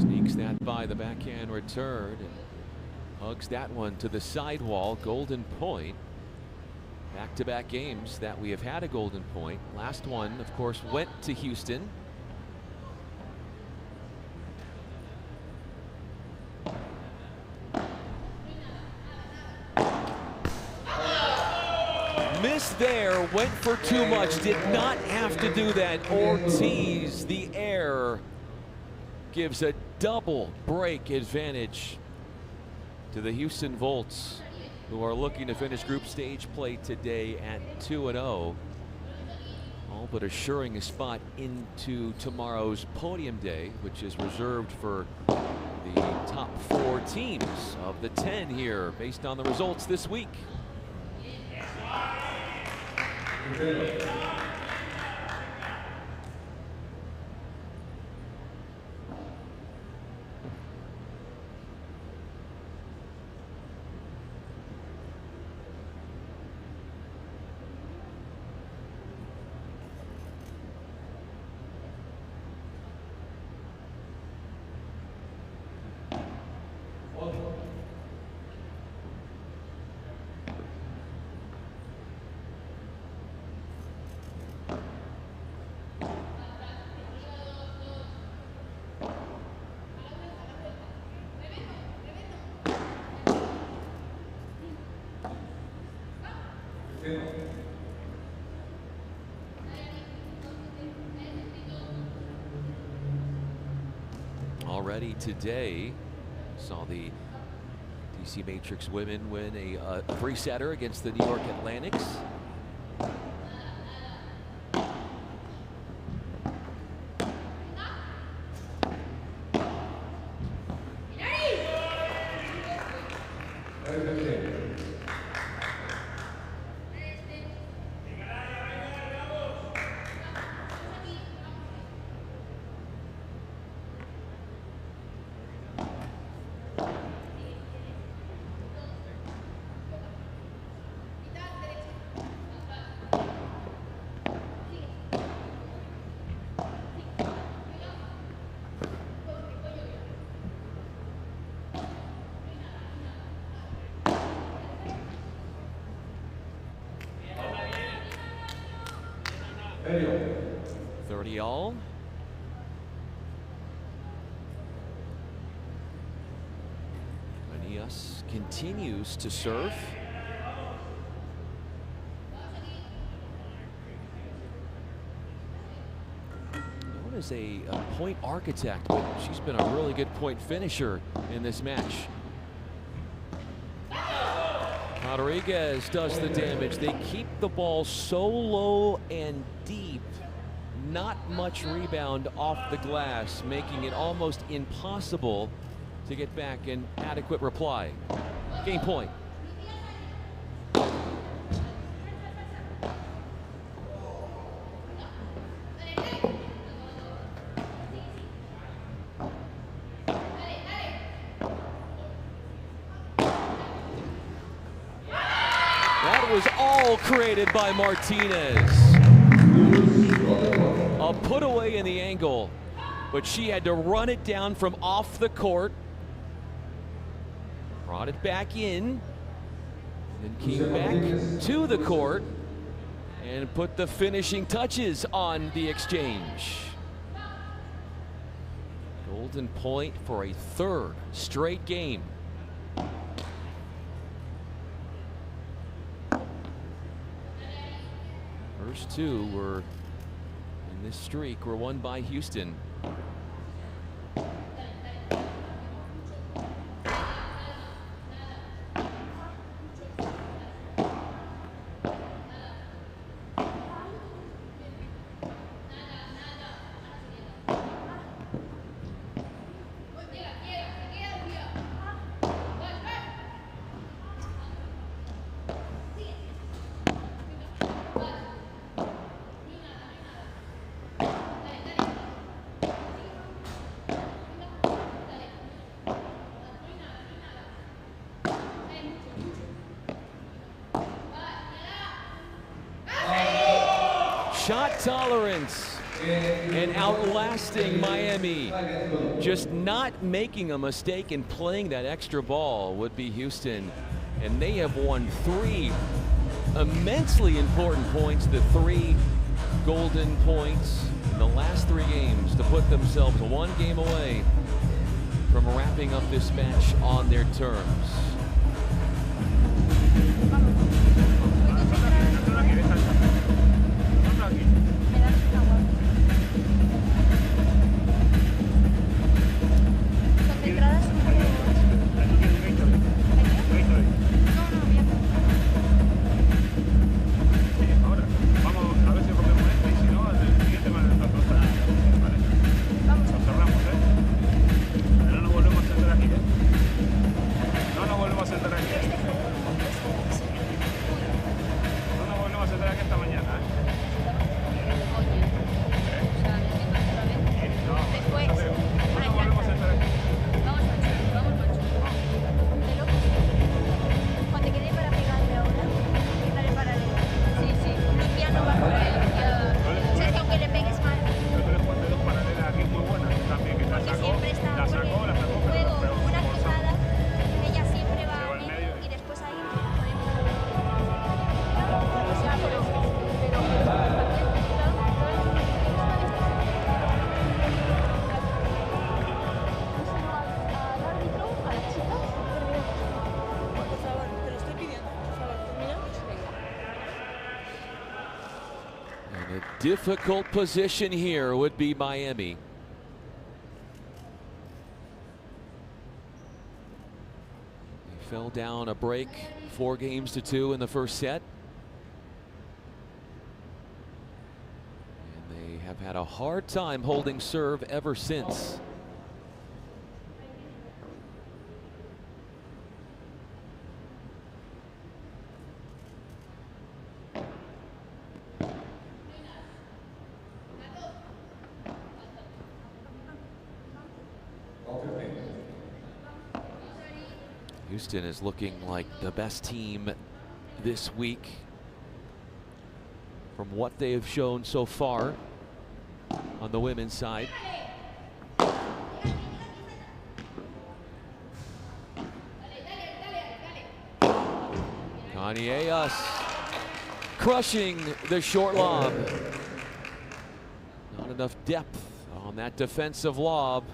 Sneaks that by the backhand return and hugs that one to the sidewall. Golden point. Back-to-back games that we have had a golden point. Last one, of course, went to Houston. Missed there, went for too much, did not have to do that. Ortiz, the air, gives a double break advantage to the Houston Volts, who are looking to finish group stage play today at 2-0. All but assuring a spot into tomorrow's podium day, which is reserved for the top 4 teams of the 10 here, based on the results this week. Already today, saw the DC Matrix women win a 3-setter against the New York Atlantics. All. Canillas continues to serve. Known as a point architect, but she's been a really good point finisher in this match. Rodriguez does the damage. They keep the ball so low and deep. Not much rebound off the glass, making it almost impossible to get back an adequate reply. Game point. that was all created by Martinez. A put away in the angle, but she had to run it down from off the court. Brought it back in, then came back to the court and put the finishing touches on the exchange. Golden point for a third straight game. First two were in this streak were won by Houston. Shot tolerance and outlasting Miami. Just not making a mistake in playing that extra ball would be Houston. And they have won 3 immensely important points, the 3 golden points in the last 3 games to put themselves 1 game away from wrapping up this match on their terms. Difficult position here would be Miami. They fell down a break, 4-2 in the first set. And they have had a hard time holding serve ever since. Houston is looking like the best team this week from what they have shown so far on the women's side. Kanias crushing the short lob. Not enough depth on that defensive lob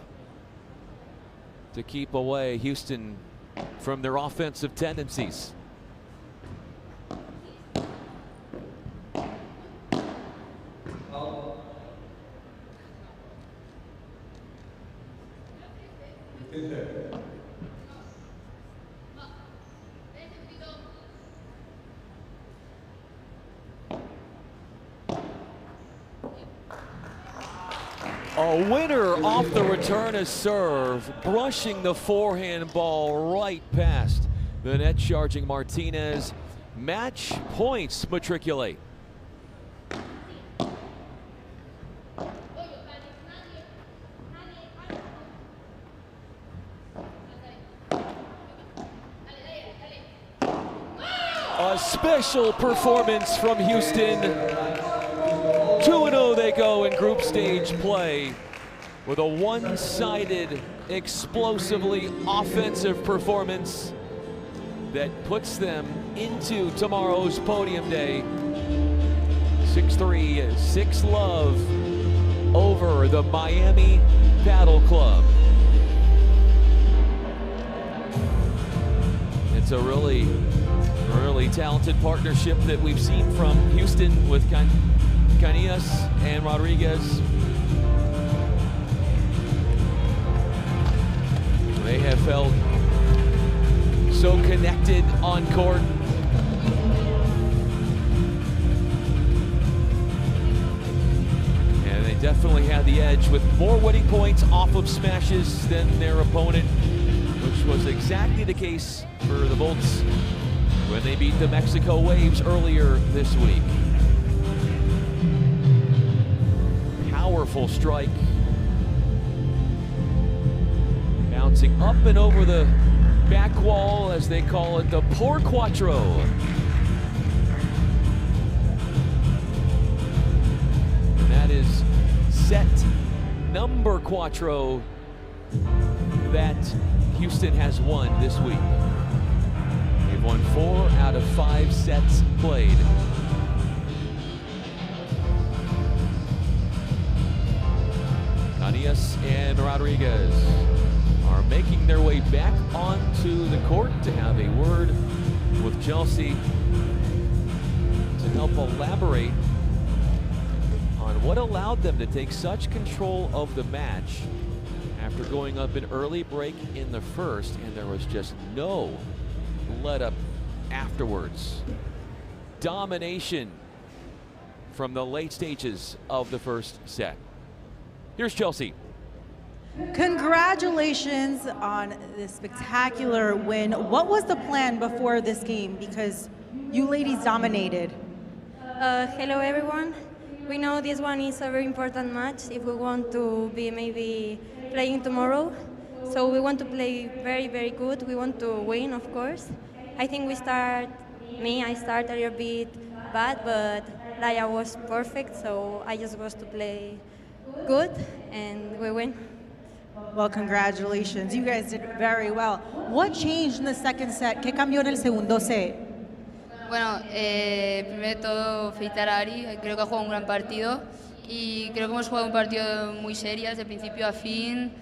to keep away Houston from their offensive tendencies. A winner off the return of serve, brushing the forehand ball right past the net, charging Martinez. Match points matriculate. A special performance from Houston. 2-0 they go in group stage play with a one-sided, explosively offensive performance that puts them into tomorrow's podium day. 6-3, 6-love over the Miami Padel Club. It's a really talented partnership that we've seen from Houston with Canillas and Rodriguez. They have felt so connected on court. And they definitely had the edge with more winning points off of smashes than their opponent, which was exactly the case for the Volts when they beat the Mexico Waves earlier this week. Powerful strike. Bouncing up and over the back wall, as they call it, the Por Cuatro. And that is set number Cuatro that Houston has won this week. They've won 4 out of 5 sets played. Canillas and Rodriguez are making their way back onto the court to have a word with Chelsea to help elaborate on what allowed them to take such control of the match after going up an early break in the first, and there was just no let up afterwards. Domination from the late stages of the first set. Here's Chelsea. Congratulations on this spectacular win. What was the plan before this game? Because you ladies dominated. Hello everyone. We know this one is a very important match if we want to be maybe playing tomorrow. So we want to play very, very good. We want to win, of course. I think I start a little bit bad, but Laia was perfect, so I just was to play good and we win. Well, congratulations. You guys did very well. What changed in the second set? ¿Qué cambió en el segundo set? Bueno, primero de todo felicitar a Ari, creo que ha jugado un gran partido y creo que hemos jugado un partido muy serias de principio a fin,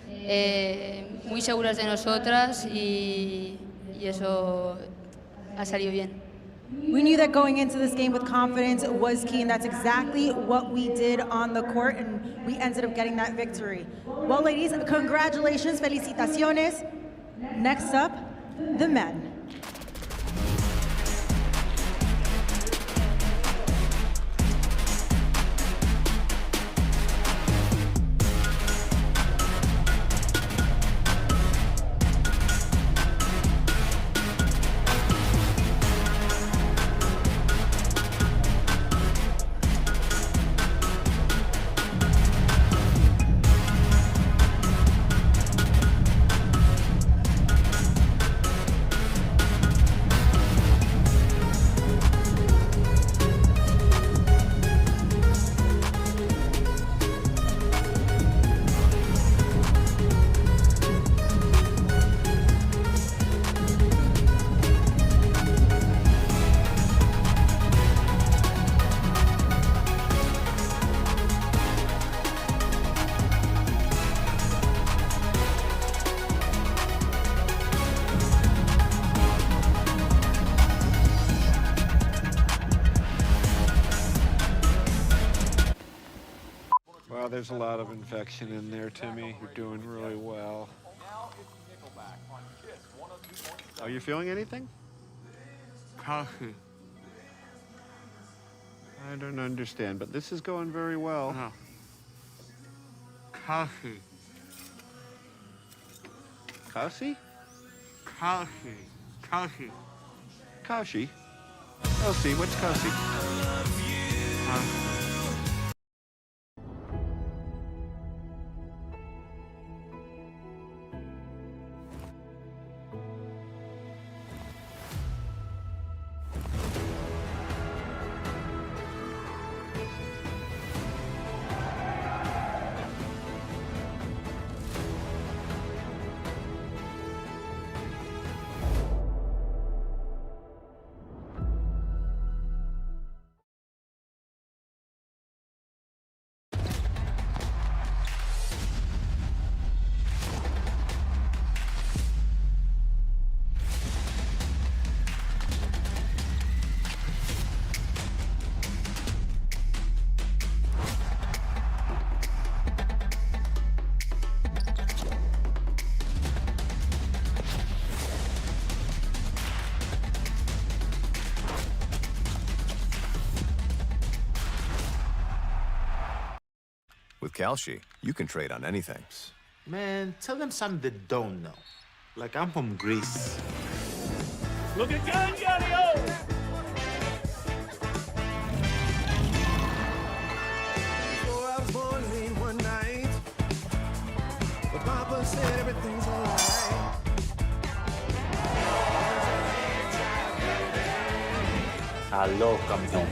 muy seguras de nosotras y eso ha salido bien. We knew that going into this game with confidence was key, and that's exactly what we did on the court, and we ended up getting that victory. Well, ladies, congratulations, felicitaciones. Next up, the men. Well, there's a lot of infection in there, Timmy. You're doing really well. Are you feeling anything? Coffee. I don't understand, but this is going very well. No. Coffee. Kaushi? Coffee. Coffee. Kaushi? Kaushi, what's Kaushi? With Kalshi, you can trade on anything. Man, tell them something they don't know. Like I'm from Greece. Look at Hangar! So I was born late one night, but Papa said everything's alright. Hello, campeón.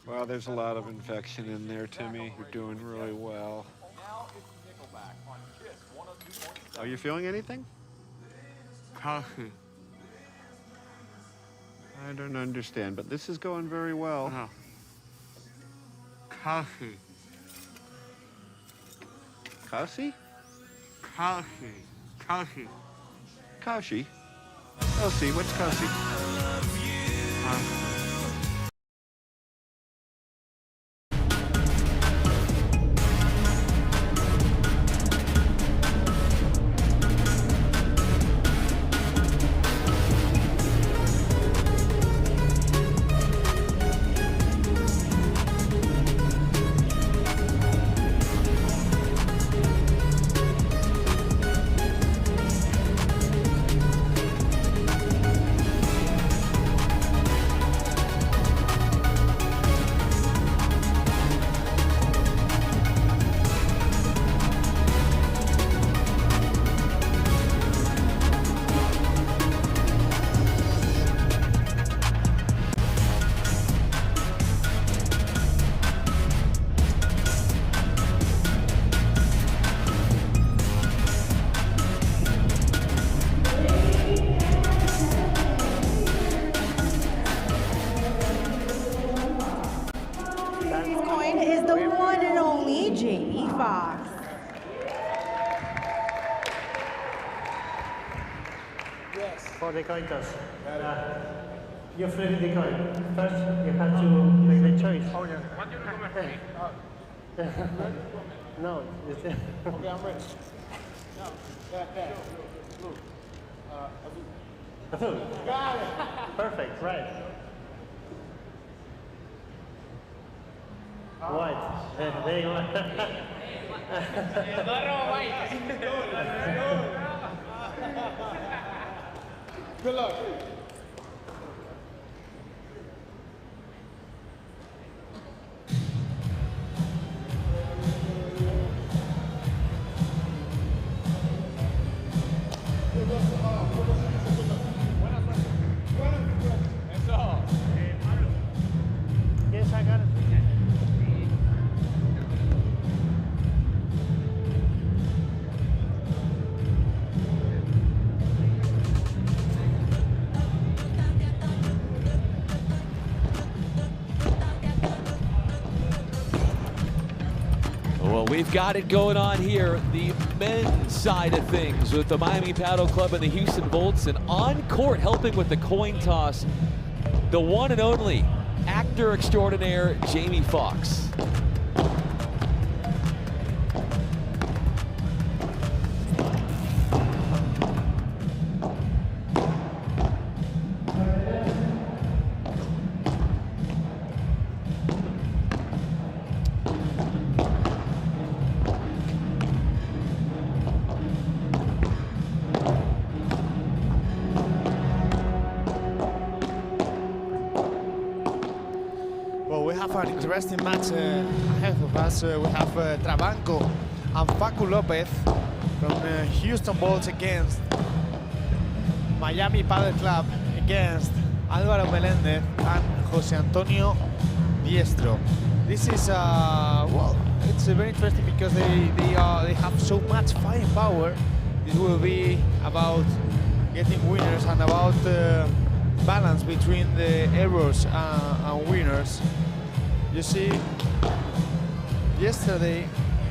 Well, there's a lot of infection in there, Timmy. You're doing really well. Are you feeling anything? Coffee. I don't understand, but this is going very well. No. Coffee. Kaushi? Coffee. Coffee. Kaushi? Kaushi, what's Kaushi? Coin is the one and only Jamie Foxx. Yes. For the coin toss. You flip the coin. First, you have to make the choice. What do you recommend for me? No. Okay, I'm ready. No, that. Blue. Azul. Got it. Perfect, right. White. There you are. Good luck. Yes, I got it. Well, we've got it going on here, the men's side of things with the Miami Padel Club and the Houston Volts, and on court helping with the coin toss, the one and only actor extraordinaire, Jamie Foxx. have an interesting match ahead of us. We have Trabanco and Facu Lopez from Houston Bolts against Miami Padel Club against Álvaro Meléndez and José Antonio Diestro. This is well, it's very interesting because they have so much firepower. This will be about getting winners and about balance between the errors and winners. You see, yesterday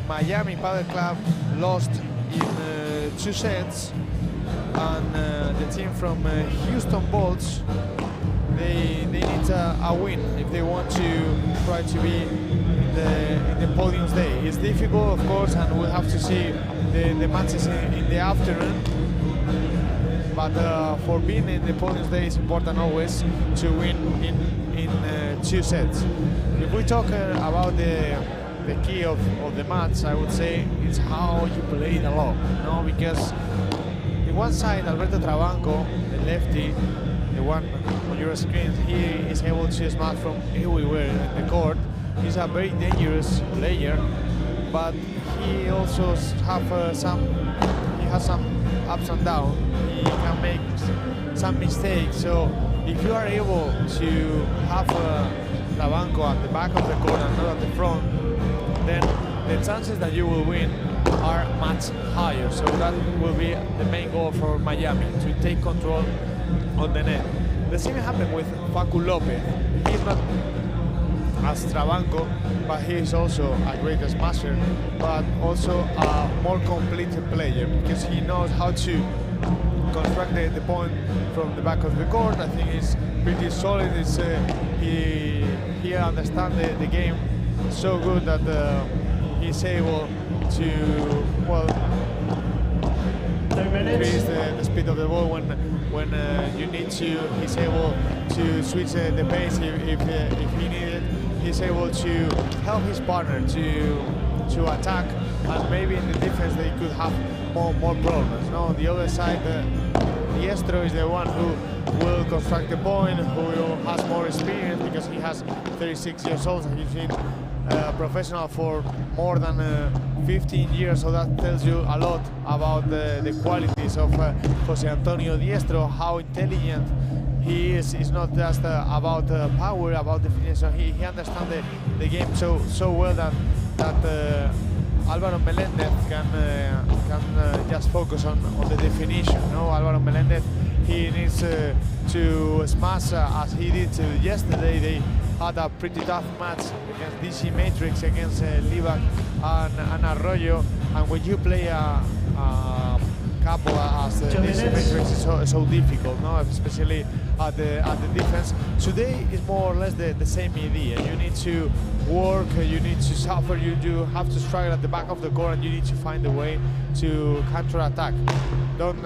Miami Padel Club lost in 2 sets, and the team from Houston Bolts, they need a win if they want to try to be in the podium's day. It's difficult, of course, and we'll have to see the matches in the afternoon. But for being in the podium's day, it's important always to win in 2 sets. If we talk about the key of the match, I would say it's how you play the lob. No, because in one side, Alberto Trabanco, the lefty, the one on your screen, he is able to smash from everywhere in the court. He's a very dangerous player, but he also has some ups and downs. He can make some mistakes. So if you are able to have Trabanco at the back of the court and not at the front, then the chances that you will win are much higher. So that will be the main goal for Miami, to take control on the net. The same happened with Facu Lopez. He's not as Trabanco, but he is also a great smasher, but also a more complete player because he knows how to construct the point from the back of the court. I think he's pretty solid. He understands the game so good that he's able to, well, increase the speed of the ball when you need to. He's able to switch the pace if he needed. He's able to help his partner to attack, and maybe in the defense they could have more problems. No, on the other side, Diestro is the one who will construct the point, who has more experience because he has 36 years old and he's been professional for more than 15 years, so that tells you a lot about the qualities of José Antonio Diestro, how intelligent he is. It's not just about power, about definition. He understands the game so well that Álvaro Meléndez can just focus on the definition. No, Álvaro Meléndez, he needs to smash as he did yesterday. They had a pretty tough match against DC Matrix, against Livac and Arroyo, and when you play a couple as DC Matrix is so difficult, no? Especially at the defense. Today is more or less the same idea. You need to work, you need to suffer, you do have to struggle at the back of the court, and you need to find a way to counter-attack. Don't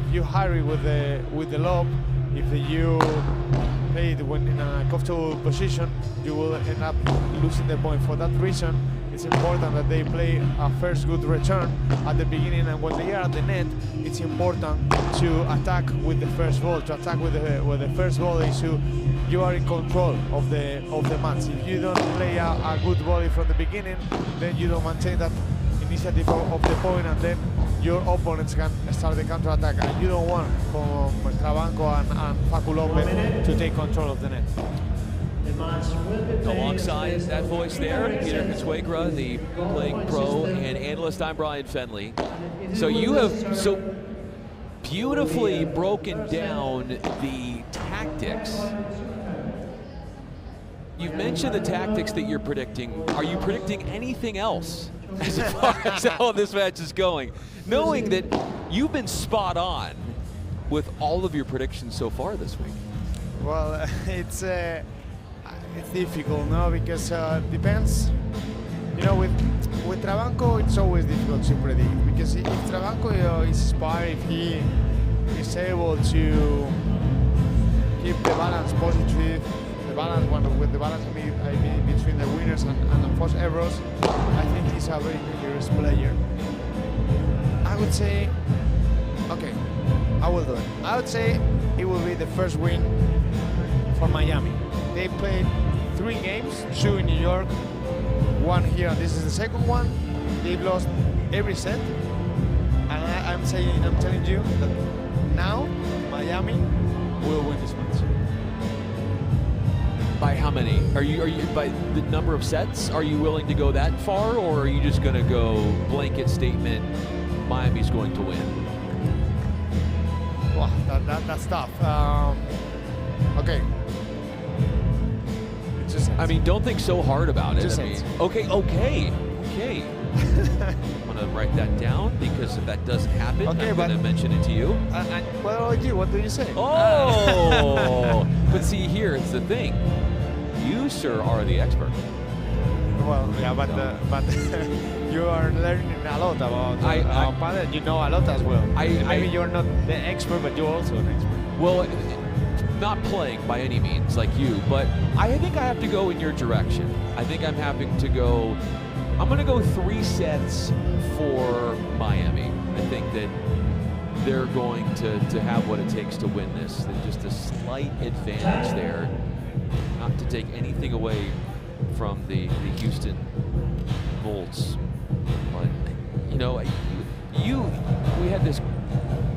if you hurry with the lob, if you play it when in a comfortable position, you will end up losing the point. For that reason, it's important that they play a first good return at the beginning, and when they are at the net, it's important to attack with the first ball. To attack with the first ball is you are in control of the match. If you don't play a good volley from the beginning, then you don't maintain that initiative of the point, and then your opponents can start the counter-attack, and you don't want from Trabanco and Facu Lopez to take control of the net. Alongside that voice there, Peter Consuegra, the playing pro and analyst. I'm Brian Fenley. So you have so beautifully broken down the tactics. You've mentioned the tactics that you're predicting. Are you predicting anything else as far as how this match is going? Knowing that you've been spot on with all of your predictions so far this week. Well, it's difficult, no? Because depends. You know, with Trabanco, it's always difficult to predict, because if Trabanco is inspired, if he is able to keep the balance positive, the balance with the balance I mean between the winners and unforced errors, I think he's a very dangerous player. I would say, okay, I will do it. I would say it will be the first win for Miami. they played 3 games, 2 in New York, 1 here, and this is the second one. They've lost every set, and I'm telling you that now Miami will win this match. By how many? Are you by the number of sets? Are you willing to go that far, or are you just going to go blanket statement? Miami's going to win. Wow, that's tough. Okay. I mean, don't think so hard about it. Just I mean, sets. okay. I'm gonna write that down because if that doesn't happen, Okay, I'm but- gonna mention it to you. What about you? What do you say? Oh, but see, here it's the thing. You, sir, are the expert. Well, yeah, but you are learning a lot about Padel. You know a lot as well. Maybe you're not the expert, but you're also an expert. Well, not playing by any means like you, but I think I have to go in your direction. I think I'm having to go. I'm going to go 3 sets for Miami. I think that they're going to have what it takes to win this. There's just a slight advantage there. Not to take anything away from the Houston Volts. But, you know, we had this,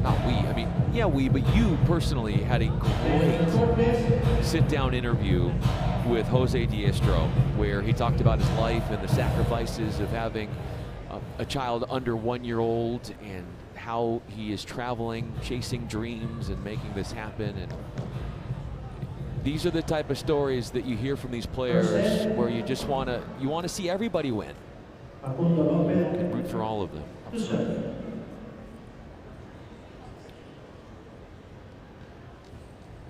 not we, I mean, yeah, but you personally had a great sit-down interview with Jose Diestro, where he talked about his life and the sacrifices of having a child under 1 year old and how he is traveling, chasing dreams and making this happen. And these are the type of stories that you hear from these players where you just want to see everybody win. And root for all of them.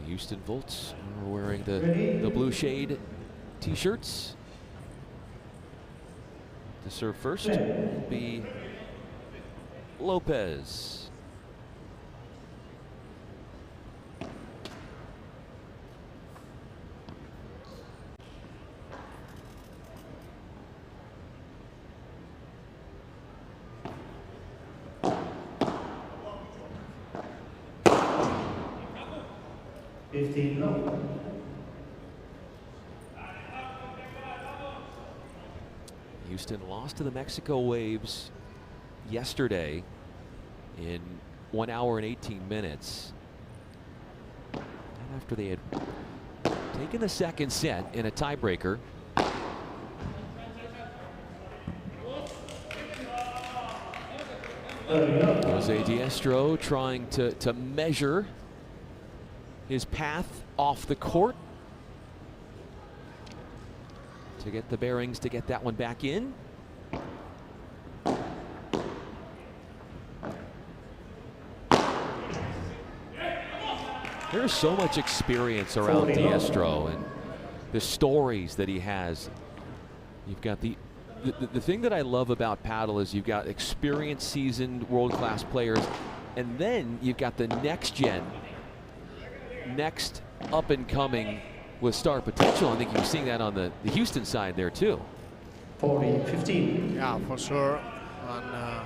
The Houston Volts are wearing the blue shade t-shirts. To serve first will be Lopez. Houston lost to the Mexico Waves yesterday in 1 hour and 18 minutes. And after they had taken the second set in a tiebreaker. Jose Diestro trying to measure his path off the court to get the bearings to get that one back in. There's so much experience around Diestro and the stories that he has. You've got the thing that I love about Padel is you've got experienced, seasoned, world-class players, and then you've got the next gen, next up and coming with star potential. I think you're seeing that on the Houston side there too. 40-15. Yeah, for sure. And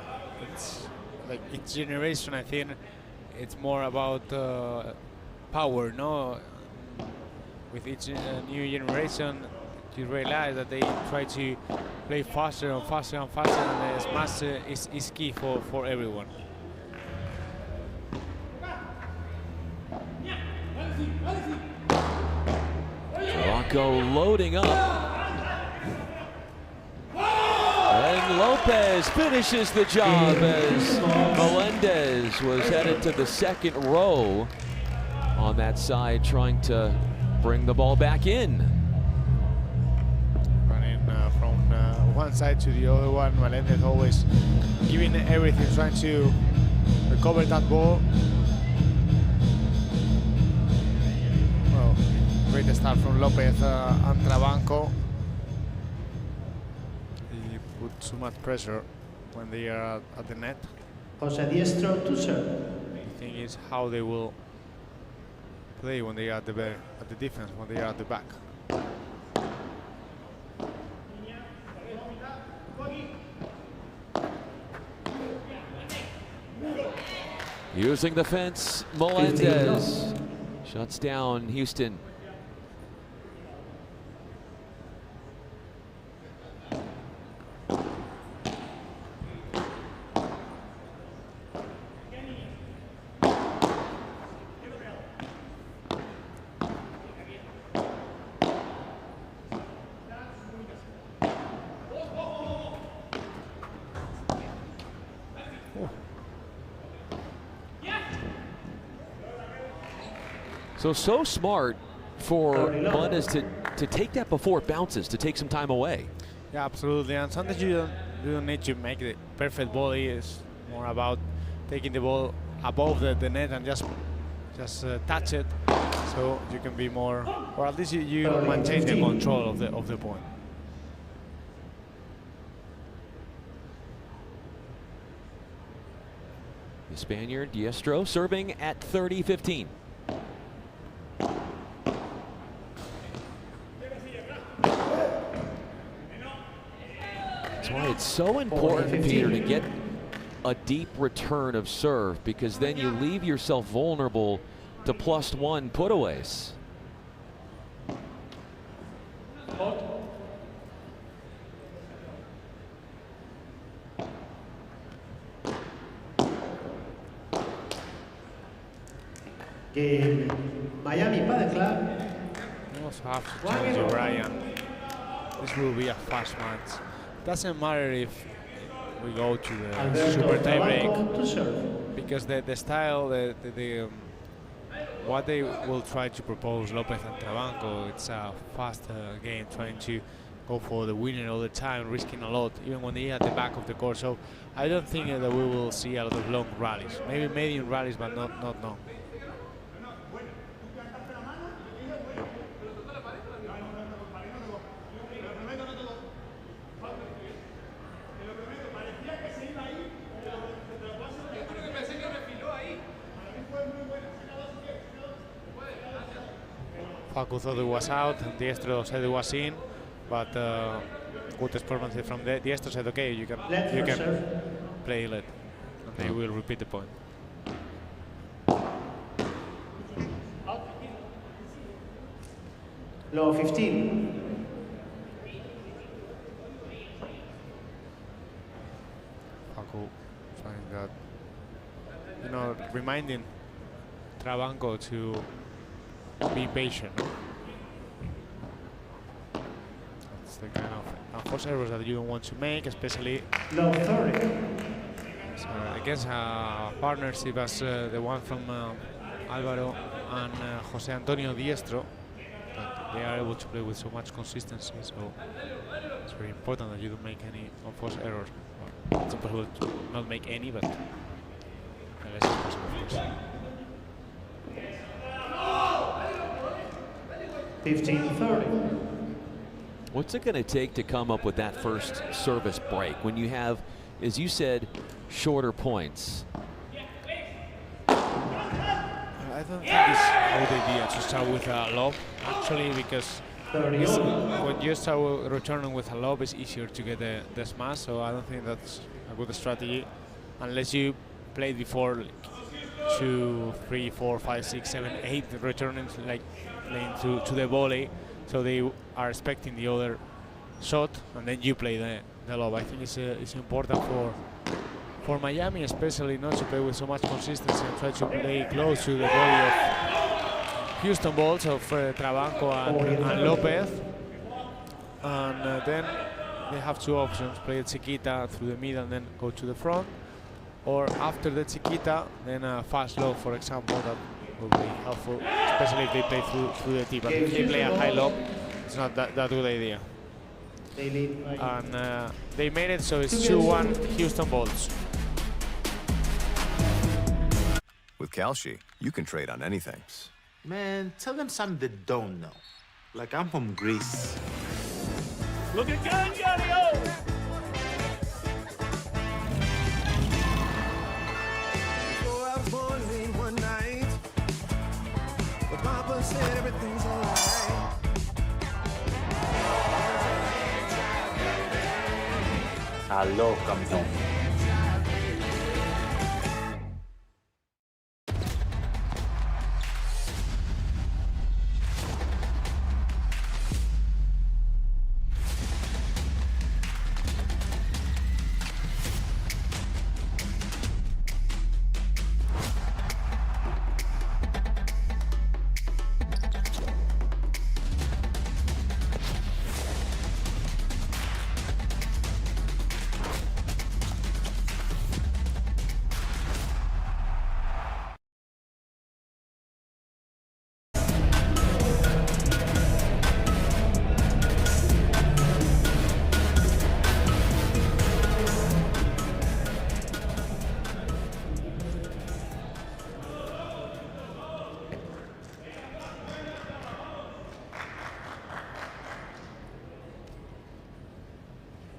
it's like each generation, I think it's more about power, no? With each new generation, you realize that they try to play faster and faster and faster, and the smash is key for everyone. Rocco loading up. And Lopez finishes the job as Melendez was headed to the second row on that side, trying to bring the ball back in. Running from one side to the other one, Melendez always giving everything, trying to recover that ball. Well, great start from Lopez and Trabanco. He put too much pressure when they are at the net. Jose Diestro to serve. The thing is how they will play when they are at the defense, when they are at the back. Using the fence, Melendez shuts down Houston. So smart for Bundes to take that before it bounces, to take some time away. Yeah, absolutely. And sometimes you don't need to make the perfect volley. It's more about taking the ball above the net and just touch it, so you can be more, or at least you maintain the control of the point. The Spaniard Diestro serving at 30-15. That's why it's so important, Peter, to get a deep return of serve, because then you leave yourself vulnerable to +1 putaways. Game Miami Padel Club. You also have to change your Ryan. This will be a fast match. Doesn't matter if we go to the super tie break, because the style, what they will try to propose, Lopez and Trabanco, it's a fast game, trying to go for the winner all the time, risking a lot, even when they're at the back of the court. So I don't think that we will see a lot of long rallies. Maybe medium rallies, but not long. Facu thought it was out, and Diestro said it was in, but good performance from Diestro said, okay, you can play let, and they will repeat the point. Low 15. Facu trying that, reminding Trabanco to be patient. That's the kind of unforced errors that you don't want to make, especially against a partnership as the one from Álvaro and José Antonio Diestro. But they are able to play with so much consistency, so it's very important that you don't make any unforced errors. Well, it's impossible to not make any, but unless it's possible, of course. 15-30. What's it going to take to come up with that first service break when you have, as you said, shorter points? I don't think it's a good idea to start with a lob, actually, because when you start returning with a lob, it's easier to get the smash, so I don't think that's a good strategy, unless you played before like 2, 3, 4, 5, 6, 7, 8 returning like playing to the volley, so they are expecting the other shot, and then you play the lob. I think it's important for Miami, especially, not to play with so much consistency and try to play close to the body of Houston balls of Trabanco and Lopez. And then they have two options: play a chiquita through the middle and then go to the front, or after the chiquita, then a fast lob, for example. That will be helpful, especially if they play through the tip. But if they play a high lob, it's not that good idea. And they made it, so it's 2-1 Houston Bolts. With Kalshi, you can trade on anything. Man, tell them something they don't know. Like, I'm from Greece. Look at Gangario! So I was born late one night, but Papa said everything's alright. Aló, campeón.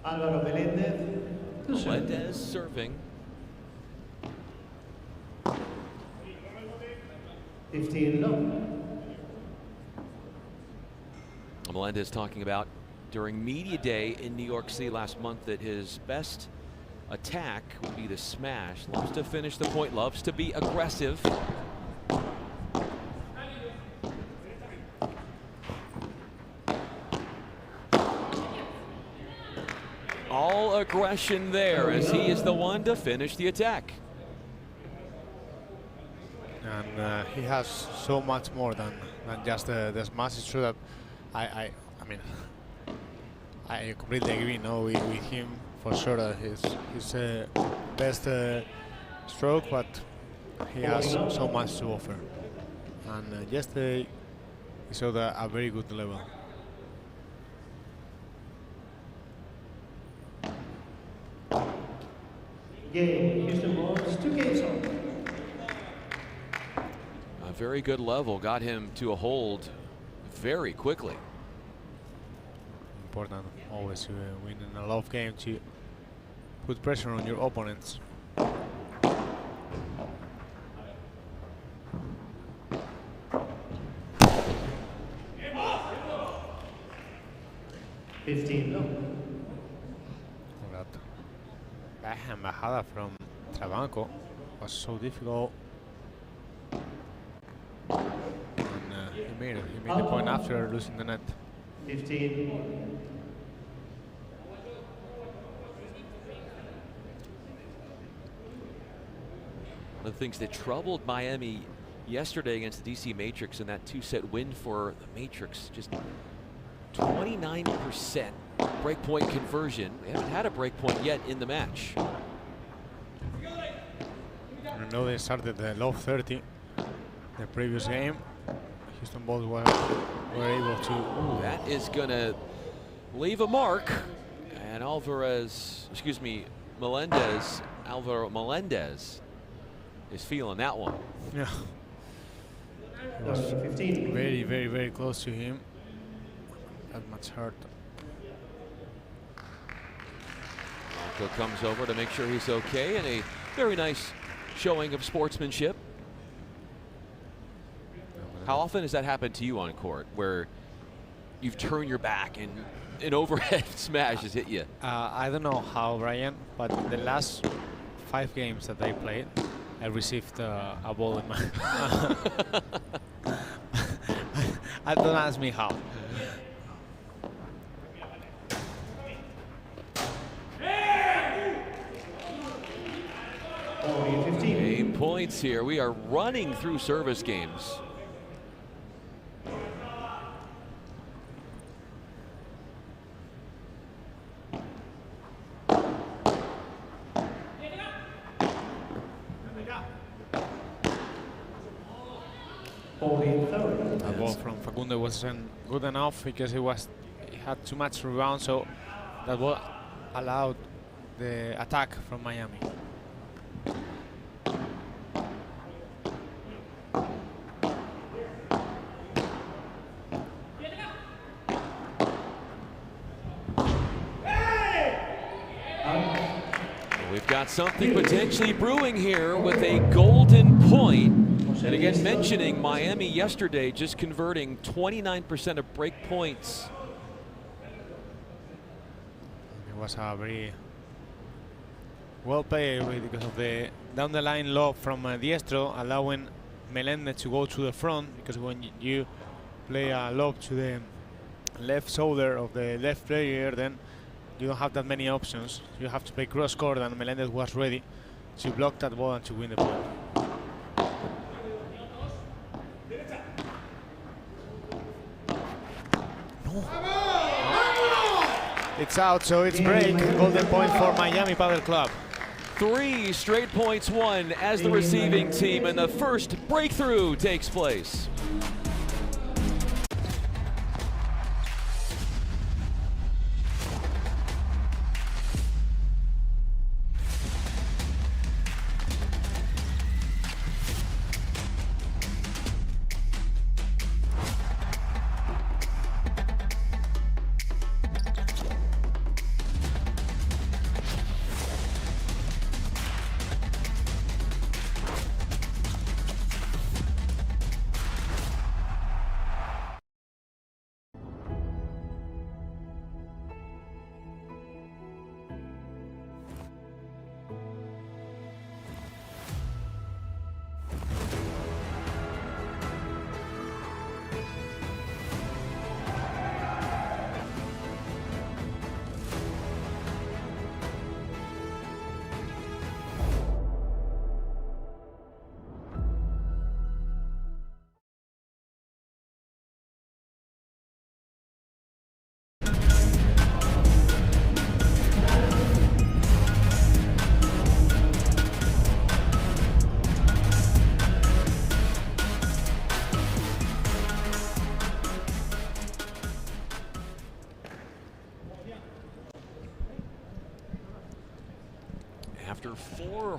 Álvaro Meléndez. Melendez serving. 15 low. Melendez talking about during media day in New York City last month that his best attack would be the smash. Loves to finish the point, loves to be aggressive. All aggression there as he is the one to finish the attack. And he has so much more than just the smash. It's true that I mean, I completely agree with him for sure that his best stroke, but he has so much to offer. And yesterday he showed a very good level. Game, Houston Balls, 2 games on. A very good level, got him to a hold very quickly. Important always to win in a love game to put pressure on your opponents. That embajada from Trabanco was so difficult. And he made it. He made the point after losing the net. 15. One of the things that troubled Miami yesterday against the DC Matrix in that 2-set win for the Matrix, just 29% breakpoint conversion. We haven't had a breakpoint yet in the match. I know they started the low 30 the previous game. Houston Balls were able to. Ooh, that is gonna leave a mark. And Alvaro Melendez is feeling that one. Yeah. It was very, very, very close to him. That much hurt. Marco comes over to make sure he's okay, and a very nice showing of sportsmanship. How often has that happened to you on court, where you've turned your back and an overhead smash has hit you? I don't know how, Brian, but the last 5 games that I played, I received a ball in my. Don't ask me how. Game points here. We are running through service games. The ball from Facundo wasn't good enough because he had too much rebound, so that ball allowed the attack from Miami. We've got something potentially brewing here with a golden point. And again, mentioning Miami yesterday, just converting 29% of break points. It was a very well played because of the down the line lob from Diestro, allowing Melendez to go to the front, because when you play a lob to the left shoulder of the left player, then you don't have that many options. You have to play cross court, and Melendez was ready to block that ball and to win the point. It's out, so it's break. Golden point for Miami Padel Club. 3 straight points won as the receiving team, and the first breakthrough takes place.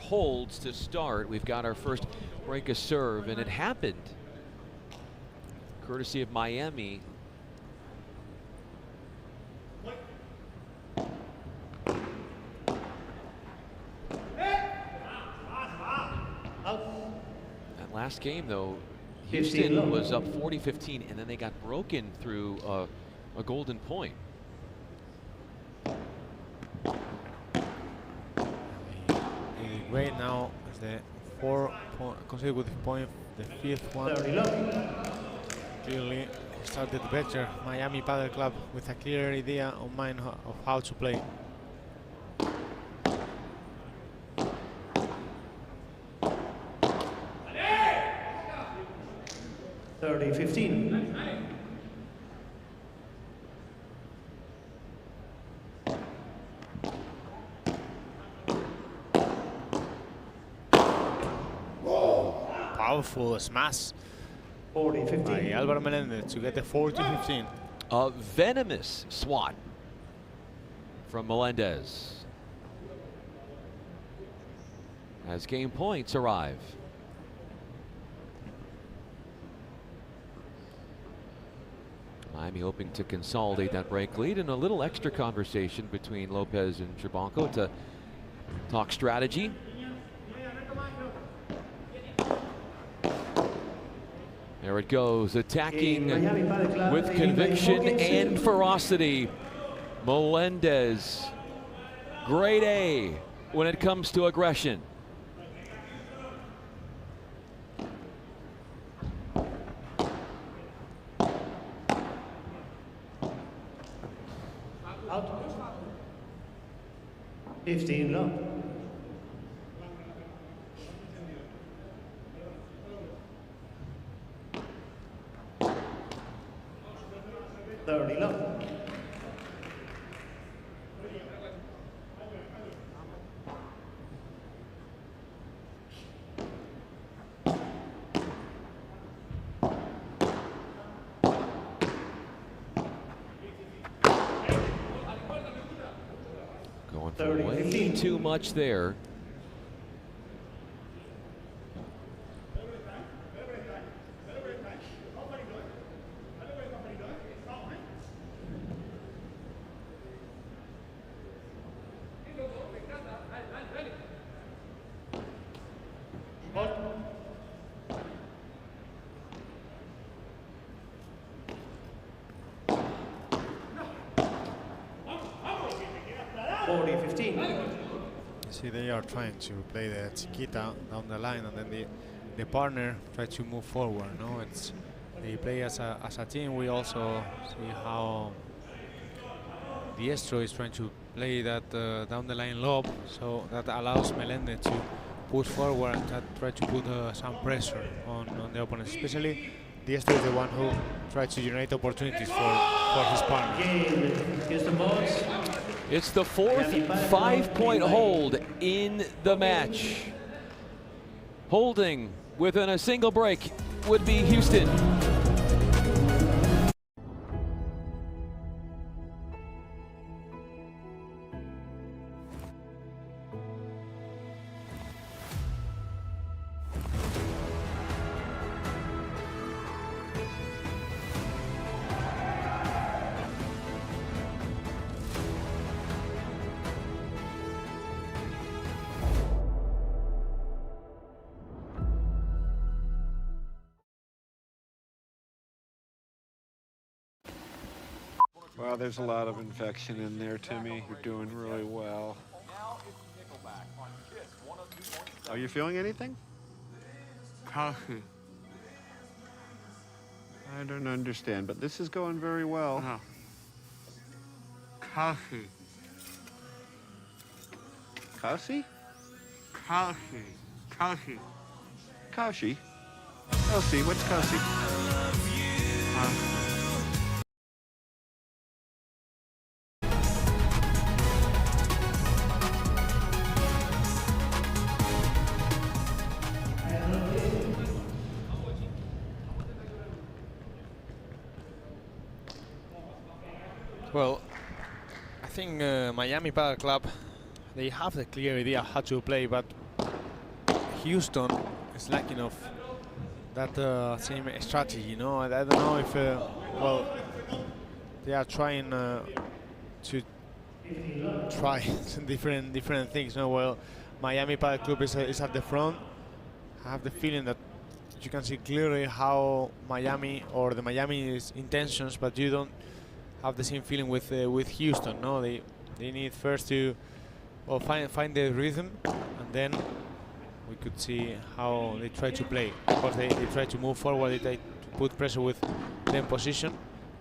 holds to start. We've got our first break of serve, and it happened courtesy of Miami. That last game, though, Houston was up 40-15, and then they got broken through a golden point. Great now is the 4 consecutive point, the 5th one. Clearly started better. Miami Padel Club with a clear idea of mind of how to play. Powerful smash by Álvaro Meléndez to get the 40-15. A venomous swat from Meléndez as game points arrive. Miami hoping to consolidate that break lead, and a little extra conversation between Lopez and Trabanco to talk strategy. There it goes, attacking with conviction and ferocity. Meléndez, grade A when it comes to aggression. Out. 15 love. Going for way too much there. See, they are trying to play the chiquita down the line, and then the partner try to move forward. No, it's they play as a team. We also see how Diestro is trying to play that down the line lob, so that allows Meléndez to push forward and try to put some pressure on the opponent. Especially Diestro is the one who tries to generate opportunities for his partner. It's the fourth 5-point hold in the match. Holding within a single break would be Houston. Well, there's a lot of infection in there, Timmy. You're doing really well. Are you feeling anything? Coffee. I don't understand, but this is going very well. Coffee. Kasi? Coffee. Coffee. Kashi? Elsie, what's Kasi? Well, I think Miami Padel Club, they have the clear idea how to play, but Houston is lacking of that same strategy. You know, I don't know if well, they are trying to try some different things. No, well, Miami Padel Club is at the front. I have the feeling that you can see clearly how Miami or the Miami's intentions, but you don't have the same feeling with Houston. No, they need first to find the rhythm, and then we could see how they try to play. Of course, they try to move forward. They try to put pressure with them position.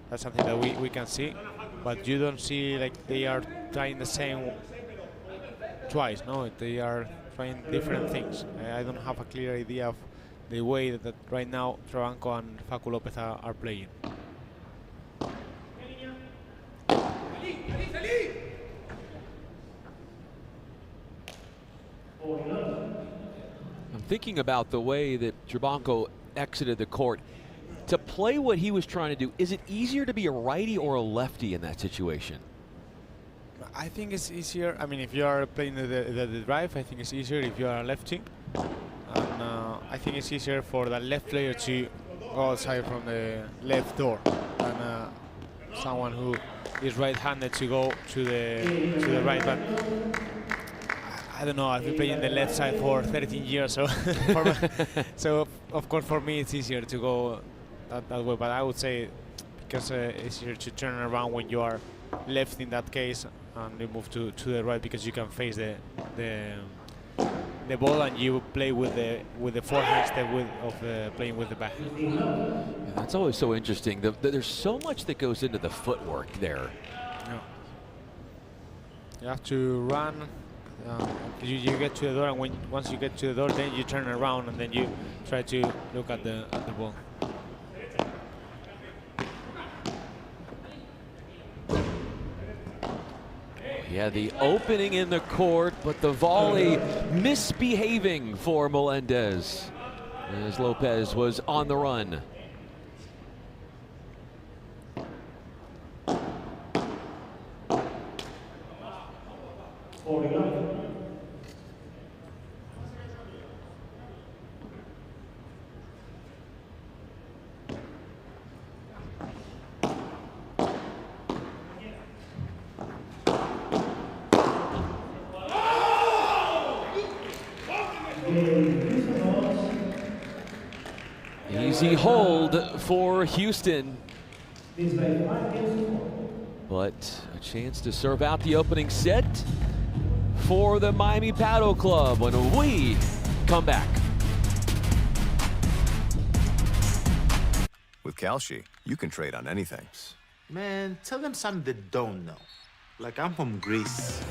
That's something that we can see, but you don't see like they are trying the same twice. No, they are trying different things. I don't have a clear idea of the way that right now Trabanco and Facu Lopez are playing. I'm thinking about the way that Trabanco exited the court. To play what he was trying to do, is it easier to be a righty or a lefty in that situation? I think it's easier. I mean, if you are playing the drive, I think it's easier if you are a lefty. And I think it's easier for the left player to go outside from the left door than someone who is right-handed to go to the right. But I don't know. I've been playing the left side for 13 years, so so of course for me it's easier to go that way. But I would say because it's easier to turn around when you are left in that case, and you move to the right because you can face the ball and you play with the forehand step of playing with the back. Yeah, that's always so interesting. There's so much that goes into the footwork there. Yeah. You have to run. You get to the door, and once you get to the door, then you turn around and then you try to look at the ball. Yeah, the opening in the court, but the volley misbehaving for Melendez as Lopez was on the run. Easy hold for Houston, but a chance to serve out the opening set for the Miami Padel Club when we come back. With Kalshi, you can trade on anything. Man, tell them something they don't know. Like I'm from Greece.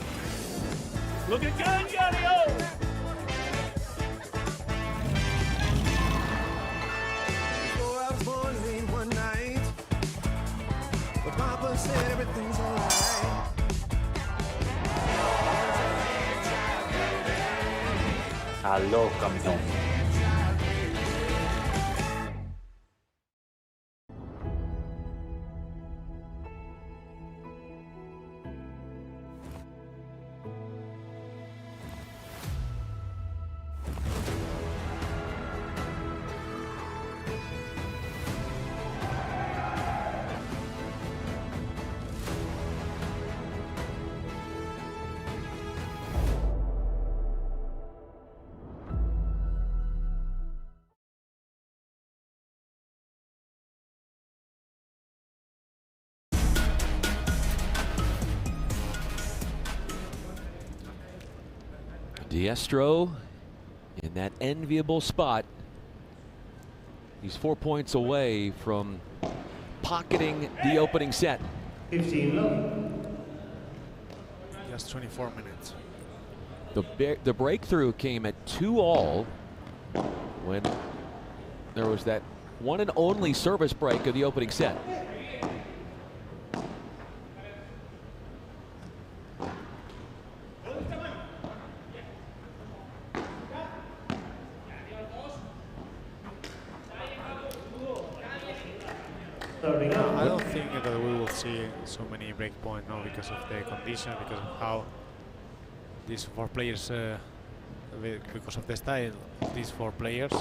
Look at Hangar! Papa said everything's alright. Aló, campeón. Diestro in that enviable spot. He's 4 points away from pocketing the opening set. 15 love. Just 24 minutes. The breakthrough came at 2-all when there was that one and only service break of the opening set. I don't think that we will see so many break points now because of the condition, because of how these four players because of the style of these four players.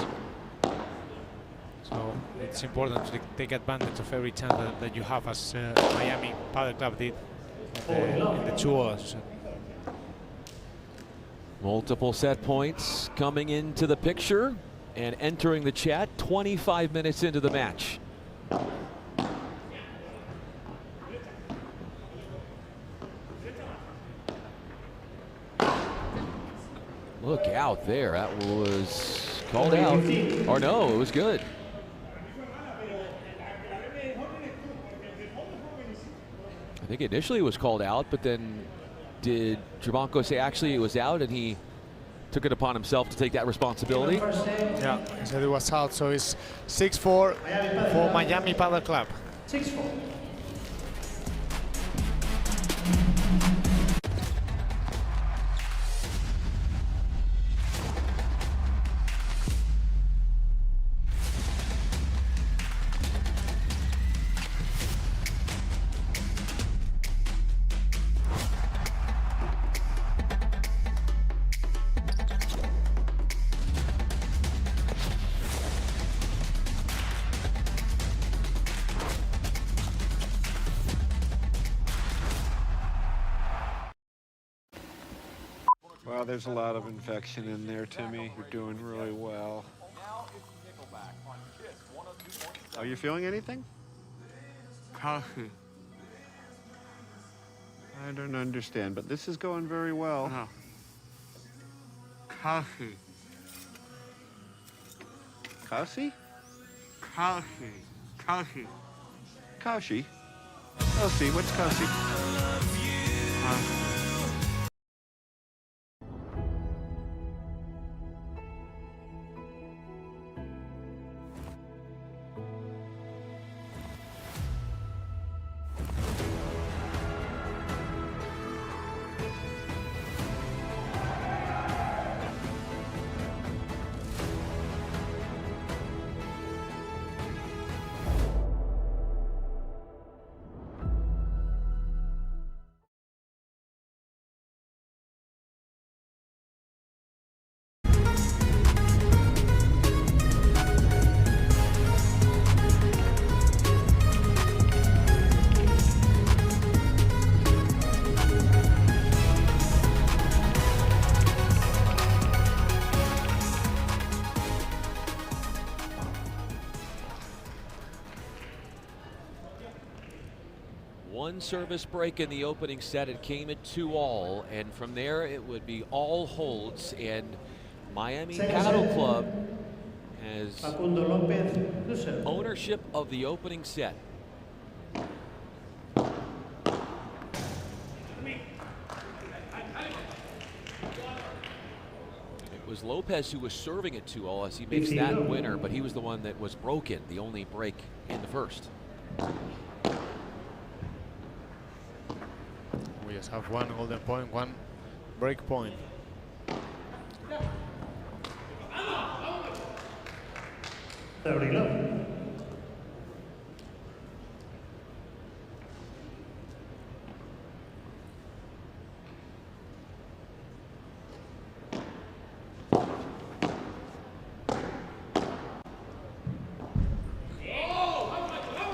So it's important to take advantage of every chance that you have, as Miami Padel Club did in the 2 hours. Multiple set points coming into the picture and entering the chat 25 minutes into the match. Look out there, that was called out. Or no, it was good. I think initially it was called out, but then did Trabanco say actually it was out, and he took it upon himself to take that responsibility? Yeah, he said it was out, so it's 6-4 for Miami Padel Club. 6-4. Well, there's a lot of infection in there, Timmy. You're doing really well. Are you feeling anything? Coffee. I don't understand, but this is going very well. No. Coffee. Kasi? Coffee. Coffee. Kashi? Kasi, what's Kasi? One service break in the opening set. It came at 2-all, and from there it would be all holds, and Miami Padel Club has ownership of the opening set. It was Lopez who was serving at 2-all as he makes that winner, but he was the one that was broken, the only break in the first. We just have one golden point, one break point.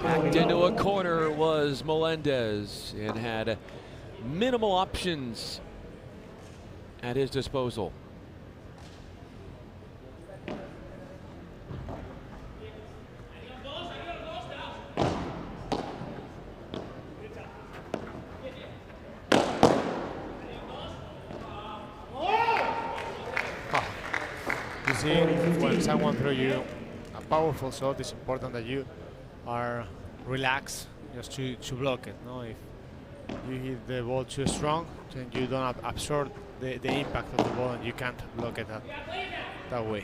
Backed into a corner was Melendez and had minimal options at his disposal. You see, when someone throws you a powerful shot, it's important that you are relaxed just to block it. No, if you hit the ball too strong, then you don't absorb the impact of the ball, and you can't block it that way.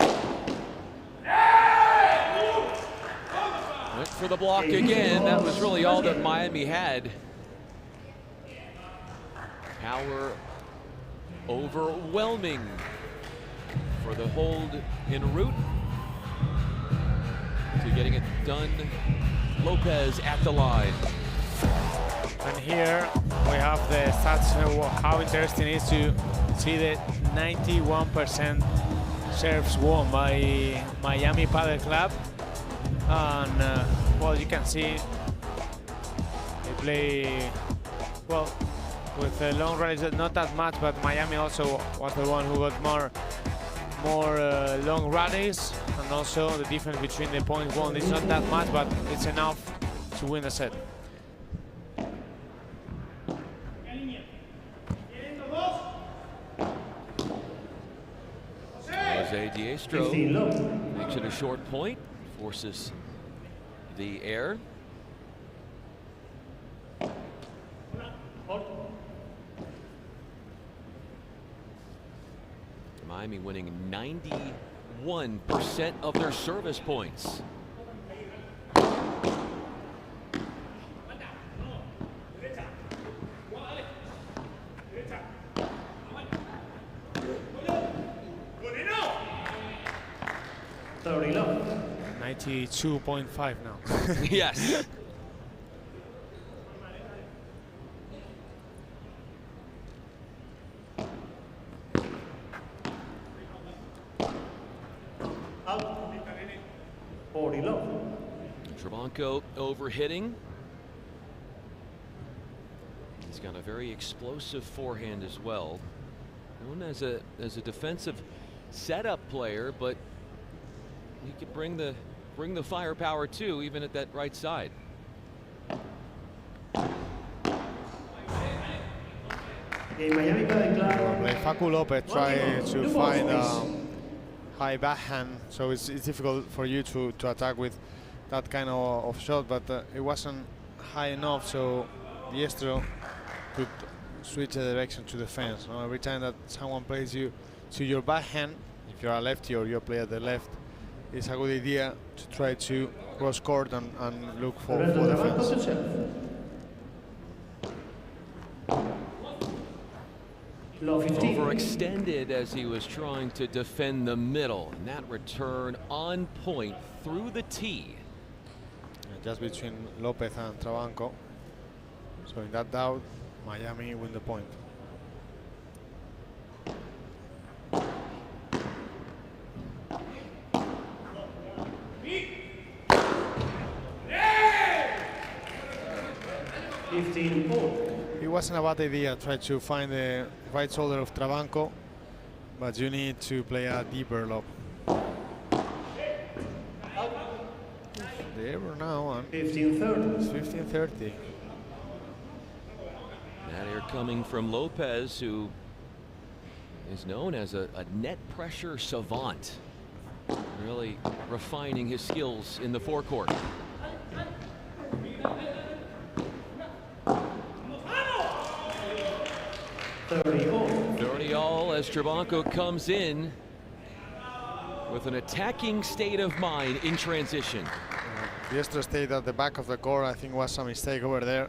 Went for the block again. That was really all that Miami had. Power overwhelming for the hold en route to getting it done. Lopez at the line. And here we have the stats, how interesting it is to see the 91% serves won by Miami Padel Club. And well, you can see they play well with long rallies, not that much, but Miami also was the one who got more long rallies, and also the difference between the points won is not that much, but it's enough to win the set. Jose Diestro makes it a short point, forces the air. Miami winning 91% of their service points. Sorry, no. 92.5 now. Yes. Travanco overhitting. He's got a very explosive forehand as well. Known as a defensive setup player, but he could bring the firepower too, even at that right side. Facu Lopez trying to find high backhand, so it's difficult for you to attack with that kind of shot, but it wasn't high enough, so Diestro could switch the direction to defense. Every time that someone plays you to your backhand, if you're a lefty or you play at the left, it's a good idea to try to cross court and look for defense. Overextended as he was trying to defend the middle, and that return on point through the tee. Just between Lopez and Travanco. So in that doubt, Miami win the point. It wasn't a bad idea to try to find the right shoulder of Travanco, but you need to play a deeper lob. The error now on 15-30. That air coming from Lopez, who is known as a net pressure savant, really refining his skills in the forecourt. All as Travanco comes in with an attacking state of mind in transition. Diestro stayed at the back of the court. I think was a mistake over there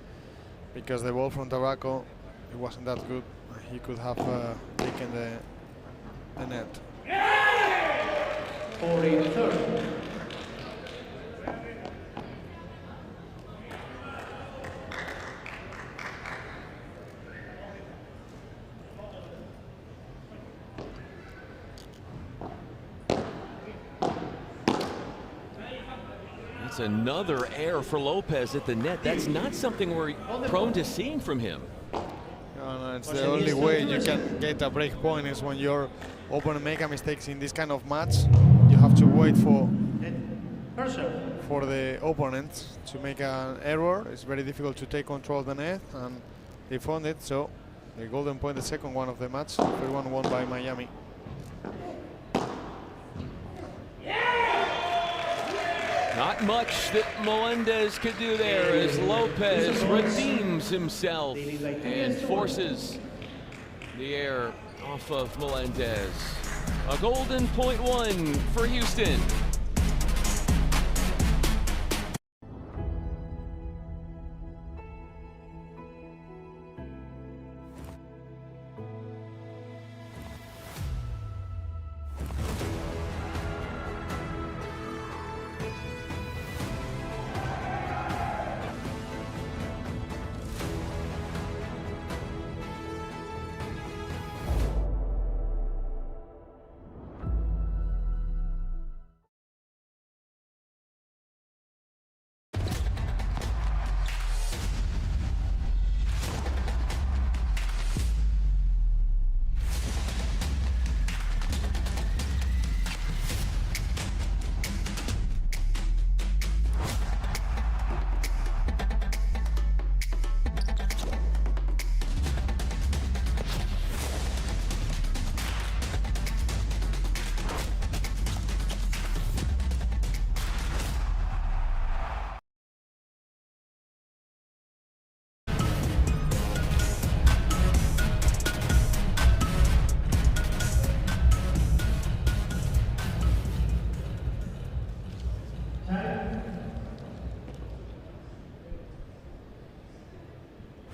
because the ball from Travanco, it wasn't that good. He could have taken the net. That's another error for Lopez at the net. That's not something we're prone to seeing from him. No, it's the only way you can get a break point is when your opponent make a mistakes in this kind of match. You have to wait for the opponent to make an error. It's very difficult to take control of the net, and they found it. So the golden point, the second one of the match, the first one won by Miami. Not much that Melendez could do there as Lopez redeems himself and forces the air off of Melendez. A golden point one for Houston.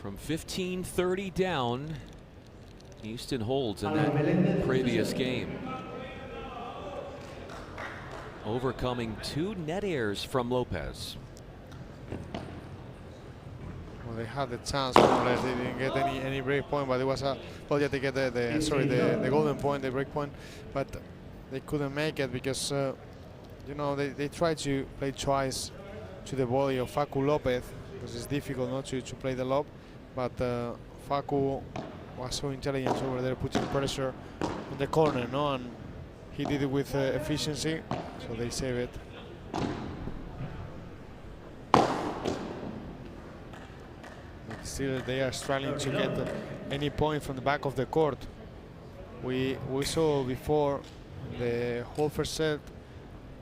From 15-30 down, Houston holds in that previous game. Overcoming 2 net airs from Lopez. Well, they had the chance, more or less. They didn't get any break point, but it was a, well, yeah, they get the golden point, the break point, but they couldn't make it because you know, they tried to play twice to the body of Facu Lopez because it's difficult not to play the lob, but Facu was so intelligent over there, putting pressure on the corner, no, and he did it with efficiency, so they save it. But still, they are struggling to get any point from the back of the court. We saw before the whole first set,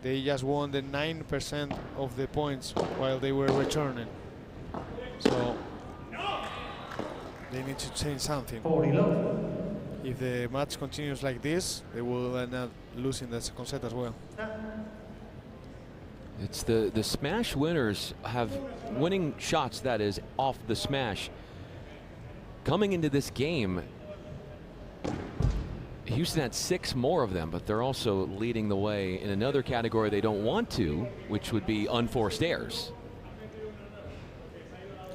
they just won the 9% of the points while they were returning. So they need to change something. If the match continues like this, they will end up losing the second set as well. It's the smash winners have winning shots, that is, off the smash. Coming into this game, Houston had 6 more of them, but they're also leading the way in another category they don't want to, which would be unforced errors.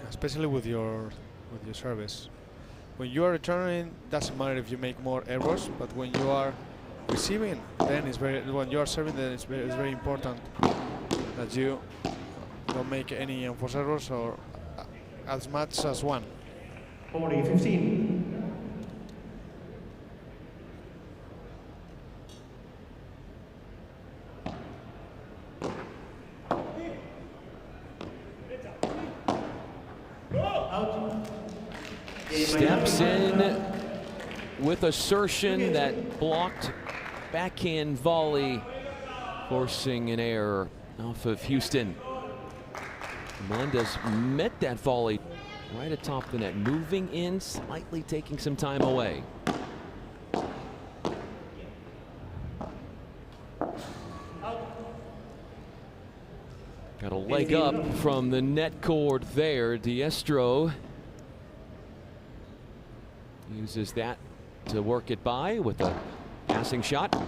Especially with your service. When you are returning, doesn't matter if you make more errors, but when you are receiving, then when you are serving, then it's very important that you don't make any unforced errors or as much as one. 40-15. Steps in with assertion, that blocked backhand volley, forcing an error off of Houston. Melendez met that volley right atop the net, moving in, slightly taking some time away. Got a leg up from the net cord there. Diestro uses that to work it by with a passing shot.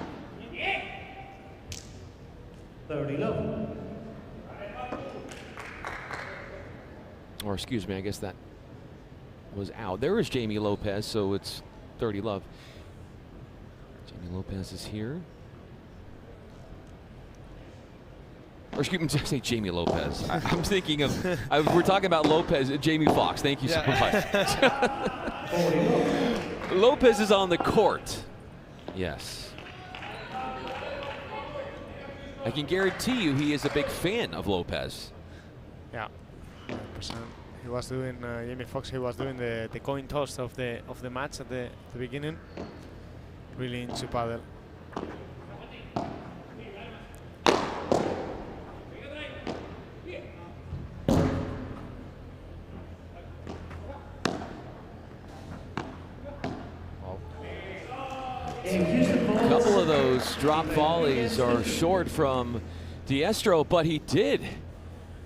30 love. Or excuse me, I guess that was out. There is Jamie Lopez, so it's 30 love. Jamie Lopez is here. Or excuse me, I say Jamie Lopez. I'm thinking of, we're talking about Lopez, Jamie Foxx. Thank you so much. Lopez is on the court. Yes. I can guarantee you he is a big fan of Lopez. Yeah, 100%. He was doing, Jamie Foxx, he was doing the coin toss of the match at the beginning. Really into Padel. A couple of those drop volleys are short from Diestro, but he did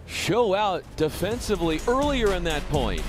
show out defensively earlier in that point.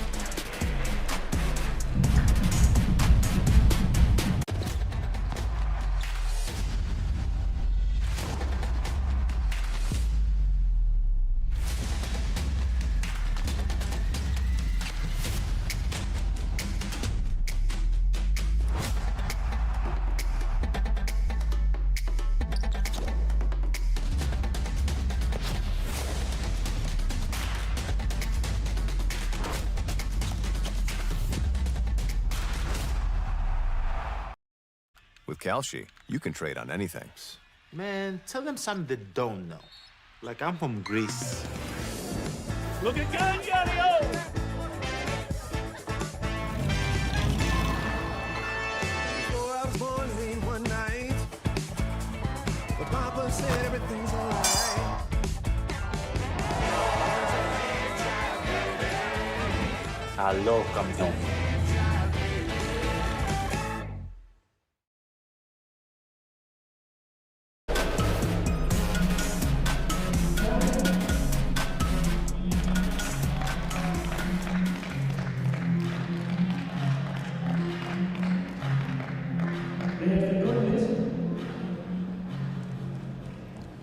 With Kalshi, you can trade on anything. Man, tell them something they don't know. Like I'm from Greece. Look at Gangario! Before I was born late one night, but Papa said everything's alright. Aló, campeón.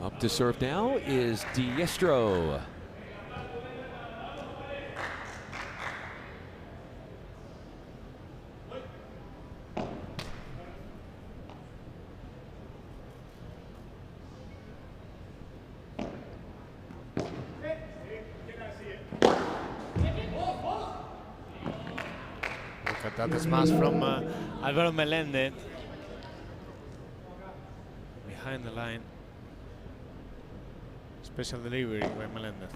Up to serve now is Diestro. Look at that smash from Alvaro Melendez. Behind the line. Special delivery by Melendez.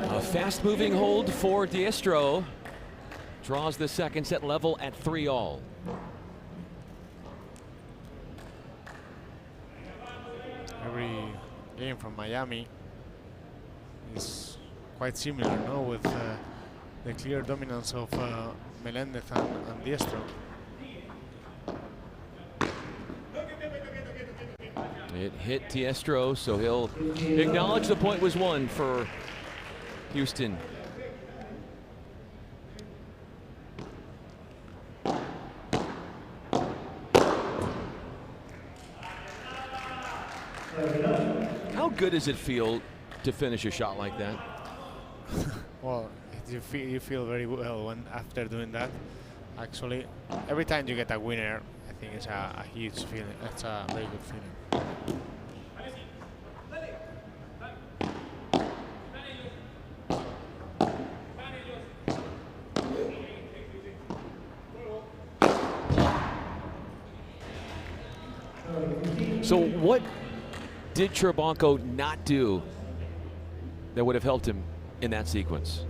A fast-moving hold for Diestro. Draws the second set level at 3-all. Every game from Miami is quite similar, no? With the clear dominance of Melendez and Diestro. It hit Diestro, so he'll acknowledge the point was won for Houston. How good does it feel to finish a shot like that? Well, you feel very well when after doing that. Actually, every time you get a winner, I think it's a huge feeling. It's a very good feeling. So what did Cherbanco not do that would have helped him in that sequence?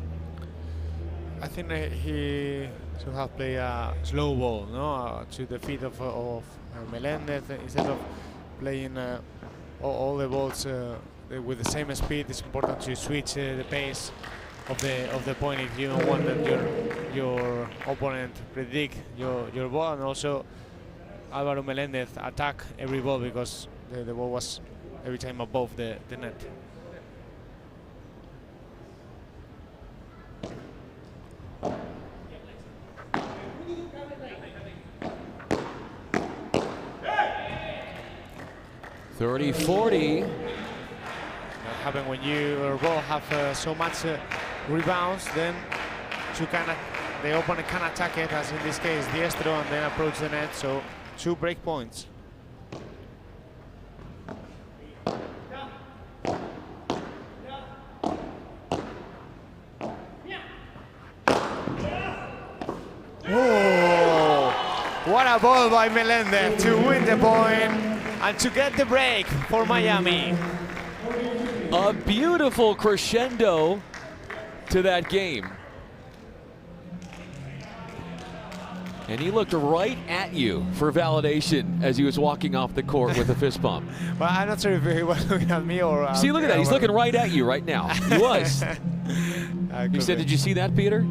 I think that he should have played a slow ball, no, to the feet of Melendez instead of playing all the balls with the same speed. It's important to switch the pace of the point if you don't want that your opponent predict your ball, and also Alvaro Melendez attack every ball because the ball was every time above the net. (30-40). That happens when your ball have so much rebounds, then the opponent can attack it, as in this case Diestro, and then approach the net. So 2 break points. Oh, what a ball by Melendez to win the point and to get the break for Miami. A beautiful crescendo to that game. And he looked right at you for validation as he was walking off the court with a fist bump. Well, I'm not sure if he was looking at me or... See, look at that. He's looking right at you right now. He was. You said, did you see that, Peter?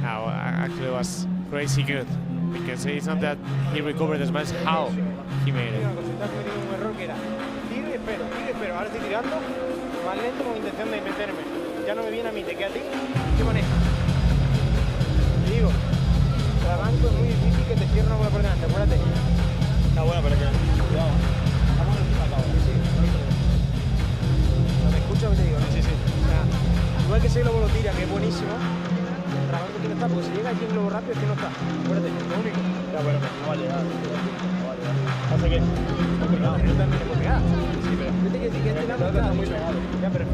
No, actually it was crazy good. Because it's not that he recovered as much, how he made it. Tiro y espero. Ahora estoy tirando más lento con intención de meterme. Ya no me viene a mí, te queda a ti. ¿Qué manejas? Te digo, el banco es muy difícil que te cierre una bola por delante, acuérdate. Está bueno, pero que cuidado. Estamos en el acabo. Sí, no me escuchas lo que te digo, ¿no? Sí. O sea, igual que ese globo lo tira, que es buenísimo. El trabajo que no está, porque si llega aquí en globo rápido es que no está. Acuérdate, lo único. Ya, bueno, no va a llegar. Pasa que, no, pero no también le puedo pegar. muy pegado. Ya, pero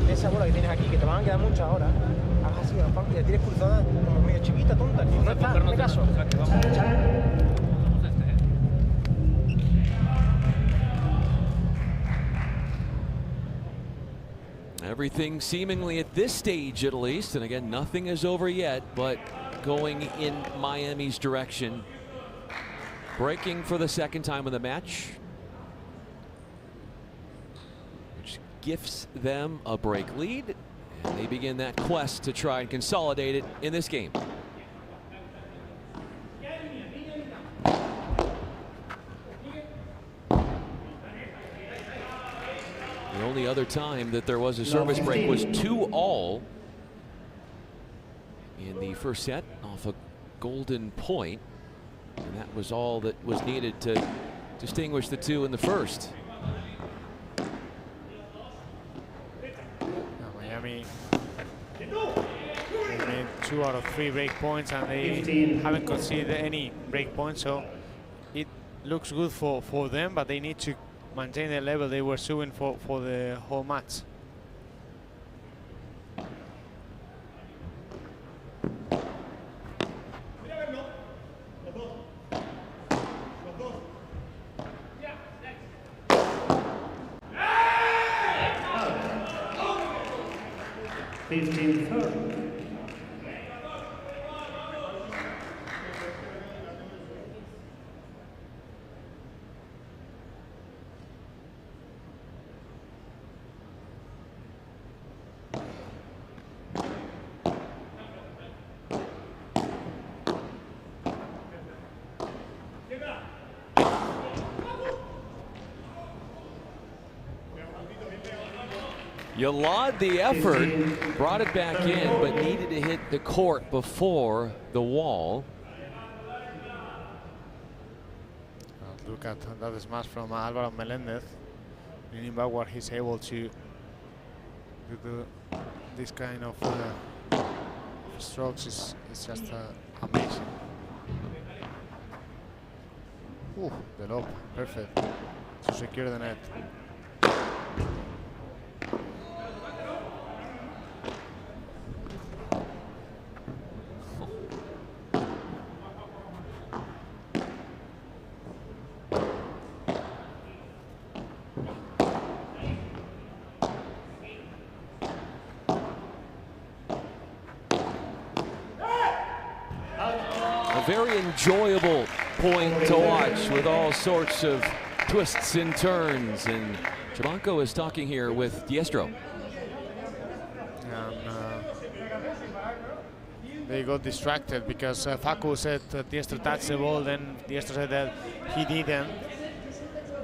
esa bola que tienes aquí, que te van a quedar muchas horas, hagas así, y la tienes cruzada como medio chiquita, tonta. No está, hazme caso. Everything seemingly at this stage, at least, and again, nothing is over yet, but going in Miami's direction. Breaking for the second time in the match, which gifts them a break lead, and they begin that quest to try and consolidate it in this game. The only other time that there was a service break was 2-all in the first set off a golden point, and that was all that was needed to distinguish the two in the first. Miami, they made 2 out of 3 break points, and they haven't conceded any break points, so it looks good for them, but they need to maintain the level they were showing for the whole match. You laud the effort, brought it back in, but needed to hit the court before the wall. Look at that smash from Álvaro Melendez. Leaning backward, he's able to do this kind of strokes is just amazing. Ooh, the lob, perfect to secure the net. Very enjoyable point to watch with all sorts of twists and turns, and Jabanko is talking here with Diestro. They got distracted because Facu said that Diestro touched the ball, then Diestro said that he didn't.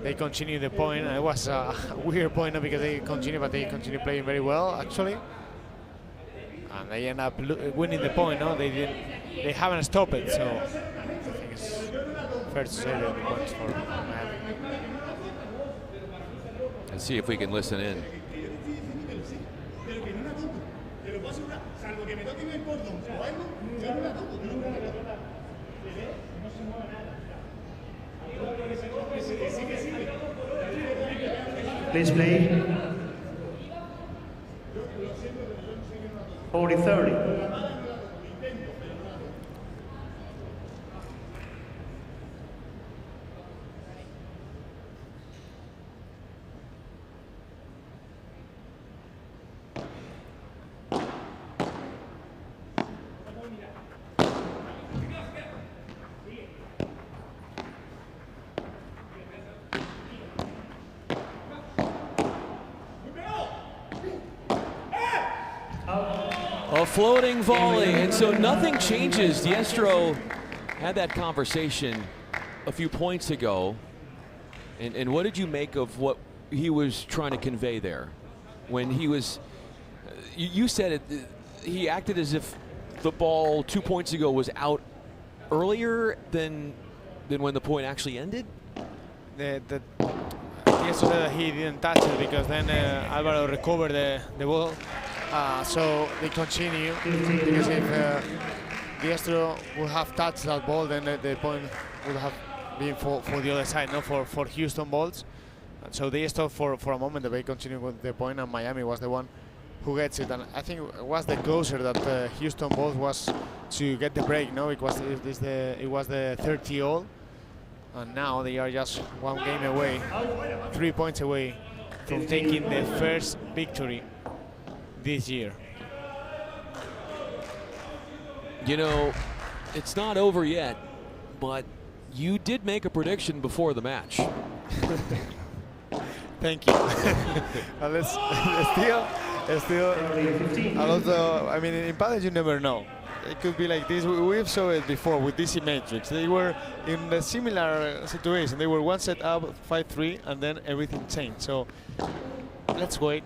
They continued the point. It was a weird point because they continue, but they continue playing very well actually, and they end up winning the point. No, they didn't. They haven't stopped it, so I think it's fair to say that the points for Miami. Let's see if we can listen in. Please play. 40-30. A floating volley, and so nothing changes. Diestro had that conversation a few points ago, and what did you make of what he was trying to convey there? When he was, you said it, he acted as if the ball 2 points ago was out earlier than when the point actually ended? Diestro said that he didn't touch it because then Álvaro recovered the ball. So they continue because if Diestro would have touched that ball, then the point would have been for the other side, not for Houston balls. So they stopped for a moment, they continued with the point, and Miami was the one who gets it. And I think it was the closer that Houston both was to get the break. No, it was the 30-all, and now they are just 1 game away, 3 points away from taking the first victory this year. You know, it's not over yet, but you did make a prediction before the match. Thank you. Still, a lot of, I mean, in Padel you never know. It could be like this. We've saw it before with DC Matrix. They were in a similar situation. They were 1 set up, 5-3, and then everything changed. So let's wait.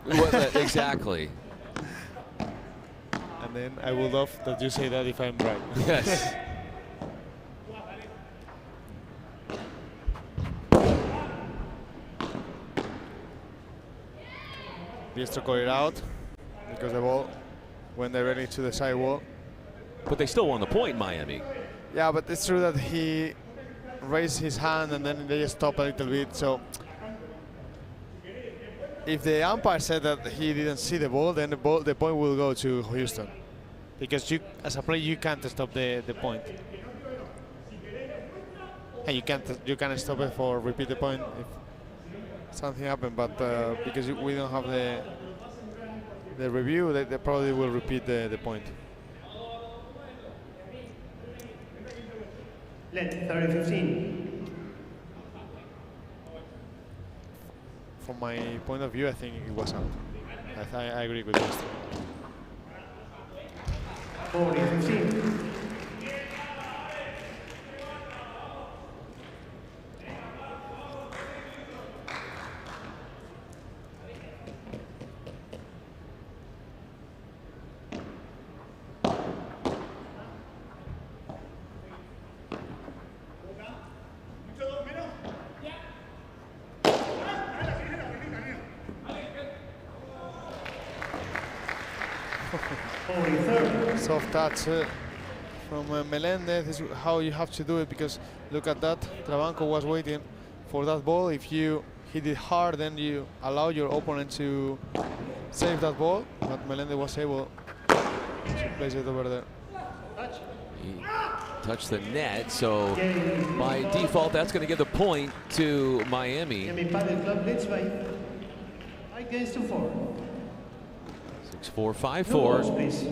Exactly. And then I would love that you say that if I'm right. Yes. Diestro caught it out because the ball went directly to the sidewall. But they still won the point, Miami. Yeah, but it's true that he raised his hand and then they stopped a little bit. So if the umpire said that he didn't see the ball, then the point will go to Houston, because you, as a player, you can't stop the point, and you can't stop it for repeat the point if something happened. But because we don't have the review, they probably will repeat the point. Let 30-15. From my point of view, I think it was out. I agree with this. 40-15. Soft touch from Melendez is how you have to do it, because look at that. Trabanco was waiting for that ball. If you hit it hard, then you allow your opponent to save that ball. But Melendez was able to place it over there. He touched the net, so by default, that's going to give the point to Miami. Padel Club leads by 5 games to 4. 6-4, 5-4. No balls, please.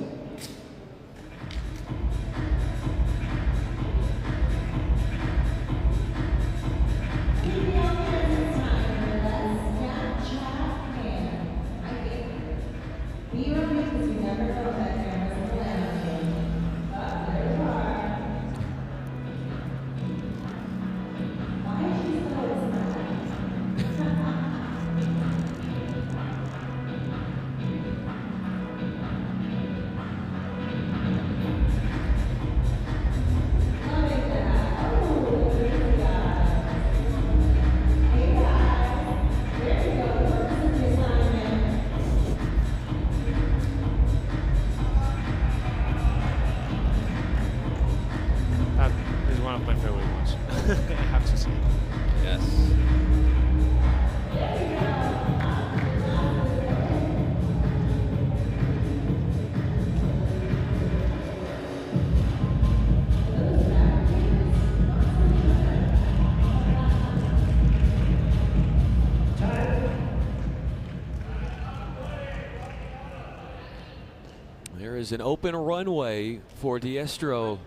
There is an open runway for Diestro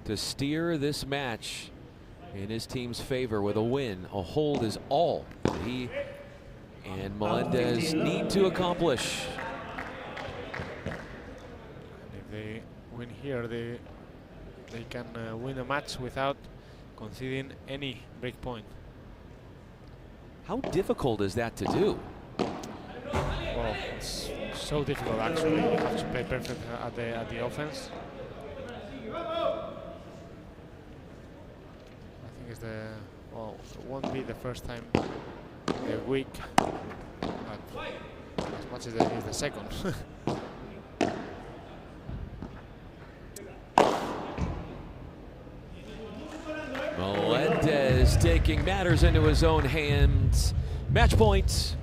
to steer this match in his team's favor with a win. A hold is all he and Melendez need to accomplish. And if they win here, they can win a match without conceding any break point. How difficult is that to do? Well, it's so difficult actually. You have to play perfect at the offense. I think it's it won't be the first time the week, but as much as it is the second. Melendez taking taking matters into his own hands. Match point.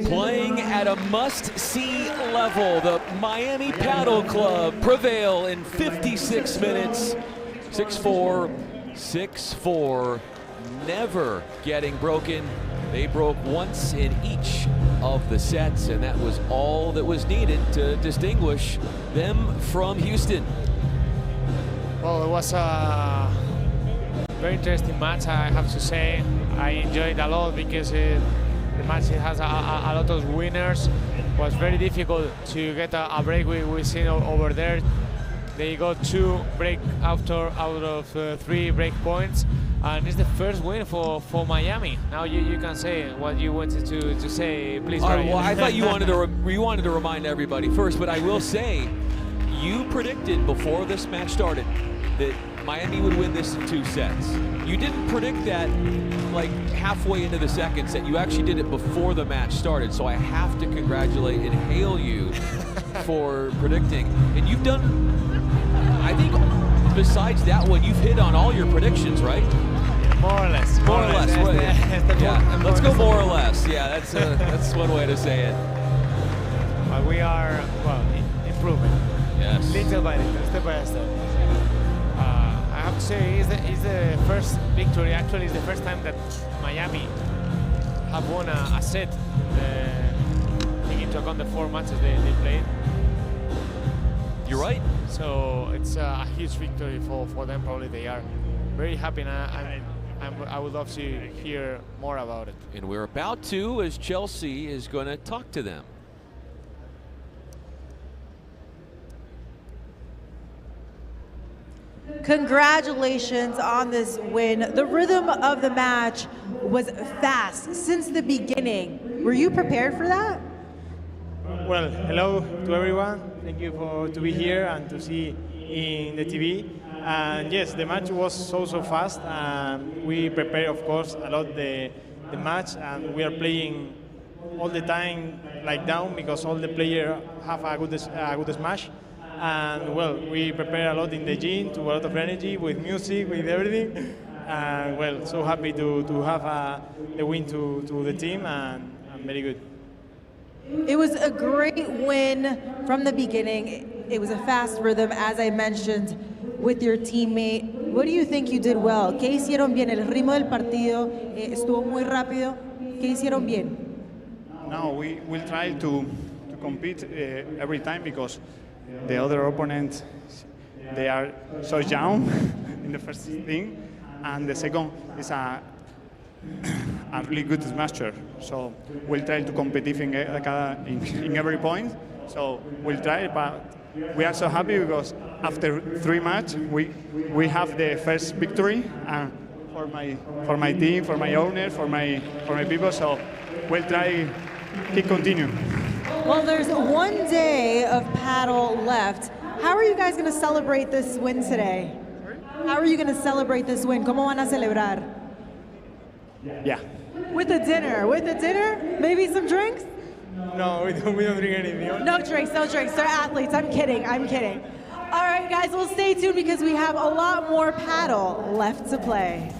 Playing at a must-see level, the Miami Padel Club prevail in 56 minutes. 6-4, 6-4, never getting broken. They broke once in each of the sets, and that was all that was needed to distinguish them from Houston. Well, it was a very interesting match, I have to say. I enjoyed a lot because the match has a lot of winners. It was very difficult to get a break. We seen over there. They got 2 break out of 3 break points, and it's the first win for Miami. Now you can say what you wanted to say, please. Well, I thought you wanted to remind everybody first, but I will say, you predicted before this match started that Miami would win this in 2 sets. You didn't predict that like halfway into the second set. You actually did it before the match started, so I have to congratulate and hail you for predicting. And you've done, I think, besides that one, you've hit on all your predictions, right? More or less. More or less. Yeah. Let's go more or less. Yeah, that's one way to say it. But we are, well, improving. Yes. Little by little, step by step. I have to say, it's the first victory. Actually, it's the first time that Miami have won a set, taking into account the 4 matches they played. You're right. So it's a huge victory for them. Probably they are very happy, and I would love to hear more about it. And we're about to, as Chelsea is going to talk to them. Congratulations on this win. The rhythm of the match was fast since the beginning. Were you prepared for that? Well, hello to everyone. Thank you to be here and to see in the TV. And yes, the match was so fast. We prepared, of course, a lot the match, and we are playing all the time like down because all the players have a good smash. And well, we prepare a lot in the gym, to a lot of energy with music, with everything. And well, so happy to have the win to the team, and very good. It was a great win from the beginning. It was a fast rhythm, as I mentioned, with your teammate. What do you think you did well? ¿Qué hicieron bien? El ritmo del partido estuvo muy rápido. ¿Qué hicieron bien? No, we will try to compete every time because the other opponents, they are so young in the first thing, and the second is a really good smasher. So we'll try to compete in every point. So we'll try, but we are so happy because after 3 matches, we have the first victory, and for my team, for my owner, for my people. So we'll try keep continue. Well, there's 1 day of paddle left. How are you guys going to celebrate this win today? How are you going to celebrate this win? ¿Cómo van a celebrar? Yeah. With a dinner. With a dinner? Maybe some drinks? No, we don't drink anything. No drinks, no drinks. They're athletes. I'm kidding. All right, guys, we'll stay tuned because we have a lot more paddle left to play.